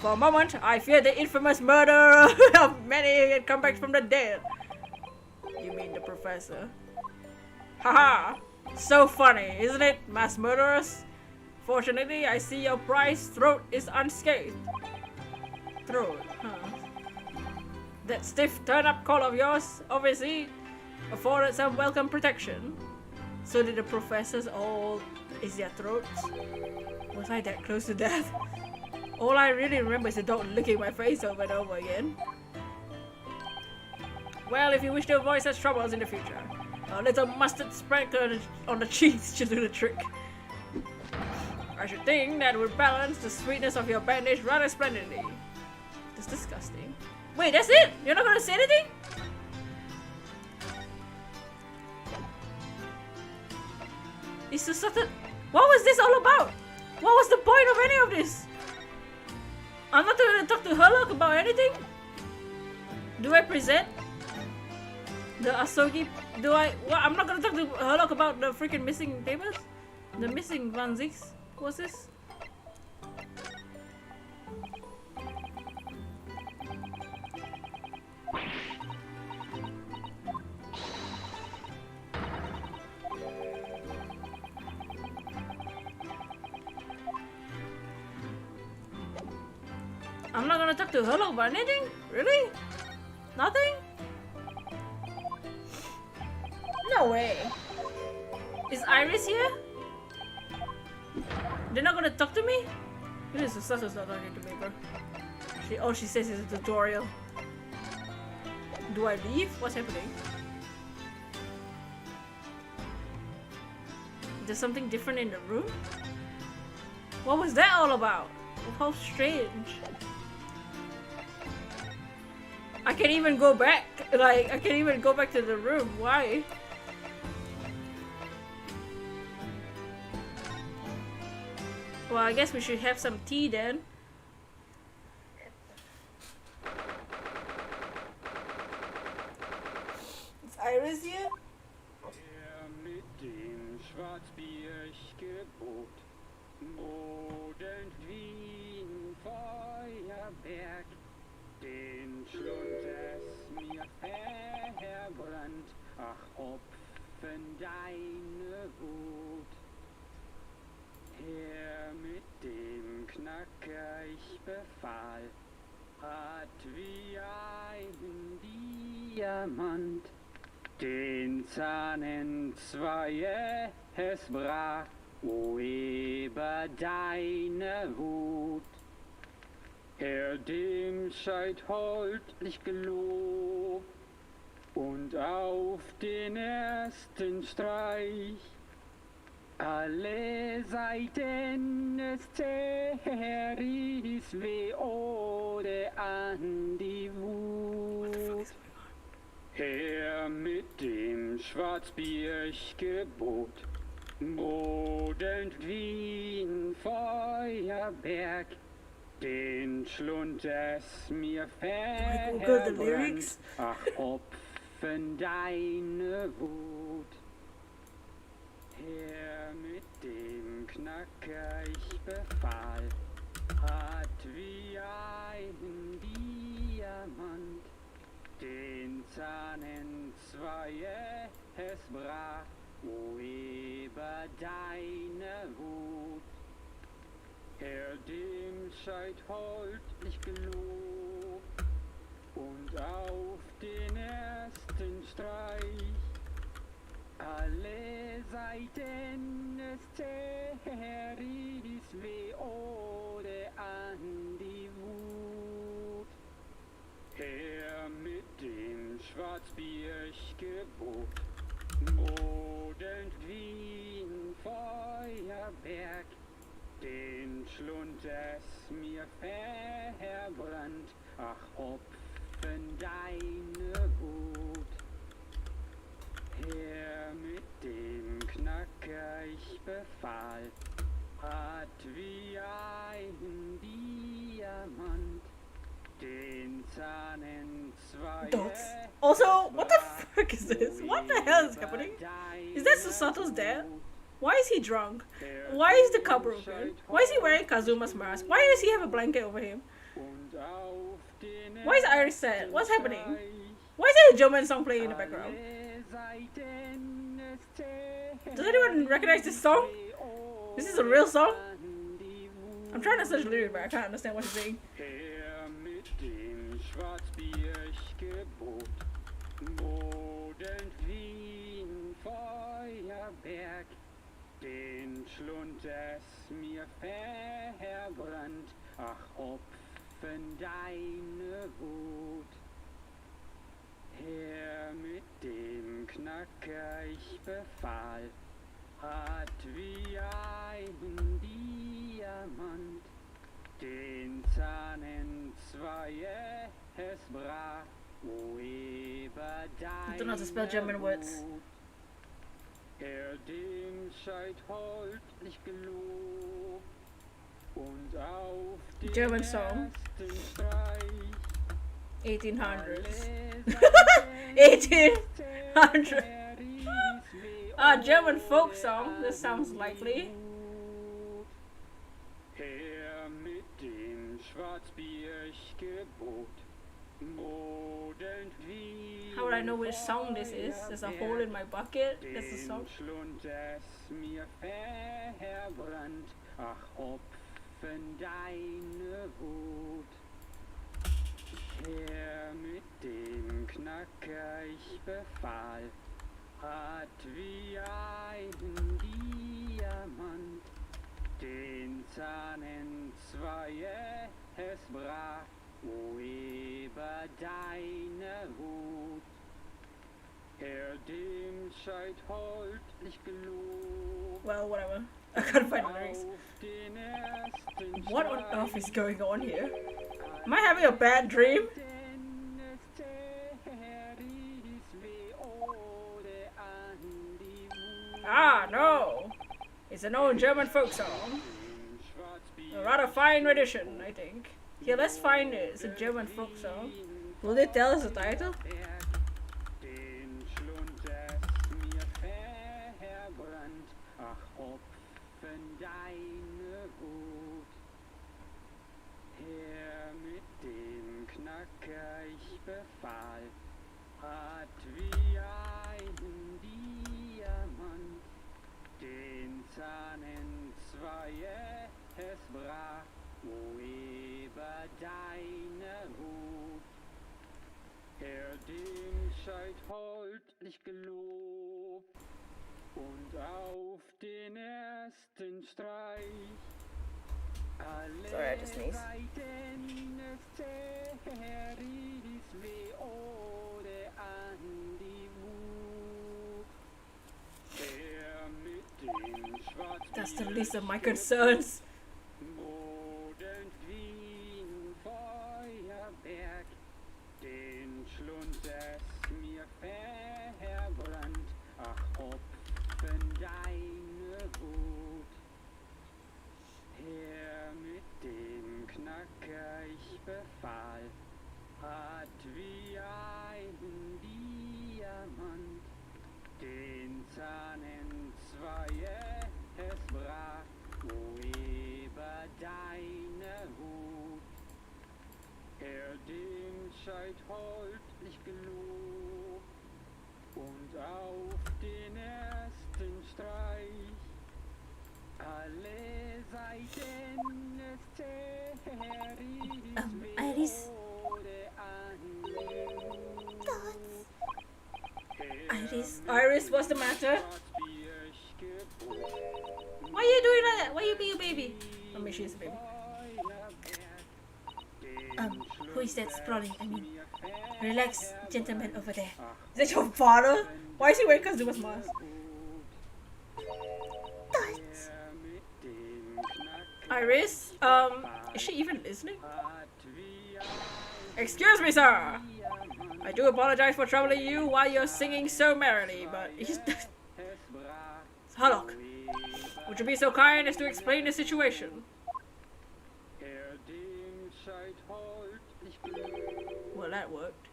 For a moment, I feared the infamous murderer of many had come back from the dead. You mean the professor? Haha! So funny, isn't it, mass murderers? Fortunately, I see your prized throat is unscathed. Throat, huh? That stiff turn-up call of yours, obviously, afforded some welcome protection. So did the professors all... Is their throats? Was I that close to death? All I really remember is the dog licking my face over and over again. Well, if you wish to avoid such troubles in the future, a little mustard sprinkled on the cheeks should do the trick. I should think that would balance the sweetness of your bandage rather splendidly. That's disgusting. Wait, that's it? You're not gonna say anything? It's a certain. What was this all about? What was the point of any of this? I'm not gonna talk to Herlock about anything. Do I present the Asogi? Do I? What? I'm not gonna talk to Herlock about the freaking missing papers, the missing Van Zieks. What's this? I'm not gonna talk to Herlock about anything? Really? Nothing? No way. Is Iris here? They're not gonna talk to me? This is Sato's not talking to me, bro. All she says is a tutorial. Do I leave? What's happening? There's something different in the room? What was that all about? How strange. I can't even go back. Like, I can't even go back to the room. Why? Well, I guess we should have some tea then. Is Iris here? Mit dem Schwarzbiergebot bodend wie ein Feuerberg, den Schlund es mir verbrannt, ach Opfen deine Wut. Herr mit dem Knacker ich befahl, hat wie ein Diamant den Zahn entzwei, es brach, o über deine Wut. Er dem Scheid holdlich gelobt und auf den ersten Streich alle Seiten des Zerriss weh oder an die Wut. Herr mit dem Schwarzbiergebot, bodend wie ein Feuerberg, den Schlund es mir verbrannt, ach Opfen deine Wut. Herr mit dem Knacker ich befahl, hat wie ein Diamant den Zahn entzwei, es brach, o über deine Wut. Er dem Scheid holdlich gelobt und auf den ersten Streich alle Seiten des Zerriss weh oder an die Wut. Herr mit dem Schwarzbiergebot, bodend wie ein Feuerberg, den Schlund es mir verbrannt, ach Opfen deine Wut. Herr mit dem Knacker ich befahl, hat wie ein Diamant den Zahn entzwei. Also, what the fuck is this? What the hell is happening? Is that Susato's dad? Why is he drunk? Why is the cup broken? Why is he wearing Kazuma's mask? Why does he have a blanket over him? Why is Iris sad? What's happening? Why is there a German song playing in the background? Does anyone recognize this song? This is a real song? I'm trying to search lyrics, but I can't understand what he's saying. Den Schlund es mir verbrannt, ach Opfen deine Wut. Herr mit dem Knacker ich befahl, hat wie ein Diamant den Zahn entzwei, es brach, o über deine I don't know how to spell German words. Wut. Herr dem seid holdlich gelobt und auf den German song. ersten Streich 1800s. 1800. Ah, German folk song. This sounds likely. Herr mit dem Schwarzbiergebot, modend wie How would I know which song this is? There's a hole in my bucket. That's the song. Schlund es mir verbrannt, ach Opfen deine Wut. Herr mit dem Knacker ich befahl, hat wie ein Diamant den Zahn entzwei, es brach, o über deine Hut. Herr dem seid holdlich gelobt. Well, whatever. I can't find the lyrics. Auf den ersten What on Streich, earth is going on here? Am I having a bad dream? denn es zerriss wie Ode an die Wut. Ah, no. It's an old German folk song. A rather fine rendition, I think. Here, let's find it. It's a German folk song. Will they tell us the title? Den Schlund es mir verbrannt, ach Opfen deine Wut. Herr mit dem Knacker ich befahl, hat wie ein Diamant den Zahn entzwei, es brach, o über deine Hut. Herr dem seid holdlich gelobt und auf den ersten Streich alle Sorry, I just sneezed. Seiten es zerriss wie Ode an die Wut. Herr mit dem That's the least of my concerns. modend wie ein Feuerwerk, den Schlund es mir verbrannt, ach Opfen deine Wut. Herr mit dem Knacker ich befahl, hat wie ein Diamant den Zahn entzwei, es brach, o über deine Hut. Herr dem seid holdlich gelobt und auf den ersten Streich alle Seiten es zerriss wie Iris? Ode an die Wut. Iris? Iris, what's the matter? Why are you doing that? Why are you being a baby? I mean, she's a baby. Who is that sprawling? I mean, relax, gentleman over there. Is that your father? Why is he wearing Kazuma's mask? Iris? Is she even listening? Excuse me, sir! I do apologize for troubling you while you're singing so merrily, but he's... Halok, would you be so kind as to explain the situation? Well, that worked.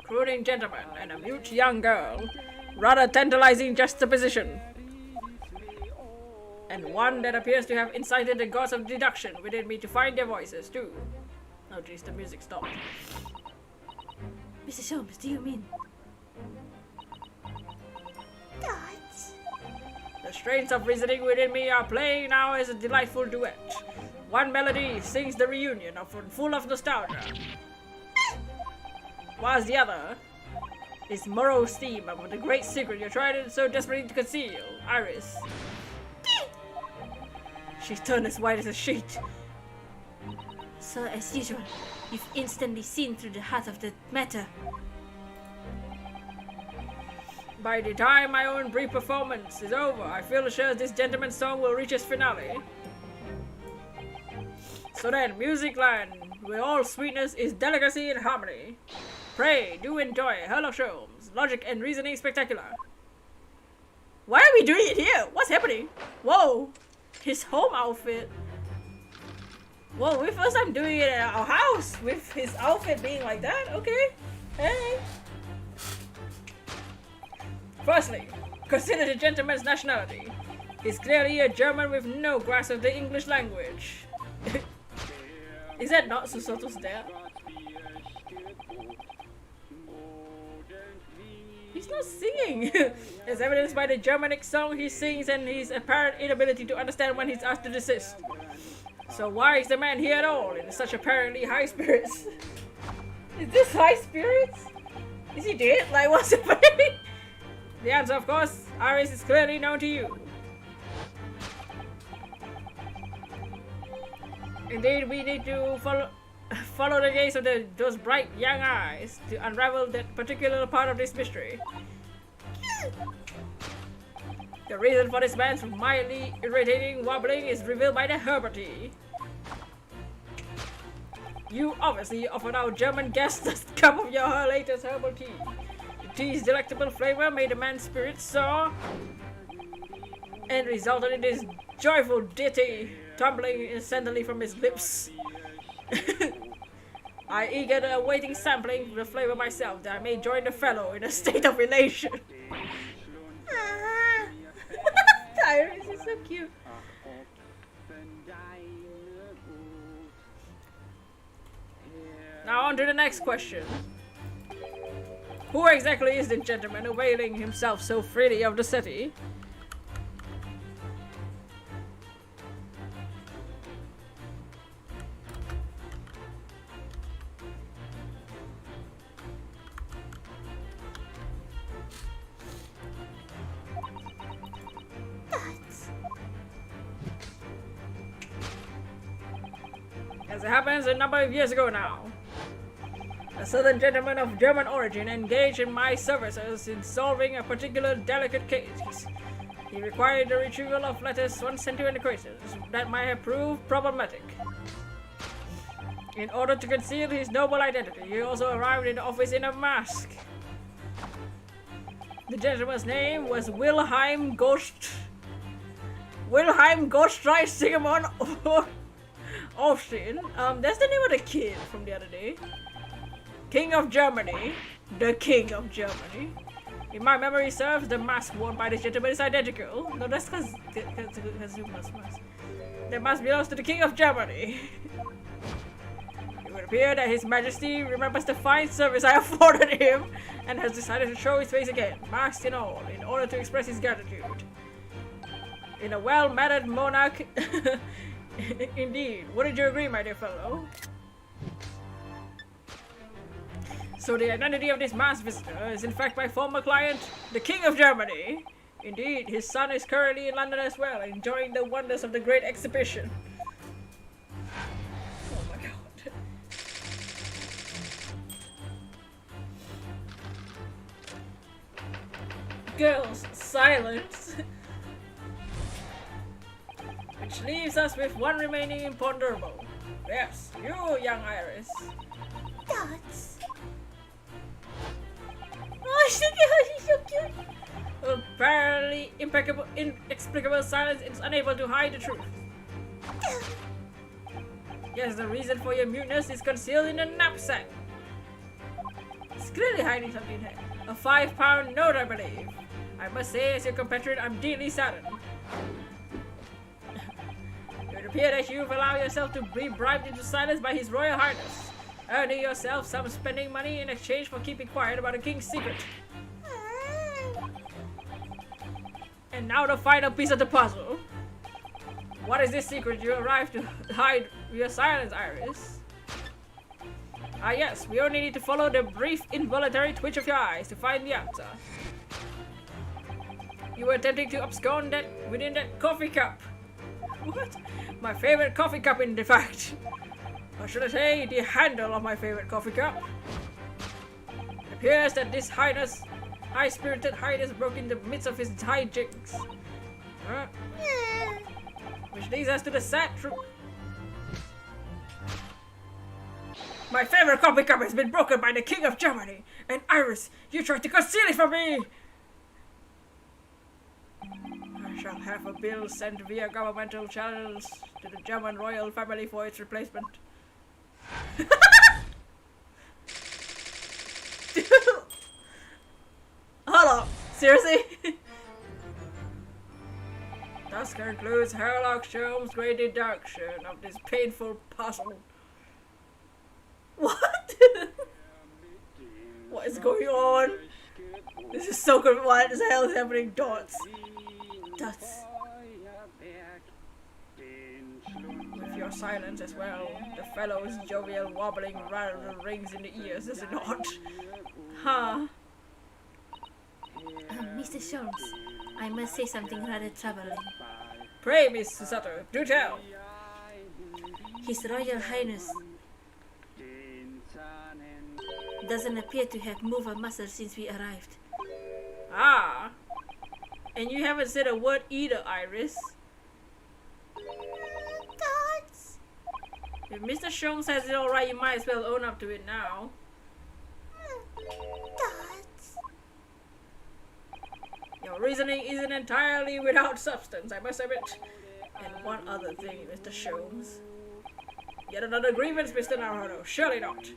Crooning gentleman and a mute young girl. Rather tantalizing juxtaposition. And one that appears to have incited the gods of deduction within me to find their voices, too. Oh jeez, the music stopped. Mrs. Holmes, do you mean? The strains of reasoning within me are playing now as a delightful duet. One melody sings the reunion full of nostalgia, whilst the other is morose theme of the great secret you're trying so desperately to conceal, Iris. She's turned as white as a sheet. So, as usual, you've instantly seen through the heart of the matter. By the time my own brief performance is over, I feel sure this gentleman's song will reach its finale. So then, music line, where all sweetness is delicacy and harmony. Pray, do enjoy Sherlock Holmes. Logic and reasoning spectacular. Why are we doing it here? What's happening? Whoa! His home outfit. Whoa, we first time doing it at our house with his outfit being like that? Okay. Hey. Firstly, consider the gentleman's nationality. He's clearly a German with no grasp of the English language. Is that not Susoto's dad? He's not singing! As evidenced by the Germanic song he sings and his apparent inability to understand when he's asked to desist. So why is the man here at all in such apparently high spirits? Is this high spirits? Is he dead? Like, what's happening? The answer, of course, Iris, is clearly known to you. Indeed, we need to follow the gaze of those bright young eyes to unravel that particular part of this mystery. The reason for this man's mildly irritating wobbling is revealed by the herbal tea. You obviously offered our German guest a cup of your latest herbal tea. The tea's delectable flavor made the man's spirits soar and resulted in this joyful ditty tumbling incessantly from his lips. I eagerly awaiting sampling the flavor myself, that I may join the fellow in a state of elation. Iris is so cute. Now on to the next question. Who exactly is the gentleman availing himself so freely of the city? As it happens a number of years ago now, a certain gentleman of German origin engaged in my services in solving a particular delicate case. He required the retrieval of letters once sent to an acquaintance that might have proved problematic. In order to conceal his noble identity, he also arrived in the office in a mask. The gentleman's name was Wilhelm Ghostreich Sigemon Aufstehen. That's the name of the kid from the other day. King of Germany. The King of Germany. In my memory serves, the mask worn by this gentleman is identical. No, that's because Kazuma's mask. The mask belongs to the King of Germany. It would appear that His Majesty remembers the fine service I afforded him and has decided to show his face again, masked and all, in order to express his gratitude. In a well-mannered monarch... Indeed. Wouldn't you agree, my dear fellow? So the identity of this masked visitor is in fact my former client, the King of Germany. Indeed, his son is currently in London as well, enjoying the wonders of the Great Exhibition. Oh my god. Girls, silence. Which leaves us with one remaining imponderable. Yes, you, young Iris. Dots. Oh, she's so cute. Apparently inexplicable silence is unable to hide the truth. Yes, the reason for your muteness is concealed in the knapsack. It's clearly hiding something here. A 5-pound note, I believe. I must say, as your compatriot, I'm deeply saddened. It would appear that you've allowed yourself to be bribed into silence by His Royal Highness, earning yourself some spending money in exchange for keeping quiet about the king's secret. And now the final piece of the puzzle. What is this secret you arrived to hide your silence, Iris? Ah yes, we only need to follow the brief involuntary twitch of your eyes to find the answer. You were attempting to abscond within that coffee cup. What? My favorite coffee cup, in fact. Or should I say, the handle of my favorite coffee cup. It appears that this high-spirited highness broke in the midst of his hijinks. Which leads us to the sad truth. My favorite coffee cup has been broken by the King of Germany. And Iris, you tried to conceal it from me! I shall have a bill sent via governmental channels to the German royal family for its replacement. Hold up, seriously? Thus concludes Sherlock Holmes' great deduction of this painful puzzle. What? What is going on? This is so good. What the hell is happening? Dots. Dots. With your silence as well, the fellow's jovial wobbling rather rings in the ears, does it not? Huh? Mr. Sholmes, I must say something rather troubling. Pray, Miss Sutter, do tell. His Royal Highness doesn't appear to have moved a muscle since we arrived. Ah. And you haven't said a word either, Iris. Dots. If Mr. Sholmes says it alright, you might as well own up to it now. Dots. Your reasoning isn't entirely without substance, I must admit. And one other thing, Mr. Sholmes. Yet another grievance, Mr. Naruto. Surely not.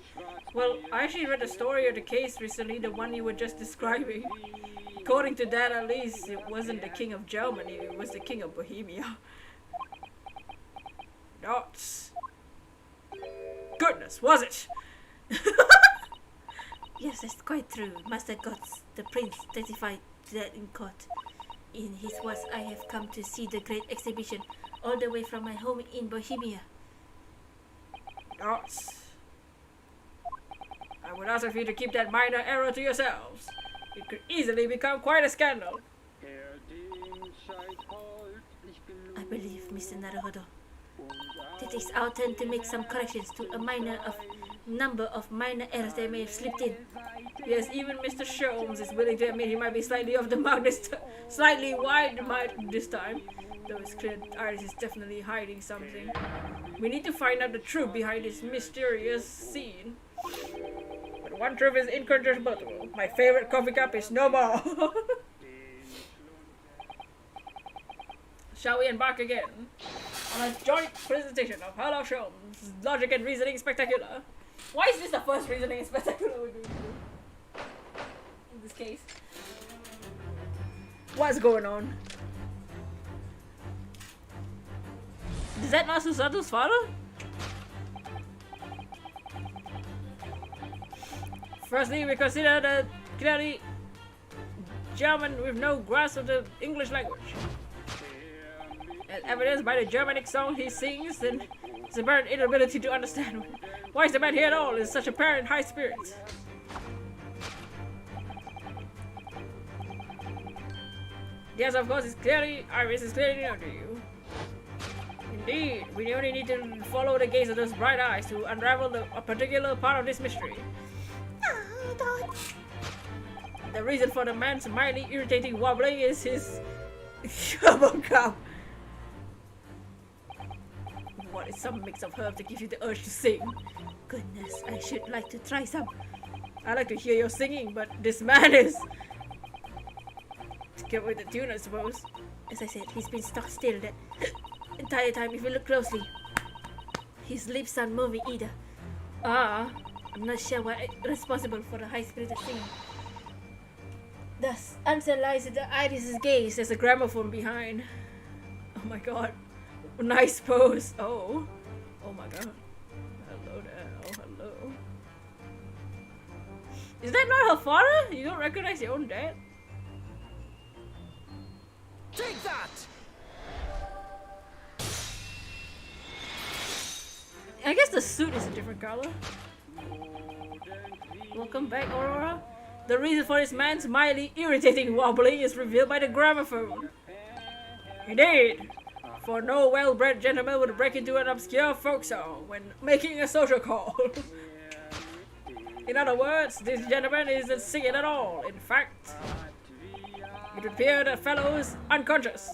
Well, I actually read a story of the case recently, the one you were just describing. According to that, at least, it wasn't the King of Germany, it was the King of Bohemia. Dots. Goodness, was it? Yes, that's quite true. Master Gods, the prince, testified to that in court. In his words, I have come to see the great exhibition all the way from my home in Bohemia. Dots. I would ask of you to keep that minor error to yourselves. It could easily become quite a scandal. I believe, Mr. Naruhodo, that it's our turn to make some corrections to a number of minor errors that may have slipped in. Yes, even Mr. Sholmes is willing to admit he might be slightly off the mark slightly wide mark this time. Though it's clear Iris is definitely hiding something. We need to find out the truth behind this mysterious scene. But one truth is incontrovertible. My favorite coffee cup is no more. Shall we embark again on a joint presentation of Sherlock Holmes' Logic and Reasoning Spectacular? Why is this the first Reasoning Spectacular we're going to do? In this case. What's going on? Is that not Susato's father? Firstly, we consider the clearly German with no grasp of the English language. As evidenced by the Germanic song he sings and his apparent inability to understand. Why is the man here at all in such apparent high spirits? Yes, of course, Iris is clearly known to you. Indeed, we only need to follow the gaze of those bright eyes to unravel a particular part of this mystery. Dots. The reason for the man's mildly irritating wobbling is his trouble cup. What is some mix of herbs to give you the urge to sing? Goodness, I should like to try some. I like to hear your singing, but this man is... to get with the tune, I suppose. As I said, he's been stuck still that entire time if you look closely. His lips aren't moving either. Ah. I'm not sure what is responsible for the high-spirited singing. Thus, answer lies in the Iris's gaze. There's a gramophone behind. Oh my god. Nice pose. Oh. Oh my god. Hello there. Oh, hello. Is that not her father? You don't recognize your own dad? Take that! I guess the suit is a different color. Welcome back, Aurora. The reason for this man's mildly irritating wobbling is revealed by the gramophone. Indeed, for no well-bred gentleman would break into an obscure folk song when making a social call. In other words, this gentleman isn't singing at all. In fact, it would appear the fellow is unconscious.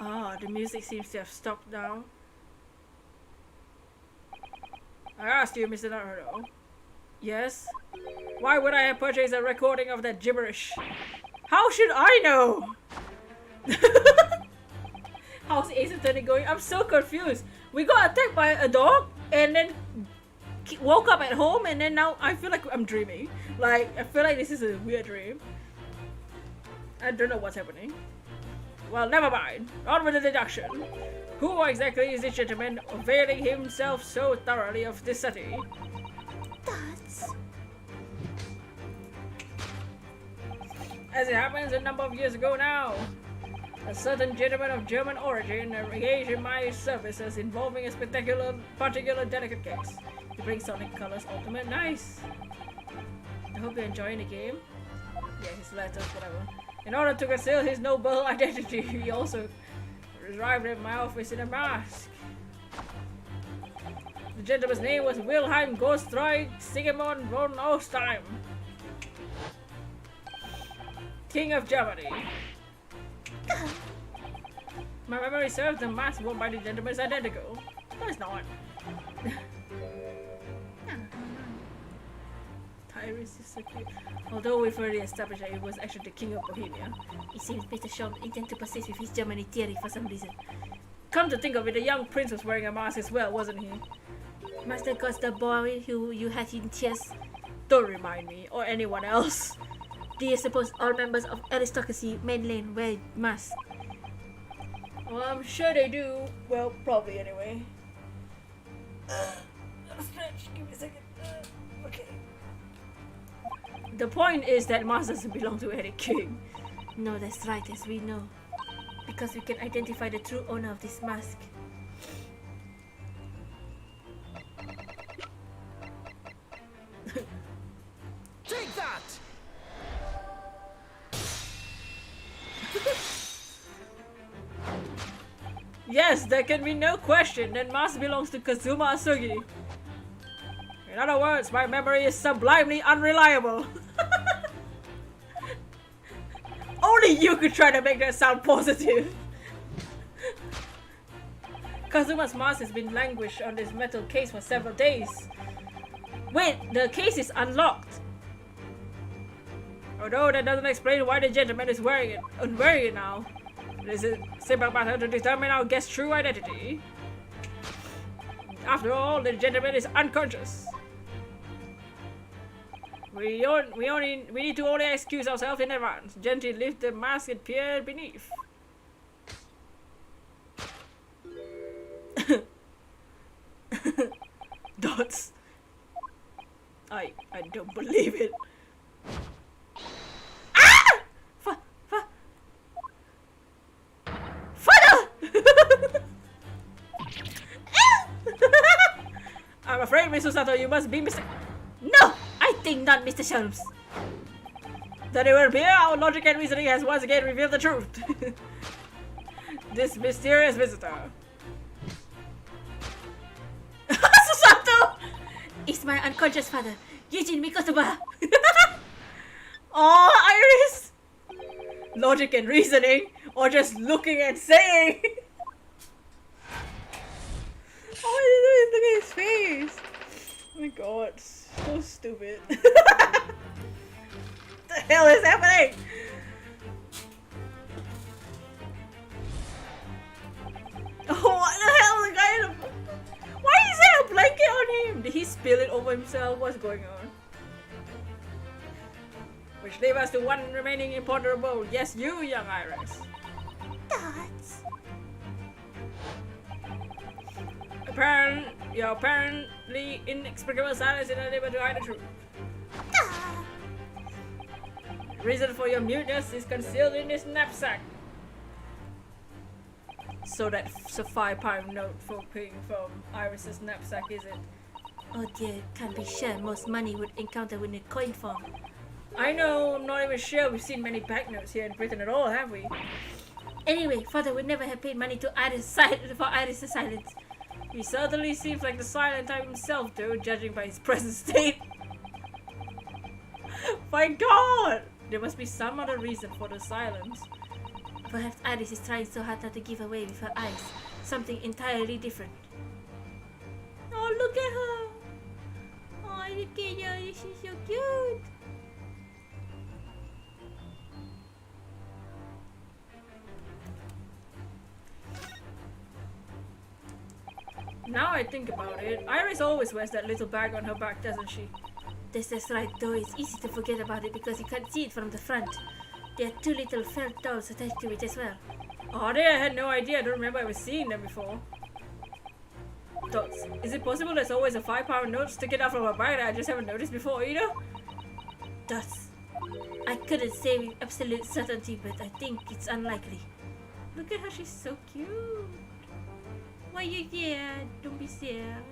Ah, the music seems to have stopped now. I asked you, Mr. Naruto. Yes? Why would I have purchased a recording of that gibberish? How should I know? How's Ace Attorney going? I'm so confused. We got attacked by a dog and then woke up at home, and then now I feel like I'm dreaming. Like, I feel like this is a weird dream. I don't know what's happening. Well, never mind. On with the deduction. Who exactly is this gentleman availing himself so thoroughly of this city? That's... As it happens, a number of years ago now, a certain gentleman of German origin engaged in my services involving a particular delicate case. He brings Sonic Colors Ultimate. Nice! I hope you're enjoying the game. Yeah, his letters, whatever. In order to conceal his noble identity, he also arrived at my office in a mask. The gentleman's name was Wilhelm Gostroy Sigemund von Ostheim, King of Germany. My memory serves, the mask worn by the gentleman is identical. No, it's not. Tyrese is so cute. Although we've already established that he was actually the king of Bohemia, it seems Mr. Schaum intends to persist with his Germany theory for some reason. Come to think of it, the young prince was wearing a mask as well, wasn't he? Master God's the boy who you had in tears. Don't remind me, or anyone else. Do you suppose all members of aristocracy mainland wear masks? Well, I'm sure they do. Well, probably anyway. Stretch, give me a second. Okay. The point is that mask doesn't belong to any king. No, that's right, as we know. Because we can identify the true owner of this mask. Take that! Yes, there can be no question that mask belongs to Kazuma Asugi. In other words, my memory is sublimely unreliable. Only you could try to make that sound positive. Kazuma's mask has been languished on this metal case for several days. Wait, the case is unlocked. Although that doesn't explain why the gentleman is wearing it now. It is a simple matter to determine our guest's true identity. After all, the gentleman is unconscious. We need to only excuse ourselves in advance. Gently lift the mask and peer beneath. Dots. I don't believe it. Ah! Father! I'm afraid, Mr. Sato, you must be Mr. No! I think not, Mr. Sholmes. That it will appear our logic and reasoning has once again revealed the truth. This mysterious visitor. Susato! It's my unconscious father, Eugene Mikotoba. Oh, Iris! Logic and reasoning, or just looking and saying? Oh, look at his face. Oh my god, so stupid. What the hell is happening? Oh, what the hell? The guy in a... Why is there a blanket on him? Did he spill it over himself? What's going on? Which leaves us to one remaining imponderable. Yes, you, young Iris. That's... Your apparently inexplicable silence is unable to hide the truth. The reason for your muteness is concealed in this knapsack. So that's a £5 note for paying from Iris's knapsack, is it? Oh dear, can't be sure most money would encounter in a coin form. I know, I'm not even sure we've seen many banknotes here in Britain at all, have we? Anyway, father would never have paid money to Iris for Iris' silence. He certainly seems like the silent type himself, though, judging by his present state. My god! There must be some other reason for the silence. A Perhaps Iris is trying so hard not to give away with her eyes something entirely different. Oh, look at her! Oh, look at her, she's so cute! Now I think about it, Iris always wears that little bag on her back, doesn't she? That's right, though it's easy to forget about it because you can't see it from the front. There are 2 little felt dolls attached to it as well. Oh, I had no idea. I don't remember ever seeing them before. Dolls. Is it possible there's always a £5 note sticking out from her bag that I just haven't noticed before either? Dots. I couldn't say with absolute certainty, but I think it's unlikely. Look at her, she's so cute! Why you here? Don't be sad.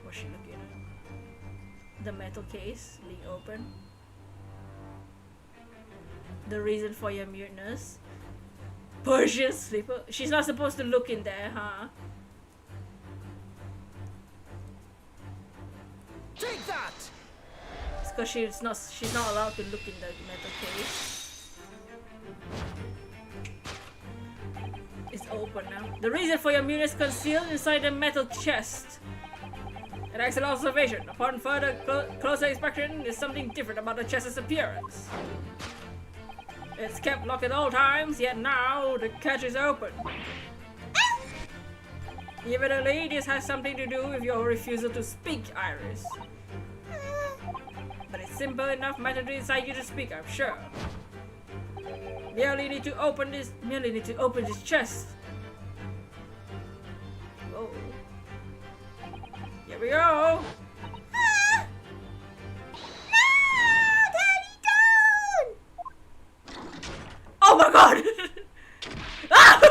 What's she looking at? The metal case being open. The reason for your muteness. Persian slipper. She's not supposed to look in there, huh? Take that! It's because she's not allowed to look in the metal case. It's open now. The reason for your muteness concealed inside the metal chest. An excellent observation. Upon further closer inspection, there's something different about the chest's appearance. It's kept locked at all times, yet now the catch is open. Evidently, this has something to do with your refusal to speak, Iris. But it's simple enough matter to decide you to speak, I'm sure. Merely need to open this chest. Whoa. Here we go. Oh my god! Ah!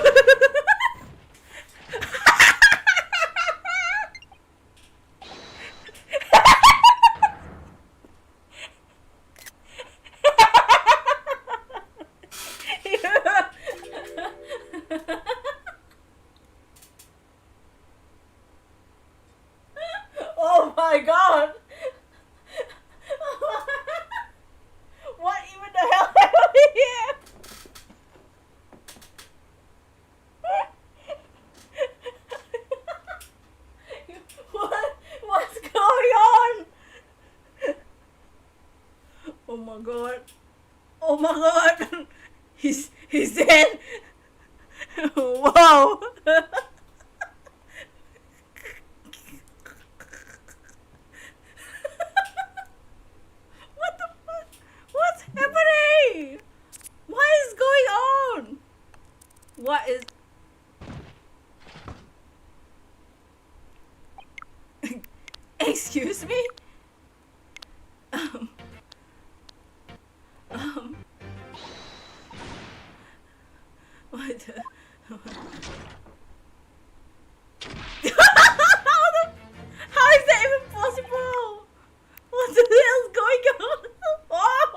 Oh my god! What even the hell happened here? What's going on? Oh my god. Oh my god. He's dead. Wow. What the fuck? What's happening? What is going on? What is... Excuse me? What the... How is that even possible? What the hell is going on? Oh!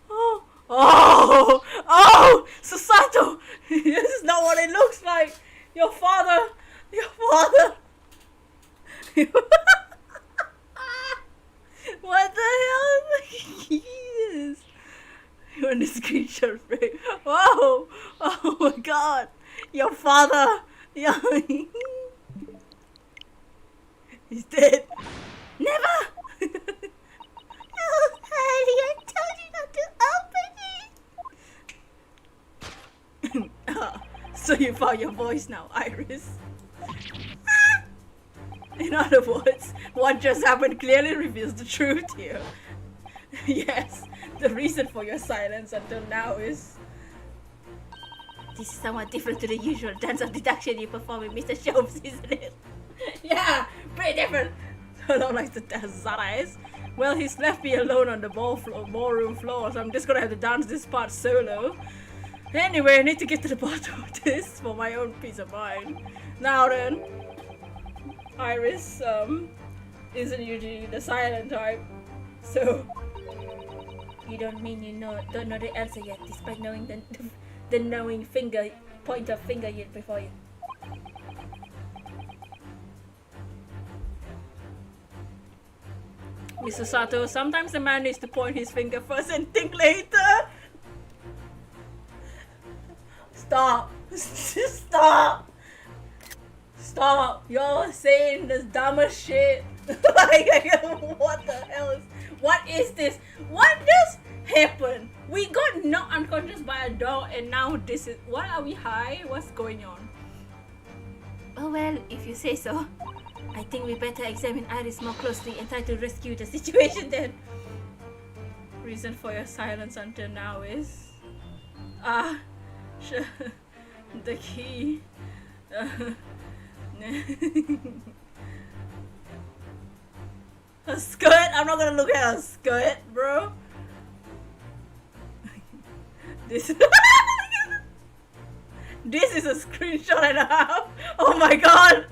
Oh! Oh! Oh! Susato! This is not what it looks like! Your father! Your father! What the hell? Jesus! You're in the screenshot frame. Whoa! Oh my god! Your father! Yeah. He's dead. Never! Oh, honey, I told you not to open it. So you found your voice now, Iris. In other words, what just happened clearly reveals the truth here. Yes, the reason for your silence until now is... This is somewhat different to the usual dance of deduction you perform with Mr. Jones, isn't it? Yeah, pretty different. I don't like to dance, Zara is. Well, he's left me alone on the ballroom floor, so I'm just gonna have to dance this part solo. Anyway, I need to get to the bottom of this for my own peace of mind. Now then, Iris, isn't usually the silent type, so... You don't mean don't know the answer yet, despite knowing the knowing pointer finger yet before you. Mr. Sato, sometimes the man needs to point his finger first and think later. Stop. Stop. Stop. You're saying the dumbest shit. Like, what the hell is... What is this? What just happened? We got knocked unconscious by a dog and now this is... What, are we high? What's going on? Oh well, if you say so. I think we better examine Iris more closely and try to rescue the situation then. Reason for your silence until now is... Sure. The key. Her skirt? I'm not gonna look at her skirt, bro. This This is a screenshot and a half. Oh my god.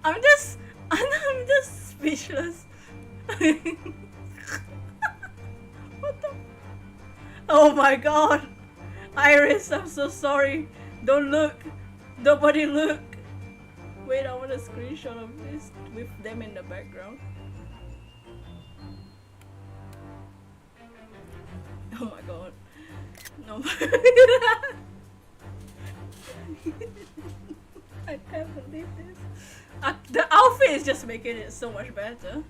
I'm just speechless. What the? Oh my god. Iris, I'm so sorry. Don't look. Nobody look. Wait, I want a screenshot of this with them in the background. Oh my god. No. I can't believe this. The outfit is just making it so much better.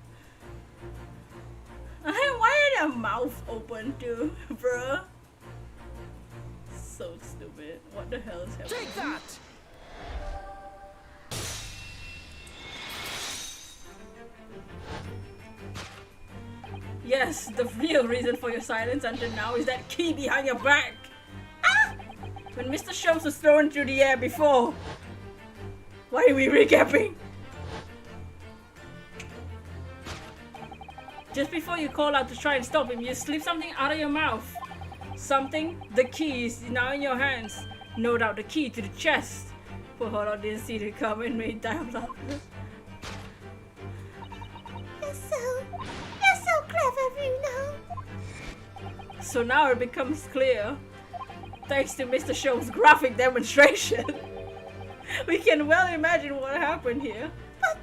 Why are their mouth open too, bruh? So stupid. What the hell is happening? Take that! Yes, the real reason for your silence until now is that key behind your back. Ah! When Mr. Shums was thrown through the air before. Why are we recapping? Just before you call out to try and stop him, you slip something out of your mouth. Something? The key is now in your hands. No doubt the key to the chest. Poor Holo didn't see it come and made die of laughter. You're so clever, Bruno. So now it becomes clear, thanks to Mr. Show's graphic demonstration. We can well imagine what happened here. But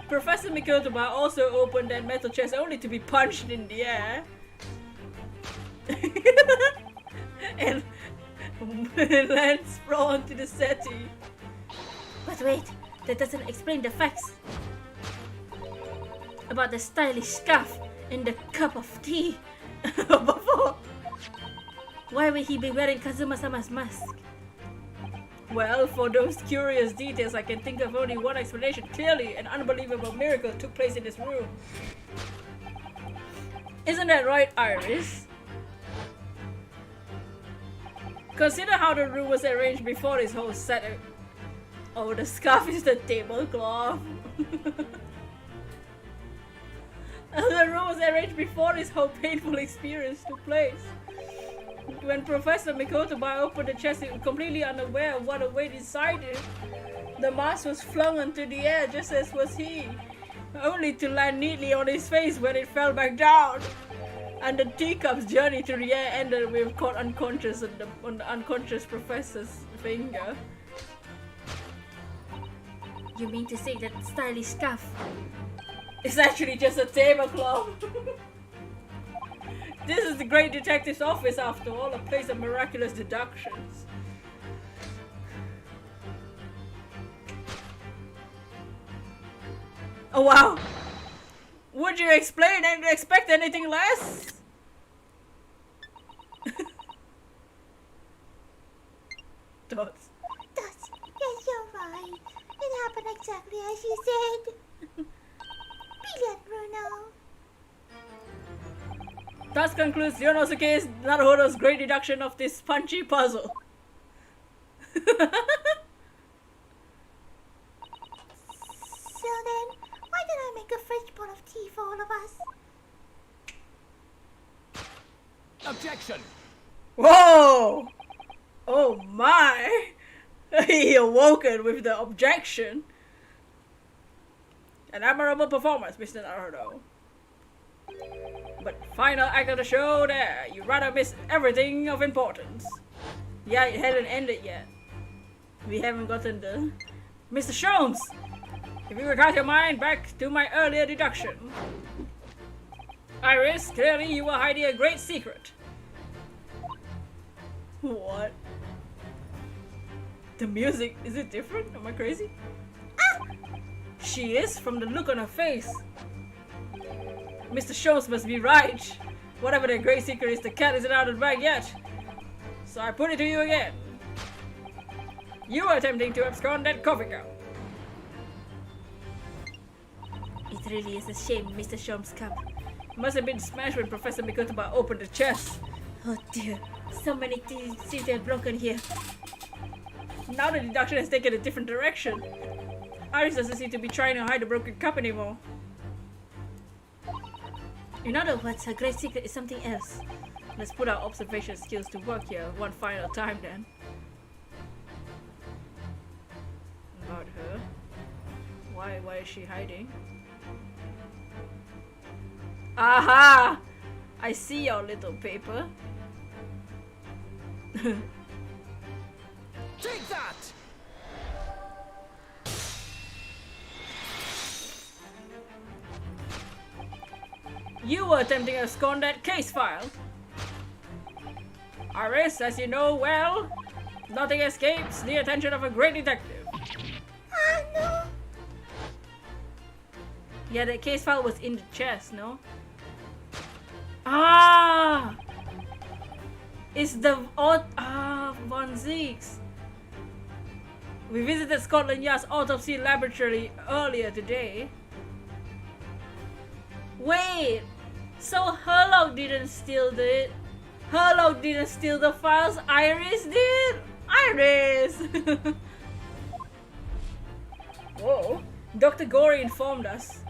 Professor Mikotoba also opened that metal chest only to be punched in the air. And lands sprawl onto the settee. But wait, that doesn't explain the facts about the stylish scarf and the cup of tea. Before. Why would he be wearing Kazuma-sama's mask? Well, for those curious details, I can think of only one explanation. Clearly, an unbelievable miracle took place in this room. Isn't that right, Iris? Consider how the room was arranged before this whole set. Oh, the scarf is the tablecloth. The room was arranged before this whole painful experience took place. When Professor Mikotoba opened the chest, he was completely unaware of what awaited inside it. The mask was flung into the air just as was he, only to land neatly on his face when it fell back down. And the teacup's journey through the air ended with caught unconscious on the unconscious professor's finger. You mean to say that stylish scarf? It's actually just a tablecloth. This is the great detective's office after all, a place of miraculous deductions. Oh wow! Would you explain and expect anything less? Dots. Yes, you're right. It happened exactly as you said. Brilliant, Bruno. Thus concludes Yonosuke's Naruhodo's great deduction of this punchy puzzle. So then, why did I make a fresh pot of tea for all of us? Objection! Whoa! Oh my! He awoken with the objection. An admirable performance, Mr. Naruto. But final act of the show there, you rather miss everything of importance. Yeah, it hadn't ended yet. We haven't gotten the... Mr. Sholmes! If you recast your mind back to my earlier deduction. Iris, clearly you were hiding a great secret. What? The music, is it different? Am I crazy? Ah! She is, from the look on her face. Mr. Sholmes must be right. Whatever the great secret is, the cat isn't out of the bag yet. So I put it to you again. You were attempting to abscond that coffee cup. It really is a shame, Mr. Sholmes' cup. Must have been smashed when Professor Mikotoba opened the chest. Oh dear, so many things seem to have broken here. Now the deduction has taken a different direction. Iris doesn't seem to be trying to hide the broken cup anymore. In other words, her great secret is something else. Let's put our observation skills to work here one final time then. About her? Why is she hiding? Aha! I see your little paper. Take that! You were attempting to abscond that case file. Iris, as you know well, nothing escapes the attention of a great detective. Ah, no. Yeah, the case file was in the chest, no? Ah! It's the Von Zeeks. We visited Scotland Yard's autopsy laboratory earlier today. Wait! So Herlock didn't steal it? Herlock didn't steal the files, Iris did? Iris! Whoa. Dr. Gorey informed us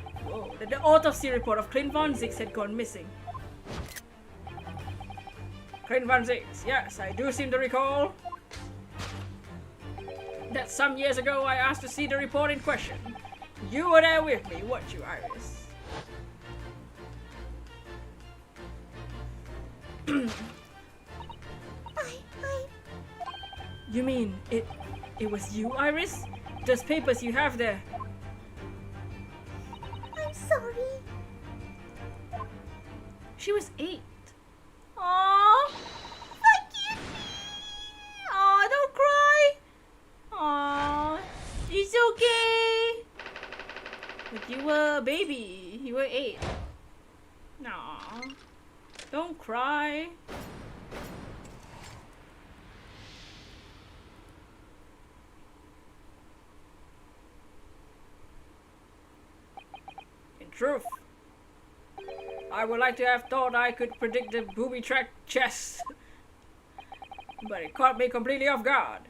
that the autopsy report of Clint Von Zix had gone missing. Clint Von Zix, yes, I do seem to recall that some years ago I asked to see the report in question. You were there with me, weren't you, Iris? You mean it was you, Iris? Those papers you have there. I'm sorry. She was 8. Aww. Forgive me. Aw, don't cry! Aw, it's okay! But you were a baby. You were 8. Aw. Don't cry. In truth, I would like to have thought I could predict the booby-trapped chest, but it caught me completely off guard.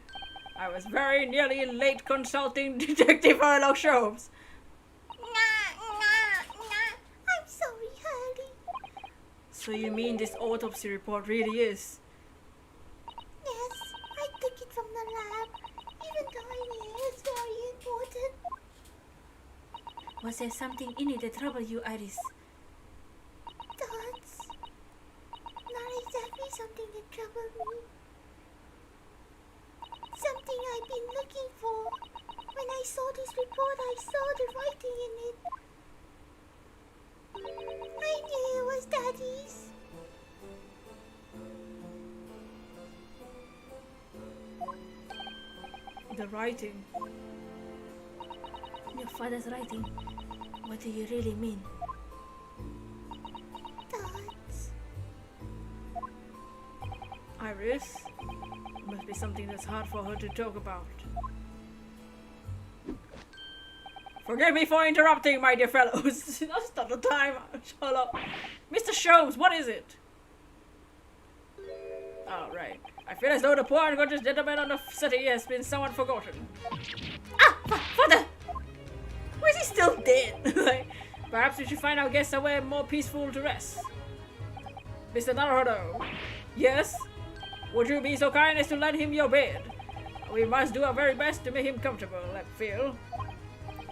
I was very nearly late consulting Detective Herlock Sholmes. I'm sorry, Harley. So you mean this autopsy report really is? Yes, I took it from the lab, even though I knew it was very important. Was there something in it that troubled you, Iris? Thoughts. Not exactly something that troubled me. Something I've been looking for. When I saw this report, I saw the writing in it. I knew it was Daddy's. The writing. Your father's writing. What do you really mean? Thoughts. Iris? Must be something that's hard for her to talk about. Forgive me for interrupting, my dear fellows. That's not the time. Shut up. Mr. Sholmes, what is it? Oh, right. I feel as though the poor unconscious gentleman on the city has been somewhat forgotten. Ah! Father! Why is he still dead? Like, perhaps we should find our guest somewhere more peaceful to rest. Mr. Naruhodo. Yes? Would you be so kind as to lend him your bed? We must do our very best to make him comfortable, I feel.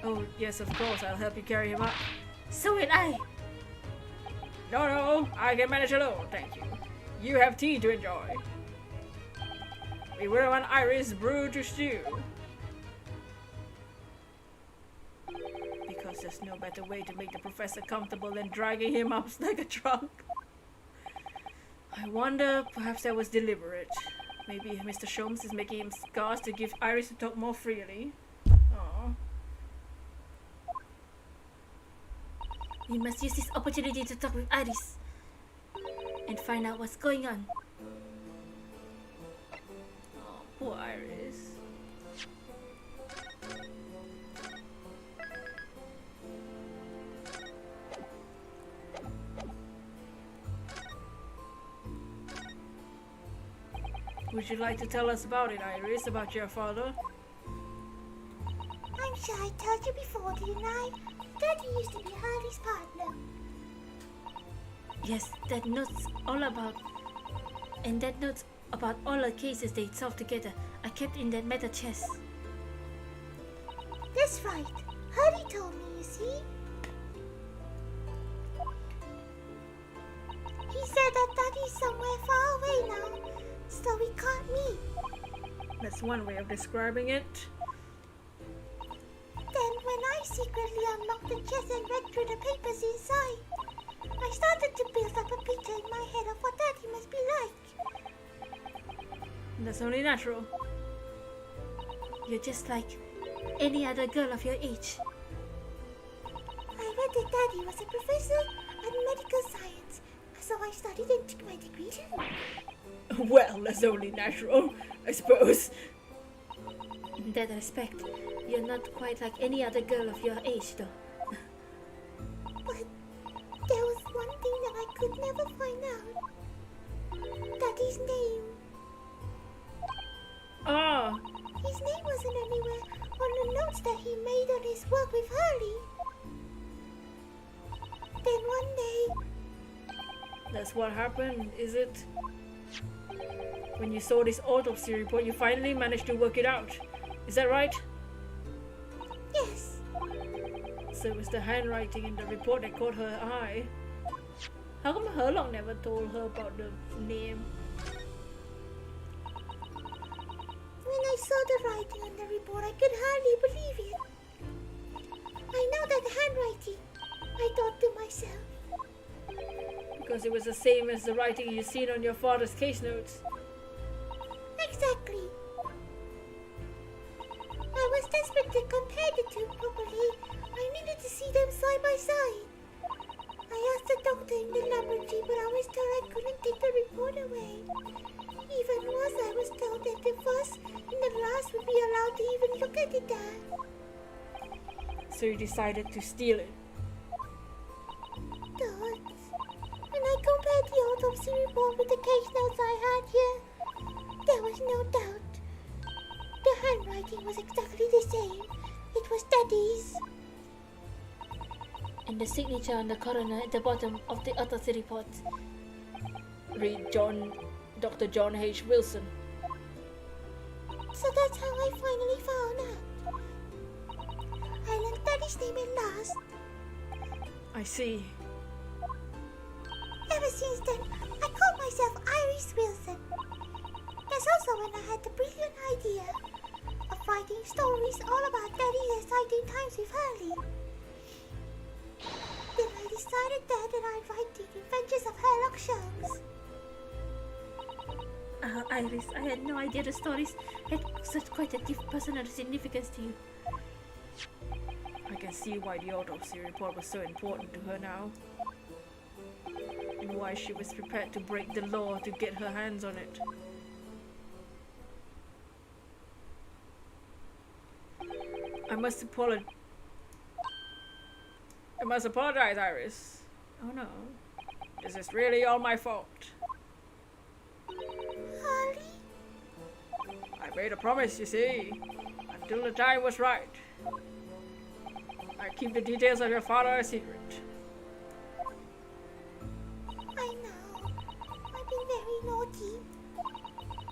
Oh, yes, of course, I'll help you carry him up. So will I. No, I can manage alone, thank you. You have tea to enjoy. We wouldn't want Iris brew to stew. Because there's no better way to make the professor comfortable than dragging him up like a trunk. I wonder, perhaps that was deliberate. Maybe Mr. Sholmes is making him scarce to give Iris to talk more freely. Aww. We must use this opportunity to talk with Iris and find out what's going on. Oh, poor Iris. Would you like to tell us about it, Iris, about your father? I'm sure I told you before, didn't I? Daddy used to be Harley's partner. Yes, that note's all about, and that note's about all the cases they solved together. I kept in that metal chest. That's right. Harley told me, you see. He said that Daddy's somewhere far away now, so we can't meet. That's one way of describing it. Then when I secretly unlocked the chest and read through the papers inside, I started to build up a picture in my head of what Daddy must be like. That's only natural. You're just like any other girl of your age. I read that Daddy was a professor at medical science, so I studied and took my degree too. Well, that's only natural, I suppose. In that respect, you're not quite like any other girl of your age, though. But there was one thing that I could never find out. Daddy's name. Ah, His name wasn't anywhere on the notes that he made on his work with Harley. Then one day, that's what happened, is it? When you saw this autopsy report, you finally managed to work it out. Is that right? yes, So it was the handwriting in the report that caught her eye. How come Herlock never told her about the name? when I saw the writing on the report, I could hardly believe it. I know that handwriting, I thought to myself. Because it was the same as the writing you seen on your father's case notes. Exactly. I was desperate to compare the two properly. I needed to see them side by side. I asked the doctor in the laboratory, but I was told I couldn't take the report away. Even worse, I was told that the first and the last would be allowed to even look at it. So you decided to steal it. But when I compared the autopsy report with the case notes I had here, there was no doubt. The handwriting was exactly the same. It was Daddy's. And the signature on the coroner at the bottom of the autopsy report. Read Dr. John H. Wilson. So that's how I finally found out. I learned Daddy's name at last. I see. Ever since then, I called myself Iris Wilson. That's also when I had the brilliant idea of writing stories all about Daddy's exciting times with Harley. Then I decided that I'd write the adventures of Herlock Sholmes. Iris, I had no idea the stories had such quite a deep personal significance to you. I can see why the autopsy report was so important to her now. And why she was prepared to break the law to get her hands on it. I must apologize, Iris. Oh no. This is really all my fault. Harley? I made a promise, you see, until the time was right. I keep the details of your father a secret. I know. I've been very naughty.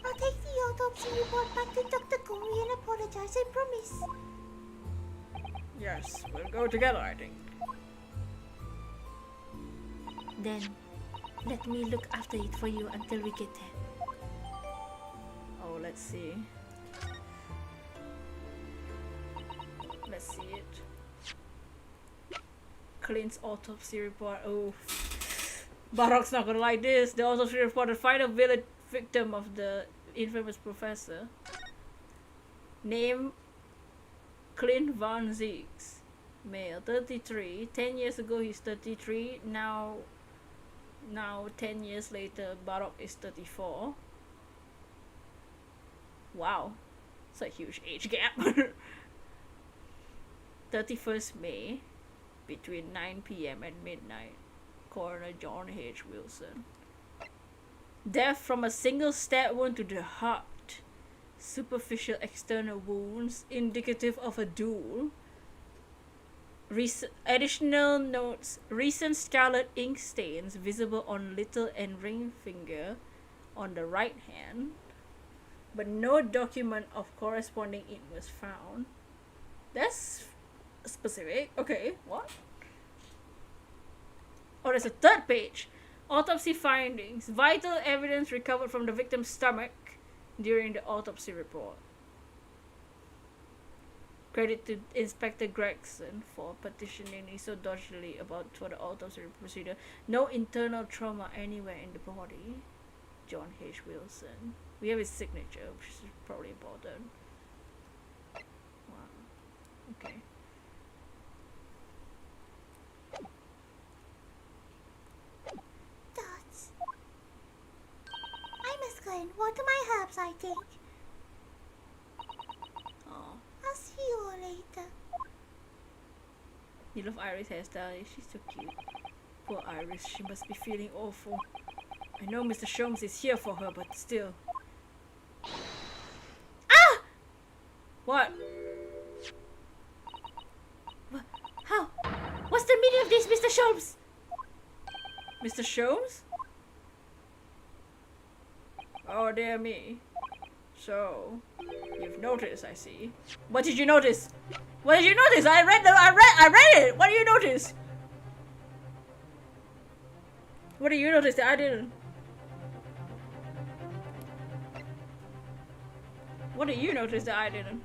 I'll take the autopsy report back to Dr. Corey and apologize, I promise. Yes, we'll go together, I think. Then, let me look after it for you until we get there. Oh, let Let's see. Let's see it. Clint's autopsy report. Oh, Barrock's not gonna like this. The autopsy report: the final victim of the infamous professor. Name: Clint Van Zeeks. Male, 33. 10 years ago he's 33. Now 10 years later, Barrock is 34. Wow, it's a huge age gap. 31st May, between 9 p.m. and midnight. Coroner John H. Wilson. Death from a single stab wound to the heart. Superficial external wounds indicative of a duel. Additional notes: recent scarlet ink stains visible on little and ring finger on the right hand, but no document of corresponding ink was found. That's specific. Okay, what? Oh, there's a third page. Autopsy findings. Vital evidence recovered from the victim's stomach during the autopsy report. Credit to Inspector Gregson for petitioning so doggedly for the autopsy procedure. No internal trauma anywhere in the body. John H. Wilson. We have his signature, which is probably important. Wow. Okay. Dots. I must go and water my herbs, I think. Oh, I'll see you all later. you love Iris' hairstyle. She's so cute. Poor Iris. She must be feeling awful. I know Mr. Sholmes is here for her, but still. Ah! What? How? What's the meaning of this, Mr. Sholmes? Mr. Sholmes? Oh dear me. So, you've noticed, I see. What did you notice? What did you notice? I read it! What did you notice? What did you notice that I didn't? What did you notice that I didn't?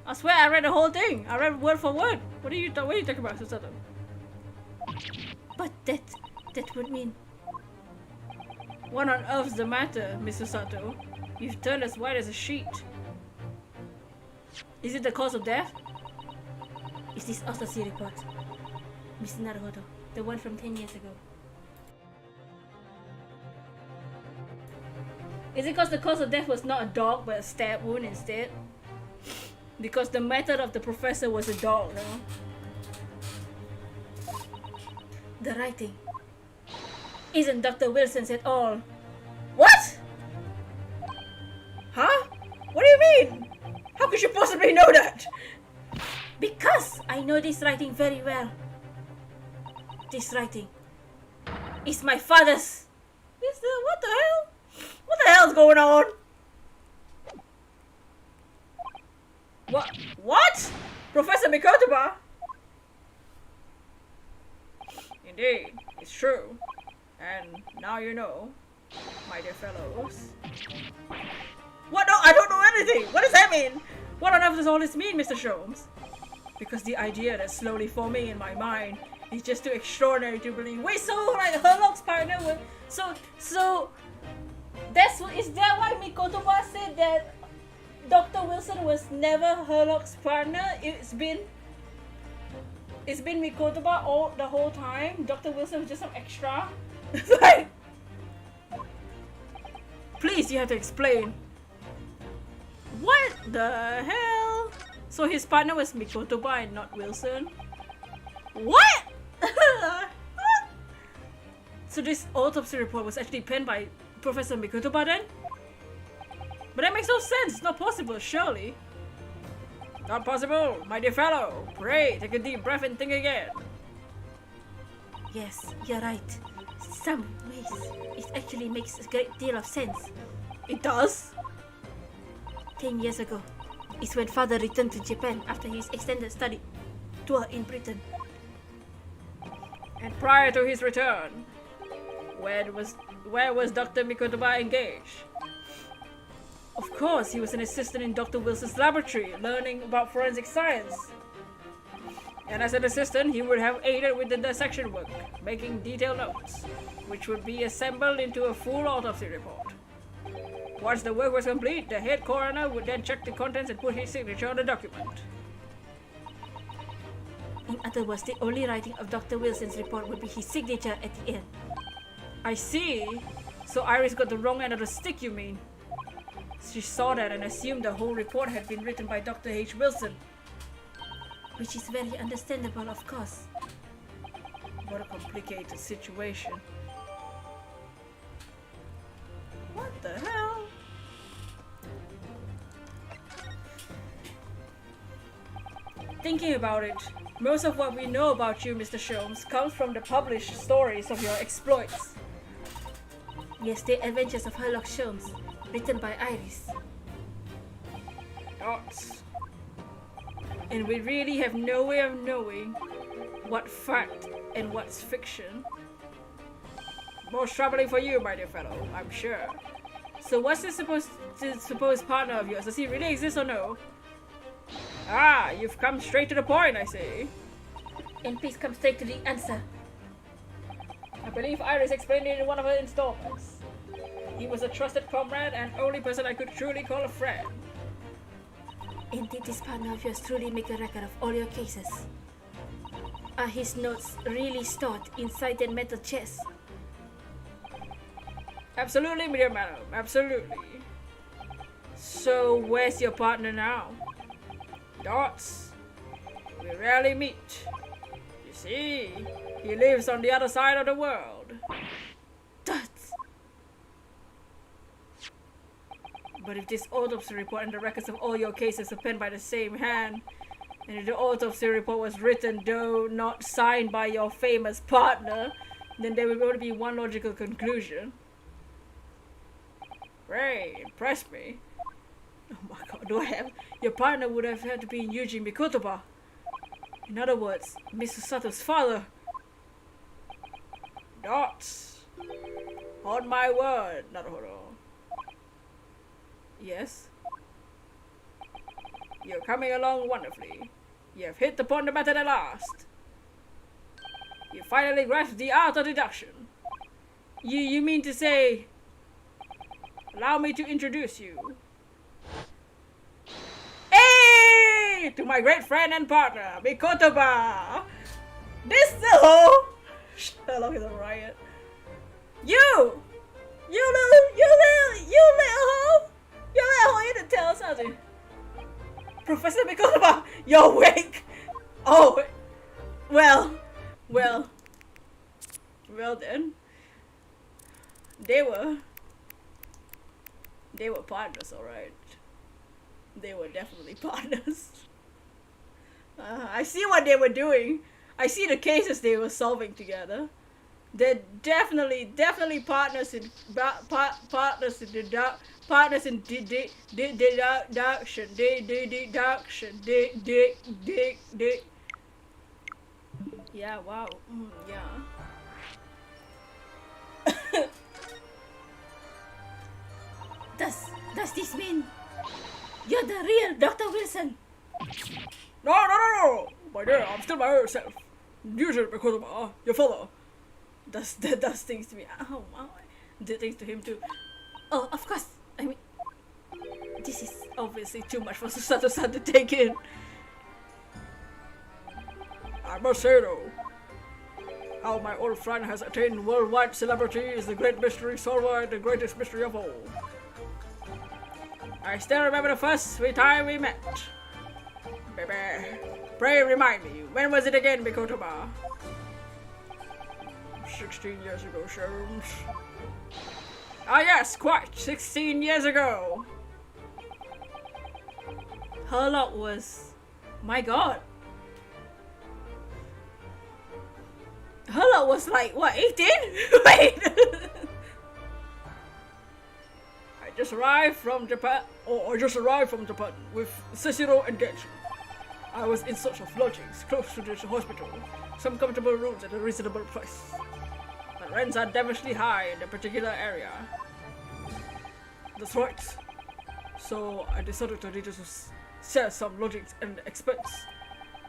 I swear I read the whole thing. I read word for word. What are you talking about, Susato? But that would mean... What on earth's the matter, Mr. Sato? You've turned as white as a sheet. Is it the cause of death? Is this autopsy report? Mr. Naruhodo, the one from 10 years ago. Is it because the cause of death was not a dog but a stab wound instead? Because the method of the professor was a dog, no? The writing. Isn't Dr. Wilson's at all? What? Huh? What do you mean? How could you possibly know that? Because I know this writing very well. This writing is my father's. What the hell? What the hell's going on? What? Professor Mikotoba? Indeed, it's true. And now you know, my dear fellows. What? No, I don't know anything! What does that mean? What on earth does all this mean, Mr. Sholmes? Because the idea that's slowly forming in my mind is just too extraordinary to believe. Wait, so like Herlock's partner was... So... Is that why Mikotoba said that Dr. Wilson was never Herlock's partner? It's been Mikotoba the whole time? Dr. Wilson was just some extra? Like... Please, you have to explain. What the hell? So his partner was Mikotoba and not Wilson? What? So this autopsy report was actually penned by Professor Mikotoba then? But that makes no sense. It's not possible, surely. Not possible, my dear fellow. Pray, take a deep breath and think again. Yes, you're right. Some ways, it actually makes a great deal of sense. It does? 10 years ago is when father returned to Japan after his extended study tour in Britain. And prior to his return, where was Dr. Mikotoba engaged? Of course, he was an assistant in Dr. Wilson's laboratory, learning about forensic science. And as an assistant, he would have aided with the dissection work, making detailed notes, which would be assembled into a full autopsy report. Once the work was complete, the head coroner would then check the contents and put his signature on the document. In other words, the only writing of Dr. Wilson's report would be his signature at the end. I see. So Iris got the wrong end of the stick, you mean? She saw that and assumed the whole report had been written by Dr. H. Wilson. Which is very understandable, of course. What a complicated situation. What the hell? Thinking about it, most of what we know about you, Mr. Sholmes, comes from the published stories of your exploits. Yes, the adventures of Sherlock Holmes, written by Iris. Dots. And we really have no way of knowing what fact and what's fiction. Most troubling for you, my dear fellow, I'm sure. So what's this supposed partner of yours? Does he really exist or no? Ah, you've come straight to the point, I see. And please come straight to the answer. I believe Iris explained it in one of her installments. He was a trusted comrade and only person I could truly call a friend. And did this partner of yours truly make a record of all your cases? Are his notes really stored inside that metal chest? Absolutely, dear madam, absolutely. So, where's your partner now? Dots. We rarely meet. You see, he lives on the other side of the world. Dots! But if this autopsy report and the records of all your cases are penned by the same hand, and if the autopsy report was written though not signed by your famous partner, then there will only be one logical conclusion. Great, impressed me. Oh my god, do I have? Your partner would have had to be Eugene Mikotoba. In other words, Mr. Sato's father. Dots. On my word. Naruhodo. Yes? You're coming along wonderfully. You have hit upon the method at last. You finally grasped the art of deduction. You mean to say... Allow me to introduce you. Hey! To my great friend and partner, Mikotoba! This whole... Sherlock is a riot. You little hoe! You didn't tell us how to... Professor Mikotoba, you're awake! Oh, well then. They were partners, alright. They were definitely partners. I see what they were doing. I see the cases they were solving together. They're definitely partners in deduction. Yeah, wow. Yeah. Does this mean you're the real Dr. Wilson? No! My dear, I'm still my own self. Usually because of your father. Does things to me. Oh, wow. Did things to him too. Oh, of course. I mean, This is obviously too much for Sato-san to take in. I must say though, how my old friend has attained worldwide celebrity is the great mystery solver and the greatest mystery of all. I still remember the first time we met. Baby, pray remind me, when was it again, Mikotoba? 16 years ago, Sholmes. Ah yes, quite, 16 years ago. Herlock was... My god. Herlock was like, what, 18? Wait! I just arrived from Japan with Cicero and Genji. I was in search of lodgings close to the hospital, some comfortable rooms at a reasonable price. The rents are devilishly high in the particular area. That's right. so I decided to read to share some logic and experts.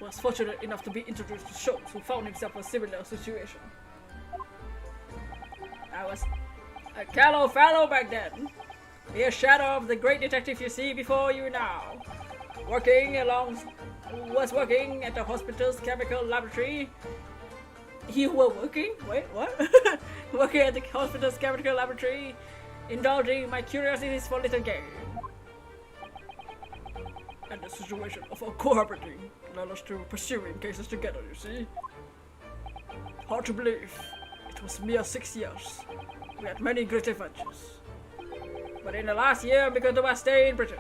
Was fortunate enough to be introduced to Sholmes, who found himself in a similar situation. I was a callow fellow back then, mere shadow of the great detective you see before you now. Was working at the hospital's chemical laboratory. You were working? Wait, what? Working at the hospital's chemical laboratory, indulging my curiosities for little game. And the situation of our cooperating led us to pursuing cases together, you see. Hard to believe. It was mere 6 years. We had many great adventures. But in the last year, because of our stay in Britain,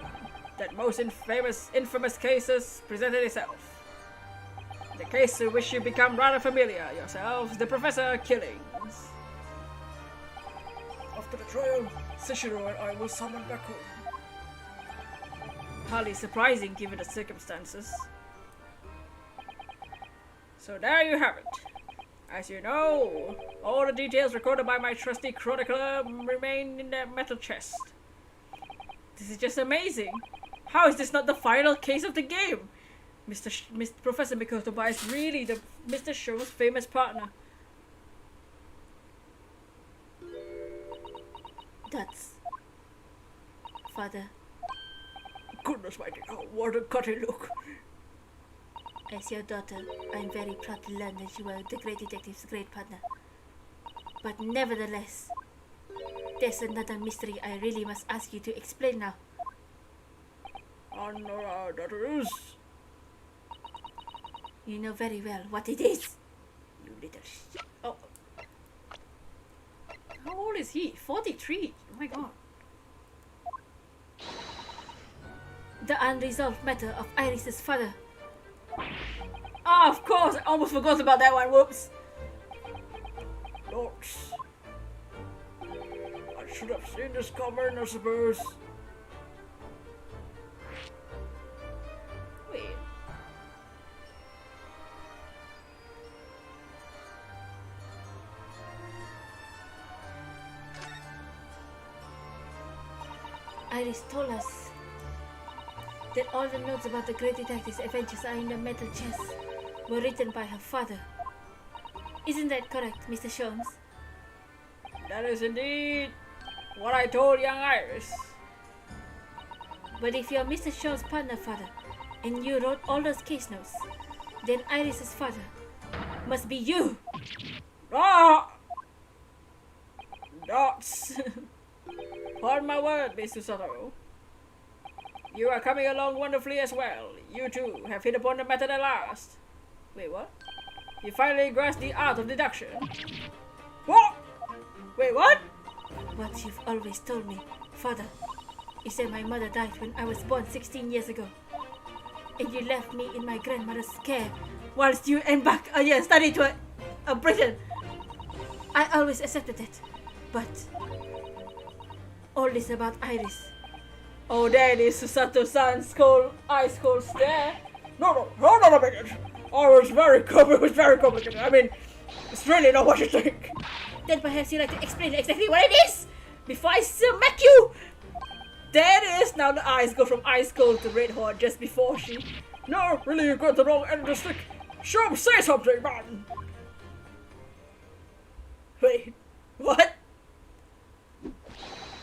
that most infamous cases presented itself. The case to which you become rather familiar yourselves, the Professor killings. After the trial, Seshiro and I were summoned back home. Hardly surprising given the circumstances. So there you have it. As you know, all the details recorded by my trusty chronicler remain in that metal chest. This is just amazing. How is this not the final case of the game? Professor Mikotoba is really the Mr. Show's famous partner. That's... Father, Goodness mighty, what a cutty look. as your daughter, I'm very proud to learn that you are the great detective's great partner. But nevertheless, there's another mystery I really must ask you to explain now. And that is... You know very well what it is. You little shit. Oh. How old is he? 43. Oh my god. The unresolved matter of Iris's father. Ah, of course! I almost forgot about that one. Whoops. Notes. I should have seen this coming, I suppose. Wait. Iris told us that all the notes about the great detective's adventures are in the metal chest were written by her father. Isn't that correct, Mr. Sholmes? That is indeed what I told young Iris. But if you're Mr. Sholmes' partner, father, and you wrote all those case notes, then Iris's father must be you. Ah! Dots. Pardon my word, Mr. Sutter. You are coming along wonderfully as well. You too have hit upon the method at last. Wait, what? You finally grasped the art of deduction. What? Wait, what? What you've always told me, father, is that my mother died when I was born 16 years ago. And you left me in my grandmother's care whilst you embarked a year study to a Britain. I always accepted that. But all this about Iris. Oh, there it is, Susato-san's cold, ice cold stare. No, hold on a minute. It was very complicated. I mean, it's really not what you think. Then perhaps you'd like to explain exactly what it is before I smack you. There it is. Now the eyes go from ice cold to red hot just before she... No, really, you got the wrong end of the stick. Sure, say something, man. Wait, what?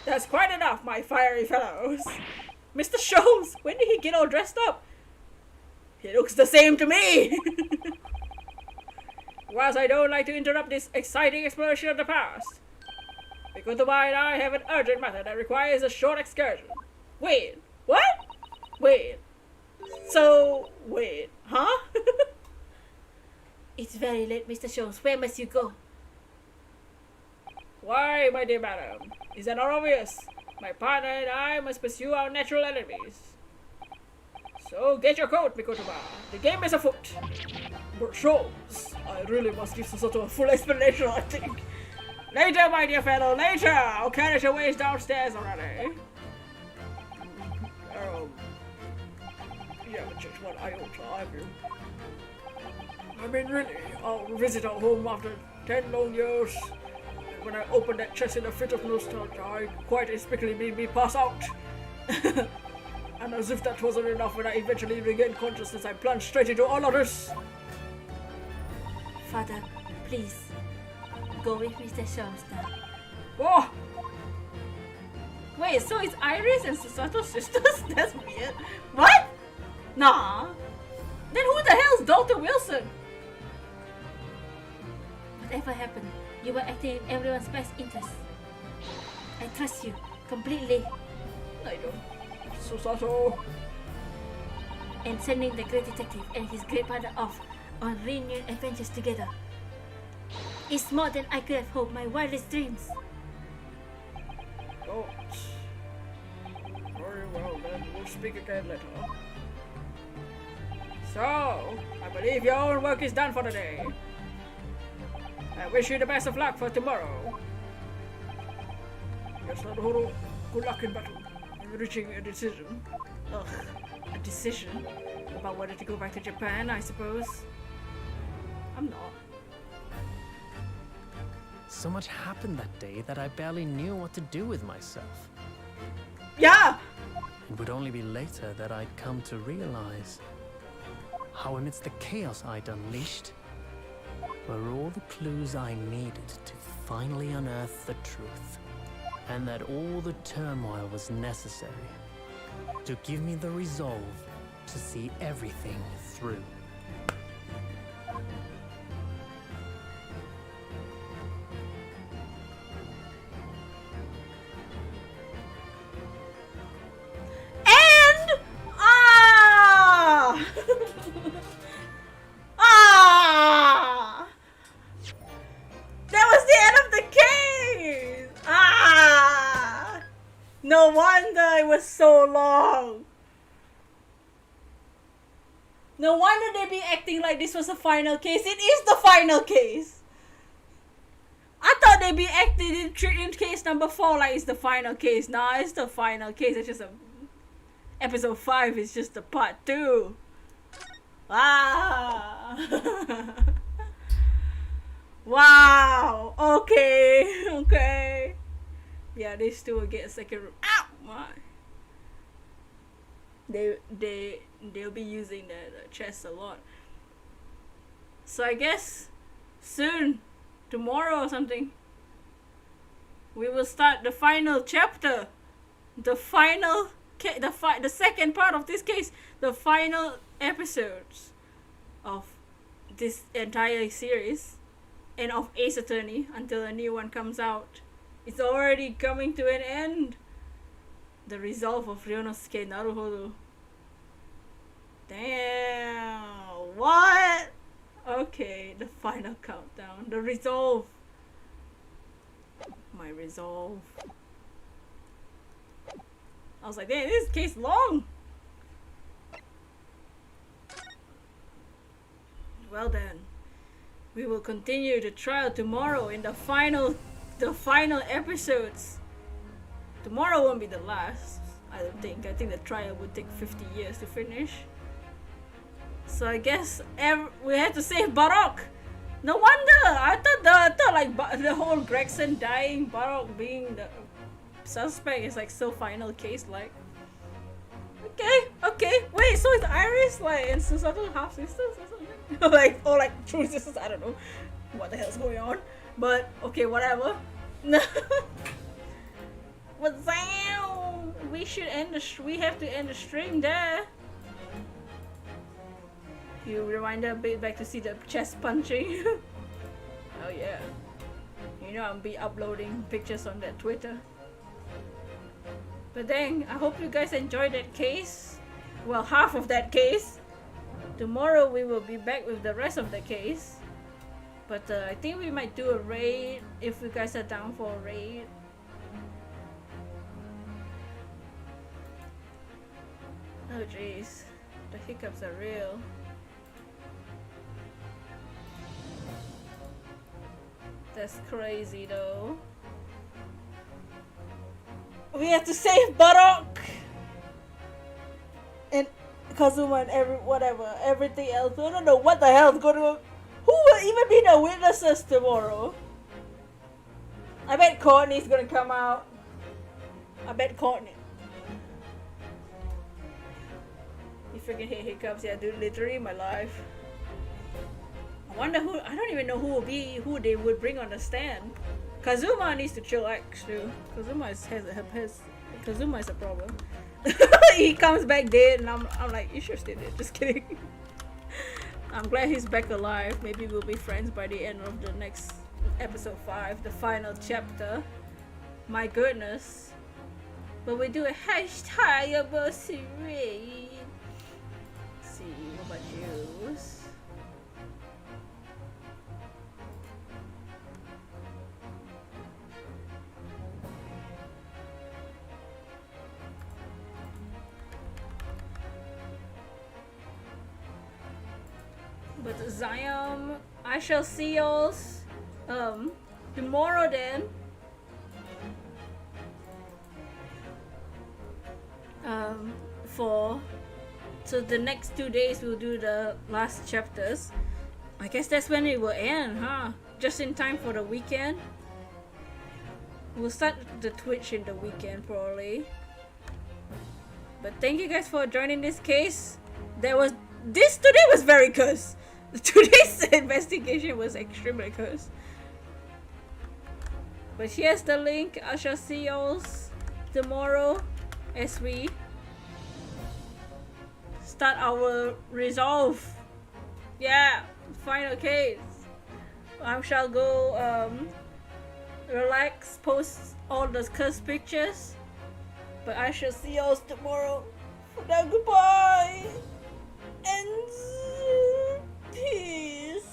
That's quite enough, my fiery fellows. Mr. Sholmes, when did he get all dressed up? He looks the same to me. Whilst I don't like to interrupt this exciting exploration of the past, because the and I have an urgent matter that requires a short excursion. Wait, what? Wait. So, wait, huh? It's very late, Mr. Sholmes. Where must you go? Why, my dear madam? Is that not obvious? My partner and I must pursue our natural enemies. So get your coat, Mikotoba. The game is afoot. But Sholmes, I really must give Susato a full explanation, I think. Later, my dear fellow, later! Our carriage awaits downstairs already. You haven't changed one iota, have you? I mean, really, I'll visit our home after 10 long years. And when I opened that chest in a fit of nostalgia, I quite inexplicably made me pass out. And as if that wasn't enough, when I eventually regained consciousness, I plunged straight into all others. Father, please, go with Mr. Sholmes now. Oh! Wait, so it's Iris and Susato's sisters? That's weird. What? Nah. Then who the hell's Dr. Wilson? Whatever happened, you were acting in everyone's best interest. I trust you completely. I don't. Susato. And sending the great detective and his great partner off on renewed adventures together is more than I could have hoped my wildest dreams. Oh. Very well then, we'll speak again later. So, I believe your own work is done for the day. I wish you the best of luck for tomorrow. Yes, Naruto, good luck in battle. I'm reaching a decision. Ugh, a decision about whether to go back to Japan, I suppose. I'm not. So much happened that day that I barely knew what to do with myself. Yeah! It would only be later that I'd come to realize how amidst the chaos I'd unleashed were all the clues I needed to finally unearth the truth, and that all the turmoil was necessary to give me the resolve to see everything through. That was the end of the case! No wonder it was so long. No wonder they be acting like this was a final case. It is the final case. I thought they'd be acting in case number 4 like it's the final case. Nah, it's the final case. It's just a... Episode 5 is just the part 2. Wow. Okay. Okay. Yeah, these two will get a second room. Ow! My. They'll be using the chest a lot. So I guess soon, tomorrow or something, we will start the final chapter. The final the second part of this case, the final episodes of this entire series and of Ace Attorney until a new one comes out. It's already coming to an end. The resolve of Ryonosuke Naruhodo. Damn, what? Okay, the final countdown. The resolve. My resolve. I was like, damn, this case long. Well then, we will continue the trial tomorrow in the final episodes. Tomorrow won't be the last, I don't think. I think the trial would take 50 years to finish. So I guess we had to save Barok. No wonder! I thought like the whole Gregson dying, Barok being the suspect is like so final case like. Okay. Wait, so is Iris like and Susato half sisters or something? like true sisters? I don't know what the hell's going on. But okay, whatever. But damn, we have to end the stream there. You rewind a bit back to see the chest punching. Oh yeah. You know I'll be uploading pictures on that Twitter. But dang, I hope you guys enjoyed that case. Well, half of that case. Tomorrow we will be back with the rest of the case. But I think we might do a raid if you guys are down for a raid. Oh jeez, the hiccups are real. That's crazy though. We have to save Barok and Kazuma and everything else. I don't know what the hell's going on. Who will even be the witnesses tomorrow? I bet Courtney's gonna come out. I bet Courtney. freaking hate hiccups. Yeah, dude, literally my life. I wonder who. I don't even know who they would bring on the stand. Kazuma needs to chillax too. Kazuma is a problem. He comes back dead, and I'm like, you sure still dead? Just kidding. I'm glad he's back alive. Maybe we'll be friends by the end of the next episode 5, the final chapter. My goodness. But we do a hashtag about series. See, what about you? But Zion, I shall see y'all tomorrow then. So the next 2 days we'll do the last chapters. I guess that's when it will end, huh? Just in time for the weekend. We'll start the Twitch in the weekend probably. But thank you guys for joining this case. Today was very cursed. Today's investigation was extremely cursed. But here's the link. I shall see y'all tomorrow as we start our resolve. Yeah, final case. I shall go relax, post all the cursed pictures. But I shall see y'all tomorrow. For now, goodbye and peace.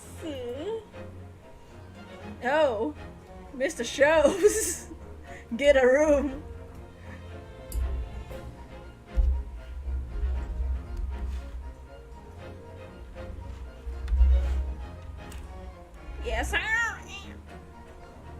Oh, Mr. Shows, get a room. Yes, I